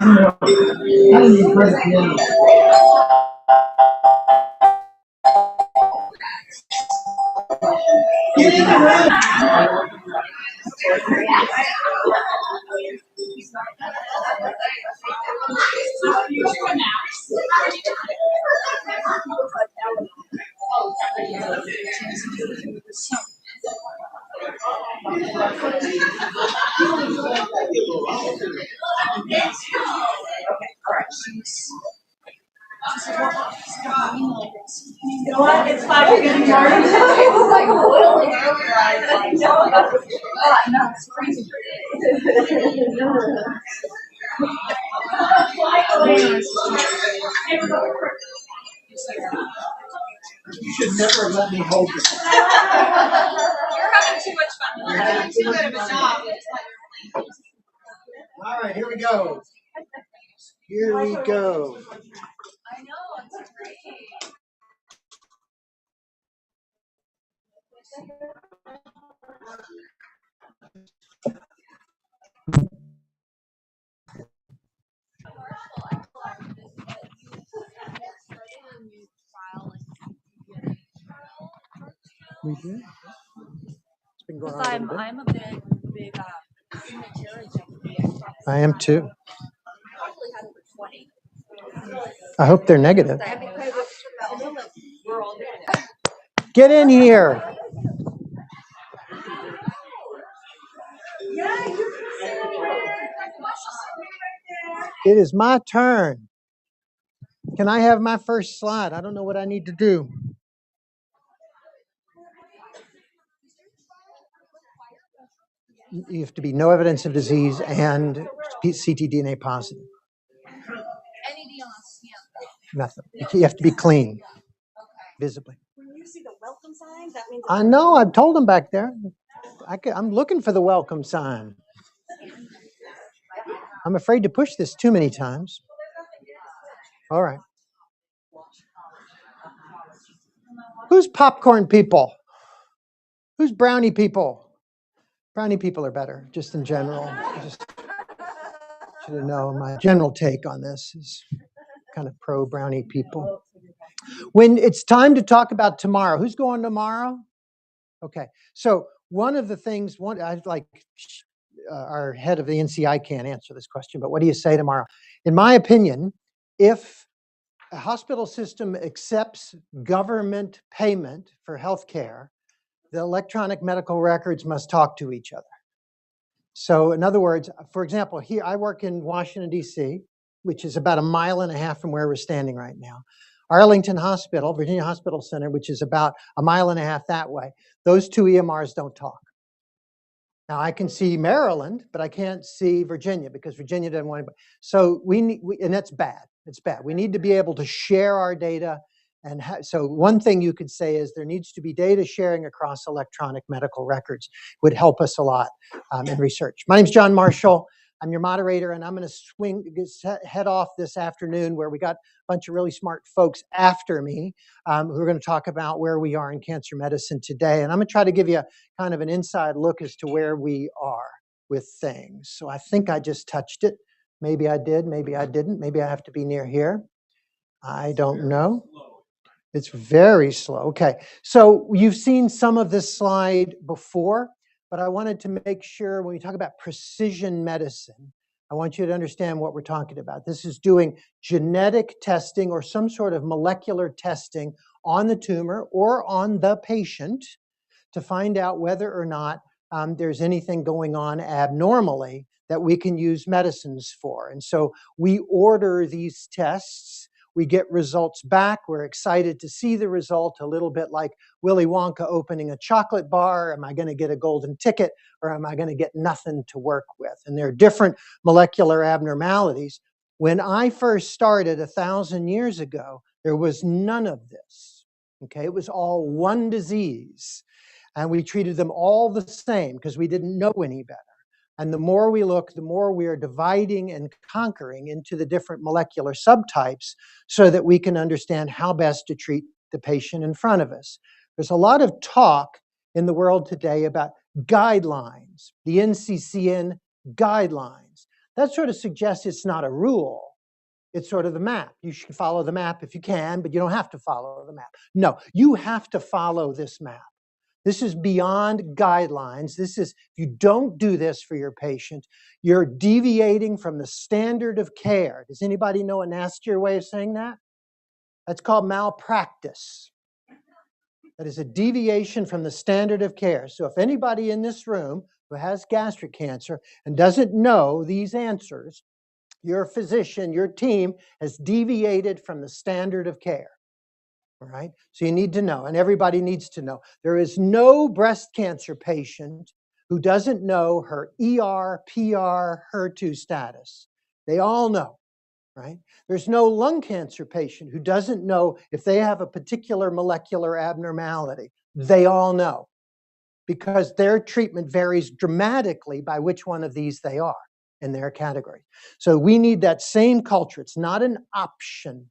I don't need credit piano. You know what? It's 5 a.m. It was like boiling earlier. I was like, no, it's crazy. You should never have let me hold it. You're having too much fun. You're doing too good of a job. All right, here we go. Here we go. I know, it's great. We did. It's been going on a little bit. I'm a big I am too. I hope they're negative. Get in here. It is my turn. Can I have my first slide? I don't know what I need to do. You have to be no evidence of disease and ctDNA positive. Nothing. You have to be clean, visibly. When you see the welcome sign, that means. I know. I've told them back there. I'm looking for the welcome sign. I'm afraid to push this too many times. All right. Who's popcorn people? Who's brownie people? Brownie people are better, just in general. I just should know my general take on this is kind of pro brownie people. When it's time to talk about tomorrow, who's going tomorrow? Okay, so one of the things, I like our head of the NCI can't answer this question, but what do you say tomorrow? In my opinion, if a hospital system accepts government payment for healthcare, the electronic medical records must talk to each other. So in other words, for example, here I work in Washington, D.C., which is about 1.5 miles from where we're standing right now. Arlington Hospital, Virginia Hospital Center, which is about 1.5 miles that way. Those two EMRs don't talk. Now I can see Maryland, but I can't see Virginia because Virginia doesn't want anybody. So and that's bad. It's bad. We need to be able to share our data. And so one thing you could say is there needs to be data sharing across electronic medical records. Would help us a lot in research. My name's John Marshall. I'm your moderator, and I'm going to head off this afternoon where we got a bunch of really smart folks after me who are going to talk about where we are in cancer medicine today. And I'm going to try to give you kind of an inside look as to where we are with things. So I think I just touched it. Maybe I did, maybe I didn't. Maybe I have to be near here. I don't know. It's very slow. Okay, so you've seen some of this slide before, but I wanted to make sure when we talk about precision medicine, I want you to understand what we're talking about. This is doing genetic testing or some sort of molecular testing on the tumor or on the patient to find out whether or not there's anything going on abnormally that we can use medicines for. And so we order these tests. We get results back. We're excited to see the result, a little bit like Willy Wonka opening a chocolate bar. Am I going to get a golden ticket or am I going to get nothing to work with? And there are different molecular abnormalities. When I first started 1,000 years ago, there was none of this. Okay, it was all one disease. And we treated them all the same because we didn't know any better. And the more we look, the more we are dividing and conquering into the different molecular subtypes so that we can understand how best to treat the patient in front of us. There's a lot of talk in the world today about guidelines, the NCCN guidelines. That sort of suggests it's not a rule. It's sort of the map. You should follow the map if you can, but you don't have to follow the map. No, you have to follow this map. This is beyond guidelines. This is, if you don't do this for your patient, you're deviating from the standard of care. Does anybody know a nastier way of saying that? That's called malpractice. That is a deviation from the standard of care. So if anybody in this room who has gastric cancer and doesn't know these answers, your physician, your team has deviated from the standard of care. All right, so you need to know, and everybody needs to know. There is no breast cancer patient who doesn't know her ER, PR, HER2 status. They all know, right? There's no lung cancer patient who doesn't know if they have a particular molecular abnormality. They all know, because their treatment varies dramatically by which one of these they are in their category. So we need that same culture. It's not an option.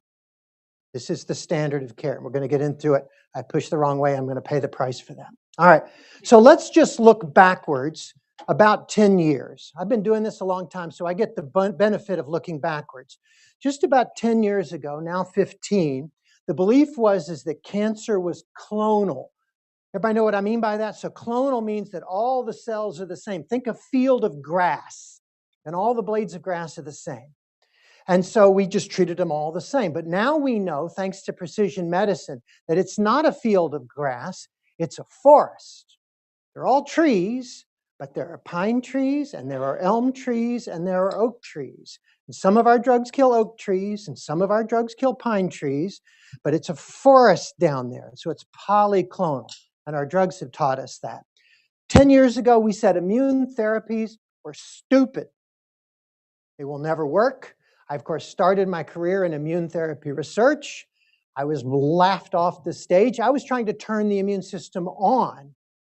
This is the standard of care. We're going to get into it. I pushed the wrong way. I'm going to pay the price for that. All right. So let's just look backwards about 10 years. I've been doing this a long time, so I get the benefit of looking backwards. Just about 10 years ago, now 15, the belief is that cancer was clonal. Everybody know what I mean by that? So clonal means that all the cells are the same. Think a field of grass, and all the blades of grass are the same. And so we just treated them all the same. But now we know, thanks to precision medicine, that it's not a field of grass, it's a forest. They're all trees, but there are pine trees, and there are elm trees, and there are oak trees. And some of our drugs kill oak trees, and some of our drugs kill pine trees, but it's a forest down there. So it's polyclonal, and our drugs have taught us that. 10 years ago, we said immune therapies were stupid. They will never work. I, of course, started my career in immune therapy research. I was laughed off the stage. I was trying to turn the immune system on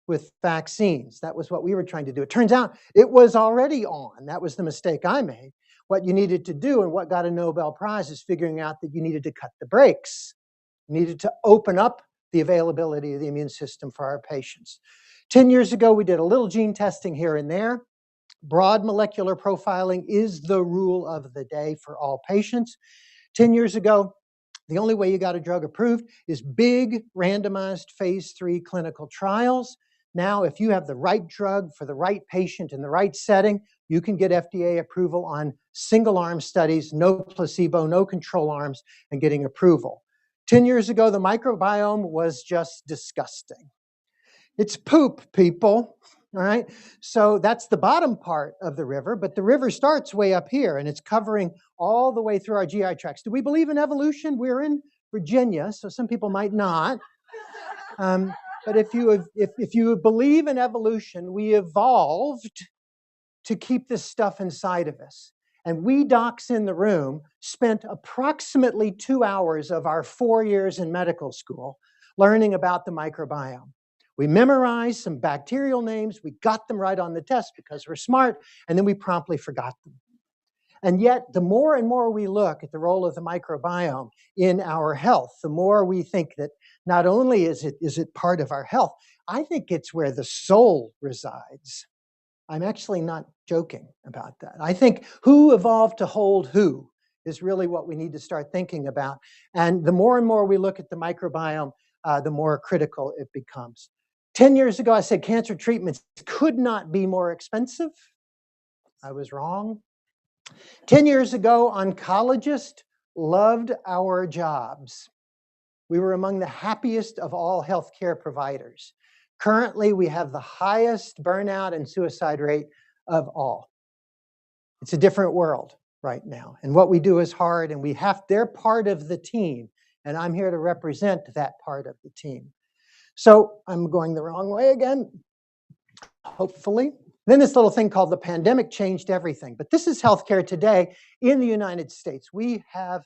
with vaccines. That was what we were trying to do. It turns out it was already on. That was the mistake I made. What you needed to do, and what got a Nobel Prize, is figuring out that you needed to cut the brakes. You needed to open up the availability of the immune system for our patients. 10 years ago, we did a little gene testing here and there. Broad molecular profiling is the rule of the day for all patients. 10 years ago, the only way you got a drug approved is big randomized phase 3 clinical trials. Now, if you have the right drug for the right patient in the right setting, you can get FDA approval on single-arm studies, no placebo, no control arms, and getting approval. 10 years ago, the microbiome was just disgusting. It's poop, people, all right? So that's the bottom part of the river, but the river starts way up here, and it's covering all the way through our GI tracts. Do we believe in evolution? We're in Virginia, so some people might not. But if you believe in evolution, we evolved to keep this stuff inside of us. And we docs in the room spent approximately 2 hours of our 4 years in medical school learning about the microbiome. We memorized some bacterial names, we got them right on the test because we're smart, and then we promptly forgot them. And yet, the more and more we look at the role of the microbiome in our health, the more we think that not only is it part of our health, I think it's where the soul resides. I'm actually not joking about that. I think who evolved to hold who is really what we need to start thinking about. And the more and more we look at the microbiome, the more critical it becomes. 10 years ago, I said cancer treatments could not be more expensive. I was wrong. 10 years ago, oncologists loved our jobs. We were among the happiest of all healthcare providers. Currently, we have the highest burnout and suicide rate of all. It's a different world right now. And what we do is hard, and they're part of the team. And I'm here to represent that part of the team. So I'm going the wrong way again, hopefully. Then this little thing called the pandemic changed everything. But this is healthcare today in the United States. We have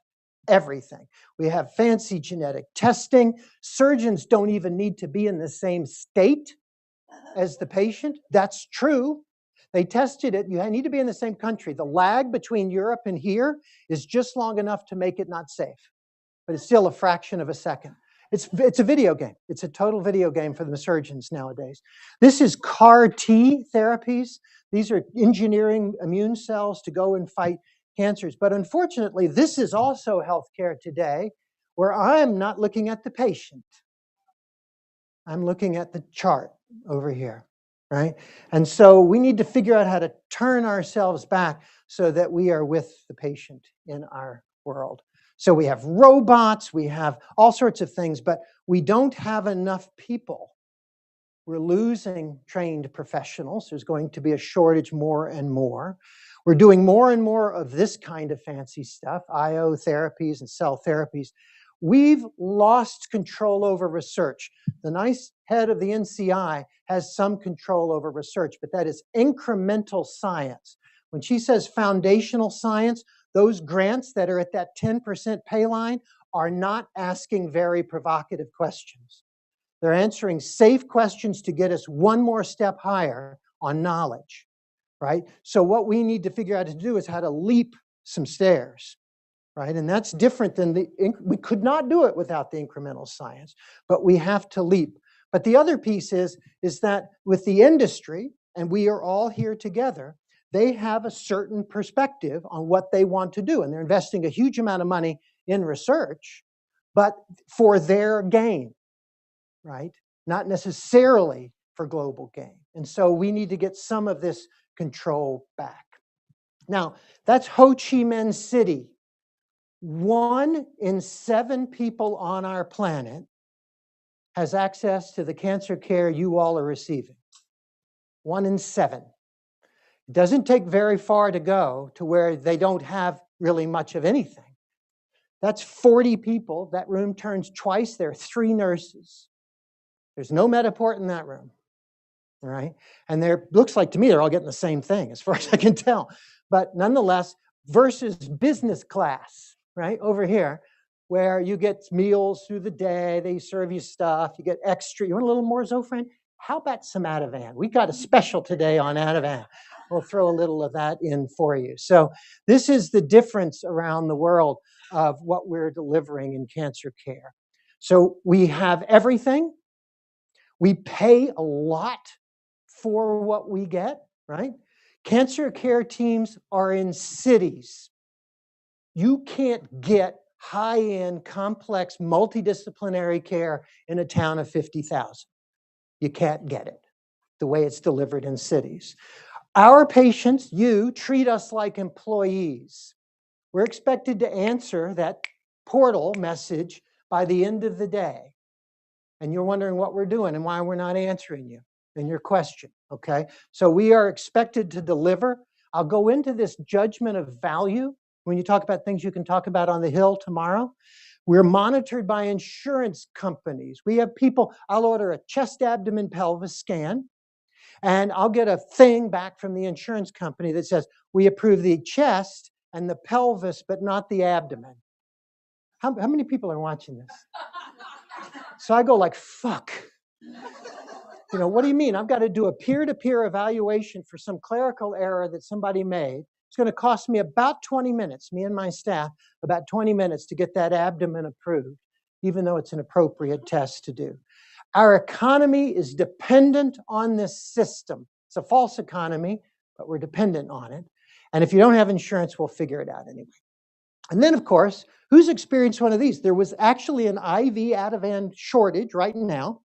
everything. We have fancy genetic testing. Surgeons don't even need to be in the same state as the patient. That's true. They tested it. You need to be in the same country. The lag between Europe and here is just long enough to make it not safe. But it's still a fraction of a second. It's a video game. It's a total video game for the surgeons nowadays. This is CAR T therapies. These are engineering immune cells to go and fight cancers. But unfortunately, this is also healthcare today, where I'm not looking at the patient. I'm looking at the chart over here, right? And so we need to figure out how to turn ourselves back so that we are with the patient in our world. So we have robots, we have all sorts of things, but we don't have enough people. We're losing trained professionals. There's going to be a shortage more and more. We're doing more and more of this kind of fancy stuff, IO therapies and cell therapies. We've lost control over research. The nice head of the NCI has some control over research, but that is incremental science. When she says foundational science, those grants that are at that 10% pay line are not asking very provocative questions. They're answering safe questions to get us one more step higher on knowledge, right? So what we need to figure out to do is how to leap some stairs, right? And that's different than we could not do it without the incremental science, but we have to leap. But the other piece is that with the industry, and we are all here together, they have a certain perspective on what they want to do. And they're investing a huge amount of money in research, but for their gain, right? Not necessarily for global gain. And so we need to get some of this control back. Now, that's Ho Chi Minh City. 1 in 7 people on our planet has access to the cancer care you all are receiving. 1 in 7. It doesn't take very far to go to where they don't have really much of anything. That's 40 people. That room turns twice. There are 3 nurses. There's no Metaport in that room, all right? And looks like to me they're all getting the same thing as far as I can tell. But nonetheless, versus business class, right, over here, where you get meals through the day, they serve you stuff, you get extra. You want a little more Zofran? How about some Ativan? We got a special today on Ativan. We'll throw a little of that in for you. So this is the difference around the world of what we're delivering in cancer care. So we have everything. We pay a lot for what we get, right? Cancer care teams are in cities. You can't get high-end, complex, multidisciplinary care in a town of 50,000. You can't get it the way it's delivered in cities. Our patients, you, treat us like employees. We're expected to answer that portal message by the end of the day. And you're wondering what we're doing and why we're not answering you and your question, okay? So we are expected to deliver. I'll go into this judgment of value when you talk about things you can talk about on the Hill tomorrow. We're monitored by insurance companies. We have people, I'll order a chest, abdomen, pelvis scan, and I'll get a thing back from the insurance company that says, we approve the chest and the pelvis, but not the abdomen. How many people are watching this? So I go like, fuck. You know, what do you mean? I've got to do a peer-to-peer evaluation for some clerical error that somebody made. It's going to cost me about 20 minutes, me and my staff, about 20 minutes to get that abdomen approved, even though it's an appropriate test to do. Our economy is dependent on this system. It's a false economy, but we're dependent on it. And if you don't have insurance, we'll figure it out anyway. And then, of course, who's experienced one of these? There was actually an IV Ativan shortage right now.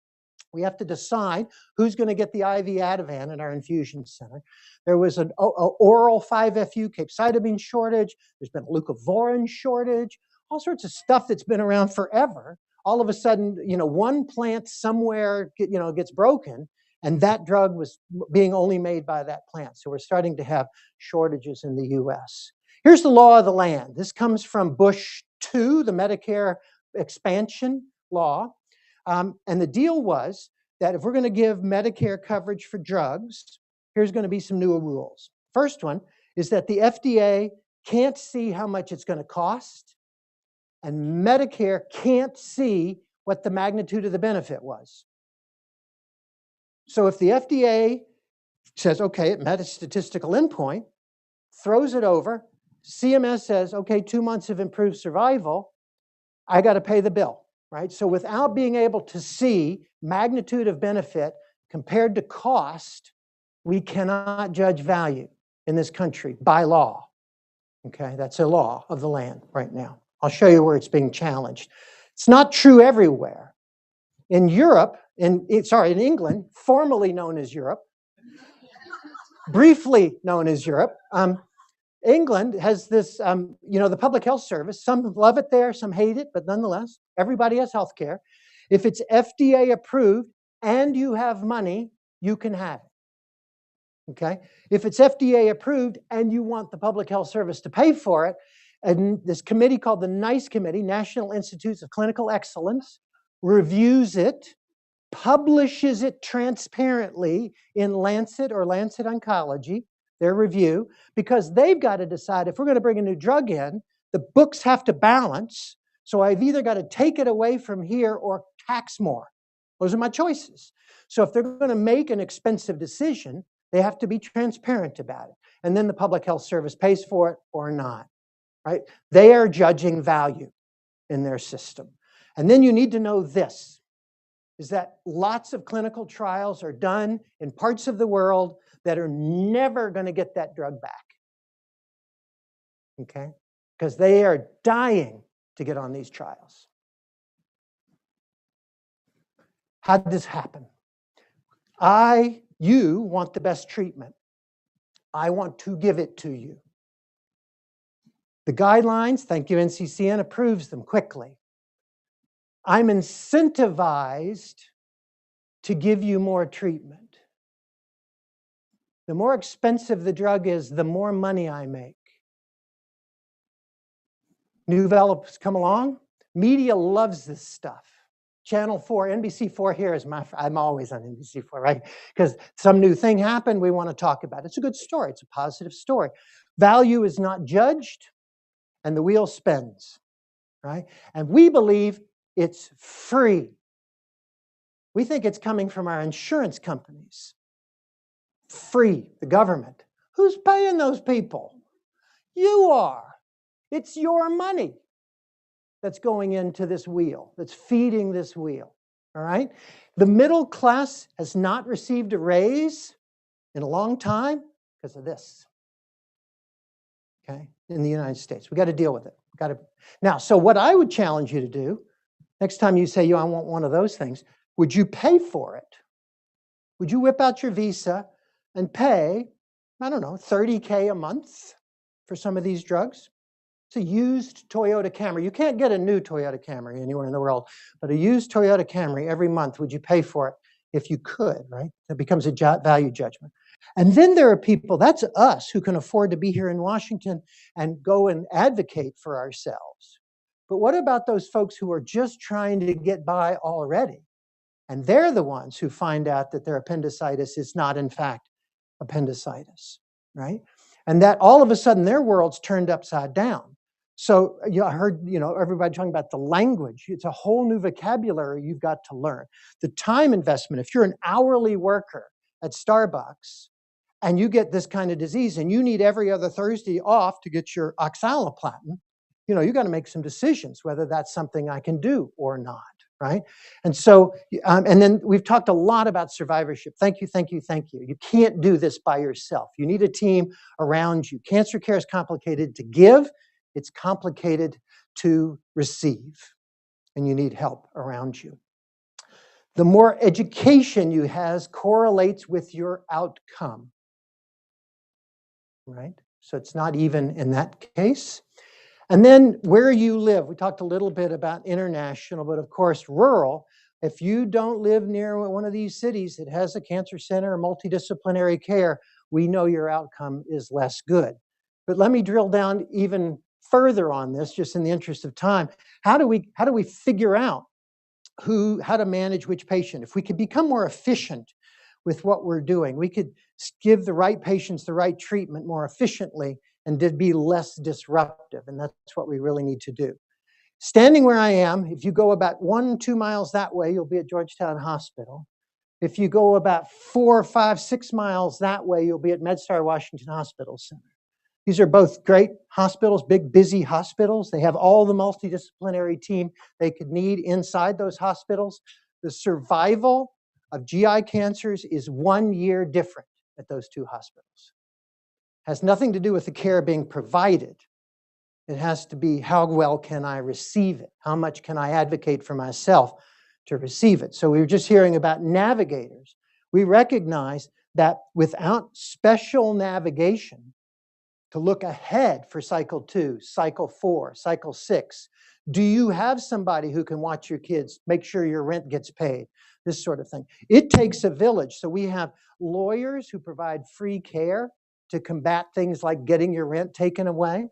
We have to decide who's going to get the IV Ativan in our infusion center. There was an oral 5-FU capecitabine shortage. There's been a leucovorin shortage, all sorts of stuff that's been around forever. All of a sudden, you know, one plant somewhere, gets broken, and that drug was being only made by that plant. So we're starting to have shortages in the U.S. Here's the law of the land. This comes from Bush 2, the Medicare expansion law. And the deal was that if we're going to give Medicare coverage for drugs, here's going to be some new rules. First one is that the FDA can't see how much it's going to cost, and Medicare can't see what the magnitude of the benefit was. So if the FDA says, okay, it met a statistical endpoint, throws it over, CMS says, okay, 2 months of improved survival, I got to pay the bill, right? So without being able to see magnitude of benefit compared to cost, we cannot judge value in this country by law. Okay, that's a law of the land right now. I'll show you where it's being challenged. It's not true everywhere. In Europe, in England, formerly known as Europe, briefly known as Europe, England has this, the public health service. Some love it there, some hate it, but nonetheless, everybody has health care. If it's FDA approved and you have money, you can have it. Okay? If it's FDA approved and you want the public health service to pay for it, and this committee called the NICE Committee, National Institutes of Clinical Excellence, reviews it, publishes it transparently in Lancet or Lancet Oncology, their review, because they've got to decide if we're going to bring a new drug in, the books have to balance. So I've either got to take it away from here or tax more. Those are my choices. So if they're going to make an expensive decision, they have to be transparent about it. And then the public health service pays for it or not, right? They are judging value in their system. And then you need to know this, is that lots of clinical trials are done in parts of the world that are never going to get that drug back, okay? Because they are dying to get on these trials. How did this happen? You want the best treatment. I want to give it to you. The guidelines, thank you, NCCN, approves them quickly. I'm incentivized to give you more treatment. The more expensive the drug is, the more money I make. New developments come along. Media loves this stuff. Channel 4, NBC 4 here is I'm always on NBC 4, right? Because some new thing happened, we want to talk about it. It's a good story. It's a positive story. Value is not judged, and the wheel spins, right? And we believe it's free. We think it's coming from our insurance companies. Free, the government. Who's paying those people? You are. It's your money. that's going into this wheel, that's feeding this wheel, all right? The middle class has not received a raise in a long time because of this, okay, in the United States. We got to deal with it. Now, so what I would challenge you to do, next time you say, I want one of those things, would you pay for it? Would you whip out your Visa and pay, I don't know, $30K a month for some of these drugs? It's a used Toyota Camry. You can't get a new Toyota Camry anywhere in the world, but a used Toyota Camry every month, would you pay for it if you could, right? It becomes a value judgment. And then there are people, that's us, who can afford to be here in Washington and go and advocate for ourselves. But what about those folks who are just trying to get by already? And they're the ones who find out that their appendicitis is not, in fact, appendicitis, right? And that all of a sudden their world's turned upside down. So I heard, everybody talking about the language. It's a whole new vocabulary you've got to learn. The time investment, if you're an hourly worker at Starbucks and you get this kind of disease and you need every other Thursday off to get your oxaliplatin, you got to make some decisions whether that's something I can do or not, right? And so, and then we've talked a lot about survivorship. Thank you, thank you, thank you. You can't do this by yourself. You need a team around you. Cancer care is complicated to give. It's complicated to receive, and you need help around you. The more education you have correlates with your outcome, right? So it's not even in that case. And then where you live, we talked a little bit about international, but of course rural. If you don't live near one of these cities that has a cancer center or multidisciplinary care, we know your outcome is less good. But let me drill down even further on this, just in the interest of time. How do we figure out how to manage which patient? If we could become more efficient with what we're doing, we could give the right patients the right treatment more efficiently and to be less disruptive. And that's what we really need to do. Standing where I am, if you go about 1-2 miles that way, you'll be at Georgetown Hospital. If you go about 4, 5, 6 miles that way, you'll be at MedStar Washington Hospital Center. These are both great hospitals, big, busy hospitals. They have all the multidisciplinary team they could need inside those hospitals. The survival of GI cancers is 1 year different at those two hospitals. Has nothing to do with the care being provided. It has to be how well can I receive it? How much can I advocate for myself to receive it? So we were just hearing about navigators. We recognize that without special navigation to look ahead for cycle 2, cycle 4, cycle 6, do you have somebody who can watch your kids, make sure your rent gets paid, this sort of thing? It takes a village. So we have lawyers who provide free care to combat things like getting your rent taken away.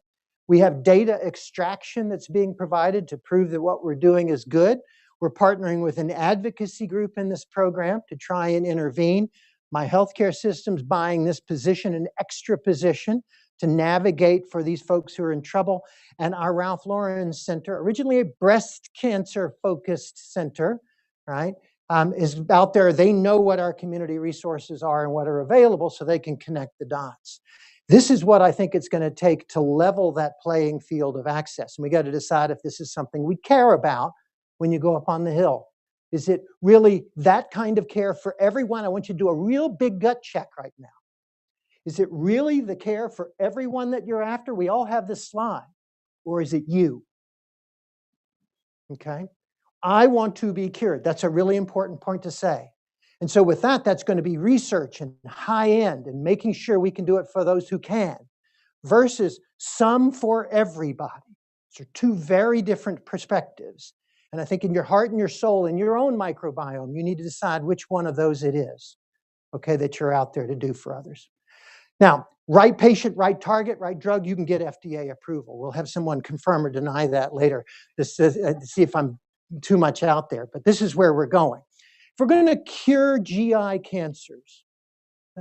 We have data extraction that's being provided to prove that what we're doing is good. We're partnering with an advocacy group in this program to try and intervene. My healthcare system's buying this position, an extra position, to navigate for these folks who are in trouble. And our Ralph Lauren Center, originally a breast cancer-focused center, right, is out there. They know what our community resources are and what are available so they can connect the dots. This is what I think it's going to take to level that playing field of access. And we got to decide if this is something we care about when you go up on the hill. Is it really that kind of care for everyone? I want you to do a real big gut check right now. Is it really the care for everyone that you're after? We all have this slide. Or is it you? Okay? I want to be cured. That's a really important point to say. And so with that, that's going to be research and high end and making sure we can do it for those who can versus some for everybody. These are two very different perspectives. And I think in your heart and your soul, in your own microbiome, you need to decide which one of those it is, okay, that you're out there to do for others. Now, right patient, right target, right drug, you can get FDA approval. We'll have someone confirm or deny that later to see if I'm too much out there. But this is where we're going. If we're going to cure GI cancers,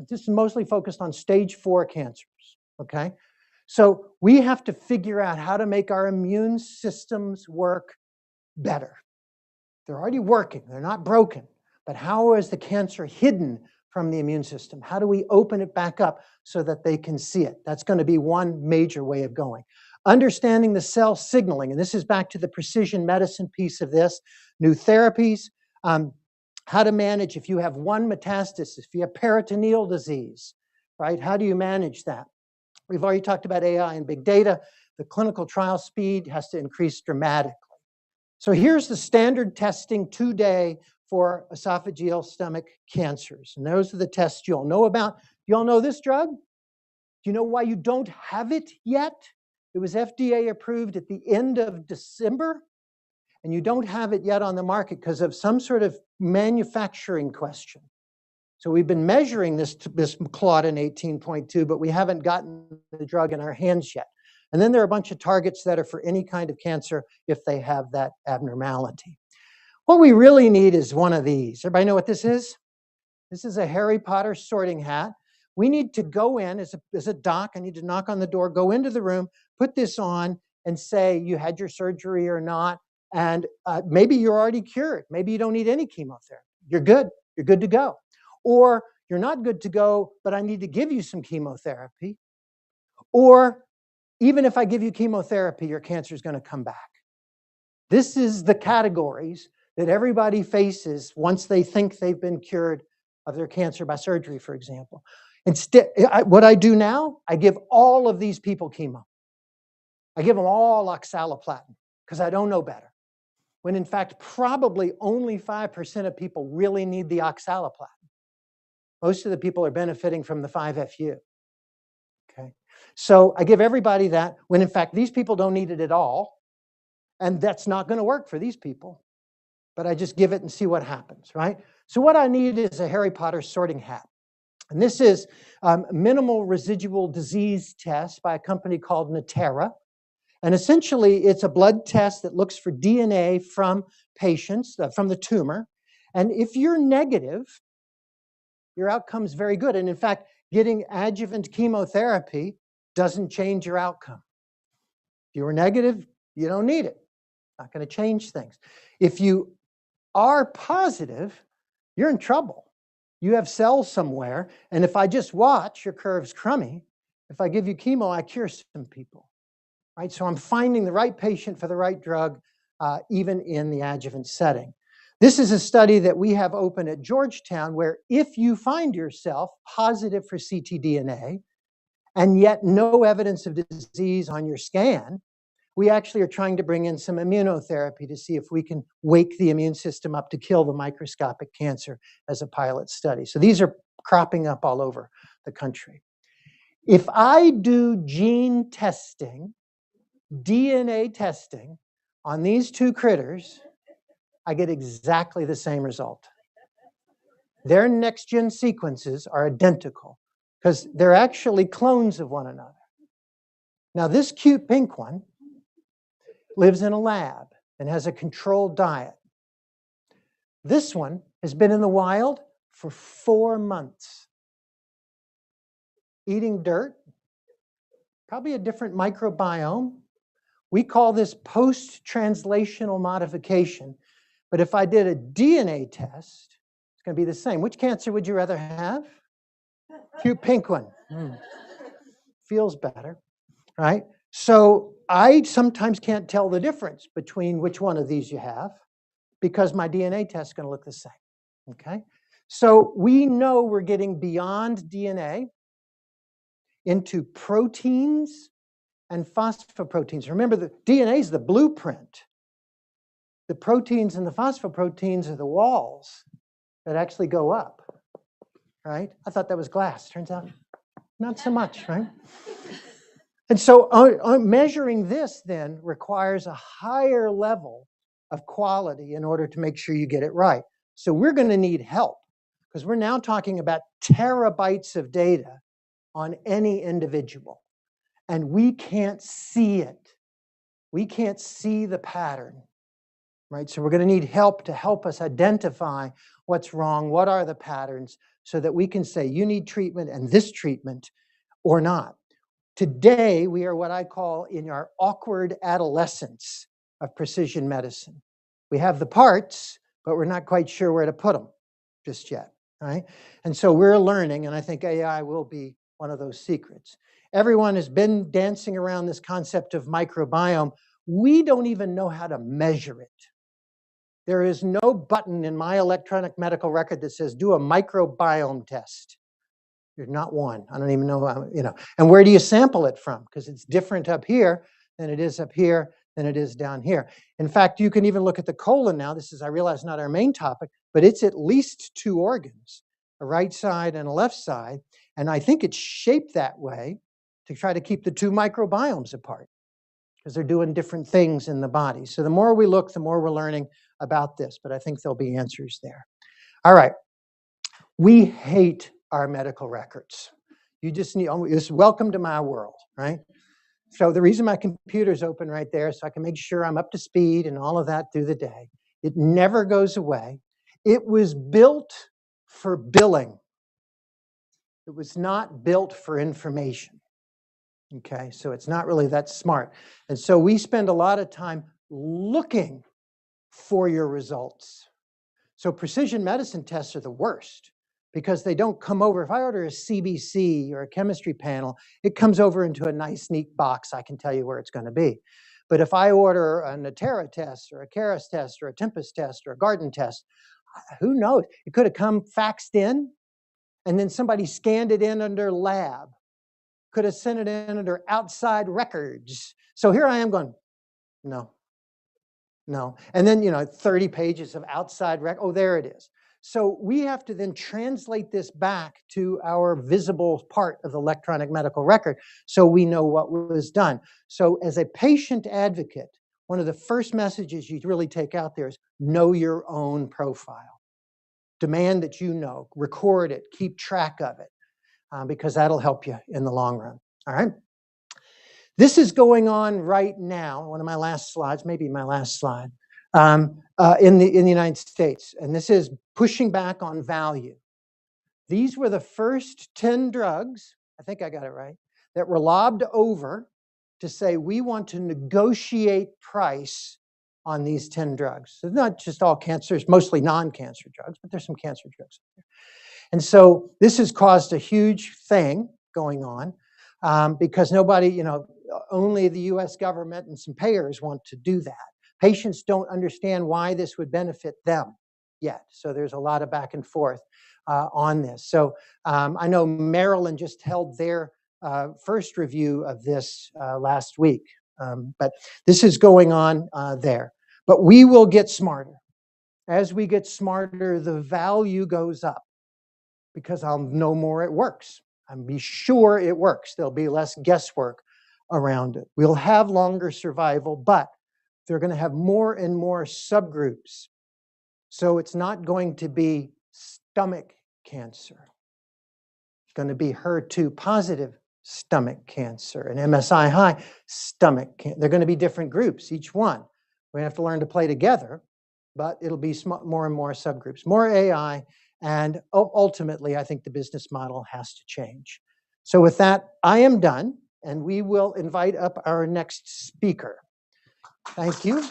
this is mostly focused on stage 4 cancers, okay? So we have to figure out how to make our immune systems work better. They're already working. They're not broken. But how is the cancer hidden from the immune system? How do we open it back up so that they can see it? That's going to be one major way of going. understanding the cell signaling, and this is back to the precision medicine piece of this, new therapies, how to manage if you have one metastasis, if you have peritoneal disease, right? How do you manage that? We've already talked about AI and big data. The clinical trial speed has to increase dramatically. So here's the standard testing today for esophageal stomach cancers. And those are the tests you all know about. You all know this drug? Do you know why you don't have it yet? It was FDA approved at the end of December, and you don't have it yet on the market because of some sort of manufacturing question. So we've been measuring this Claudin 18.2, but we haven't gotten the drug in our hands yet. And then there are a bunch of targets that are for any kind of cancer if they have that abnormality. What we really need is one of these. Everybody know what this is? This is a Harry Potter sorting hat. We need to go in as a doc. I need to knock on the door, go into the room, put this on, and say you had your surgery or not. And maybe you're already cured. Maybe you don't need any chemotherapy. You're good. You're good to go. Or you're not good to go, but I need to give you some chemotherapy. Or even if I give you chemotherapy, your cancer is going to come back. This is the categories that everybody faces once they think they've been cured of their cancer by surgery, for example. Instead, what I do now, I give all of these people chemo. I give them all oxaliplatin because I don't know better. When in fact, probably only 5% of people really need the oxaliplatin. Most of the people are benefiting from the 5-FU. Okay, so I give everybody that when in fact these people don't need it at all, and that's not going to work for these people. But I just give it and see what happens, right? So what I need is a Harry Potter sorting hat. And this is minimal residual disease test by a company called Natera. And essentially, it's a blood test that looks for DNA from patients, from the tumor. And if you're negative, your outcome is very good. And in fact, getting adjuvant chemotherapy doesn't change your outcome. If you were negative, you don't need it. Not going to change things. If you are positive, you're in trouble. You have cells somewhere, and if I just watch, your curve's crummy. If I give you chemo, I cure some people, right? So I'm finding the right patient for the right drug, even in the adjuvant setting. This is a study that we have open at Georgetown, where if you find yourself positive for ctDNA, and yet no evidence of disease on your scan, we actually are trying to bring in some immunotherapy to see if we can wake the immune system up to kill the microscopic cancer as a pilot study. So these are cropping up all over the country. If I do gene testing, DNA testing on these two critters, I get exactly the same result. Their next-gen sequences are identical because they're actually clones of one another. Now, this cute pink one lives in a lab and has a controlled diet. This one has been in the wild for 4 months, eating dirt, probably a different microbiome. We call this post-translational modification, but if I did a DNA test, it's going to be the same. Which cancer would you rather have? Cute pink one. Feels better, right? So I sometimes can't tell the difference between which one of these you have because my DNA test is going to look the same, okay? So we know we're getting beyond DNA into proteins and phosphoproteins. Remember, the DNA is the blueprint. The proteins and the phosphoproteins are the walls that actually go up, right? I thought that was glass. Turns out not so much, right? And so measuring this then requires a higher level of quality in order to make sure you get it right. So we're going to need help because we're now talking about terabytes of data on any individual. And we can't see it. We can't see the pattern, right? So we're going to need help to help us identify what's wrong, what are the patterns, so that we can say you need treatment and this treatment or not. Today, we are what I call in our awkward adolescence of precision medicine. We have the parts, but we're not quite sure where to put them just yet, right? And so we're learning, and I think AI will be one of those secrets. everyone has been dancing around this concept of microbiome. We don't even know how to measure it. There is no button in my electronic medical record that says do a microbiome test. There's not one. I don't even know how, And where do you sample it from? Because it's different up here than it is up here than it is down here. In fact, you can even look at the colon now. This is, I realize, not our main topic, but it's at least 2 organs, a right side and a left side. And I think it's shaped that way to try to keep the 2 microbiomes apart, because they're doing different things in the body. So the more we look, the more we're learning about this, but I think there'll be answers there. All right. We hate our medical records. You just need, it's welcome to my world, right? So the reason my computer's open right there is so I can make sure I'm up to speed and all of that through the day. It never goes away. It was built for billing. It was not built for information. Okay, so it's not really that smart. And so we spend a lot of time looking for your results. So precision medicine tests are the worst because they don't come over. If I order a CBC or a chemistry panel, it comes over into a nice, neat box. I can tell you where it's going to be. But if I order a Natera test or a Caris test or a Tempest test or a Garden test, who knows? It could have come faxed in and then somebody scanned it in under lab. Could have sent it in under outside records. So here I am going, no. And then, 30 pages of outside record. Oh, there it is. So we have to then translate this back to our visible part of the electronic medical record so we know what was done. So as a patient advocate, one of the first messages you really take out there is know your own profile. Demand that you know, record it, keep track of it. Because that'll help you in the long run. All right. This is going on right now. One of my last slides, maybe my last slide, in the United States, and this is pushing back on value. These were the first 10 drugs, I think I got it right, that were lobbed over to say we want to negotiate price on these 10 drugs. So not just all cancers, mostly non-cancer drugs, but there's some cancer drugs there. And so this has caused a huge thing going on because nobody, only the US government and some payers want to do that. Patients don't understand why this would benefit them yet. So there's a lot of back and forth on this. So I know Maryland just held their first review of this last week, but this is going on there. But we will get smarter. As we get smarter, the value goes up, because I'll know more it works. I'll be sure it works. There'll be less guesswork around it. We'll have longer survival, but they're going to have more and more subgroups. So it's not going to be stomach cancer. It's going to be HER2 positive stomach cancer and MSI high stomach cancer. They're going to be different groups, each one. We're going to have to learn to play together, but it'll be more and more subgroups, more AI. And ultimately, I think the business model has to change. So with that, I am done, and we will invite up our next speaker. Thank you.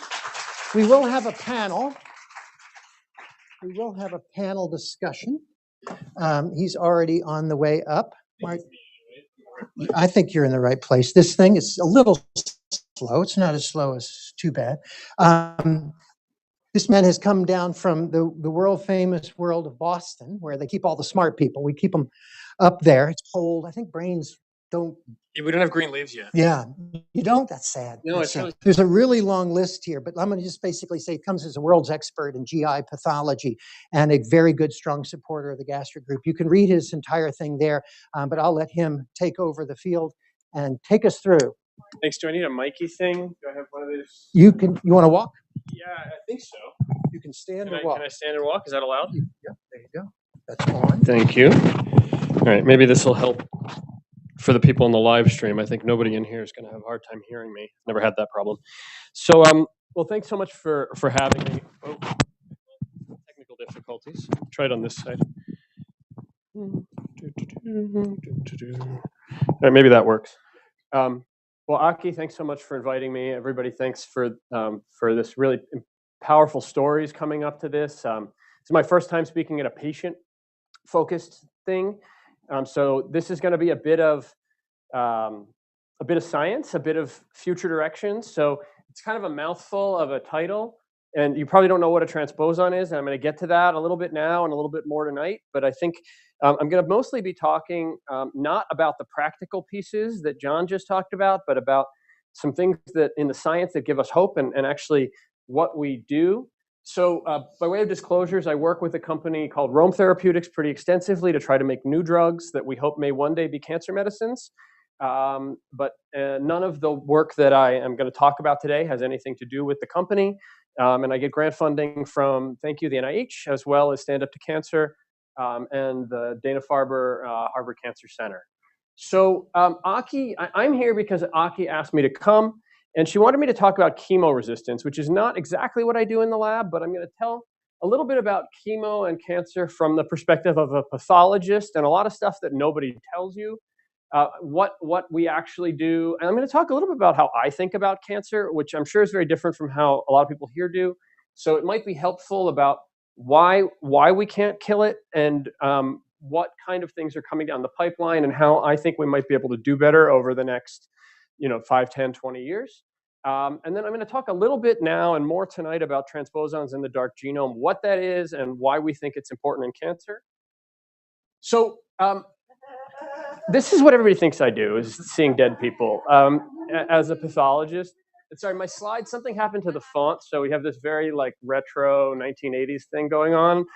We will have a panel. We will have a panel discussion. He's already on the way up. Mark, I think you're in the right place. This thing is a little slow. It's not as slow as too bad. This man has come down from the world-famous world of Boston, where they keep all the smart people. We keep them up there. It's cold. I think brains don't... Yeah, we don't have green leaves yet. Yeah, you don't? That's sad. No, That's it's sad. really... There's a really long list here, but I'm going to just basically say he comes as a world's expert in GI pathology and a very good, strong supporter of the Gastric group. You can read his entire thing there, but I'll let him take over the field and take us through. Thanks. Do I need a Mikey thing? Do I have one of these? You want to walk? Yeah, I think so. You can stand or walk. Can I stand and walk? Is that allowed? Yeah, there you go. That's on. Thank you. All right, maybe this will help for the people on the live stream. I think nobody in here is going to have a hard time hearing me. Never had that problem. So, well, thanks so much for having me. Oh, technical difficulties. Try it on this side. All right, maybe that works. Well, Aki, thanks so much for inviting me. Everybody, thanks for this really powerful stories coming up to this. It's my first time speaking at a patient-focused thing. So this is going to be a bit of a bit of science, a bit of future directions. So it's kind of a mouthful of a title, and you probably don't know what a transposon is, and I'm going to get to that a little bit now and a little bit more tonight. But I think I'm going to mostly be talking not about the practical pieces that John just talked about, but about some things that in the science that give us hope and actually what we do. So by way of disclosures, I work with a company called Rome Therapeutics pretty extensively to try to make new drugs that we hope may one day be cancer medicines. But none of the work that I am going to talk about today has anything to do with the company. And I get grant funding from, thank you, the NIH, as well as Stand Up to Cancer and the Dana-Farber Harvard Cancer Center. So Aki, I'm here because Aki asked me to come, and she wanted me to talk about chemo resistance, which is not exactly what I do in the lab, but I'm going to tell a little bit about chemo and cancer from the perspective of a pathologist, and a lot of stuff that nobody tells you. What we actually do. And I'm going to talk a little bit about how I think about cancer, which I'm sure is very different from how a lot of people here do. So it might be helpful about why we can't kill it, and what kind of things are coming down the pipeline, and how I think we might be able to do better over the next 5, 10, 20 years. And then I'm going to talk a little bit now and more tonight about transposons in the dark genome, what that is, and why we think it's important in cancer. So this is what everybody thinks I do, is seeing dead people. As a pathologist, sorry, my slide, something happened to the font, so we have this very retro 1980s thing going on.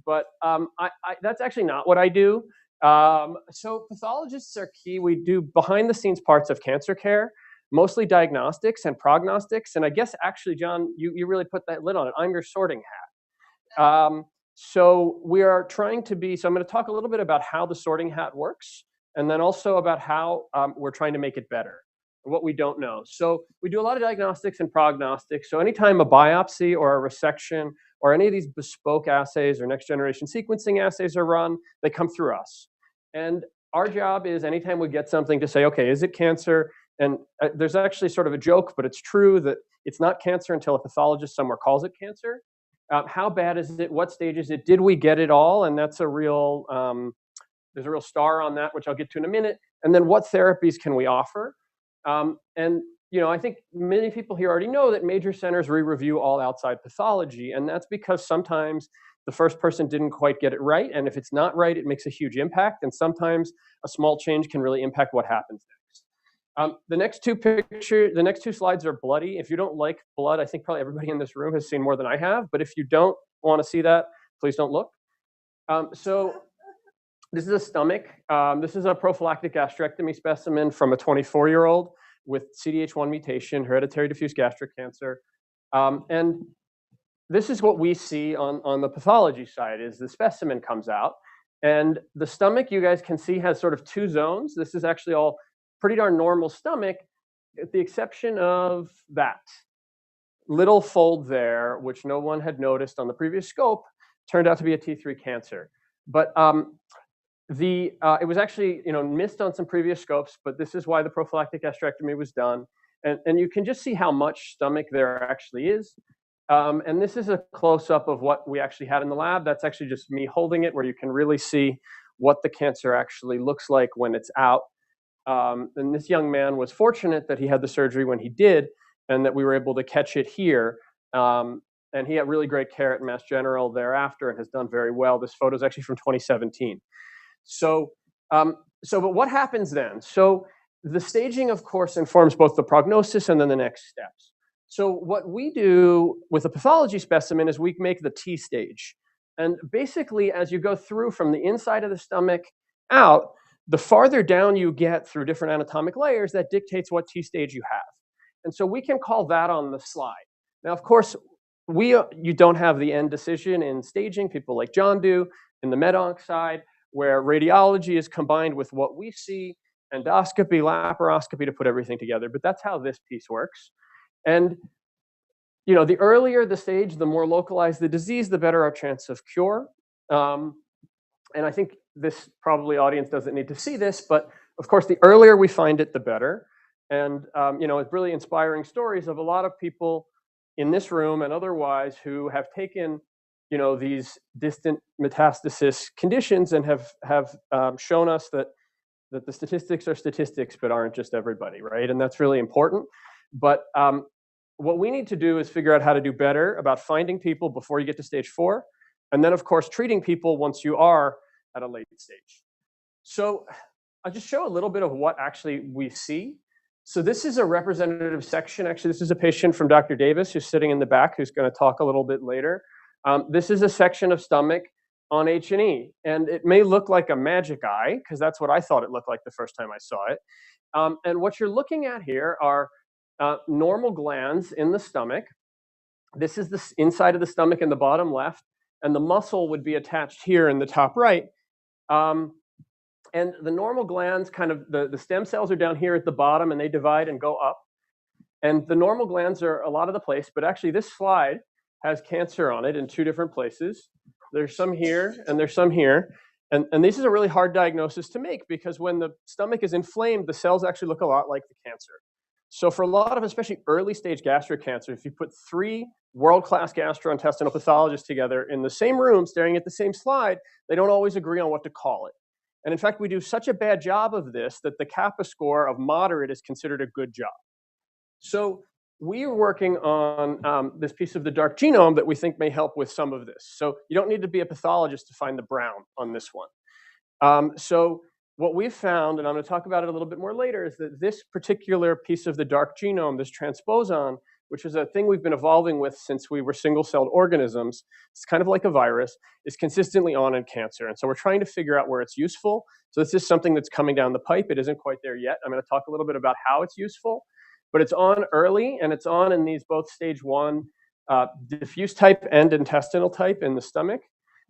But that's actually not what I do. So pathologists are key. We do behind the scenes parts of cancer care, mostly diagnostics and prognostics. And I guess actually, John, you really put that lid on it. I'm your sorting hat. So we are trying to be, so I'm going to talk a little bit about how the sorting hat works, and then also about how we're trying to make it better, what we don't know. So we do a lot of diagnostics and prognostics. So anytime a biopsy or a resection or any of these bespoke assays or next generation sequencing assays are run, they come through us. And our job is anytime we get something to say, okay, is it cancer? And there's actually sort of a joke, but it's true that it's not cancer until a pathologist somewhere calls it cancer. How bad is it? What stage is it? Did we get it all? And that's a real, there's a real star on that, which I'll get to in a minute. And then what therapies can we offer? And I think many people here already know that major centers re-review all outside pathology. And that's because sometimes the first person didn't quite get it right. And if it's not right, it makes a huge impact. And sometimes a small change can really impact what happens next. The next two slides are bloody. If you don't like blood, I think probably everybody in this room has seen more than I have. But if you don't want to see that, please don't look. So this is a stomach. This is a prophylactic gastrectomy specimen from a 24-year-old with CDH1 mutation, hereditary diffuse gastric cancer. And this is what we see on the pathology side, is the specimen comes out. And the stomach, you guys can see, has sort of two zones. This is actually all pretty darn normal stomach, with the exception of that little fold there, which no one had noticed on the previous scope, turned out to be a T3 cancer. But it was actually missed on some previous scopes, but this is why the prophylactic gastrectomy was done. And you can just see how much stomach there actually is. And this is a close-up of what we actually had in the lab. That's actually just me holding it, where you can really see what the cancer actually looks like when it's out. And this young man was fortunate that he had the surgery when he did, and that we were able to catch it here. And he had really great care at Mass General thereafter and has done very well. This photo is actually from 2017. So, but what happens then? So the staging, of course, informs both the prognosis and then the next steps. So what we do with a pathology specimen is we make the T stage. And basically, as you go through from the inside of the stomach out, the farther down you get through different anatomic layers, that dictates what T stage you have. And so we can call that on the slide. Now, of course, you don't have the end decision in staging. People like John do in the med-onc side, where radiology is combined with what we see, endoscopy, laparoscopy to put everything together. But that's how this piece works. And the earlier the stage, the more localized the disease, the better our chance of cure. And I think this probably audience doesn't need to see this, but of course, the earlier we find it, the better. And it's really inspiring stories of a lot of people in this room and otherwise who have taken these distant metastasis conditions and have shown us that that the statistics are statistics, but aren't just everybody, right? And that's really important. But what we need to do is figure out how to do better about finding people before you get to stage 4, and then, of course, treating people once you are at a late stage. So I'll just show a little bit of what actually we see. So this is a representative section. Actually, this is a patient from Dr. Davis who's sitting in the back who's going to talk a little bit later. This is a section of stomach on H&E, and it may look like a magic eye, because that's what I thought it looked like the first time I saw it. And what you're looking at here are normal glands in the stomach. This is the inside of the stomach in the bottom left, and the muscle would be attached here in the top right. And the normal glands, kind of the stem cells are down here at the bottom, and they divide and go up. And the normal glands are a lot of the place, but actually this slide has cancer on it in 2 different places. There's some here, and there's some here. And this is a really hard diagnosis to make, because when the stomach is inflamed, the cells actually look a lot like the cancer. So for a lot of, especially early stage gastric cancer, if you put 3 world-class gastrointestinal pathologists together in the same room staring at the same slide, they don't always agree on what to call it. And in fact, we do such a bad job of this that the kappa score of moderate is considered a good job. So we are working on this piece of the dark genome that we think may help with some of this. So you don't need to be a pathologist to find the brown on this one. So what we've found, and I'm going to talk about it a little bit more later, is that this particular piece of the dark genome, this transposon, which is a thing we've been evolving with since we were single-celled organisms, it's kind of like a virus, is consistently on in cancer. And so we're trying to figure out where it's useful. So this is something that's coming down the pipe. It isn't quite there yet. I'm going to talk a little bit about how it's useful. But it's on early, and it's on in these both stage 1 diffuse type and intestinal type in the stomach.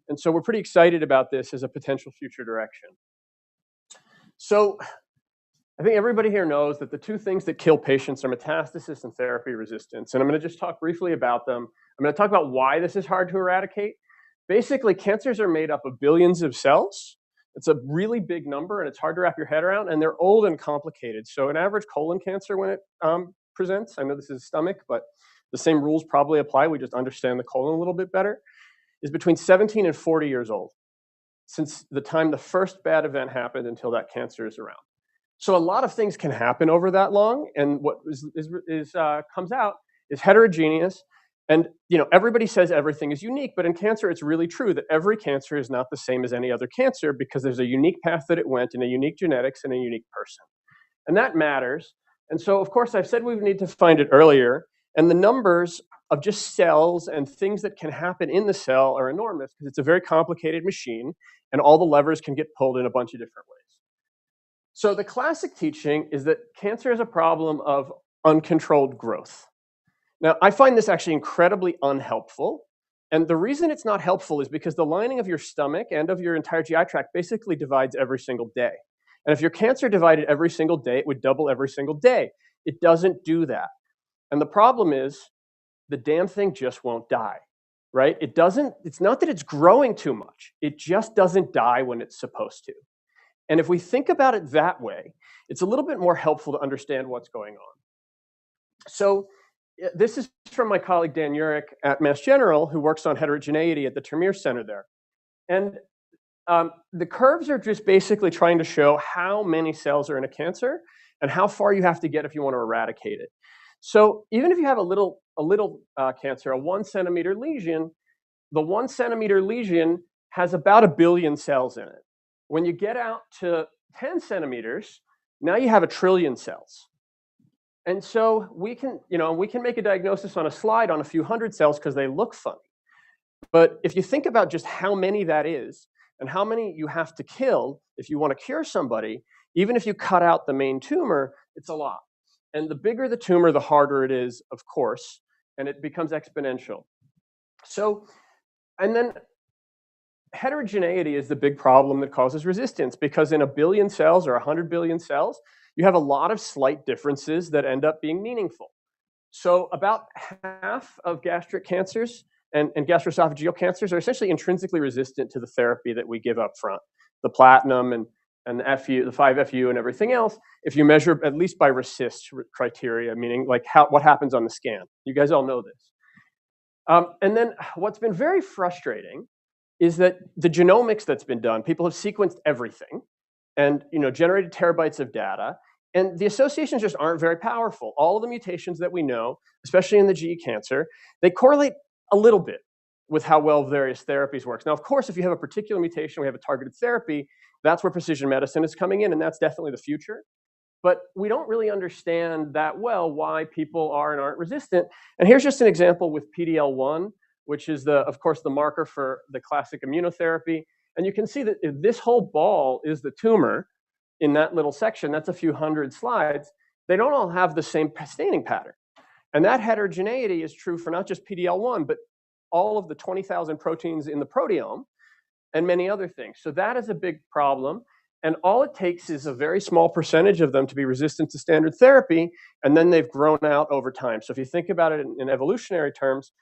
And so we're pretty excited about this as a potential future direction. So I think everybody here knows that the 2 things that kill patients are metastasis and therapy resistance. And I'm going to just talk briefly about them. I'm going to talk about why this is hard to eradicate. Basically, cancers are made up of billions of cells. It's a really big number, and it's hard to wrap your head around, and they're old and complicated. So an average colon cancer, when it presents, I know this is stomach, but the same rules probably apply, we just understand the colon a little bit better, is between 17 and 40 years old, since the time the first bad event happened until that cancer is around. So a lot of things can happen over that long, and what comes out is heterogeneous. And everybody says everything is unique, but in cancer, it's really true that every cancer is not the same as any other cancer, because there's a unique path that it went, and a unique genetics, and a unique person. And that matters. And so, of course, I've said we need to find it earlier, and the numbers of just cells and things that can happen in the cell are enormous, because it's a very complicated machine, and all the levers can get pulled in a bunch of different ways. So the classic teaching is that cancer is a problem of uncontrolled growth. Now, I find this actually incredibly unhelpful. And the reason it's not helpful is because the lining of your stomach and of your entire GI tract basically divides every single day. And if your cancer divided every single day, it would double every single day. It doesn't do that. And the problem is the damn thing just won't die, right? It's not that it's growing too much. It just doesn't die when it's supposed to. And if we think about it that way, it's a little bit more helpful to understand what's going on. So this is from my colleague Dan Urich at Mass General, who works on heterogeneity at the Termeer Center there. And the curves are just basically trying to show how many cells are in a cancer and how far you have to get if you want to eradicate it. So even if you have a little cancer, a 1 centimeter lesion, the 1 centimeter lesion has about 1 billion cells in it. When you get out to 10 centimeters, now you have 1 trillion cells. And so we can make a diagnosis on a slide on a few hundred cells because they look funny. But if you think about just how many that is and how many you have to kill if you want to cure somebody, even if you cut out the main tumor, it's a lot. And the bigger the tumor, the harder it is, of course, and it becomes exponential. So, and then heterogeneity is the big problem that causes resistance, because in 1 billion cells or 100 billion cells, you have a lot of slight differences that end up being meaningful. So about half of gastric cancers and gastroesophageal cancers are essentially intrinsically resistant to the therapy that we give up front, the platinum and the FU, the 5FU and everything else, if you measure at least by RECIST criteria, meaning like what happens on the scan. You guys all know this. And then what's been very frustrating is that the genomics that's been done, people have sequenced everything, and generated terabytes of data. And the associations just aren't very powerful. All of the mutations that we know, especially in the GE cancer, they correlate a little bit with how well various therapies work. Now, of course, if you have a particular mutation, we have a targeted therapy, that's where precision medicine is coming in, and that's definitely the future. But we don't really understand that well why people are and aren't resistant. And here's just an example with PD-L1, which is, of course, the marker for the classic immunotherapy. And you can see that if this whole ball is the tumor in that little section, that's a few hundred slides, they don't all have the same staining pattern. And that heterogeneity is true for not just PD-L1, but all of the 20,000 proteins in the proteome and many other things. So that is a big problem. And all it takes is a very small percentage of them to be resistant to standard therapy, and then they've grown out over time. So if you think about it in evolutionary terms,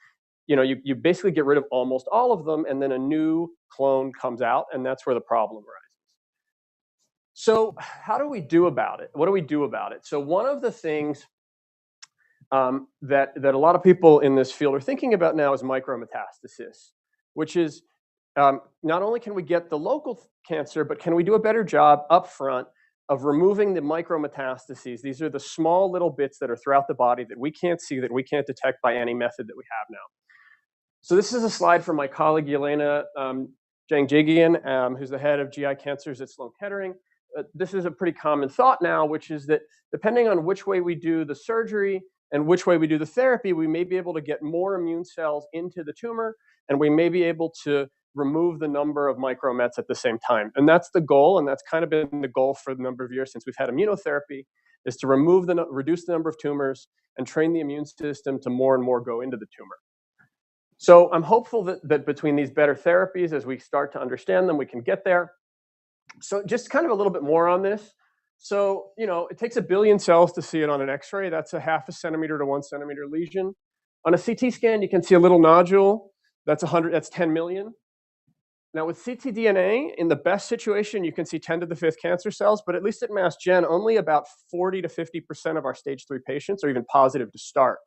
you basically get rid of almost all of them, and then a new clone comes out, and that's where the problem arises. So how do we do about it? What do we do about it? So one of the things that a lot of people in this field are thinking about now is micrometastasis, which is not only can we get the local cancer, but can we do a better job up front of removing the micrometastases? These are the small little bits that are throughout the body that we can't see, that we can't detect by any method that we have now. So this is a slide from my colleague Yelena Jangjigian, who's the head of GI cancers at Sloan Kettering. This is a pretty common thought now, which is that depending on which way we do the surgery and which way we do the therapy, we may be able to get more immune cells into the tumor, and we may be able to remove the number of micromets at the same time. And that's the goal, and that's kind of been the goal for a number of years since we've had immunotherapy, is to reduce the number of tumors and train the immune system to more and more go into the tumor. So I'm hopeful that between these better therapies, as we start to understand them, we can get there. So just kind of a little bit more on this. So, it takes 1 billion cells to see it on an X-ray. That's a 0.5 centimeter to 1 centimeter lesion. On a CT scan, you can see a little nodule. That's 10 million. Now with ctDNA, in the best situation, you can see 10 to the 5th cancer cells, but at least at Mass Gen, only about 40 to 50% of our stage 3 patients are even positive to start.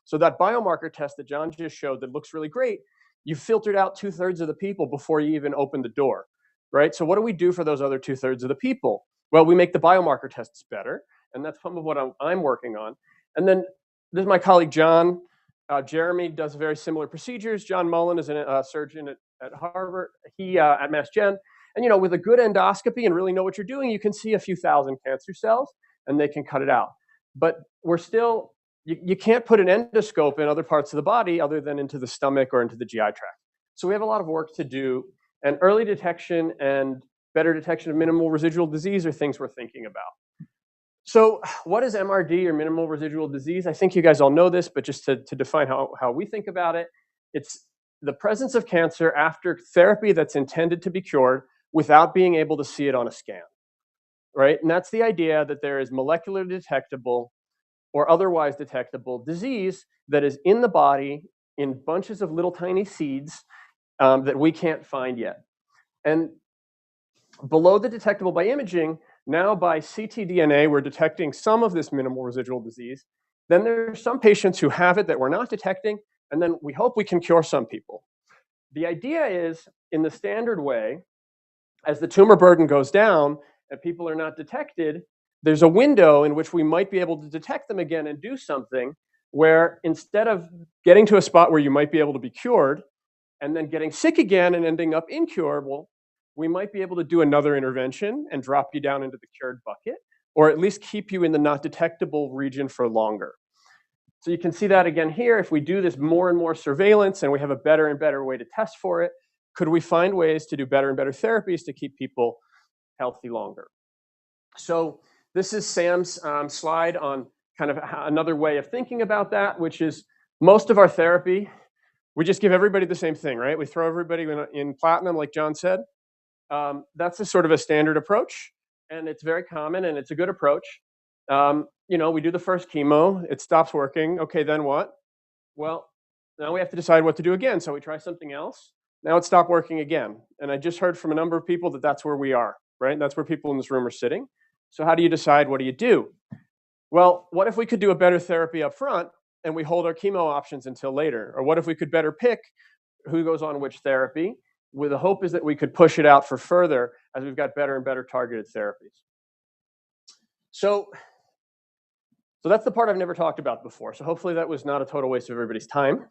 So that biomarker test that John just showed that looks really great, you filtered out 2/3 of the people before you even opened the door, right? So what do we do for those other 2/3 of the people? Well, we make the biomarker tests better, and that's some of what I'm working on. And then this is my colleague John. Jeremy does very similar procedures. John Mullen is a surgeon at Harvard, at Mass Gen. And with a good endoscopy and really know what you're doing, you can see a few thousand cancer cells, and they can cut it out. But we're still, you can't put an endoscope in other parts of the body other than into the stomach or into the GI tract. So we have a lot of work to do, and early detection and better detection of minimal residual disease are things we're thinking about. So what is MRD, or minimal residual disease? I think you guys all know this, but just to define how we think about it, it's the presence of cancer after therapy that's intended to be cured without being able to see it on a scan, right? And that's the idea that there is molecular detectable or otherwise detectable disease that is in the body in bunches of little tiny seeds that we can't find yet. And below the detectable by imaging, now by ctDNA, we're detecting some of this minimal residual disease. Then there are some patients who have it that we're not detecting, and then we hope we can cure some people. The idea is, in the standard way, as the tumor burden goes down and people are not detected, there's a window in which we might be able to detect them again and do something where, instead of getting to a spot where you might be able to be cured and then getting sick again and ending up incurable, we might be able to do another intervention and drop you down into the cured bucket, or at least keep you in the not detectable region for longer. So you can see that again here. If we do this more and more surveillance and we have a better and better way to test for it, could we find ways to do better and better therapies to keep people healthy longer? So this is Sam's slide on kind of another way of thinking about that, which is most of our therapy, we just give everybody the same thing, right? We throw everybody in platinum, like John said. That's a sort of a standard approach, and it's very common, and it's a good approach. We do the first chemo, it stops working. Okay, then what? Well, now we have to decide what to do again. So we try something else. Now it stopped working again. And I just heard from a number of people that that's where we are, right? And that's where people in this room are sitting. So how do you decide? What do you do? Well, what if we could do a better therapy up front and we hold our chemo options until later? Or what if we could better pick who goes on which therapy? With the hope is that we could push it out for further as we've got better and better targeted therapies. So that's the part I've never talked about before. So hopefully that was not a total waste of everybody's time.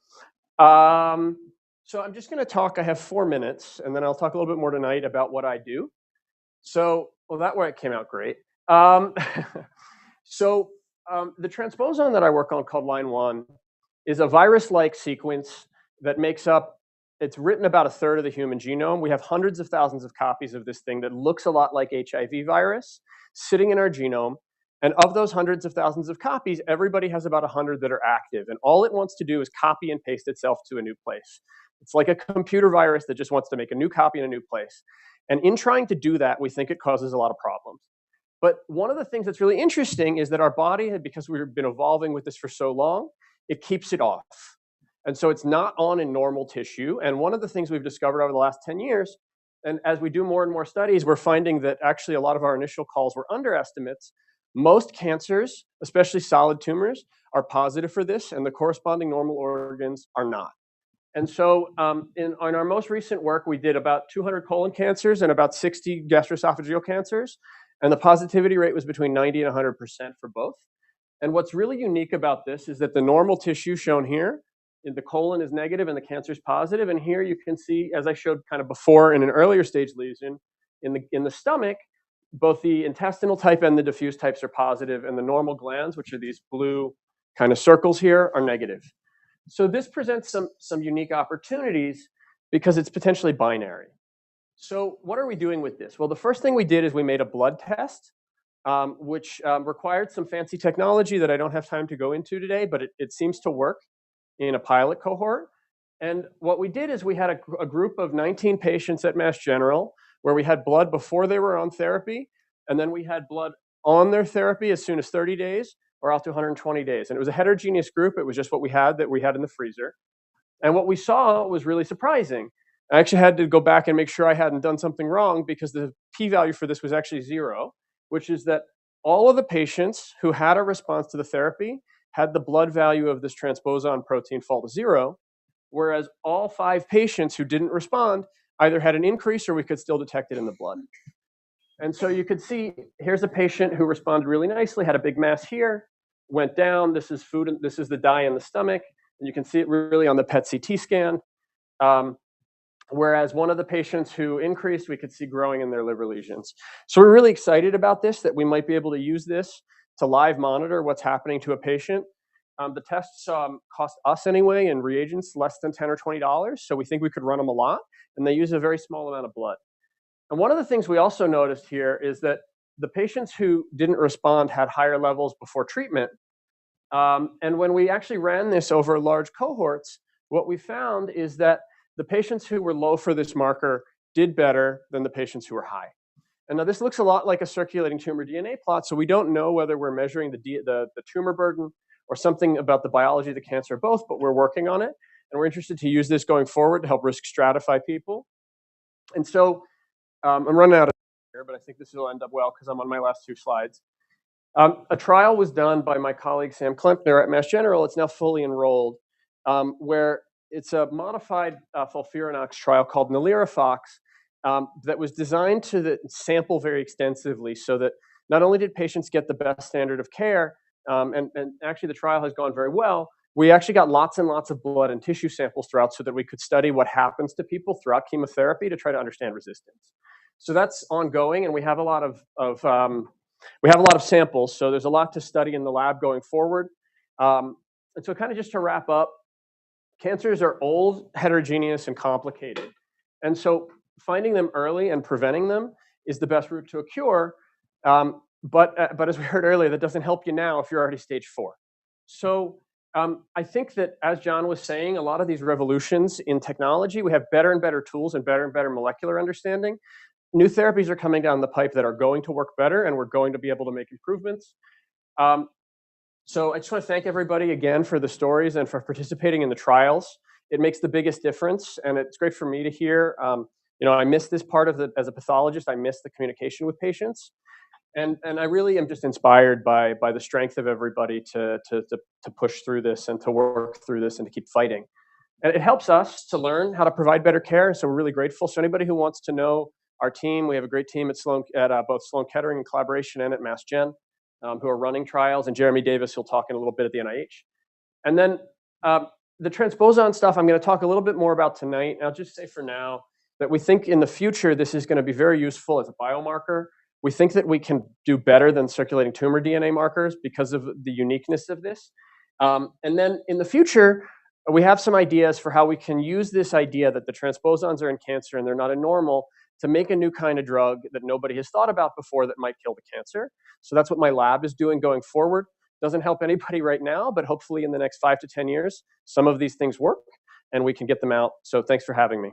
So I'm just going to talk. I have 4 minutes, and then I'll talk a little bit more tonight about what I do. So, well, that way it came out great. The transposon that I work on, called line 1, is a virus-like sequence that makes up, it's written about 1/3 of the human genome. We have hundreds of thousands of copies of this thing that looks a lot like HIV virus sitting in our genome. And of those hundreds of thousands of copies, everybody has about 100 that are active. And all it wants to do is copy and paste itself to a new place. It's like a computer virus that just wants to make a new copy in a new place. And in trying to do that, we think it causes a lot of problems. But one of the things that's really interesting is that our body, because we've been evolving with this for so long, it keeps it off. And so it's not on in normal tissue. And one of the things we've discovered over the last 10 years, and as we do more and more studies, we're finding that actually a lot of our initial calls were underestimates. Most cancers, especially solid tumors, are positive for this, and the corresponding normal organs are not. And so in our most recent work, we did about 200 colon cancers and about 60 gastroesophageal cancers. And the positivity rate was between 90 and 100% for both. And what's really unique about this is that the normal tissue shown here, in the colon, is negative and the cancer is positive. And here you can see, as I showed kind of before in an earlier stage lesion, in the stomach, both the intestinal type and the diffuse types are positive, and the normal glands, which are these blue kind of circles here, are negative. So this presents some unique opportunities because it's potentially binary. So what are we doing with this? Well, the first thing we did is we made a blood test, which required some fancy technology that I don't have time to go into today, but it seems to work in a pilot cohort. And what we did is we had a group of 19 patients at Mass General where we had blood before they were on therapy, and then we had blood on their therapy as soon as 30 days or out to 120 days. And it was a heterogeneous group. It was just what we had in the freezer. And what we saw was really surprising. I actually had to go back and make sure I hadn't done something wrong, because the p-value for this was actually 0, which is that all of the patients who had a response to the therapy had the blood value of this transposon protein fall to 0, whereas all 5 patients who didn't respond either had an increase or we could still detect it in the blood. And so you could see, here's a patient who responded really nicely, had a big mass here, went down. This is food, and this is the dye in the stomach. And you can see it really on the PET CT scan. Whereas one of the patients who increased, we could see growing in their liver lesions. So we're really excited about this, that we might be able to use this to live monitor what's happening to a patient. The tests cost us anyway in reagents less than $10 or $20. So we think we could run them a lot, and they use a very small amount of blood. And one of the things we also noticed here is that the patients who didn't respond had higher levels before treatment. And when we actually ran this over large cohorts, what we found is that the patients who were low for this marker did better than the patients who were high. And now this looks a lot like a circulating tumor DNA plot, so we don't know whether we're measuring the tumor burden or something about the biology of the cancer, or both, but we're working on it. And we're interested to use this going forward to help risk stratify people. And so I'm running out of time here, but I think this will end up well because I'm on my last 2 slides. A trial was done by my colleague Sam Klempner at Mass General. It's now fully enrolled, where it's a modified FOLFIRINOX trial called NALIRIFOX that was designed to sample very extensively so that not only did patients get the best standard of care, and actually the trial has gone very well, we actually got lots and lots of blood and tissue samples throughout so that we could study what happens to people throughout chemotherapy to try to understand resistance. So that's ongoing, and we have a lot of samples, so there's a lot to study in the lab going forward. And so kind of just to wrap up, cancers are old, heterogeneous, and complicated. And so finding them early and preventing them is the best route to a cure. But as we heard earlier, that doesn't help you now if you're already stage 4. So I think that, as John was saying, a lot of these revolutions in technology, we have better and better tools and better molecular understanding. New therapies are coming down the pipe that are going to work better, and we're going to be able to make improvements. So I just want to thank everybody again for the stories and for participating in the trials. It makes the biggest difference, and it's great for me to hear. I miss this part of as a pathologist, I miss the communication with patients. And I really am just inspired by the strength of everybody to push through this and to work through this and to keep fighting. And it helps us to learn how to provide better care, so we're really grateful. So anybody who wants to know our team. We have a great team at both Sloan Kettering in collaboration and at Mass Gen who are running trials, and Jeremy Davis, who'll talk in a little bit at the NIH. And then the transposon stuff I'm going to talk a little bit more about tonight. I'll just say for now that we think in the future this is going to be very useful as a biomarker. We think that we can do better than circulating tumor DNA markers because of the uniqueness of this. And then in the future, we have some ideas for how we can use this idea that the transposons are in cancer and they're not in normal to make a new kind of drug that nobody has thought about before that might kill the cancer. So that's what my lab is doing going forward. Doesn't help anybody right now, but hopefully in the next 5 to 10 years, some of these things work and we can get them out. So thanks for having me.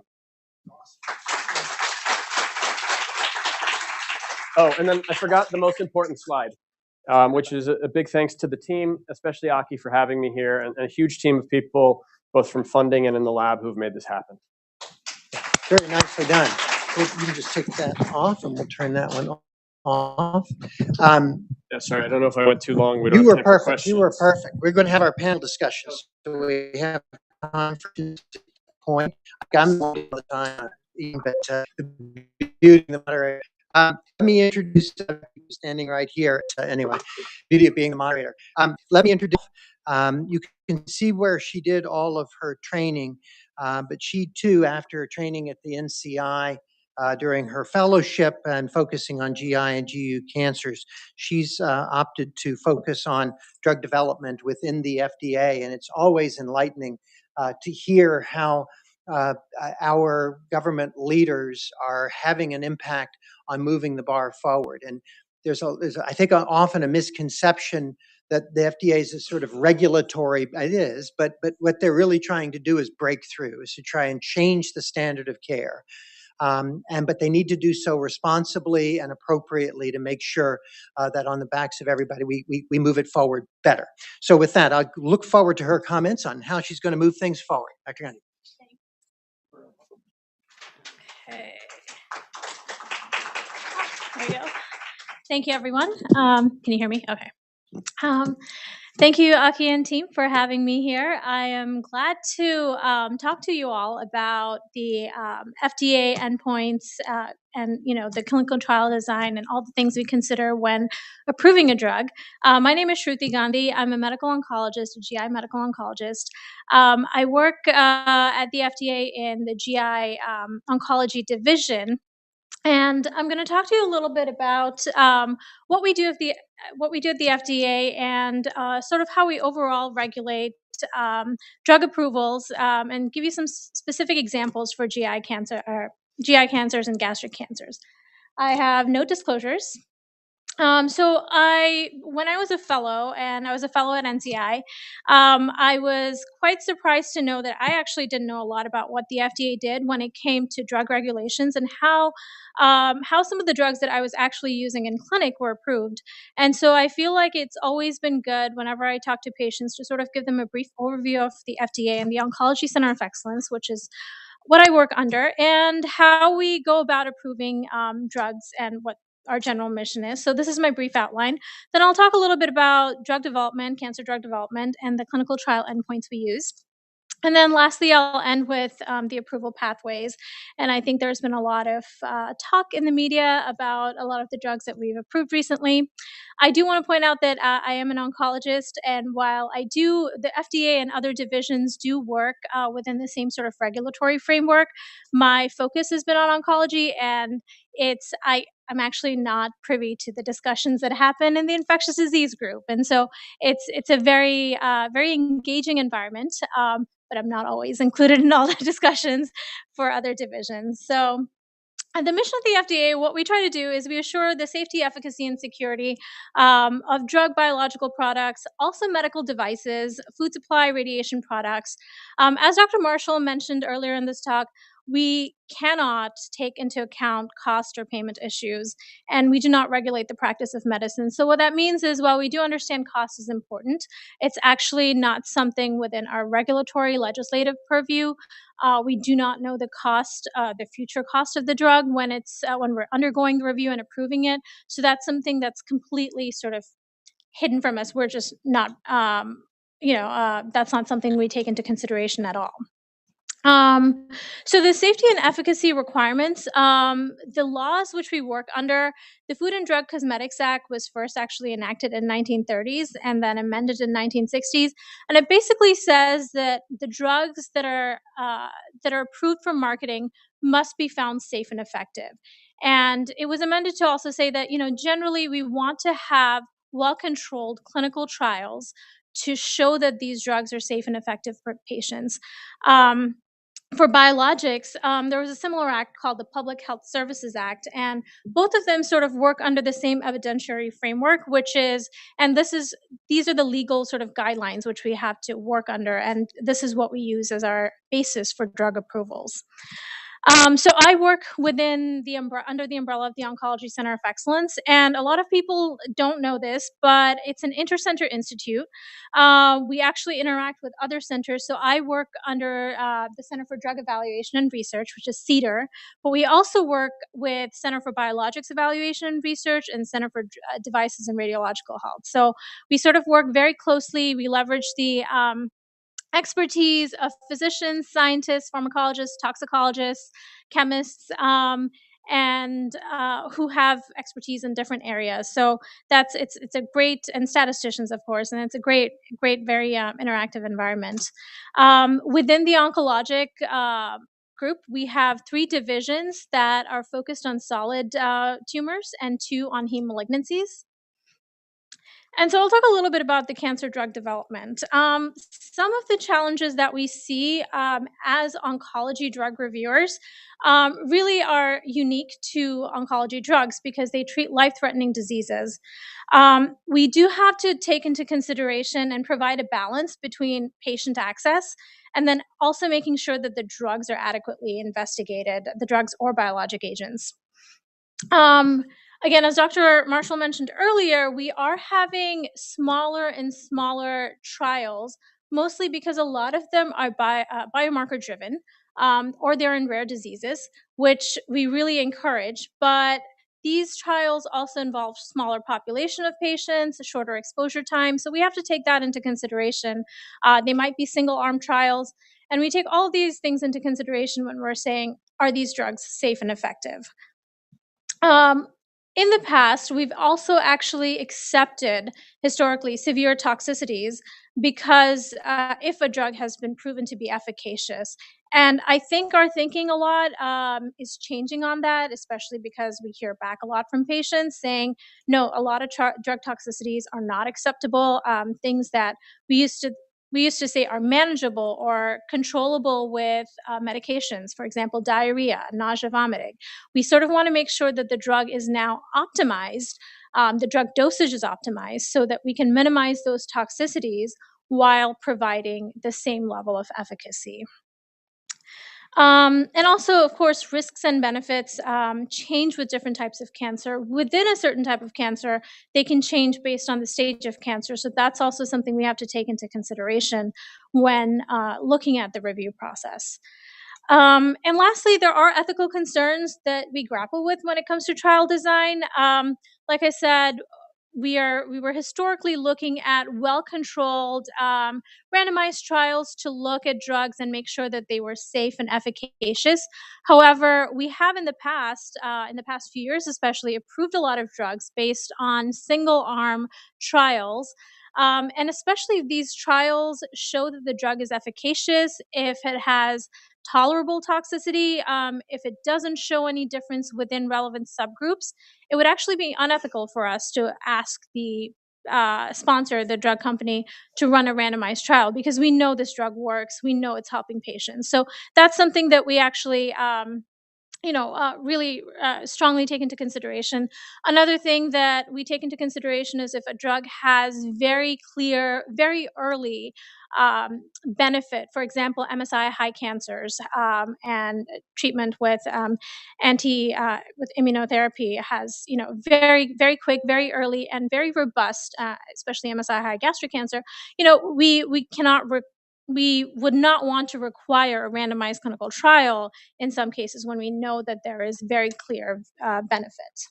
Oh, and then I forgot the most important slide, which is a big thanks to the team, especially Aki for having me here, and a huge team of people, both from funding and in the lab, who've made this happen. Very nicely done. You can just take that off and we'll turn that one off. Yeah, sorry, I don't know if I went too long. We You don't were have time for perfect. You were perfect. We're going to have our panel discussions. So we have time for point. I'm all the time, but the beauty of the moderator. Let me introduce standing right here. Anyway, beauty of being the moderator. Let me introduce. You can see where she did all of her training, but she too, after training at the NCI during her fellowship and focusing on GI and GU cancers, she's opted to focus on drug development within the FDA, and it's always enlightening to hear how our government leaders are having an impact on moving the bar forward. And there's I think often a misconception that the FDA is a sort of regulatory, it is, but what they're really trying to do is break through, is to try and change the standard of care. But they need to do so responsibly and appropriately to make sure that on the backs of everybody, we move it forward better. So with that, I look forward to her comments on how she's going to move things forward. Dr. Gandhi. Okay. There we go. Thank you, everyone. Can you hear me? Okay. Thank you, Aki and team, for having me here. I am glad to talk to you all about the FDA endpoints and the clinical trial design and all the things we consider when approving a drug. My name is Shruti Gandhi. I'm a medical oncologist, a GI medical oncologist. I work at the FDA in the GI oncology division. And I'm going to talk to you a little bit about what we do at the FDA and sort of how we overall regulate drug approvals, and give you some specific examples for GI cancers and gastric cancers. I have no disclosures. So when I was a fellow, and I was a fellow at NCI, I was quite surprised to know that I actually didn't know a lot about what the FDA did when it came to drug regulations and how some of the drugs that I was actually using in clinic were approved. And so I feel like it's always been good whenever I talk to patients to sort of give them a brief overview of the FDA and the Oncology Center of Excellence, which is what I work under, and how we go about approving drugs and what our general mission is. So this is my brief outline. Then I'll talk a little bit about drug development, cancer drug development, and the clinical trial endpoints we use. And then lastly, I'll end with the approval pathways. And I think there's been a lot of talk in the media about a lot of the drugs that we've approved recently. I do want to point out that I am an oncologist, and while the FDA and other divisions do work within the same sort of regulatory framework, my focus has been on oncology, and I'm actually not privy to the discussions that happen in the infectious disease group. And so it's a very, very engaging environment, but I'm not always included in all the discussions for other divisions. So the mission of the FDA, what we try to do is we assure the safety, efficacy, and security of drug biological products, also medical devices, food supply, radiation products. As Dr. Marshall mentioned earlier in this talk, we cannot take into account cost or payment issues, and we do not regulate the practice of medicine. So what that means is, while we do understand cost is important, it's actually not something within our regulatory legislative purview. We do not know the cost, the future cost of the drug when we're undergoing the review and approving it. So that's something that's completely sort of hidden from us. We're just not, that's not something we take into consideration at all. So the safety and efficacy requirements, the laws which we work under, the Food and Drug Cosmetics Act was first actually enacted in 1930s and then amended in 1960s, and it basically says that the drugs that are approved for marketing must be found safe and effective. And it was amended to also say that, generally we want to have well-controlled clinical trials to show that these drugs are safe and effective for patients. For biologics, there was a similar act called the Public Health Services Act, and both of them sort of work under the same evidentiary framework, which is, and these are the legal sort of guidelines which we have to work under, and this is what we use as our basis for drug approvals. So I work within under the umbrella of the Oncology Center of Excellence, and a lot of people don't know this, but it's an intercenter institute. We actually interact with other centers. So I work under the Center for Drug Evaluation and Research, which is CDER, but we also work with Center for Biologics Evaluation and Research and Center for Devices and Radiological Health. So we sort of work very closely. We leverage the expertise of physicians, scientists, pharmacologists, toxicologists, chemists, and who have expertise in different areas. So it's a great, and statisticians, of course, and it's a great, very interactive environment. Within the oncologic group, we have 3 divisions that are focused on solid tumors and 2 on heme malignancies. And so I'll talk a little bit about the cancer drug development. Some of the challenges that we see as oncology drug reviewers really are unique to oncology drugs because they treat life-threatening diseases. We do have to take into consideration and provide a balance between patient access and then also making sure that the drugs are adequately investigated, the drugs or biologic agents. Again, as Dr. Marshall mentioned earlier, we are having smaller and smaller trials, mostly because a lot of them are biomarker driven, or they're in rare diseases, which we really encourage. But these trials also involve smaller population of patients, a shorter exposure time. So we have to take that into consideration. They might be single arm trials. And we take all of these things into consideration when we're saying, are these drugs safe and effective? In the past, we've also actually accepted historically severe toxicities because if a drug has been proven to be efficacious. And I think our thinking a lot is changing on that, especially because we hear back a lot from patients saying, no, a lot of drug toxicities are not acceptable, things that we used to say are manageable or controllable with medications, for example, diarrhea, nausea, vomiting. We sort of want to make sure that the drug is now optimized, the drug dosage is optimized so that we can minimize those toxicities while providing the same level of efficacy. And also, of course, risks and benefits change with different types of cancer. Within a certain type of cancer, they can change based on the stage of cancer. So that's also something we have to take into consideration when looking at the review process. And lastly, there are ethical concerns that we grapple with when it comes to trial design. Like I said, we were historically looking at well-controlled randomized trials to look at drugs and make sure that they were safe and efficacious. However, we have in the past few years especially, approved a lot of drugs based on single-arm trials. And especially if these trials show that the drug is efficacious, if it has tolerable toxicity, if it doesn't show any difference within relevant subgroups, it would actually be unethical for us to ask the sponsor, the drug company, to run a randomized trial because we know this drug works, we know it's helping patients. So that's something that we actually really strongly take into consideration. Another thing that we take into consideration is if a drug has very clear, very early benefit, for example, MSI high cancers and treatment with with immunotherapy has, very, very quick, very early, and very robust, especially MSI high gastric cancer. We would not want to require a randomized clinical trial in some cases when we know that there is very clear benefit.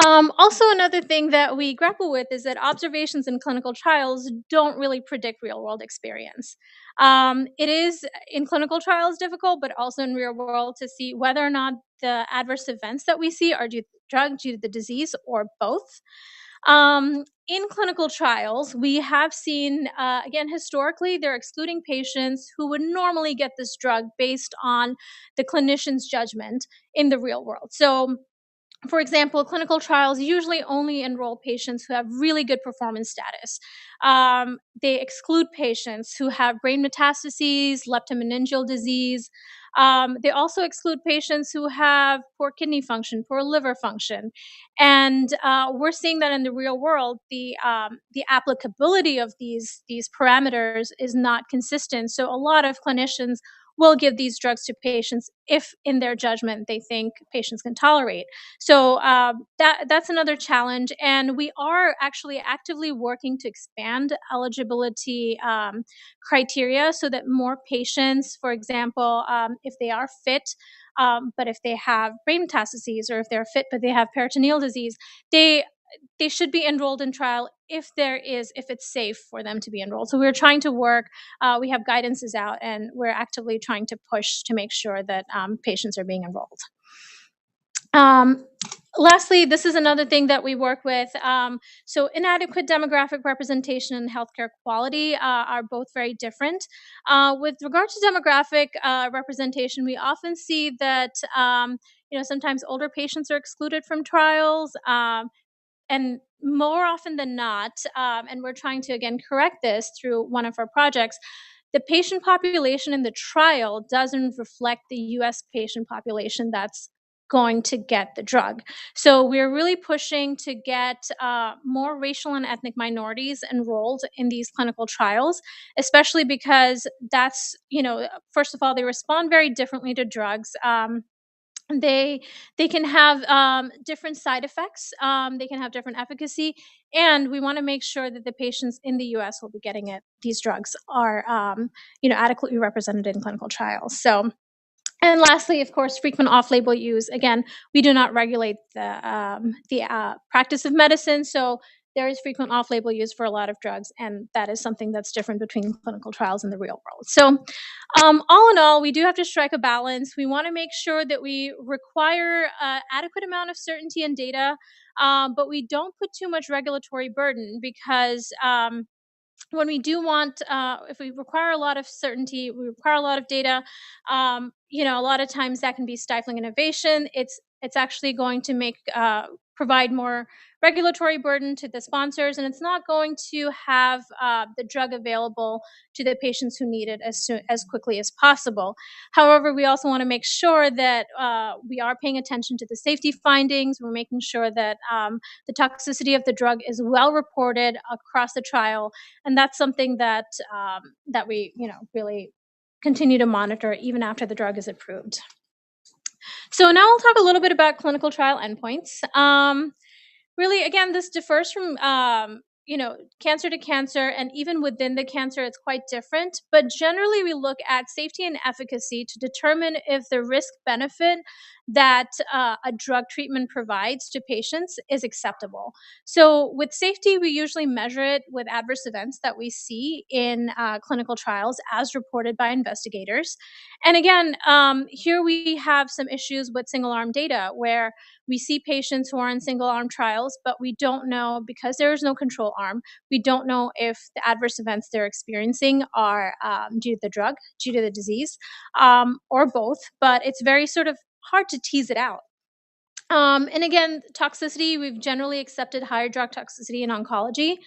Also, another thing that we grapple with is that observations in clinical trials don't really predict real world experience. It is in clinical trials difficult, but also in real world to see whether or not the adverse events that we see are due to the drug, due to the disease, or both. In clinical trials, we have seen, again, historically, they're excluding patients who would normally get this drug based on the clinician's judgment in the real world. So, for example, clinical trials usually only enroll patients who have really good performance status. They exclude patients who have brain metastases, leptomeningeal disease. They also exclude patients who have poor kidney function, poor liver function. And we're seeing that in the real world, the applicability of these parameters is not consistent. So a lot of clinicians will give these drugs to patients if, in their judgment, they think patients can tolerate. So that's another challenge, and we are actually actively working to expand eligibility criteria so that more patients, for example, if they are fit, but if they have brain metastases, or if they're fit but they have peritoneal disease, they should be enrolled in trial if it's safe for them to be enrolled. So we're trying to work. We have guidances out, and we're actively trying to push to make sure that patients are being enrolled. Lastly, this is another thing that we work with. So inadequate demographic representation and healthcare quality are both very different. With regard to demographic representation, we often see that sometimes older patients are excluded from trials. And more often than not, and we're trying to, again, correct this through one of our projects, the patient population in the trial doesn't reflect the US patient population that's going to get the drug. So we're really pushing to get more racial and ethnic minorities enrolled in these clinical trials, especially because that's, first of all, they respond very differently to drugs. They can have different side effects. They can have different efficacy, and we want to make sure that the patients in the U.S. will be getting these drugs are adequately represented in clinical trials. So. And lastly, of course, frequent off-label use. Again, we do not regulate the practice of medicine, so there is frequent off-label use for a lot of drugs, and that is something that's different between clinical trials and the real world. So, all in all, we do have to strike a balance. We want to make sure that we require adequate amount of certainty and data, but we don't put too much regulatory burden, because when we do want, if we require a lot of certainty, we require a lot of data, a lot of times that can be stifling innovation. It's actually going to provide more regulatory burden to the sponsors, and it's not going to have the drug available to the patients who need it as quickly as possible. However, we also want to make sure that we are paying attention to the safety findings. We're making sure that the toxicity of the drug is well reported across the trial, and that's something that we really continue to monitor even after the drug is approved. So now I'll talk a little bit about clinical trial endpoints. Really, again, this differs from cancer to cancer, and even within the cancer, it's quite different. But generally, we look at safety and efficacy to determine if the risk-benefit that a drug treatment provides to patients is acceptable. So with safety, we usually measure it with adverse events that we see in clinical trials as reported by investigators. And again, here we have some issues with single-arm data, where we see patients who are in single-arm trials, but we don't know, because there is no control arm, we don't know if the adverse events they're experiencing are due to the drug, due to the disease, or both. But it's very sort of hard to tease it out. And again, toxicity, we've generally accepted higher drug toxicity in oncology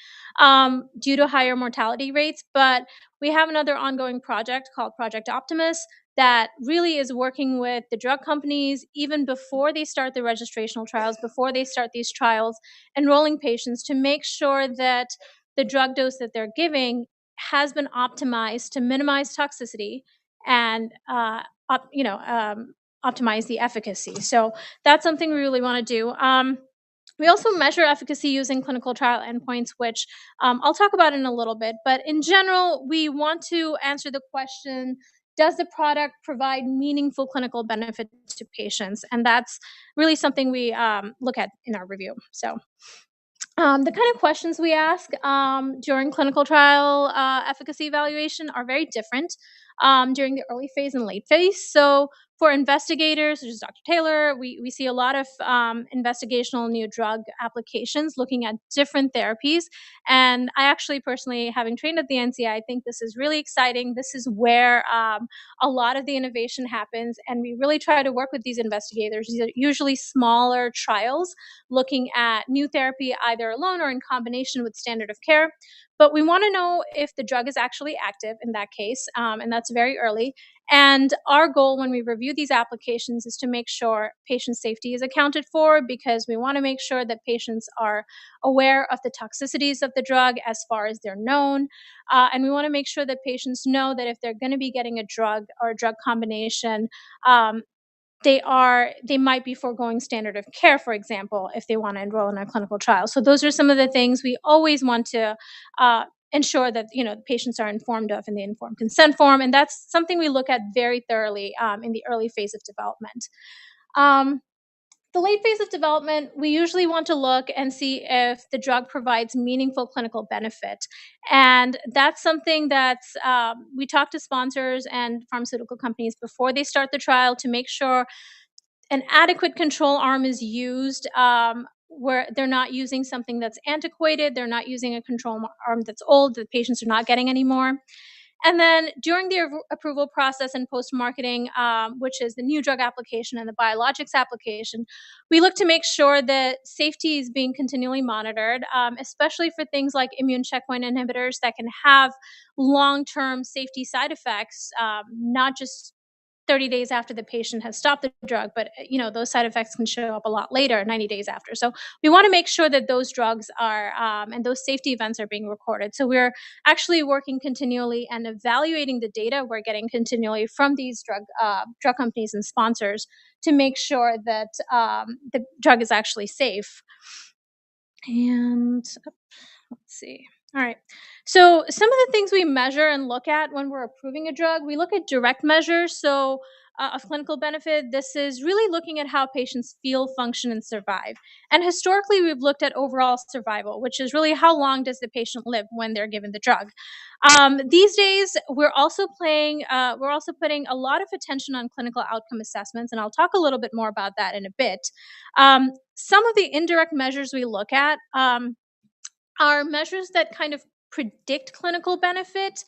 due to higher mortality rates, but we have another ongoing project called Project Optimus that really is working with the drug companies even before they start the registrational trials, before they start these trials, enrolling patients to make sure that the drug dose that they're giving has been optimized to minimize toxicity and optimize the efficacy. So that's something we really want to do. We also measure efficacy using clinical trial endpoints, which I'll talk about in a little bit. But in general, we want to answer the question, does the product provide meaningful clinical benefit to patients? And that's really something we look at in our review. So the kind of questions we ask during clinical trial efficacy evaluation are very different during the early phase and late phase. So for investigators, such as Dr. Taylor, we see a lot of investigational new drug applications looking at different therapies. And I actually personally, having trained at the NCI, I think this is really exciting. This is where a lot of the innovation happens. And we really try to work with these investigators. These are usually smaller trials looking at new therapy either alone or in combination with standard of care. But we want to know if the drug is actually active in that case, and that's very early. And our goal when we review these applications is to make sure patient safety is accounted for, because we want to make sure that patients are aware of the toxicities of the drug as far as they're known. And we want to make sure that patients know that if they're going to be getting a drug or a drug combination, they might be foregoing standard of care, for example, if they want to enroll in a clinical trial. So those are some of the things we always want to ensure that the patients are informed of in the informed consent form, and that's something we look at very thoroughly in the early phase of development. The late phase of development, we usually want to look and see if the drug provides meaningful clinical benefit. And that's something that's, we talk to sponsors and pharmaceutical companies before they start the trial to make sure an adequate control arm is used, where they're not using something that's antiquated, they're not using a control arm that's old, that patients are not getting anymore. And then during the approval process and post-marketing, which is the new drug application and the biologics application, we look to make sure that safety is being continually monitored, especially for things like immune checkpoint inhibitors that can have long-term safety side effects, not just 30 days after the patient has stopped the drug, but those side effects can show up a lot later, 90 days after. So we want to make sure that those drugs are and those safety events are being recorded. So we're actually working continually and evaluating the data we're getting continually from these drug companies and sponsors to make sure that the drug is actually safe. And let's see. All right. So some of the things we measure and look at when we're approving a drug, we look at direct measures. So of clinical benefit, this is really looking at how patients feel, function, and survive. And historically, we've looked at overall survival, which is really how long does the patient live when they're given the drug. These days, we're also putting a lot of attention on clinical outcome assessments, and I'll talk a little bit more about that in a bit. Some of the indirect measures we look at are measures that kind of predict clinical benefit.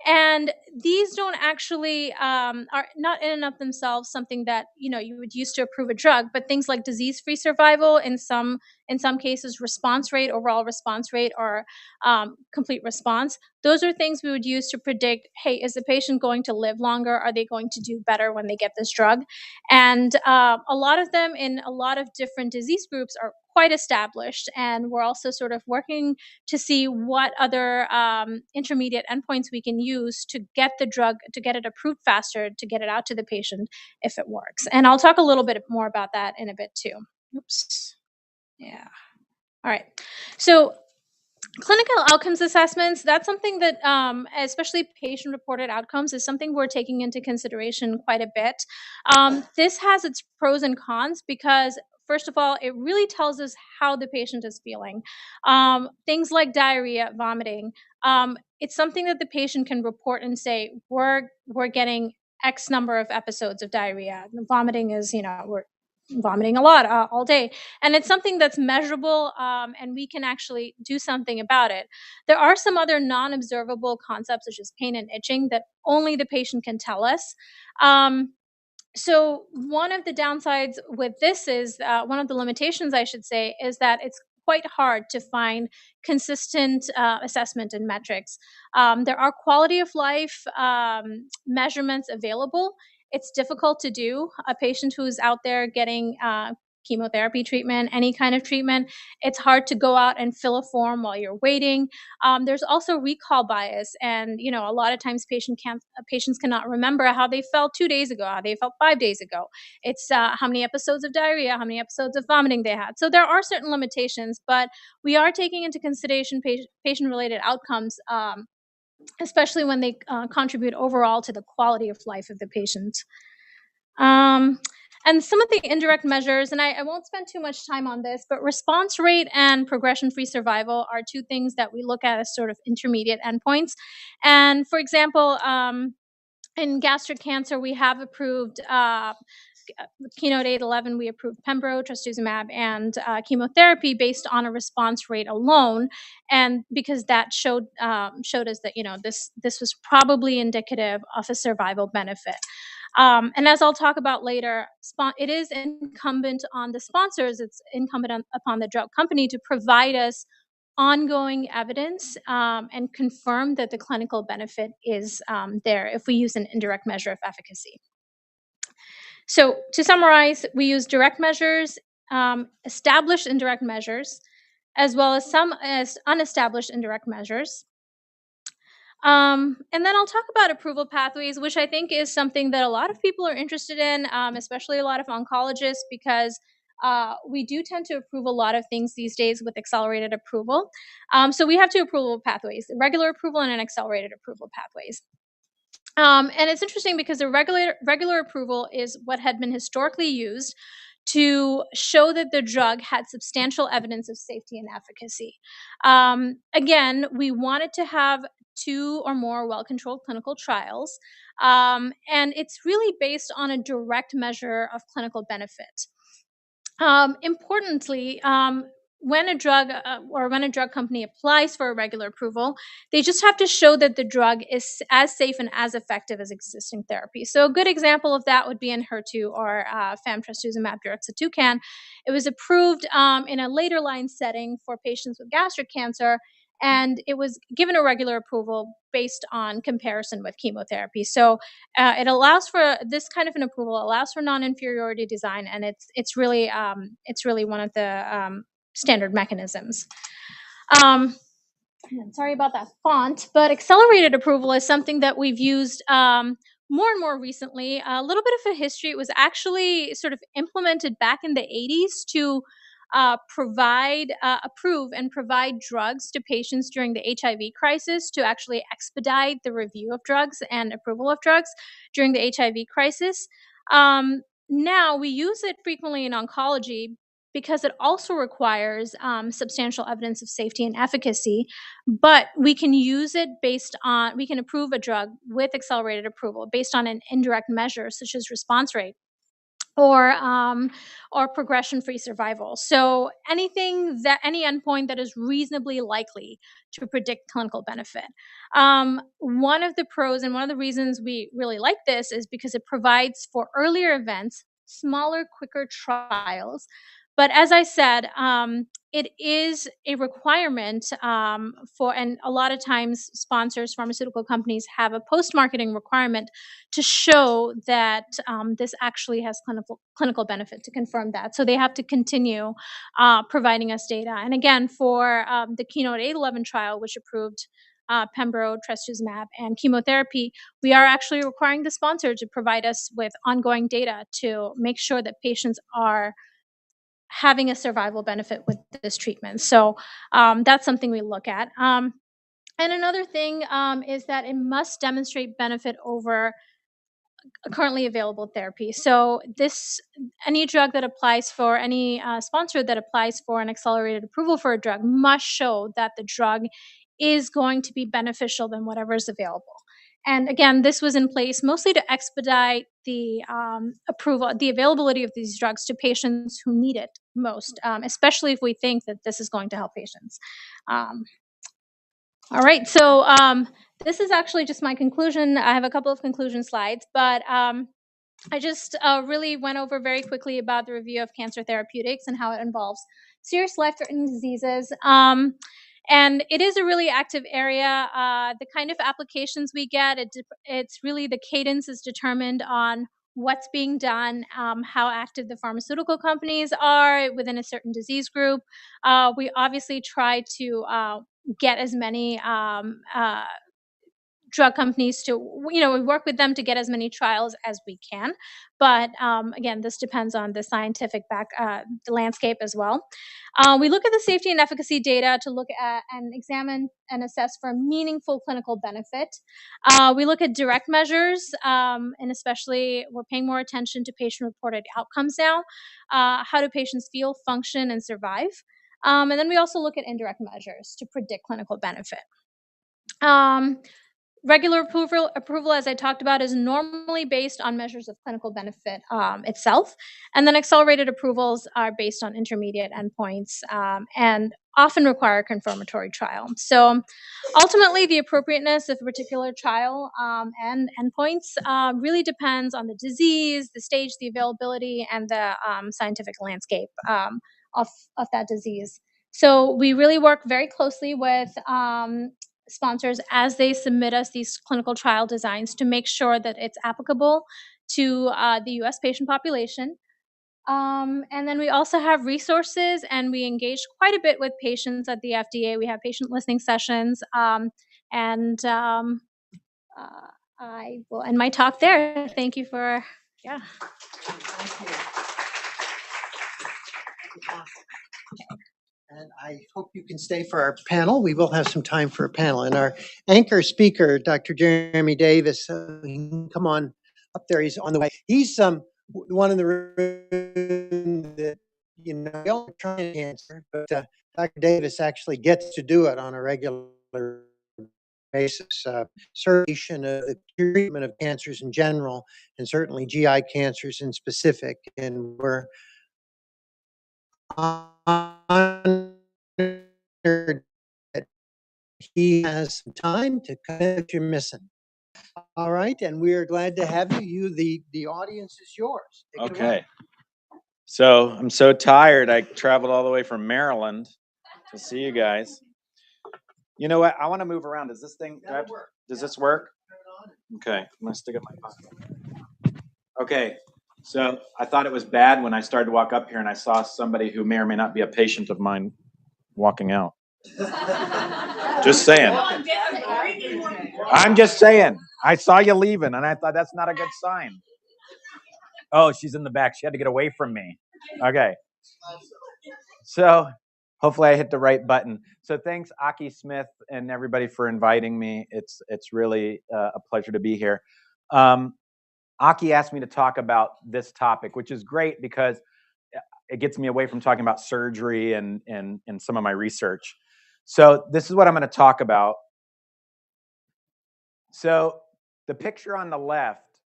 And these don't actually are not in and of themselves something that you would use to approve a drug, but things like disease-free survival, in some cases response rate, overall response rate, or complete response. Those are things we would use to predict, hey, is the patient going to live longer? Are they going to do better when they get this drug? And a lot of them in a lot of different disease groups are quite established, and we're also sort of working to see what other intermediate endpoints we can use to get the drug, to get it approved faster, to get it out to the patient if it works. And I'll talk a little bit more about that in a bit too. Oops. Yeah. All right. So clinical outcomes assessments, that's something that, especially patient-reported outcomes, is something we're taking into consideration quite a bit. This has its pros and cons because, first of all, it really tells us how the patient is feeling. Things like diarrhea, vomiting, it's something that the patient can report and say, we're getting X number of episodes of diarrhea. Vomiting is, we're vomiting a lot all day, and it's something that's measurable, and we can actually do something about it. There are some other non-observable concepts such as pain and itching that only the patient can tell us. So one of the downsides with this is, one of the limitations I should say, is that it's quite hard to find consistent assessment and metrics. There are quality of life measurements available. It's difficult to do. A patient who's out there getting chemotherapy treatment, any kind of treatment, it's hard to go out and fill a form while you're waiting. There's also recall bias, and a lot of times patients cannot remember how they felt 2 days ago, how they felt 5 days ago. It's how many episodes of diarrhea, how many episodes of vomiting they had. So there are certain limitations, but we are taking into consideration patient-related outcomes especially when they contribute overall to the quality of life of the patient. And some of the indirect measures, and I won't spend too much time on this, but response rate and progression-free survival are two things that we look at as sort of intermediate endpoints. And for example, in gastric cancer, we have approved keynote 811, we approved pembro, trastuzumab, and chemotherapy based on a response rate alone, and because that showed us that this was probably indicative of a survival benefit. And as I'll talk about later, it is incumbent on the sponsors, it's incumbent upon the drug company to provide us ongoing evidence and confirm that the clinical benefit is there if we use an indirect measure of efficacy. So to summarize, we use direct measures, established indirect measures, as well as some unestablished indirect measures. And then I'll talk about approval pathways, which I think is something that a lot of people are interested in, especially a lot of oncologists, because we do tend to approve a lot of things these days with accelerated approval. So we have two approval pathways, regular approval and an accelerated approval pathways. And it's interesting because the regular approval is what had been historically used to show that the drug had substantial evidence of safety and efficacy. Again, we wanted to have 2 or more well-controlled clinical trials, and it's really based on a direct measure of clinical benefit. Importantly, when a drug company applies for a regular approval, they just have to show that the drug is as safe and as effective as existing therapy. So a good example of that would be in HER2 or trastuzumab deruxtecan. It was approved in a later line setting for patients with gastric cancer, and it was given a regular approval based on comparison with chemotherapy. So it allows for this kind of an approval, allows for non-inferiority design, and it's really one of the standard mechanisms. Sorry about that font, but accelerated approval is something that we've used more and more recently. A little bit of a history. It was actually sort of implemented back in the 80s to approve and provide drugs to patients during the HIV crisis, to actually expedite the review of drugs and approval of drugs during the HIV crisis. Now we use it frequently in oncology because it also requires substantial evidence of safety and efficacy, but we can use it we can approve a drug with accelerated approval based on an indirect measure such as response rate or progression-free survival. So any endpoint that is reasonably likely to predict clinical benefit. One of the pros and one of the reasons we really like this is because it provides for earlier events, smaller, quicker trials. But as I said, it is a requirement and a lot of times sponsors, pharmaceutical companies have a post-marketing requirement to show that this actually has clinical benefit, to confirm that. So they have to continue providing us data. And again, for the keynote 811 trial, which approved pembro, trastuzumab, and chemotherapy, we are actually requiring the sponsor to provide us with ongoing data to make sure that patients are having a survival benefit with this treatment. So that's something we look at. And another thing is that it must demonstrate benefit over currently available therapy. So any drug that applies for, any sponsor that applies for an accelerated approval for a drug must show that the drug is going to be beneficial than whatever is available. And again, this was in place mostly to expedite the availability of these drugs to patients who need it most, especially if we think that this is going to help patients. All right, so this is actually just my conclusion. I have a couple of conclusion slides, but I just really went over very quickly about the review of cancer therapeutics and how it involves serious life-threatening diseases. And it is a really active area. The kind of applications we get, it's really the cadence is determined on what's being done, how active the pharmaceutical companies are within a certain disease group. We obviously try to get as many drug companies to, we work with them to get as many trials as we can. But again, this depends on the scientific the landscape as well. We look at the safety and efficacy data to look at and examine and assess for meaningful clinical benefit. We look at direct measures, and especially we're paying more attention to patient-reported outcomes now. How do patients feel, function, and survive? And then we also look at indirect measures to predict clinical benefit. Regular approval, as I talked about, is normally based on measures of clinical benefit itself. And then accelerated approvals are based on intermediate endpoints and often require a confirmatory trial. So ultimately, the appropriateness of a particular trial and endpoints really depends on the disease, the stage, the availability, and the scientific landscape of that disease. So we really work very closely with sponsors as they submit us these clinical trial designs to make sure that it's applicable to the US patient population. And then we also have resources, and we engage quite a bit with patients at the FDA. We have patient listening sessions, and I will end my talk there. Thank you for, yeah. And I hope you can stay for our panel. We will have some time for a panel. And our anchor speaker, Dr. Jeremy Davis, he can come on up there. He's on the way. He's one in the room that, we all try cancer, but Dr. Davis actually gets to do it on a regular basis. Certification of the treatment of cancers in general, and certainly GI cancers in specific. And we're honored that he has some time to cut what you're missing. All right, and we are glad to have you. The audience is yours. Take it away. Okay. So I'm so tired. I traveled all the way from Maryland to see you guys. You know what? I want to move around. Does this thing, does this work? Okay, I'm gonna stick it in my pocket. Okay, so I thought it was bad when I started to walk up here and I saw somebody who may or may not be a patient of mine walking out. Just saying. I'm just saying. I saw you leaving and I thought that's not a good sign. Oh, she's in the back. She had to get away from me. Okay. So hopefully I hit the right button. So thanks, Aki Smith, and everybody for inviting me. It's really a pleasure to be here. Aki asked me to talk about this topic, which is great because it gets me away from talking about surgery and some of my research. So this is what I'm going to talk about. So the picture on the left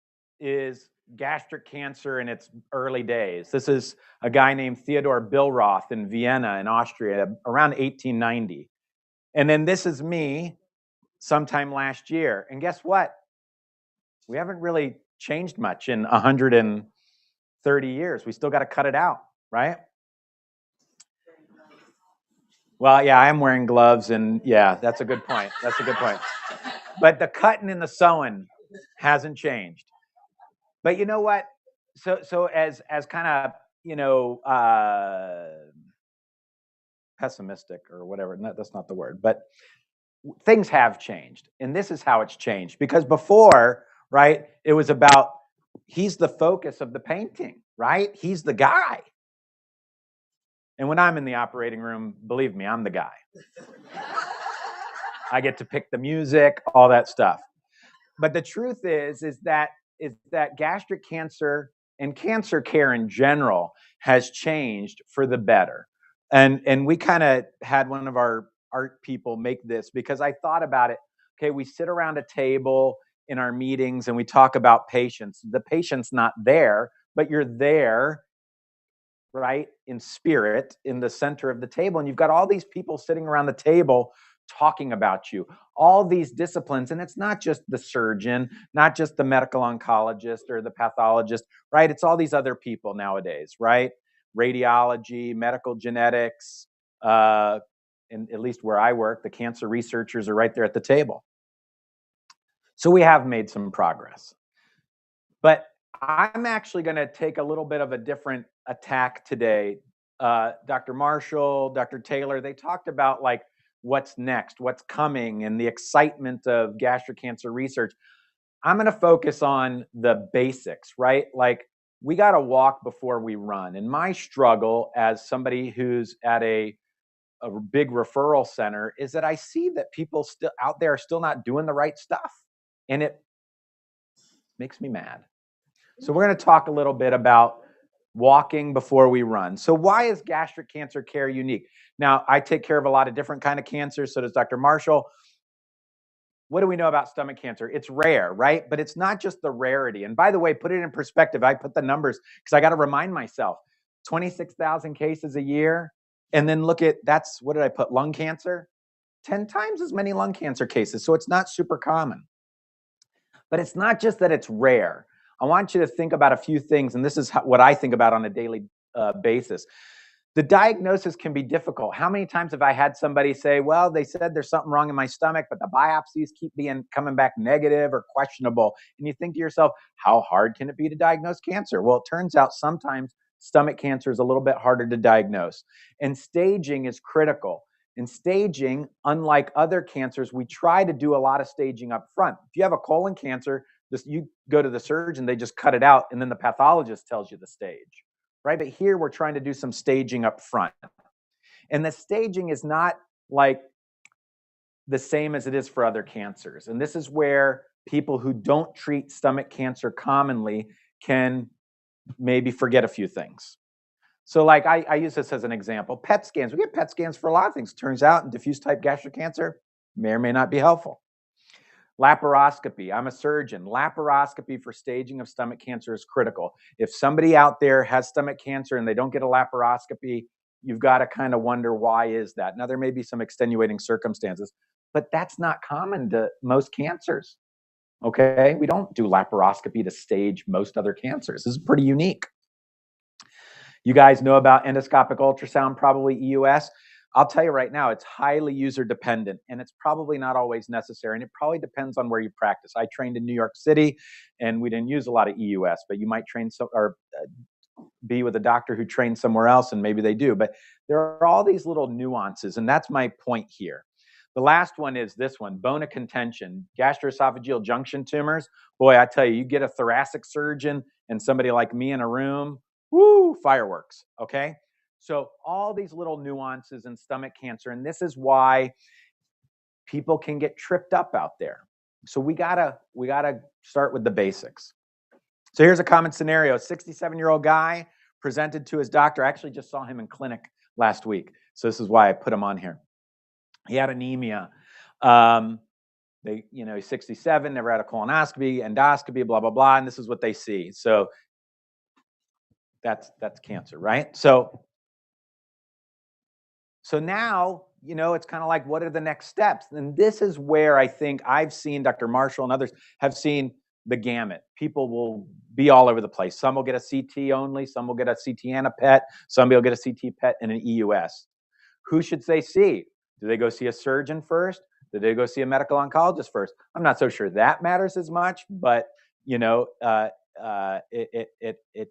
is gastric cancer in its early days. This is a guy named Theodor Billroth in Vienna in Austria around 1890. And then this is me sometime last year. And guess what? We haven't really changed much in 130 years. We still got to cut it out, right? Well, yeah, I am wearing gloves, and yeah, that's a good point. That's a good point. But the cutting and the sewing hasn't changed. But you know what? So as kind of, pessimistic or whatever, no, that's not the word, but things have changed. And this is how it's changed. Because before, right, it was about, he's the focus of the painting, right? He's the guy. And when I'm in the operating room, believe me, I'm the guy. I get to pick the music, all that stuff. But the truth is that gastric cancer and cancer care in general has changed for the better. And we kind of had one of our art people make this because I thought about it. Okay, we sit around a table in our meetings and we talk about patients. The patient's not there, but you're there, right, in spirit, in the center of the table. And you've got all these people sitting around the table talking about you, all these disciplines. And it's not just the surgeon, not just the medical oncologist or the pathologist, right? It's all these other people nowadays, right? Radiology, medical genetics, and at least where I work, the cancer researchers are right there at the table. So we have made some progress. But I'm actually going to take a little bit of a different attack today. Dr. Marshall, Dr. Taylor, they talked about like what's next, what's coming, and the excitement of gastric cancer research. I'm going to focus on the basics, right? Like, we got to walk before we run. And my struggle as somebody who's at a big referral center is that I see that people still out there are still not doing the right stuff. And it makes me mad. So we're going to talk a little bit about walking before we run. So why is gastric cancer care unique? Now, I take care of a lot of different kind of cancers. So does Dr. Marshall. What do we know about stomach cancer? It's rare, right? But it's not just the rarity. And by the way, put it in perspective. I put the numbers because I got to remind myself, 26,000 cases a year. And then look at, that's, what did I put? Lung cancer? 10 times as many lung cancer cases. So it's not super common. But it's not just that it's rare. I want you to think about a few things. And this is what I think about on a daily basis. The diagnosis can be difficult. How many times have I had somebody say, well, they said there's something wrong in my stomach, but the biopsies keep coming back negative or questionable. And you think to yourself, how hard can it be to diagnose cancer? Well, it turns out sometimes stomach cancer is a little bit harder to diagnose. And staging is critical. In staging, unlike other cancers, we try to do a lot of staging up front. If you have a colon cancer, you go to the surgeon, they just cut it out, and then the pathologist tells you the stage. Right? But here we're trying to do some staging up front. And the staging is not like the same as it is for other cancers. And this is where people who don't treat stomach cancer commonly can maybe forget a few things. So like I use this as an example. PET scans. We get PET scans for a lot of things. Turns out in diffuse type gastric cancer may or may not be helpful. Laparoscopy. I'm a surgeon. Laparoscopy for staging of stomach cancer is critical. If somebody out there has stomach cancer and they don't get a laparoscopy, you've got to kind of wonder, why is that? Now, there may be some extenuating circumstances, but that's not common to most cancers. Okay? We don't do laparoscopy to stage most other cancers. This is pretty unique. You guys know about endoscopic ultrasound, probably EUS. I'll tell you right now, it's highly user dependent, and it's probably not always necessary. And it probably depends on where you practice. I trained in New York City, and we didn't use a lot of EUS, but you might train be with a doctor who trained somewhere else, and maybe they do. But there are all these little nuances, and that's my point here. The last one is this one, bone of contention, gastroesophageal junction tumors. Boy, I tell you, you get a thoracic surgeon and somebody like me in a room, woo, fireworks, okay? So all these little nuances in stomach cancer, and this is why people can get tripped up out there. So we gotta start with the basics. So here's a common scenario. A 67-year-old guy presented to his doctor. I actually just saw him in clinic last week. So this is why I put him on here. He had anemia. He's 67, never had a colonoscopy, endoscopy, blah, blah, blah. And this is what they see. So that's cancer, right? So now, it's kind of like, what are the next steps? And this is where I think I've seen Dr. Marshall and others have seen the gamut. People will be all over the place. Some will get a CT only. Some will get a CT and a PET. Somebody will get a CT, PET, and an EUS. Who should they see? Do they go see a surgeon first? Do they go see a medical oncologist first? I'm not so sure that matters as much, but it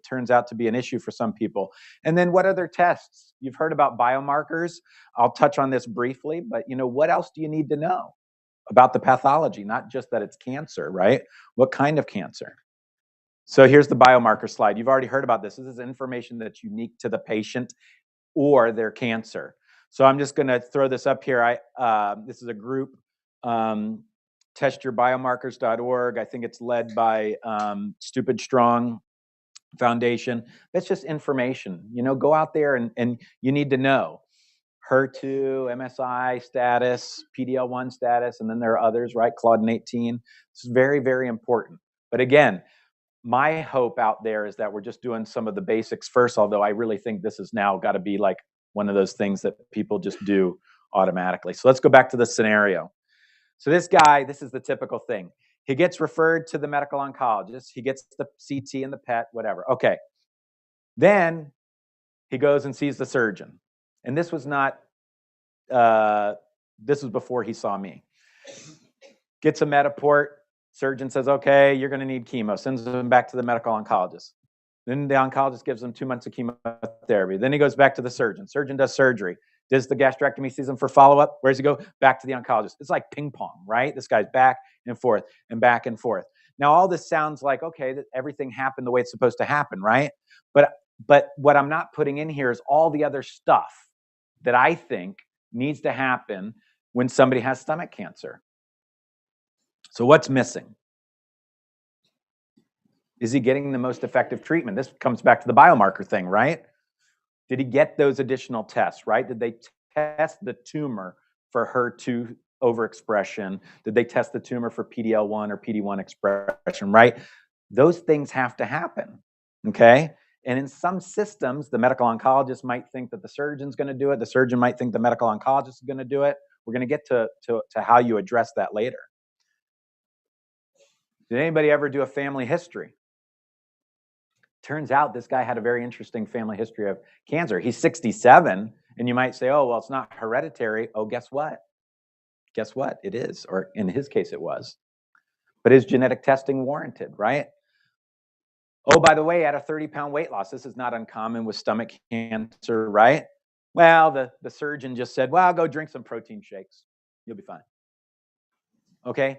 turns out to be an issue for some people. And then what other tests? You've heard about biomarkers. I'll touch on this briefly, but what else do you need to know about the pathology? Not just that it's cancer, right? What kind of cancer? So here's the biomarker slide. You've already heard about this. This is information that's unique to the patient or their cancer. So I'm just going to throw this up here. This is a group, testyourBiomarkers.org. I think it's led by Stupid Strong Foundation. That's just information. Go out there and you need to know HER2, MSI status, PD-L1 status, and then there are others, right? Claudin 18. This is very, very important. But again, my hope out there is that we're just doing some of the basics first, although I really think this has now got to be like one of those things that people just do automatically. So let's go back to the scenario. So this guy, this is the typical thing. He gets referred to the medical oncologist. He gets the CT and the PET, whatever. Okay. Then he goes and sees the surgeon. And this was not, this was before he saw me. Gets a Mediport. Surgeon says, okay, you're going to need chemo. Sends him back to the medical oncologist. Then the oncologist gives him 2 months of chemotherapy. Then he goes back to the surgeon. Surgeon does surgery. Does the gastrectomy season for follow-up? Where does he go? Back to the oncologist. It's like ping pong, right? This guy's back and forth and back and forth. Now, all this sounds like, okay, that everything happened the way it's supposed to happen, right? But what I'm not putting in here is all the other stuff that I think needs to happen when somebody has stomach cancer. So what's missing? Is he getting the most effective treatment? This comes back to the biomarker thing, right? Did he get those additional tests, right? Did they test the tumor for HER2 overexpression? Did they test the tumor for PD-L1 or PD-1 expression, right? Those things have to happen, okay? And in some systems, the medical oncologist might think that the surgeon's gonna do it. The surgeon might think the medical oncologist is gonna do it. We're gonna get to how you address that later. Did anybody ever do a family history? Turns out this guy had a very interesting family history of cancer. He's 67, and you might say, oh, well, it's not hereditary. Oh, guess what? Guess what? It is, or in his case, it was. But is genetic testing warranted, right? Oh, by the way, at a 30-pound weight loss, this is not uncommon with stomach cancer, right? Well, the surgeon just said, well, go drink some protein shakes. You'll be fine. Okay?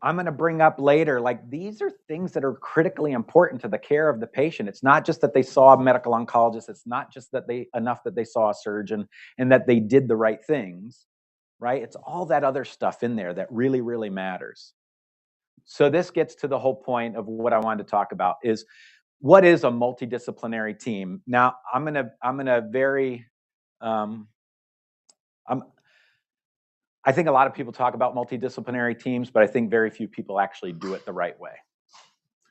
I'm going to bring up later, like these are things that are critically important to the care of the patient. It's not just that they saw a medical oncologist. It's not just that enough that they saw a surgeon and that they did the right things, right? It's all that other stuff in there that really, really matters. So this gets to the whole point of what I wanted to talk about is what is a multidisciplinary team? Now I think a lot of people talk about multidisciplinary teams, but I think very few people actually do it the right way.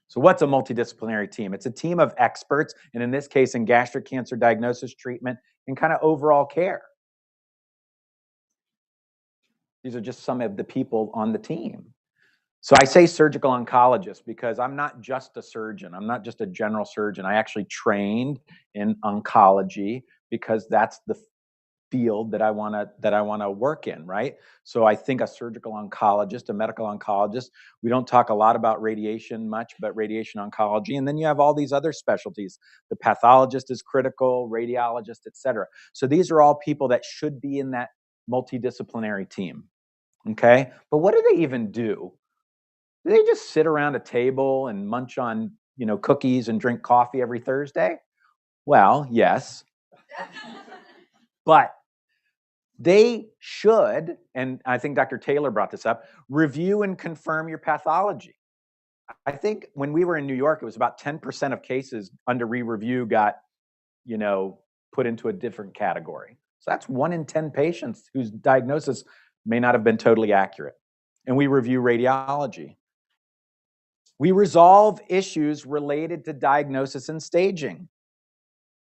So what's a multidisciplinary team? It's a team of experts, and in this case, in gastric cancer diagnosis, treatment, and kind of overall care. These are just some of the people on the team. So I say surgical oncologist because I'm not just a surgeon. I'm not just a general surgeon. I actually trained in oncology because that's the field that I want to work in, right? So I think a surgical oncologist, a medical oncologist, we don't talk a lot about radiation much, but radiation oncology. And then you have all these other specialties. The pathologist is critical, radiologist, et cetera. So these are all people that should be in that multidisciplinary team, okay? But what do they even do? Do they just sit around a table and munch on, cookies and drink coffee every Thursday? Well, yes. But they should, and I think Dr. Taylor brought this up, review and confirm your pathology. I think when we were in New York, it was about 10% of cases under re-review got, put into a different category. So that's 1 in 10 patients whose diagnosis may not have been totally accurate. And we review radiology. We resolve issues related to diagnosis and staging.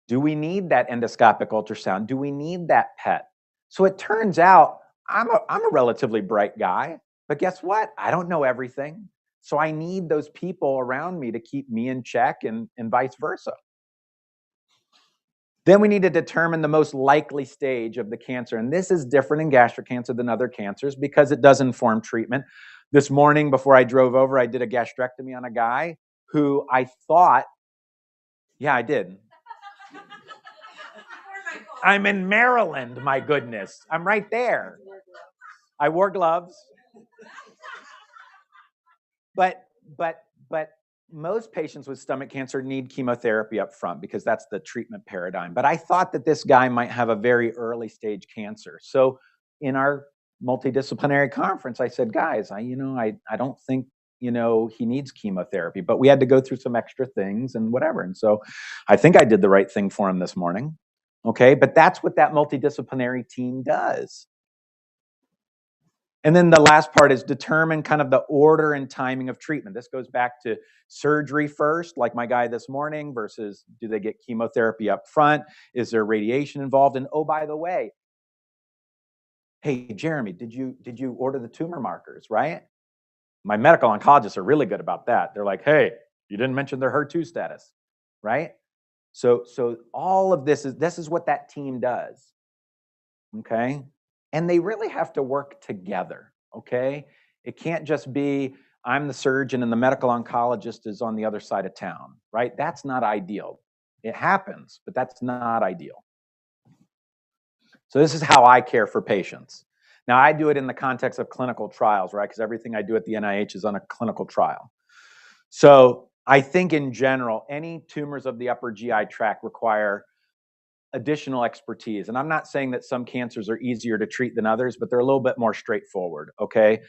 Do we need that endoscopic ultrasound? Do we need that PET? So it turns out I'm a relatively bright guy, but guess what? I don't know everything. So I need those people around me to keep me in check and vice versa. Then we need to determine the most likely stage of the cancer. And this is different in gastric cancer than other cancers because it does inform treatment. This morning before I drove over, I did a gastrectomy on a guy who I thought, yeah, I did. I'm in Maryland, my goodness. I'm right there. I wore gloves. But most patients with stomach cancer need chemotherapy up front because that's the treatment paradigm. But I thought that this guy might have a very early stage cancer. So in our multidisciplinary conference, I said, guys, I don't think, he needs chemotherapy, but we had to go through some extra things and whatever. And so I think I did the right thing for him this morning. Okay, but that's what that multidisciplinary team does. And then the last part is determine kind of the order and timing of treatment. This goes back to surgery first, like my guy this morning, versus do they get chemotherapy up front? Is there radiation involved? And oh, by the way, hey, Jeremy, did you order the tumor markers, right? My medical oncologists are really good about that. They're like, hey, you didn't mention their HER2 status, right? So all of this is what that team does, okay? And they really have to work together, okay? It can't just be, I'm the surgeon and the medical oncologist is on the other side of town, right? That's not ideal. It happens, but that's not ideal. So this is how I care for patients. Now, I do it in the context of clinical trials, right? Because everything I do at the NIH is on a clinical trial. So I think in general, any tumors of the upper GI tract require additional expertise. And I'm not saying that some cancers are easier to treat than others, but they're a little bit more straightforward, okay?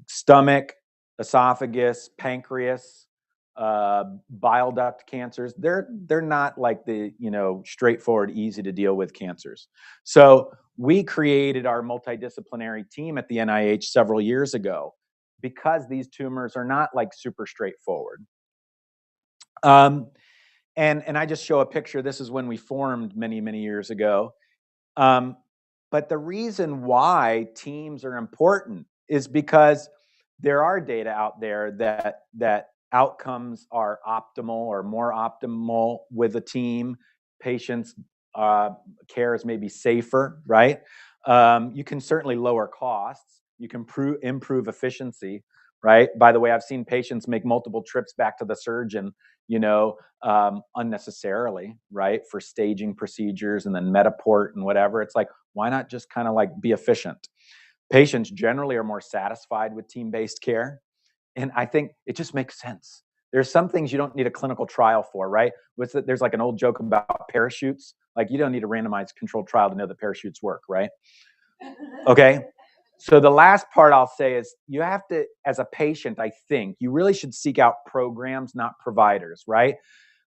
Stomach, esophagus, pancreas, bile duct cancers, they're not like the, you know, straightforward, easy to deal with cancers. So we created our multidisciplinary team at the NIH several years ago because these tumors are not like super straightforward. And I just show a picture. This is when we formed many, many years ago. But the reason why teams are important is because there are data out there that outcomes are optimal or more optimal with a team. Patients' care is maybe safer, right? You can certainly lower costs. You can improve efficiency, right? By the way, I've seen patients make multiple trips back to the surgeon, you know, unnecessarily, right? For staging procedures and then Metaport and whatever. It's like, why not just kind of like be efficient? Patients generally are more satisfied with team-based care. And I think it just makes sense. There's some things you don't need a clinical trial for, right? There's like an old joke about parachutes. Like you don't need a randomized controlled trial to know that parachutes work, right? Okay. So the last part I'll say is you have to, as a patient, I think, you really should seek out programs, not providers, right?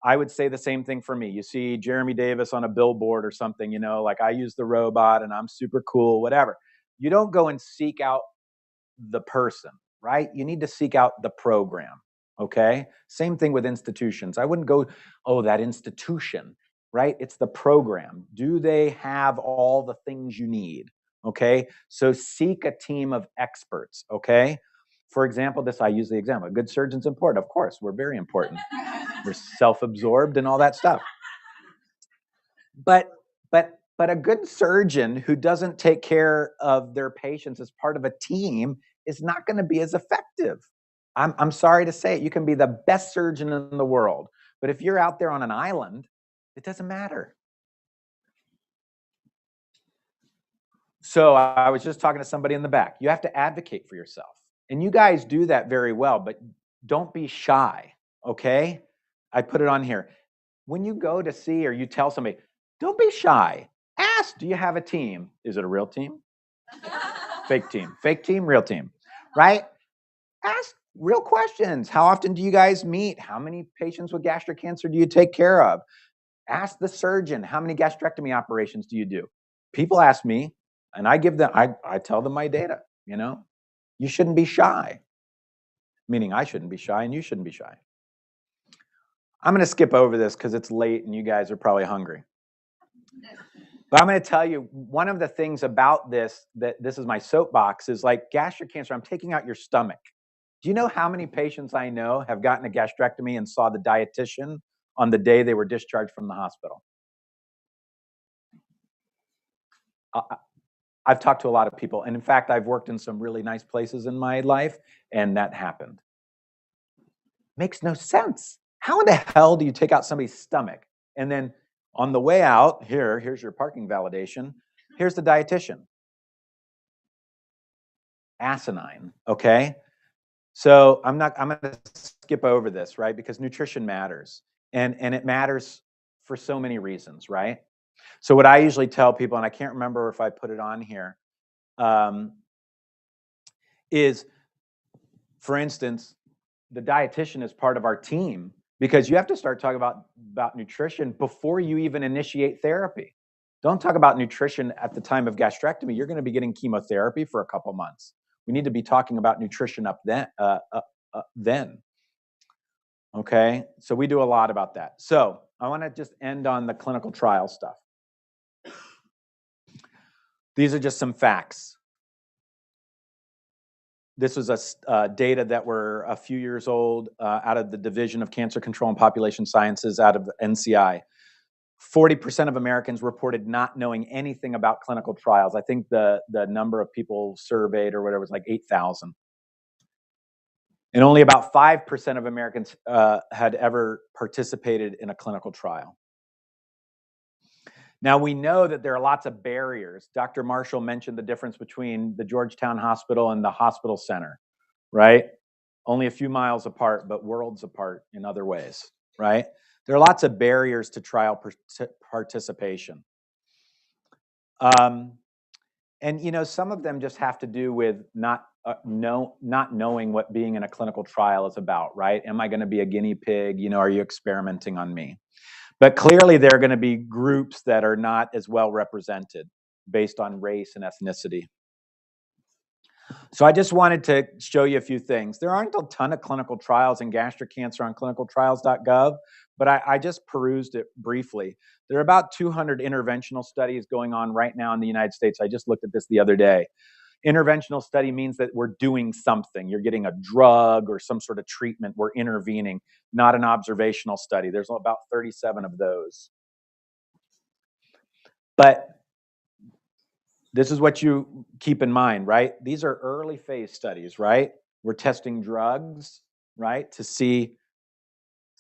I would say the same thing for me. You see Jeremy Davis on a billboard or something, you know, like I use the robot and I'm super cool, whatever. You don't go and seek out the person, right? You need to seek out the program, okay? Same thing with institutions. I wouldn't go, oh, that institution, right? It's the program. Do they have all the things you need, okay? So seek a team of experts, okay? For example, I use the example, a good surgeon's important. Of course, we're very important. We're self-absorbed and all that stuff. But a good surgeon who doesn't take care of their patients as part of a team is not going to be as effective. I'm sorry to say it. You can be the best surgeon in the world, but if you're out there on an island, it doesn't matter. So I was just talking to somebody in the back. You have to advocate for yourself. And you guys do that very well, but don't be shy, okay? I put it on here. When you go to see or you tell somebody, don't be shy. Ask, do you have a team? Is it a real team? Fake team. Fake team, real team, right? Ask real questions. How often do you guys meet? How many patients with gastric cancer do you take care of? Ask the surgeon, how many gastrectomy operations do you do? People ask me, and I give them, I tell them my data, you know? You shouldn't be shy. Meaning I shouldn't be shy and you shouldn't be shy. I'm going to skip over this because it's late and you guys are probably hungry. But I'm going to tell you, one of the things about this, that this is my soapbox, is like gastric cancer, I'm taking out your stomach. Do you know how many patients I know have gotten a gastrectomy and saw the dietitian on the day they were discharged from the hospital? I've talked to a lot of people. And in fact, I've worked in some really nice places in my life, and that happened. Makes no sense. How in the hell do you take out somebody's stomach and then on the way out, here's your parking validation, here's the dietitian? Asinine, okay? So I'm going to skip over this, right? Because nutrition matters. And it matters for so many reasons, right? So what I usually tell people, and I can't remember if I put it on here, is, for instance, the dietitian is part of our team because you have to start talking about nutrition before you even initiate therapy. Don't talk about nutrition at the time of gastrectomy. You're going to be getting chemotherapy for a couple months. We need to be talking about nutrition up then. Okay, so we do a lot about that. So I want to just end on the clinical trial stuff. These are just some facts. This was data that were a few years old out of the Division of Cancer Control and Population Sciences out of NCI. 40% of Americans reported not knowing anything about clinical trials. I think the number of people surveyed or whatever was like 8,000. And only about 5% of Americans had ever participated in a clinical trial. Now, we know that there are lots of barriers. Dr. Marshall mentioned the difference between the Georgetown Hospital and the hospital center, right? Only a few miles apart, but worlds apart in other ways, right? There are lots of barriers to trial participation. And you know, some of them just have to do with not knowing what being in a clinical trial is about, right? Am I going to be a guinea pig? You know, are you experimenting on me? But clearly there are going to be groups that are not as well represented based on race and ethnicity. So I just wanted to show you a few things. There aren't a ton of clinical trials in gastric cancer on clinicaltrials.gov, but I just perused it briefly. There are about 200 interventional studies going on right now in the United States. I just looked at this the other day. Interventional study means that we're doing something. You're getting a drug or some sort of treatment. We're intervening, not an observational study. There's about 37 of those. But this is what you keep in mind, right? These are early phase studies, right? We're testing drugs, right? To see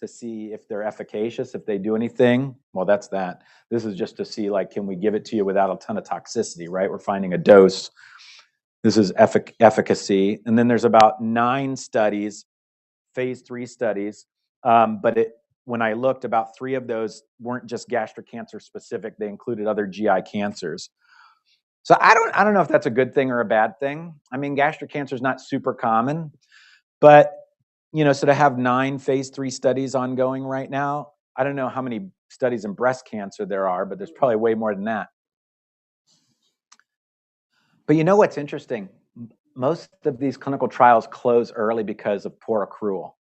if they're efficacious, if they do anything. Well, that's that. This is just to see, like, can we give it to you without a ton of toxicity, right? We're finding a dose. This is efficacy. And then there's about 9 studies, phase 3 studies. But when I looked, about 3 of those weren't just gastric cancer specific. They included other GI cancers. So I don't know if that's a good thing or a bad thing. I mean, gastric cancer is not super common, but you know, so to have 9 phase 3 studies ongoing right now, I don't know how many studies in breast cancer there are, but there's probably way more than that. But you know what's interesting? Most of these clinical trials close early because of poor accrual,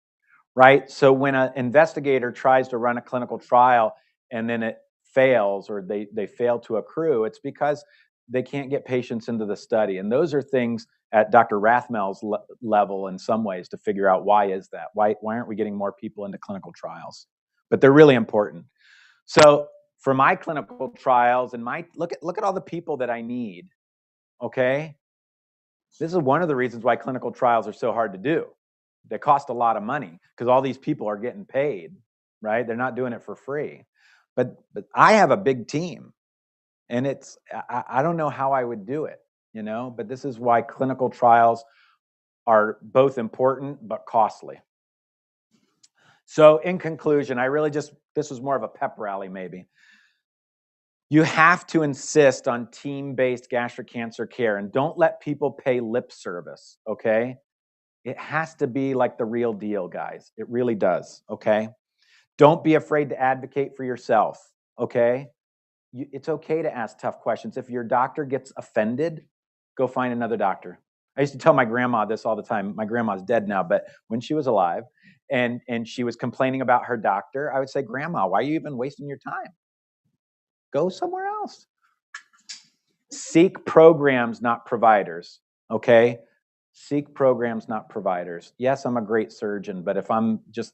right? So when an investigator tries to run a clinical trial and then it fails or they fail to accrue, it's because they can't get patients into the study. And those are things at Dr. Rathmell's level in some ways to figure out why is that? Why aren't we getting more people into clinical trials? But they're really important. So for my clinical trials and look at all the people that I need, okay? This is one of the reasons why clinical trials are so hard to do. They cost a lot of money because all these people are getting paid, right? They're not doing it for free. But I have a big team. And I don't know how I would do it, you know, but this is why clinical trials are both important but costly. So in conclusion, this was more of a pep rally maybe. You have to insist on team-based gastric cancer care and don't let people pay lip service, okay? It has to be like the real deal, guys. It really does, okay? Don't be afraid to advocate for yourself, okay? It's okay to ask tough questions. If your doctor gets offended, go find another doctor. I used to tell my grandma this all the time. My grandma's dead now, but when she was alive and she was complaining about her doctor, I would say, Grandma, why are you even wasting your time? Go somewhere else. Seek programs, not providers, okay? Seek programs, not providers. Yes, I'm a great surgeon, but if I'm just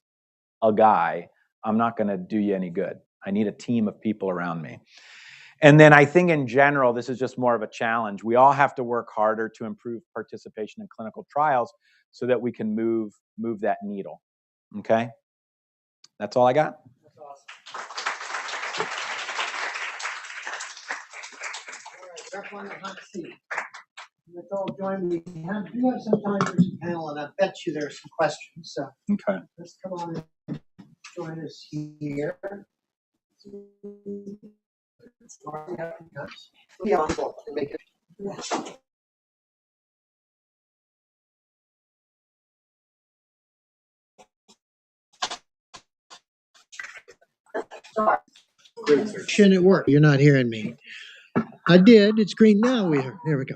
a guy, I'm not going to do you any good. I need a team of people around me. And then I think in general, this is just more of a challenge. We all have to work harder to improve participation in clinical trials so that we can move that needle. Okay? That's all I got. That's awesome. All right, on the hot seat. Let's all join me. We do have some time for some panel, and I bet you there are some questions. So okay, let's come on and join us here. Shouldn't it work? You're not hearing me. I did. It's green now. There we go.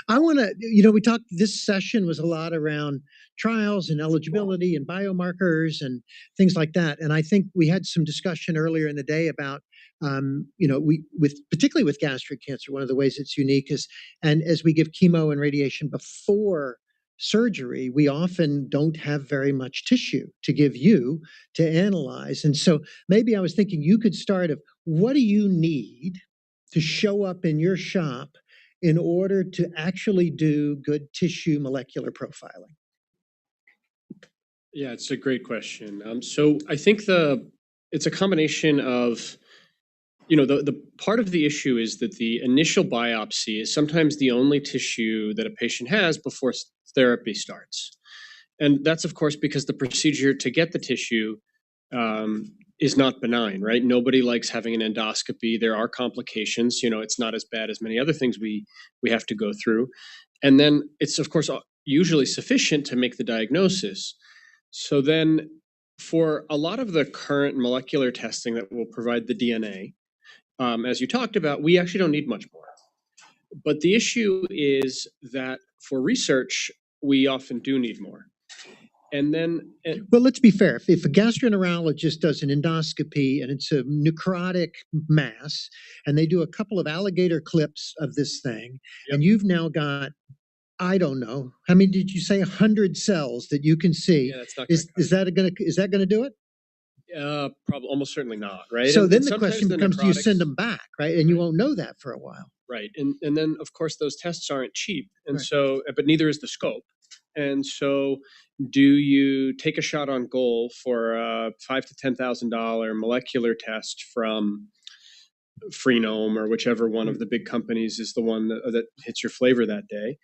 I want to, we talked, this session was a lot around trials and eligibility and biomarkers and things like that. And I think we had some discussion earlier in the day about, particularly with gastric cancer, one of the ways it's unique is, and as we give chemo and radiation before surgery, we often don't have very much tissue to give you to analyze. And so maybe I was thinking you could start of what do you need to show up in your shop in order to actually do good tissue molecular profiling? Yeah, it's a great question. So I think it's a combination of you know, the part of the issue is that the initial biopsy is sometimes the only tissue that a patient has before therapy starts. And that's, of course, because the procedure to get the tissue is not benign, right? Nobody likes having an endoscopy. There are complications. You know, it's not as bad as many other things we have to go through. And then it's, of course, usually sufficient to make the diagnosis. So then for a lot of the current molecular testing that will provide the DNA, as you talked about, we actually don't need much more. But the issue is that for research, we often do need more. And then, well, let's be fair. If a gastroenterologist does an endoscopy and it's a necrotic mass, and they do a couple of alligator clips of this thing, and you've now got, I don't know, how many did you say? 100 cells that you can see. Yeah, that's not is that gonna do it? Probably, almost certainly not, right? So And then the sometimes question the becomes, do you necrotics- send them back, right? And you won't know that for a while. Right. And then, of course, those tests aren't cheap. And Right. so, but neither is the scope. And so, do you take a shot on goal for a $5,000 to $10,000 molecular test from Freenome or whichever one of the big companies is the one that hits your flavor that day,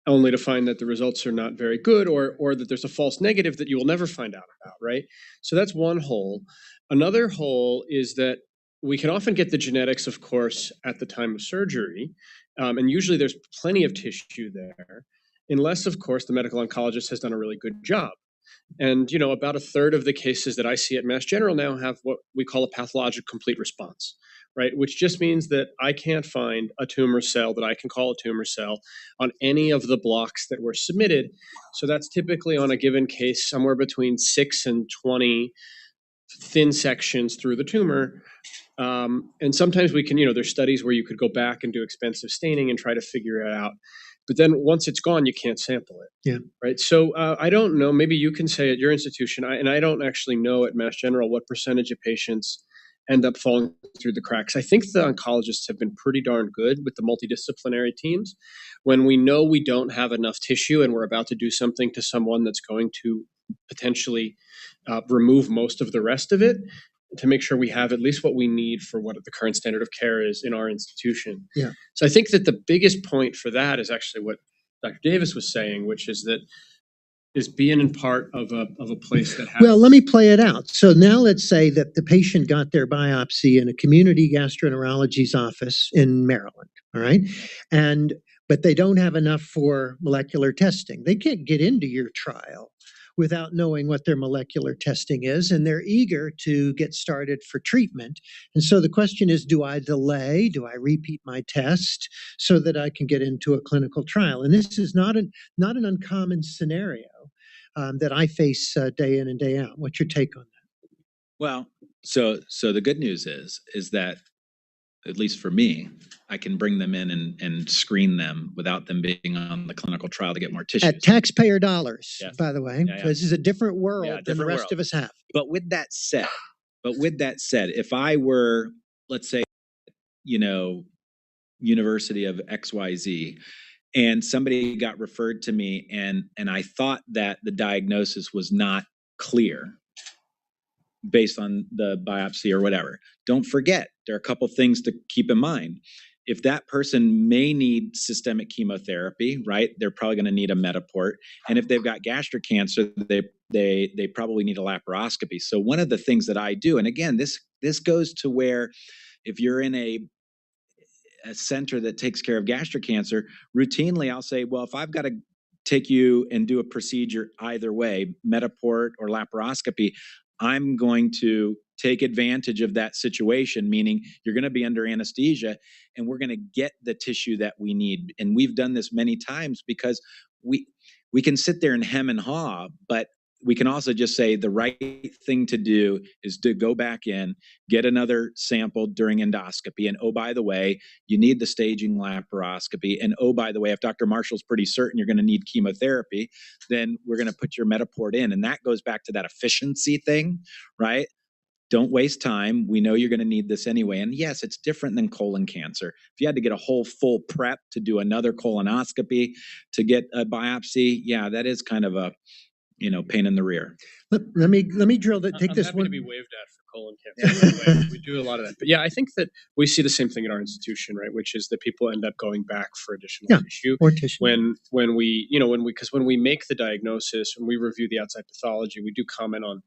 only to find that the results are not very good, or that there's a false negative that you will never find out about, right? So that's one hole. Another hole is that we can often get the genetics, of course, at the time of surgery, and usually there's plenty of tissue there, unless, of course, the medical oncologist has done a really good job. And, you know, about a third of the cases that I see at Mass General now have what we call a pathologic complete response, right? Which just means that I can't find a tumor cell that I can call a tumor cell on any of the blocks that were submitted. So that's typically on a given case somewhere between 6 and 20 thin sections through the tumor. And sometimes we can, you know, there's studies where you could go back and do expensive staining and try to figure it out. But then once it's gone, you can't sample it. Yeah. Right. So I don't know, maybe you can say at your institution, and I don't actually know at Mass General what percentage of patients end up falling through the cracks. I think the oncologists have been pretty darn good with the multidisciplinary teams. When we know we don't have enough tissue and we're about to do something to someone that's going to potentially remove most of the rest of it, to make sure we have at least what we need for what the current standard of care is in our institution. Yeah. So I think that the biggest point for that is actually what Dr. Davis was saying, which is that is being in part of a place that has. Well, let me play it out. So now let's say that the patient got their biopsy in a community gastroenterology's office in Maryland, all right? But they don't have enough for molecular testing. They can't get into your trial without knowing what their molecular testing is, and they're eager to get started for treatment. And so the question is, do I delay? Do I repeat my test so that I can get into a clinical trial? And this is not an uncommon scenario that I face day in and day out. What's your take on that? Well, so the good news is that, at least for me, I can bring them in and screen them without them being on the clinical trial to get more tissues. At taxpayer dollars, Yes. by the way. Yeah, yeah. This is a different world than the different rest world. of us have. But with that said, if I were, let's say, you know, University of XYZ, and somebody got referred to me and I thought that the diagnosis was not clear based on the biopsy or whatever, don't forget, there are a couple things to keep in mind. If that person may need systemic chemotherapy, right, they're probably going to need a Metaport. And if they've got gastric cancer, they probably need a laparoscopy. So one of the things that I do, and again, this goes to where if you're in a center that takes care of gastric cancer, routinely I'll say, well, if I've got to take you and do a procedure either way, Metaport or laparoscopy, I'm going to take advantage of that situation, meaning you're going to be under anesthesia and we're going to get the tissue that we need. And we've done this many times because we can sit there and hem and haw, but we can also just say the right thing to do is to go back in, get another sample during endoscopy. And oh, by the way, you need the staging laparoscopy. And oh, by the way, if Dr. Marshall's pretty certain you're going to need chemotherapy, then we're going to put your Metaport in. And that goes back to that efficiency thing, right? Don't waste time. We know you're going to need this anyway. And yes, it's different than colon cancer. If you had to get a whole full prep to do another colonoscopy to get a biopsy, yeah, that is kind of a pain in the rear. Let me drill that. Take I'm this happy one. to be waved at for colon cancer. By the way. We do a lot of that. But yeah, I think that we see the same thing at our institution, right? Which is that people end up going back for additional tissue. More tissue. When we make the diagnosis and we review the outside pathology, we do comment on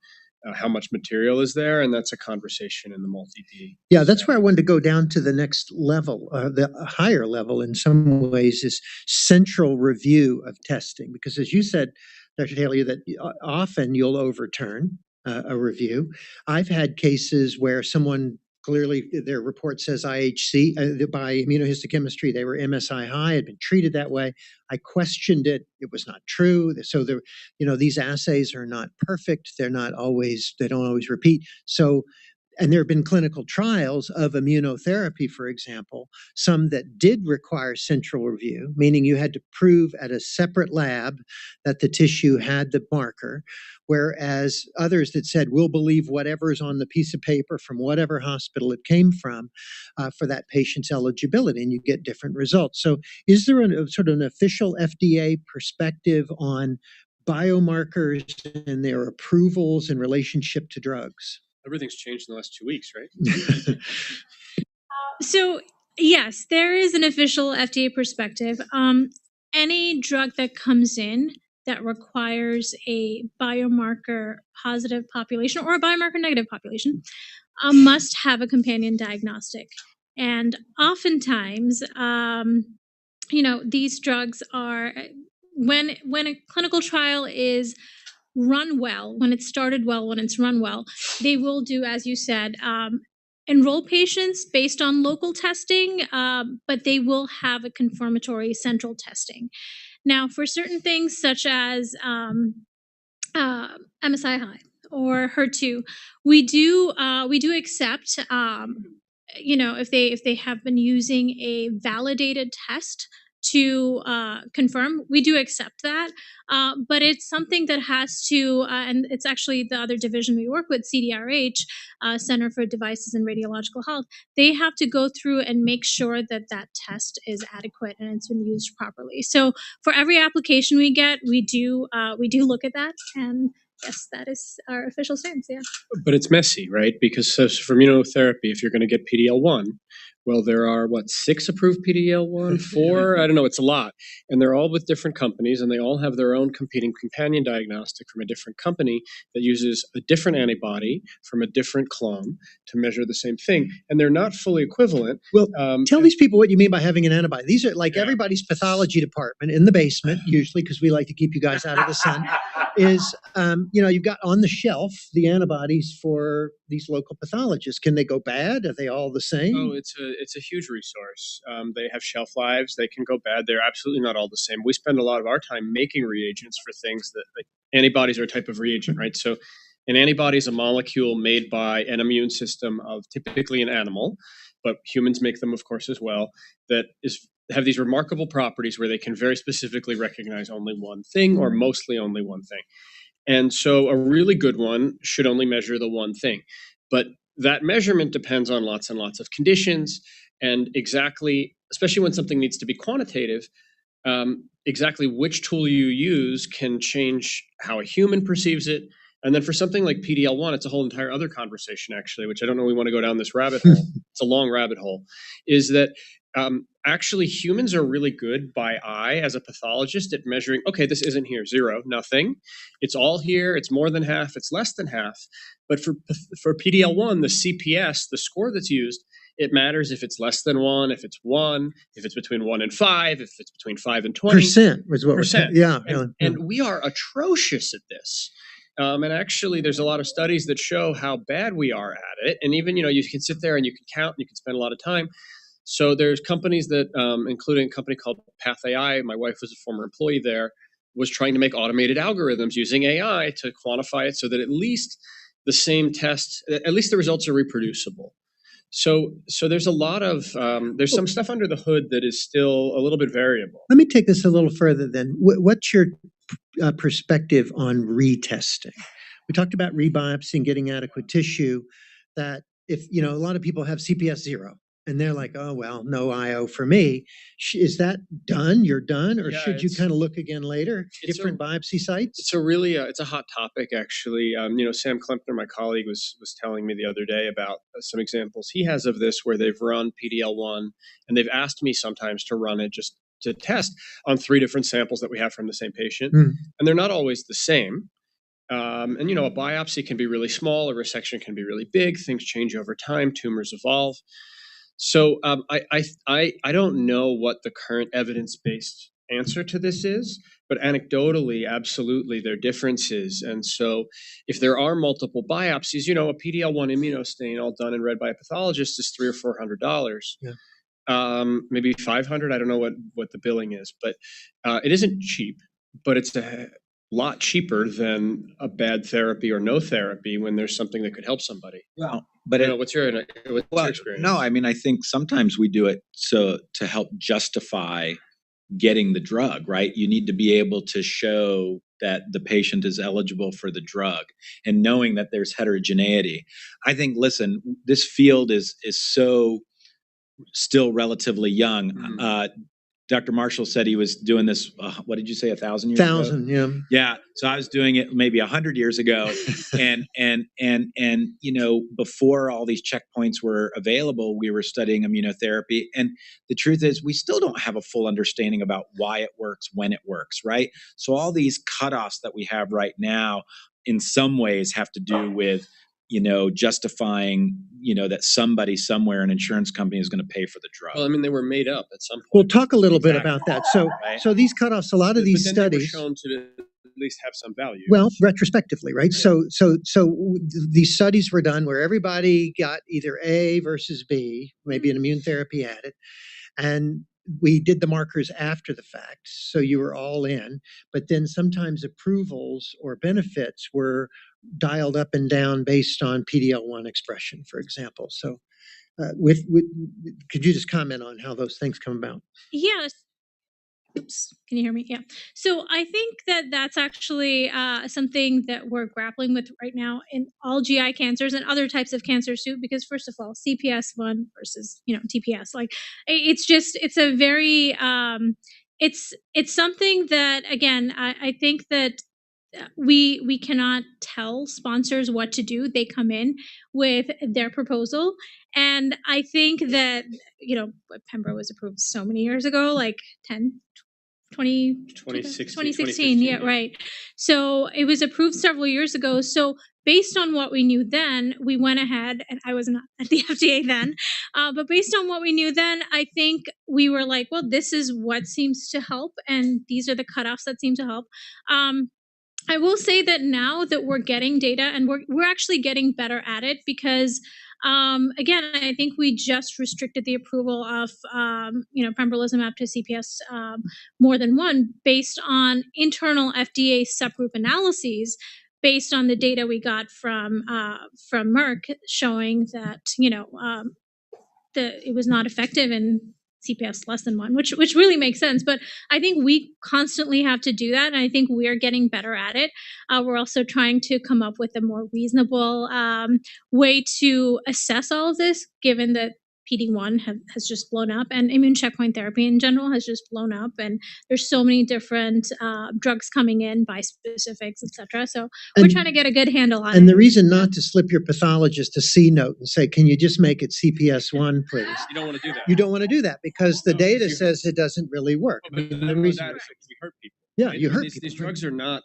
how much material is there, and that's a conversation in the multi-D. Yeah, that's where I wanted to go down to the next level, the higher level in some ways, is central review of testing. Because as you said, Dr. Taylor, that often you'll overturn a review. I've had cases where someone clearly, their report says IHC, by immunohistochemistry, they were MSI high, had been treated that way. I questioned it. It was not true. So these assays are not perfect. They don't always repeat. So, and there have been clinical trials of immunotherapy, for example, some that did require central review, meaning you had to prove at a separate lab that the tissue had the marker, whereas others that said, we'll believe whatever's on the piece of paper from whatever hospital it came from for that patient's eligibility, and you get different results. So is there sort of an official FDA perspective on biomarkers and their approvals in relationship to drugs? Everything's changed in the last 2 weeks, right? So yes, there is an official FDA perspective. Any drug that comes in that requires a biomarker positive population or a biomarker negative population must have a companion diagnostic. And oftentimes, these drugs are, when a clinical trial is run well, when it's started well, when it's run well, they will do, as you said, enroll patients based on local testing, but they will have a confirmatory central testing. Now, for certain things such as MSI high or HER2, we do accept, if they have been using a validated test to confirm, we do accept that. But it's something that has to, and it's actually the other division we work with, CDRH, Center for Devices and Radiological Health. They have to go through and make sure that that test is adequate and it's been used properly. So for every application we get, we do look at that, and yes, that is our official stance. Yeah. But it's messy, right? Because for immunotherapy, if you're going to get PD-L1, well, there are, 6 approved PD-L1, 4? I don't know, it's a lot. And they're all with different companies, and they all have their own competing companion diagnostic from a different company that uses a different antibody from a different clone to measure the same thing. And they're not fully equivalent. Well, tell these people what you mean by having an antibody. These are like everybody's pathology department in the basement, usually, because we like to keep you guys out of the sun, is, you've got on the shelf the antibodies for these local pathologists. Can they go bad? Are they all the same? Oh, it's a huge resource. They have shelf lives. They can go bad. They're absolutely not all the same. We spend a lot of our time making reagents for things that, like, antibodies are a type of reagent, right? So an antibody is a molecule made by an immune system of typically an animal, but humans make them, of course, as well, that have these remarkable properties where they can very specifically recognize only one thing or mostly only one thing. And so a really good one should only measure the one thing. But that measurement depends on lots and lots of conditions, and exactly, especially when something needs to be quantitative, exactly which tool you use can change how a human perceives it. And then for something like PD-L1, it's a whole entire other conversation, actually, which I don't know we want to go down this rabbit hole. It's a long rabbit hole, is that actually humans are really good by eye as a pathologist at measuring, okay, this isn't here, 0, nothing. It's all here, it's more than half, it's less than half. But for PD-L1, the CPS, the score that's used, it matters if it's less than 1, if it's 1, if it's between 1 and 5, if it's between 5 and 20. Percent was what we're saying. Yeah. And we are atrocious at this. And actually, there's a lot of studies that show how bad we are at it. And even, you can sit there and you can count and you can spend a lot of time. So there's companies that, including a company called PathAI, my wife was a former employee there, was trying to make automated algorithms using AI to quantify it so that at least the same test, at least the results are reproducible. So there's a lot of, there's some stuff under the hood that is still a little bit variable. Let me take this a little further then. What's your perspective on retesting? We talked about rebiopsy and getting adequate tissue, that if, a lot of people have CPS 0. and they're like, oh, well, no IO for me. Is that done? You're done? Or Yeah, should you kind of look again later? Different biopsy sites? It's a really it's a hot topic, actually. Sam Klempner, my colleague, was telling me the other day about some examples he has of this, where they've run PD-L1, and they've asked me sometimes to run it just to test on 3 different samples that we have from the same patient, and they're not always the same. And a biopsy can be really small, a resection can be really big. Things change over time, tumors evolve. So I don't know what the current evidence-based answer to this is, but anecdotally, absolutely, there are differences. And so if there are multiple biopsies, a PD-L1 immunostain all done and read by a pathologist is $300 or $400. Yeah. Maybe 500. I don't know what the billing is, but it isn't cheap, but it's a lot cheaper than a bad therapy or no therapy when there's something that could help somebody. Well, but what's your experience? No, I mean, I think sometimes we do it so to help justify getting the drug, right? You need to be able to show that the patient is eligible for the drug, and knowing that there's heterogeneity. I think, listen, this field is so still relatively young. Dr. Marshall said he was doing this, what did you say, 1,000 years ago? 1,000, yeah. Yeah, so I was doing it maybe 100 years ago. and before all these checkpoints were available, we were studying immunotherapy. And the truth is, we still don't have a full understanding about why it works, when it works, right? So all these cutoffs that we have right now, in some ways, have to do with justifying, that somebody somewhere, an insurance company, is going to pay for the drug. Well, I mean, they were made up at some point. We'll talk a little bit about that. So, Right. so these cutoffs, a lot of these But then they were studies, shown to at least have some value. well, retrospectively, right? So these studies were done where everybody got either A versus B, maybe an immune therapy added, and we did the markers after the fact, so you were all in. But then sometimes approvals or benefits were dialed up and down based on PD-L1 expression, for example. So, could you just comment on how those things come about? Yes. Oops, can you hear me? Yeah. So I think that that's actually something that we're grappling with right now in all GI cancers and other types of cancers too. Because first of all, CPS1 versus TPS, like it's a very it's something that, again, I think that we cannot tell sponsors what to do. They come in with their proposal, and I think that Pembro was approved so many years ago, like 2016, yeah, right. So it was approved several years ago. So based on what we knew then, we went ahead, and I was not at the FDA then, but based on what we knew then, I think we were like, well, this is what seems to help, and these are the cutoffs that seem to help. I will say that now that we're getting data, and we're actually getting better at it, because again, I think we just restricted the approval of pembrolizumab to CPS more than one based on internal FDA subgroup analyses, based on the data we got from Merck showing that it was not effective in CPS less than 1, which really makes sense. But I think we constantly have to do that, and I think we're getting better at it. We're also trying to come up with a more reasonable way to assess all of this, given that PD-1 has just blown up, and immune checkpoint therapy in general has just blown up, and there's so many different drugs coming in, bispecifics, etc. So we're trying to get a good handle on it. And the reason not to slip your pathologist a C note and say, can you just make it CPS1, please? You don't want to do that. You don't want to do that because the data says it doesn't really work. But The the reason- we hurt people. Yeah, right? you hurt these, people. These drugs are not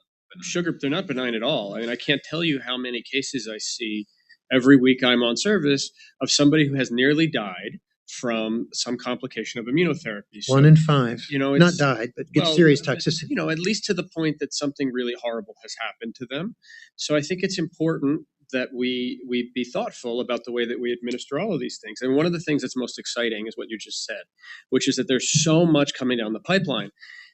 they're not benign at all. I mean, I can't tell you how many cases I see every week I'm on service of somebody who has nearly died from some complication of immunotherapy. So, 1 in 5. It's Not died, but get serious toxicity. At least to the point that something really horrible has happened to them. So I think it's important that we be thoughtful about the way that we administer all of these things. And one of the things that's most exciting is what you just said, which is that there's so much coming down the pipeline.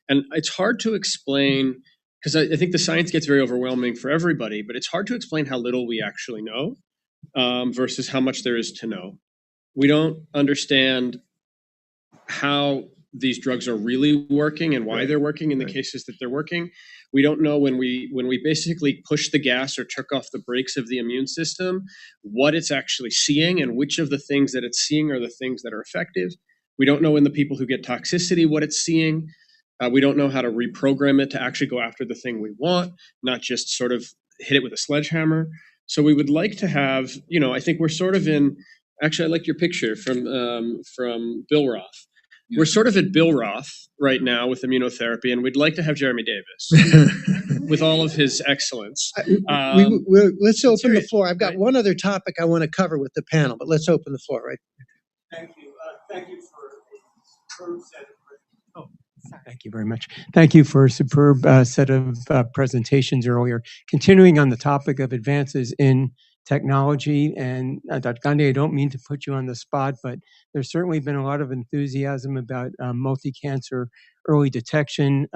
And it's hard to explain, because I think the science gets very overwhelming for everybody, but it's hard to explain how little we actually know versus how much there is to know. We don't understand how these drugs are really working and why they're working in the cases that they're working. We don't know when we basically push the gas or took off the brakes of the immune system, what it's actually seeing and which of the things that it's seeing are the things that are effective. We don't know in the people who get toxicity what it's seeing. We don't know how to reprogram it to actually go after the thing we want, not just sort of hit it with a sledgehammer. So we would like to have, I think we're sort of in, actually, I like your picture from Bill Roth. We're sort of at Bill Roth right now with immunotherapy, and we'd like to have Jeremy Davis with all of his excellence. Let's open the floor. I've got one other topic I want to cover with the panel, but let's open the floor, right? Thank you. Thank you for a superb set of Thank you very much. Thank you for a superb set of presentations earlier. Continuing on the topic of advances in technology, and Dr. Gandhi, I don't mean to put you on the spot, but there's certainly been a lot of enthusiasm about multi-cancer early detection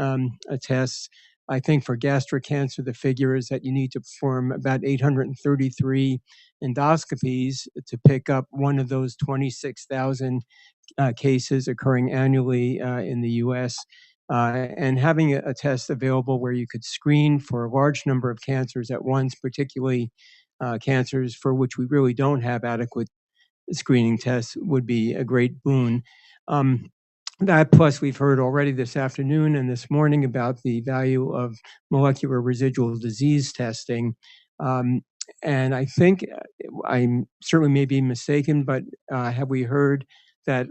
tests. I think for gastric cancer, the figure is that you need to perform about 833 endoscopies to pick up one of those 26,000 cases occurring annually in the U.S. And having a test available where you could screen for a large number of cancers at once, particularly cancers for which we really don't have adequate screening tests, would be a great boon. That plus we've heard already this afternoon and this morning about the value of molecular residual disease testing. And I think I'm certainly may be mistaken, but have we heard that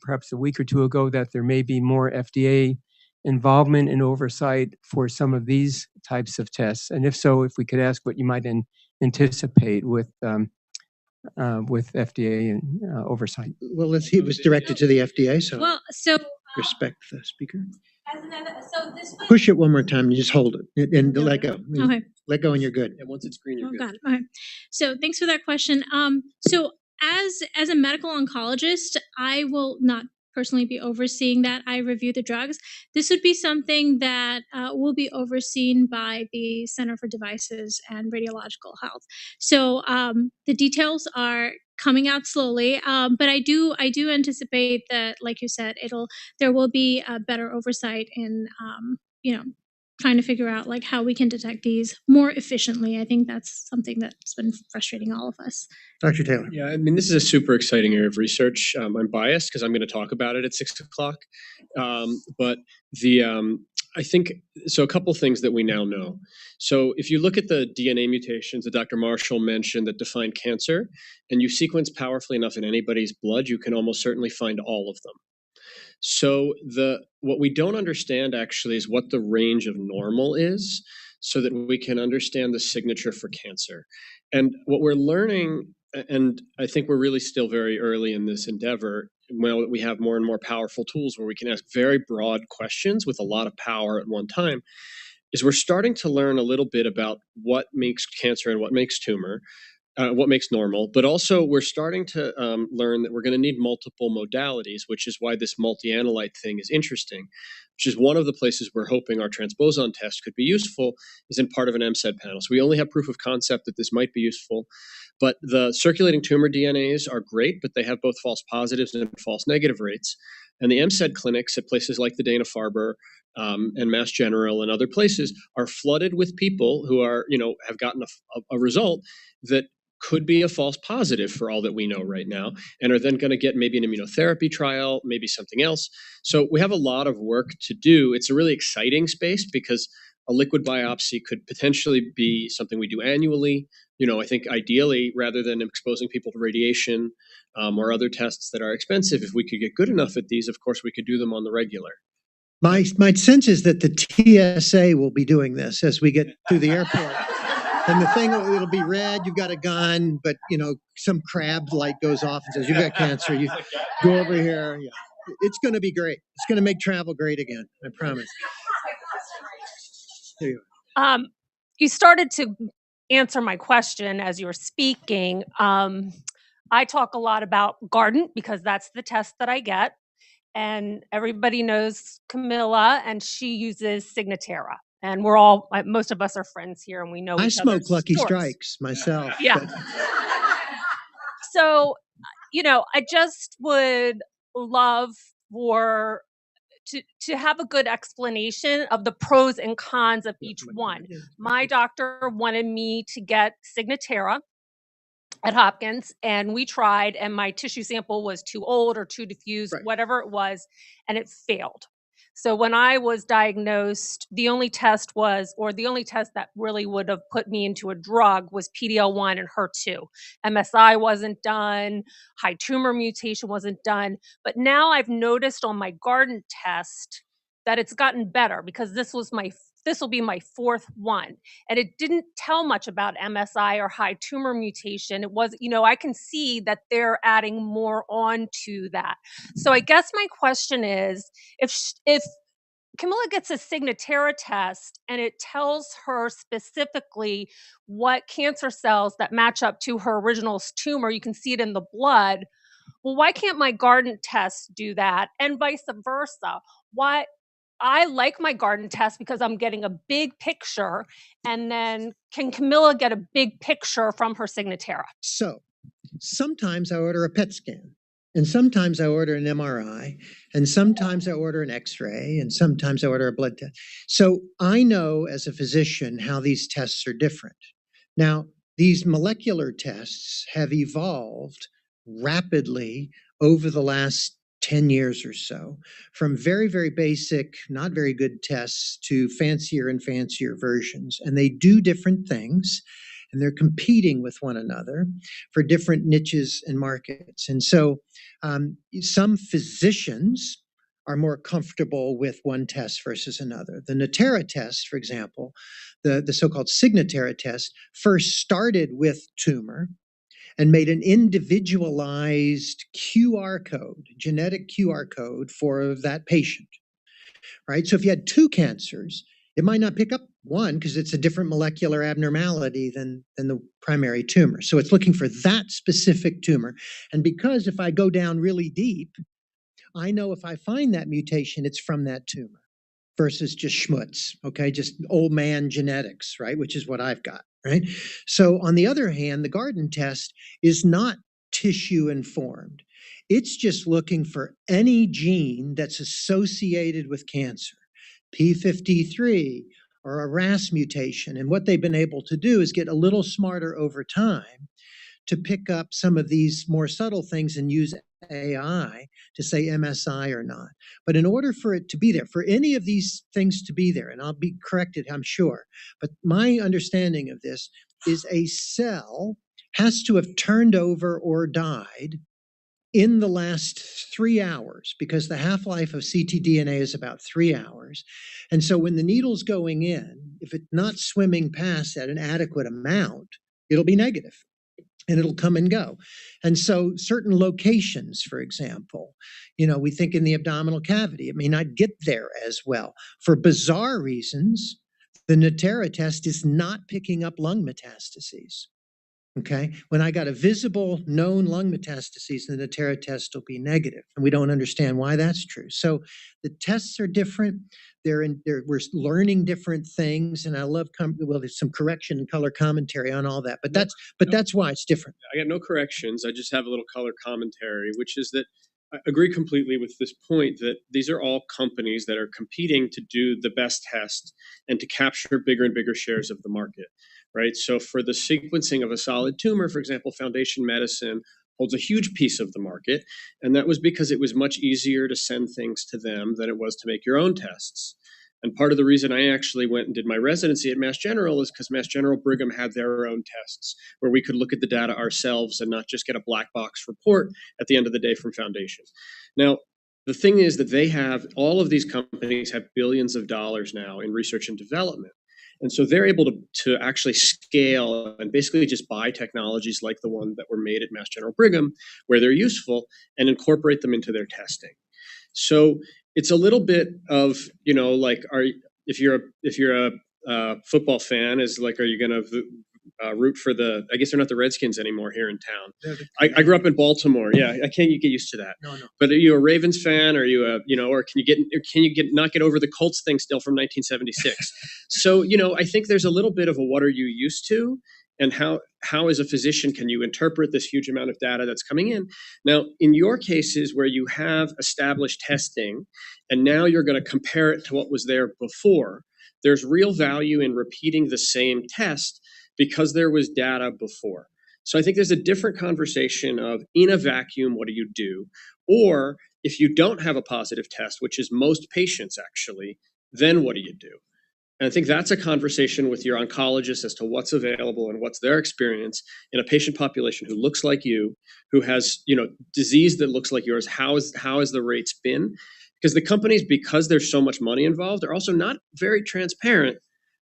perhaps a week or two ago that there may be more FDA involvement and oversight for some of these types of tests? And if so, if we could ask what you might anticipate with FDA and oversight. Well, let's see. It was directed to the FDA, so respect the speaker. Push it one more time and just hold it and let go. Okay. Let go and you're good. And once it's green, you're good. Got it. Okay. So thanks for that question. So as a medical oncologist, I will not personally be overseeing that. I review the drugs. This would be something that will be overseen by the Center for Devices and Radiological Health. So the details are coming out slowly, but I do anticipate that, like you said, there will be a better oversight in trying to figure out like how we can detect these more efficiently. I think that's something that's been frustrating all of us. Dr. Taylor. Yeah, I mean, this is a super exciting area of research. I'm biased because I'm going to talk about it at 6 o'clock. But I think, so a couple things that we now know. So if you look at the DNA mutations that Dr. Marshall mentioned that define cancer, and you sequence powerfully enough in anybody's blood, you can almost certainly find all of them. So what we don't understand actually is what the range of normal is so that we can understand the signature for cancer. And what we're learning, and I think we're really still very early in this endeavor, now that we have more and more powerful tools where we can ask very broad questions with a lot of power at one time, is we're starting to learn a little bit about what makes cancer and what makes tumor. What makes normal, but also we're starting to learn that we're going to need multiple modalities, which is why this multi-analyte thing is interesting, which is one of the places we're hoping our transposon test could be useful is in part of an MCED panel. So we only have proof of concept that this might be useful, but the circulating tumor DNAs are great, but they have both false positives and false negative rates. And the MCED clinics at places like the Dana-Farber and Mass General and other places are flooded with people who are, have gotten a result that could be a false positive for all that we know right now, and are then going to get maybe an immunotherapy trial, maybe something else. So we have a lot of work to do. It's a really exciting space because a liquid biopsy could potentially be something we do annually. I think ideally, rather than exposing people to radiation or other tests that are expensive, if we could get good enough at these, of course, we could do them on the regular. My sense is that the TSA will be doing this as we get through the airport. And the thing, it'll be red, you've got a gun, but, some crab light goes off and says, you've got cancer, you go over here. Yeah. It's going to be great. It's going to make travel great again, I promise. There you are. You started to answer my question as you were speaking. I talk a lot about Guardant because that's the test that I get. And everybody knows Camilla, and she uses Signatera. And we're all, most of us are friends here, and we know each other's smoke Lucky stores. Strikes myself. Yeah. So, I just would love for to have a good explanation of the pros and cons of each one. My doctor wanted me to get Signatera at Hopkins, and we tried, and my tissue sample was too old or too diffuse, whatever it was, and it failed. So when I was diagnosed, the only test that really would have put me into a drug was PD-L1 and HER2. MSI wasn't done, high tumor mutation wasn't done, but now I've noticed on my Guardant test that it's gotten better because this will be my fourth one. And it didn't tell much about MSI or high tumor mutation. It was, I can see that they're adding more on to that. So I guess my question is, if Camilla gets a Signatera test and it tells her specifically what cancer cells that match up to her original tumor, you can see it in the blood. Well, why can't my Guardant test do that? And vice versa. Why? I like my Guardant test because I'm getting a big picture. And then can Camilla get a big picture from her Signatera? So sometimes I order a PET scan, and sometimes I order an MRI, and sometimes I order an X-ray, and sometimes I order a blood test. So I know as a physician how these tests are different. Now, these molecular tests have evolved rapidly over the last 10 years or so, from very, very basic, not very good tests to fancier and fancier versions. And they do different things, and they're competing with one another for different niches and markets. And so some physicians are more comfortable with one test versus another. The Natera test, for example, the so-called Signatera test, first started with tumor and made an individualized QR code, genetic QR code for that patient, right? So if you had two cancers, it might not pick up one because it's a different molecular abnormality than the primary tumor. So it's looking for that specific tumor. And because if I go down really deep, I know if I find that mutation, it's from that tumor versus just schmutz, okay? Just old man genetics, right? Which is what I've got. Right. So on the other hand, the Guardant test is not tissue informed. It's just looking for any gene that's associated with cancer, P53 or a RAS mutation. And what they've been able to do is get a little smarter over time to pick up some of these more subtle things and use AI to say MSI or not. But in order for it to be there, for any of these things to be there, and I'll be corrected, I'm sure, but my understanding of this is a cell has to have turned over or died in the last 3 hours, because the half-life of ctDNA is about 3 hours. And so when the needle's going in, if it's not swimming past at an adequate amount, it'll be negative. And it'll come and go. And so certain locations, for example, we think in the abdominal cavity, it may not get there as well. For bizarre reasons, the Natera test is not picking up lung metastases. Okay. When I got a visible known lung metastases, the Natera test will be negative. And we don't understand why that's true. So the tests are different. We're learning different things. And I love, there's some correction and color commentary on all that, but that's why it's different. I got no corrections. I just have a little color commentary, which is that I agree completely with this point that these are all companies that are competing to do the best test and to capture bigger and bigger shares of the market, right? So for the sequencing of a solid tumor, for example, Foundation Medicine holds a huge piece of the market. And that was because it was much easier to send things to them than it was to make your own tests. And part of the reason I actually went and did my residency at Mass General is because Mass General Brigham had their own tests where we could look at the data ourselves and not just get a black box report at the end of the day from Foundation. Now, the thing is that all of these companies have billions of dollars now in research and development. And so they're able to actually scale and basically just buy technologies like the one that were made at Mass General Brigham, where they're useful, and incorporate them into their testing. So it's a little bit of, if you're a football fan, are you going to root for I guess they're not the Redskins anymore here in town. I grew up in Baltimore. Yeah, I can't get used to that. No. But are you a Ravens fan? Or are you or can you not get over the Colts thing still from 1976? So, I think there's a little bit of a what are you used to? And how as a physician can you interpret this huge amount of data that's coming in? Now, in your cases where you have established testing, and now you're going to compare it to what was there before, there's real value in repeating the same test because there was data before. So I think there's a different conversation of, in a vacuum, what do you do? Or if you don't have a positive test, which is most patients actually, then what do you do? And I think that's a conversation with your oncologist as to what's available and what's their experience in a patient population who looks like you, who has, disease that looks like yours. How has the rates been? Because the companies, because there's so much money involved, are also not very transparent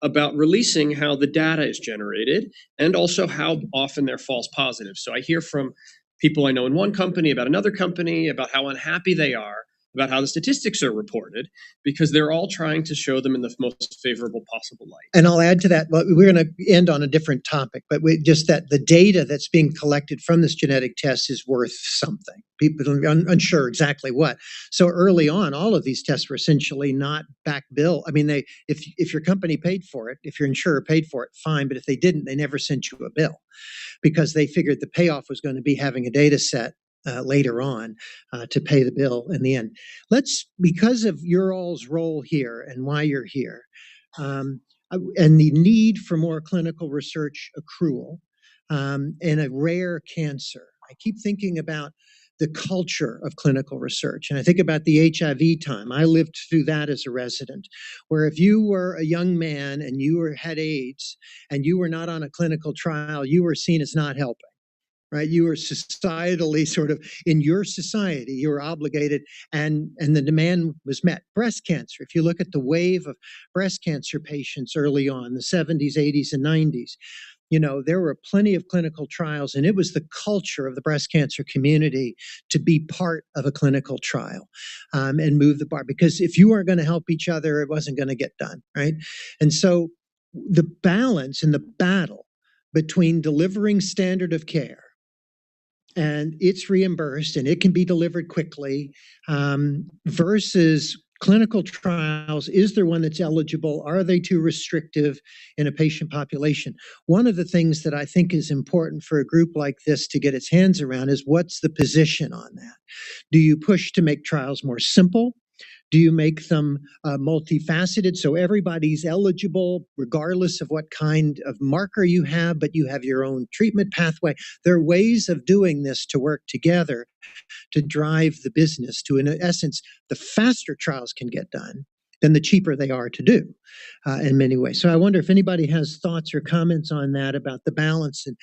about releasing how the data is generated and also how often they're false positives. So I hear from people I know in one company about another company about how unhappy they are about how the statistics are reported, because they're all trying to show them in the most favorable possible light. And I'll add to that, well, we're going to end on a different topic, but just that the data that's being collected from this genetic test is worth something. People are unsure exactly what. So early on, all of these tests were essentially not back bill. I mean, if your company paid for it, if your insurer paid for it, fine. But if they didn't, they never sent you a bill because they figured the payoff was going to be having a data set later on to pay the bill in the end. Because of your all's role here and why you're here, and the need for more clinical research accrual in a rare cancer, I keep thinking about the culture of clinical research. And I think about the HIV time. I lived through that as a resident, where if you were a young man and you had AIDS and you were not on a clinical trial, you were seen as not helping. Right, you were societally sort of in your society, you were obligated, and the demand was met. Breast cancer. If you look at the wave of breast cancer patients early on, the 70s, 80s, and 90s, there were plenty of clinical trials, and it was the culture of the breast cancer community to be part of a clinical trial and move the bar. Because if you weren't going to help each other, it wasn't going to get done, right? And so the balance and the battle between delivering standard of care and it's reimbursed and it can be delivered quickly versus clinical trials. Is there one that's eligible? Are they too restrictive in a patient population? One of the things that I think is important for a group like this to get its hands around is what's the position on that? Do you push to make trials more simple? Do you make them multifaceted so everybody's eligible regardless of what kind of marker you have, but you have your own treatment pathway? There are ways of doing this to work together to drive the business to, in essence, the faster trials can get done, then the cheaper they are to do in many ways. So I wonder if anybody has thoughts or comments on that about the balance. And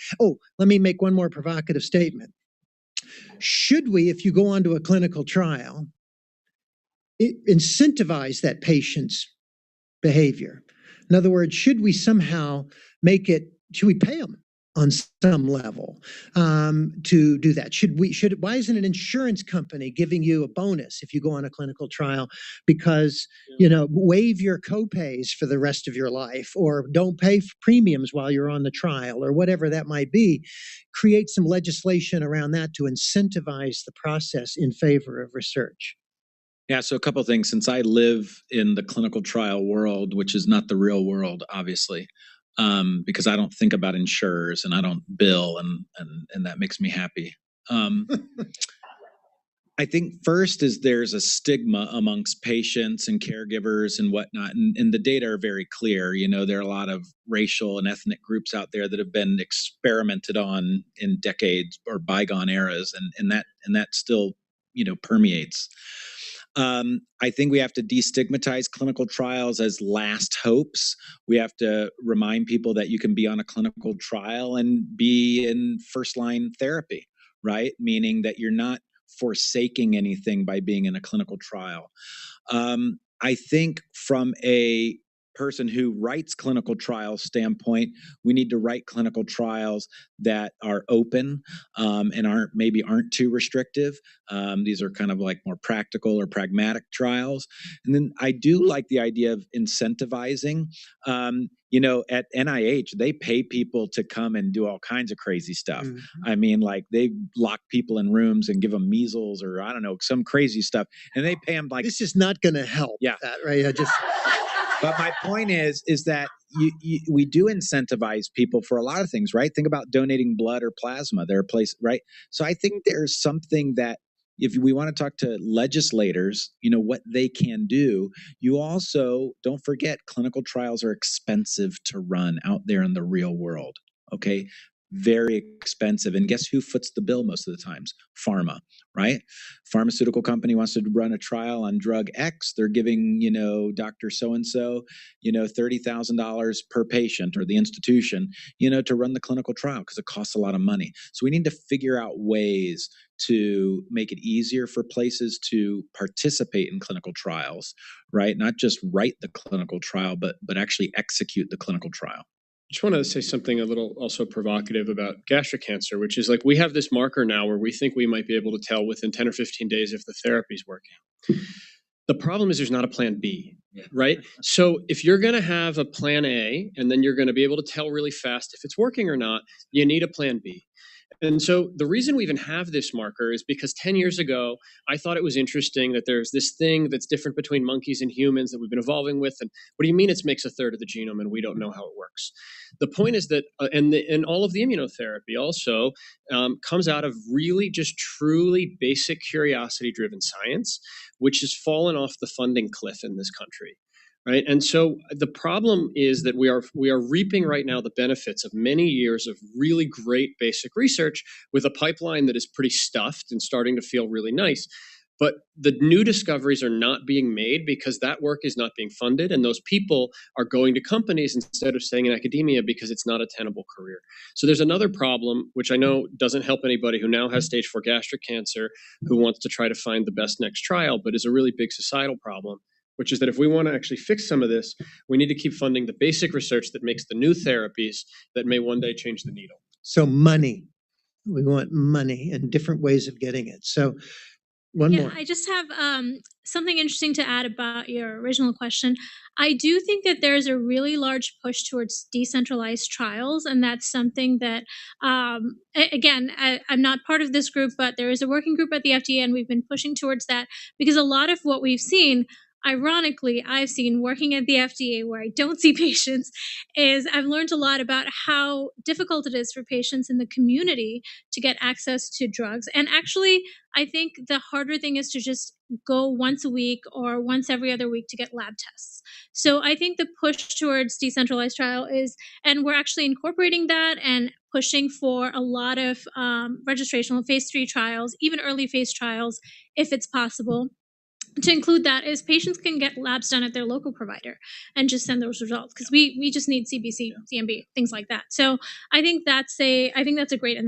let me make one more provocative statement. Should we, if you go onto a clinical trial, incentivize that patient's behavior? In other words, should we somehow should we pay them on some level to do that? Why isn't an insurance company giving you a bonus if you go on a clinical trial because, waive your copays for the rest of your life, or don't pay for premiums while you're on the trial, or whatever that might be? Create some legislation around that to incentivize the process in favor of research. Yeah, so a couple of things. Since I live in the clinical trial world, which is not the real world, obviously, because I don't think about insurers and I don't bill, and that makes me happy. I think first is there's a stigma amongst patients and caregivers and whatnot, and the data are very clear. There are a lot of racial and ethnic groups out there that have been experimented on in decades or bygone eras, and that still permeates. I think we have to destigmatize clinical trials as last hopes. We have to remind people that you can be on a clinical trial and be in first-line therapy, right? Meaning that you're not forsaking anything by being in a clinical trial. I think from a person who writes clinical trials standpoint, we need to write clinical trials that are open and aren't too restrictive. These are kind of like more practical or pragmatic trials. And then I do like the idea of incentivizing. At NIH, they pay people to come and do all kinds of crazy stuff. Mm-hmm. I mean, like they lock people in rooms and give them measles or I don't know, some crazy stuff. And they pay them like... This is not going to help that, right? But my point is that, we do incentivize people for a lot of things, right? Think about donating blood or plasma. There are places, right? So I think there's something that if we want to talk to legislators, what they can do. You also don't forget clinical trials are expensive to run out there in the real world. Okay. Very expensive. And guess who foots the bill most of the times? Pharma, right? Pharmaceutical company wants to run a trial on drug X. They're giving, Dr. So-and-so, $30,000 per patient, or the institution, to run the clinical trial because it costs a lot of money. So we need to figure out ways to make it easier for places to participate in clinical trials, right? Not just write the clinical trial, but actually execute the clinical trial. I just want to say something a little also provocative about gastric cancer, which is like we have this marker now where we think we might be able to tell within 10 or 15 days if the therapy is working. The problem is there's not a plan B, right? So if you're going to have a plan A and then you're going to be able to tell really fast if it's working or not, you need a plan B. And so the reason we even have this marker is because 10 years ago, I thought it was interesting that there's this thing that's different between monkeys and humans that we've been evolving with. And what do you mean it makes a third of the genome and we don't know how it works? The point is that, and all of the immunotherapy also comes out of really just truly basic curiosity-driven science, which has fallen off the funding cliff in this country. Right. And so the problem is that we are reaping right now the benefits of many years of really great basic research with a pipeline that is pretty stuffed and starting to feel really nice. But the new discoveries are not being made because that work is not being funded. And those people are going to companies instead of staying in academia because it's not a tenable career. So there's another problem, which I know doesn't help anybody who now has stage 4 gastric cancer, who wants to try to find the best next trial, but is a really big societal problem, which is that if we want to actually fix some of this, we need to keep funding the basic research that makes the new therapies that may one day change the needle. So money. We want money and different ways of getting it. So one more. I just have something interesting to add about your original question. I do think that there's a really large push towards decentralized trials, and that's something that, again, I'm not part of this group, but there is a working group at the FDA, and we've been pushing towards that because a lot of what we've seen, ironically, I've seen working at the FDA where I don't see patients, is I've learned a lot about how difficult it is for patients in the community to get access to drugs. And actually, I think the harder thing is to just go once a week or once every other week to get lab tests. So I think the push towards decentralized trial is, and we're actually incorporating that and pushing for a lot of registrational phase 3 trials, even early phase trials, if it's possible. To include that is patients can get labs done at their local provider and just send those results because we just need CBC, CMB, things like that. So I think that's a great,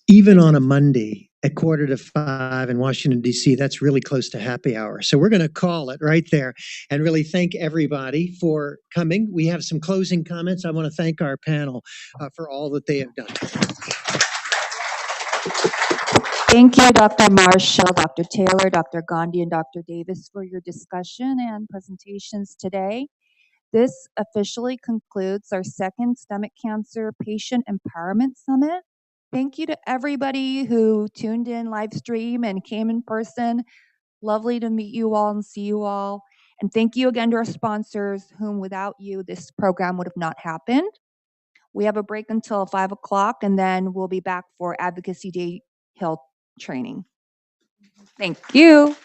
even on a Monday at 4:45 in Washington, D.C., that's really close to happy hour. So we're going to call it right there and really thank everybody for coming. We have some closing comments. I want to thank our panel for all that they have done. Thank you, Dr. Marshall, Dr. Taylor, Dr. Gandhi, and Dr. Davis for your discussion and presentations today. This officially concludes our second Stomach Cancer Patient Empowerment Summit. Thank you to everybody who tuned in live stream and came in person. Lovely to meet you all and see you all. And thank you again to our sponsors, whom without you, this program would have not happened. We have a break until 5 o'clock, and then we'll be back for Advocacy Day Hill training. Thank you.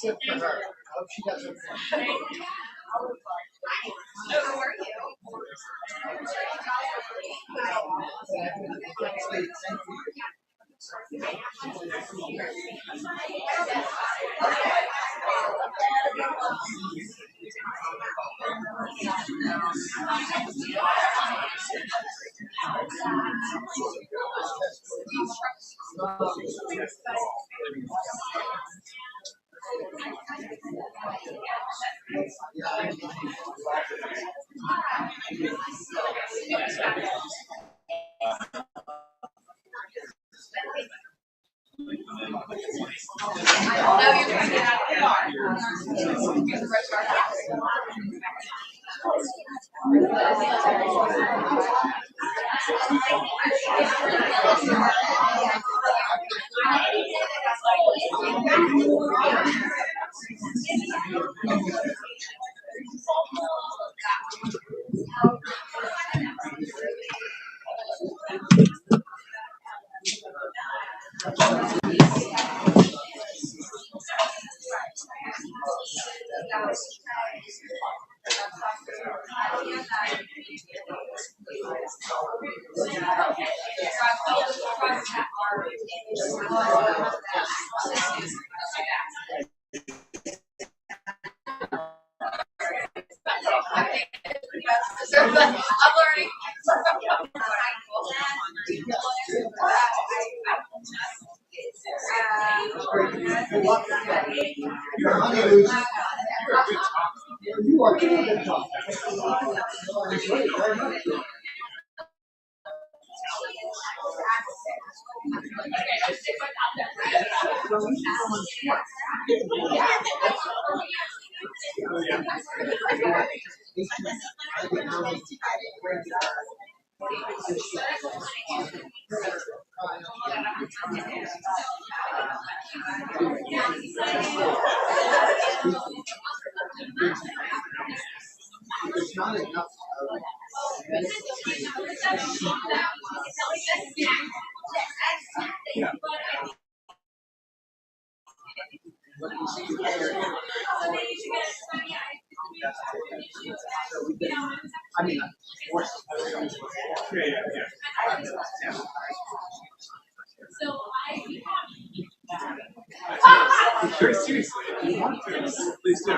Tip for her. I hope she doesn't. How are you? Very seriously, if you want to, please do.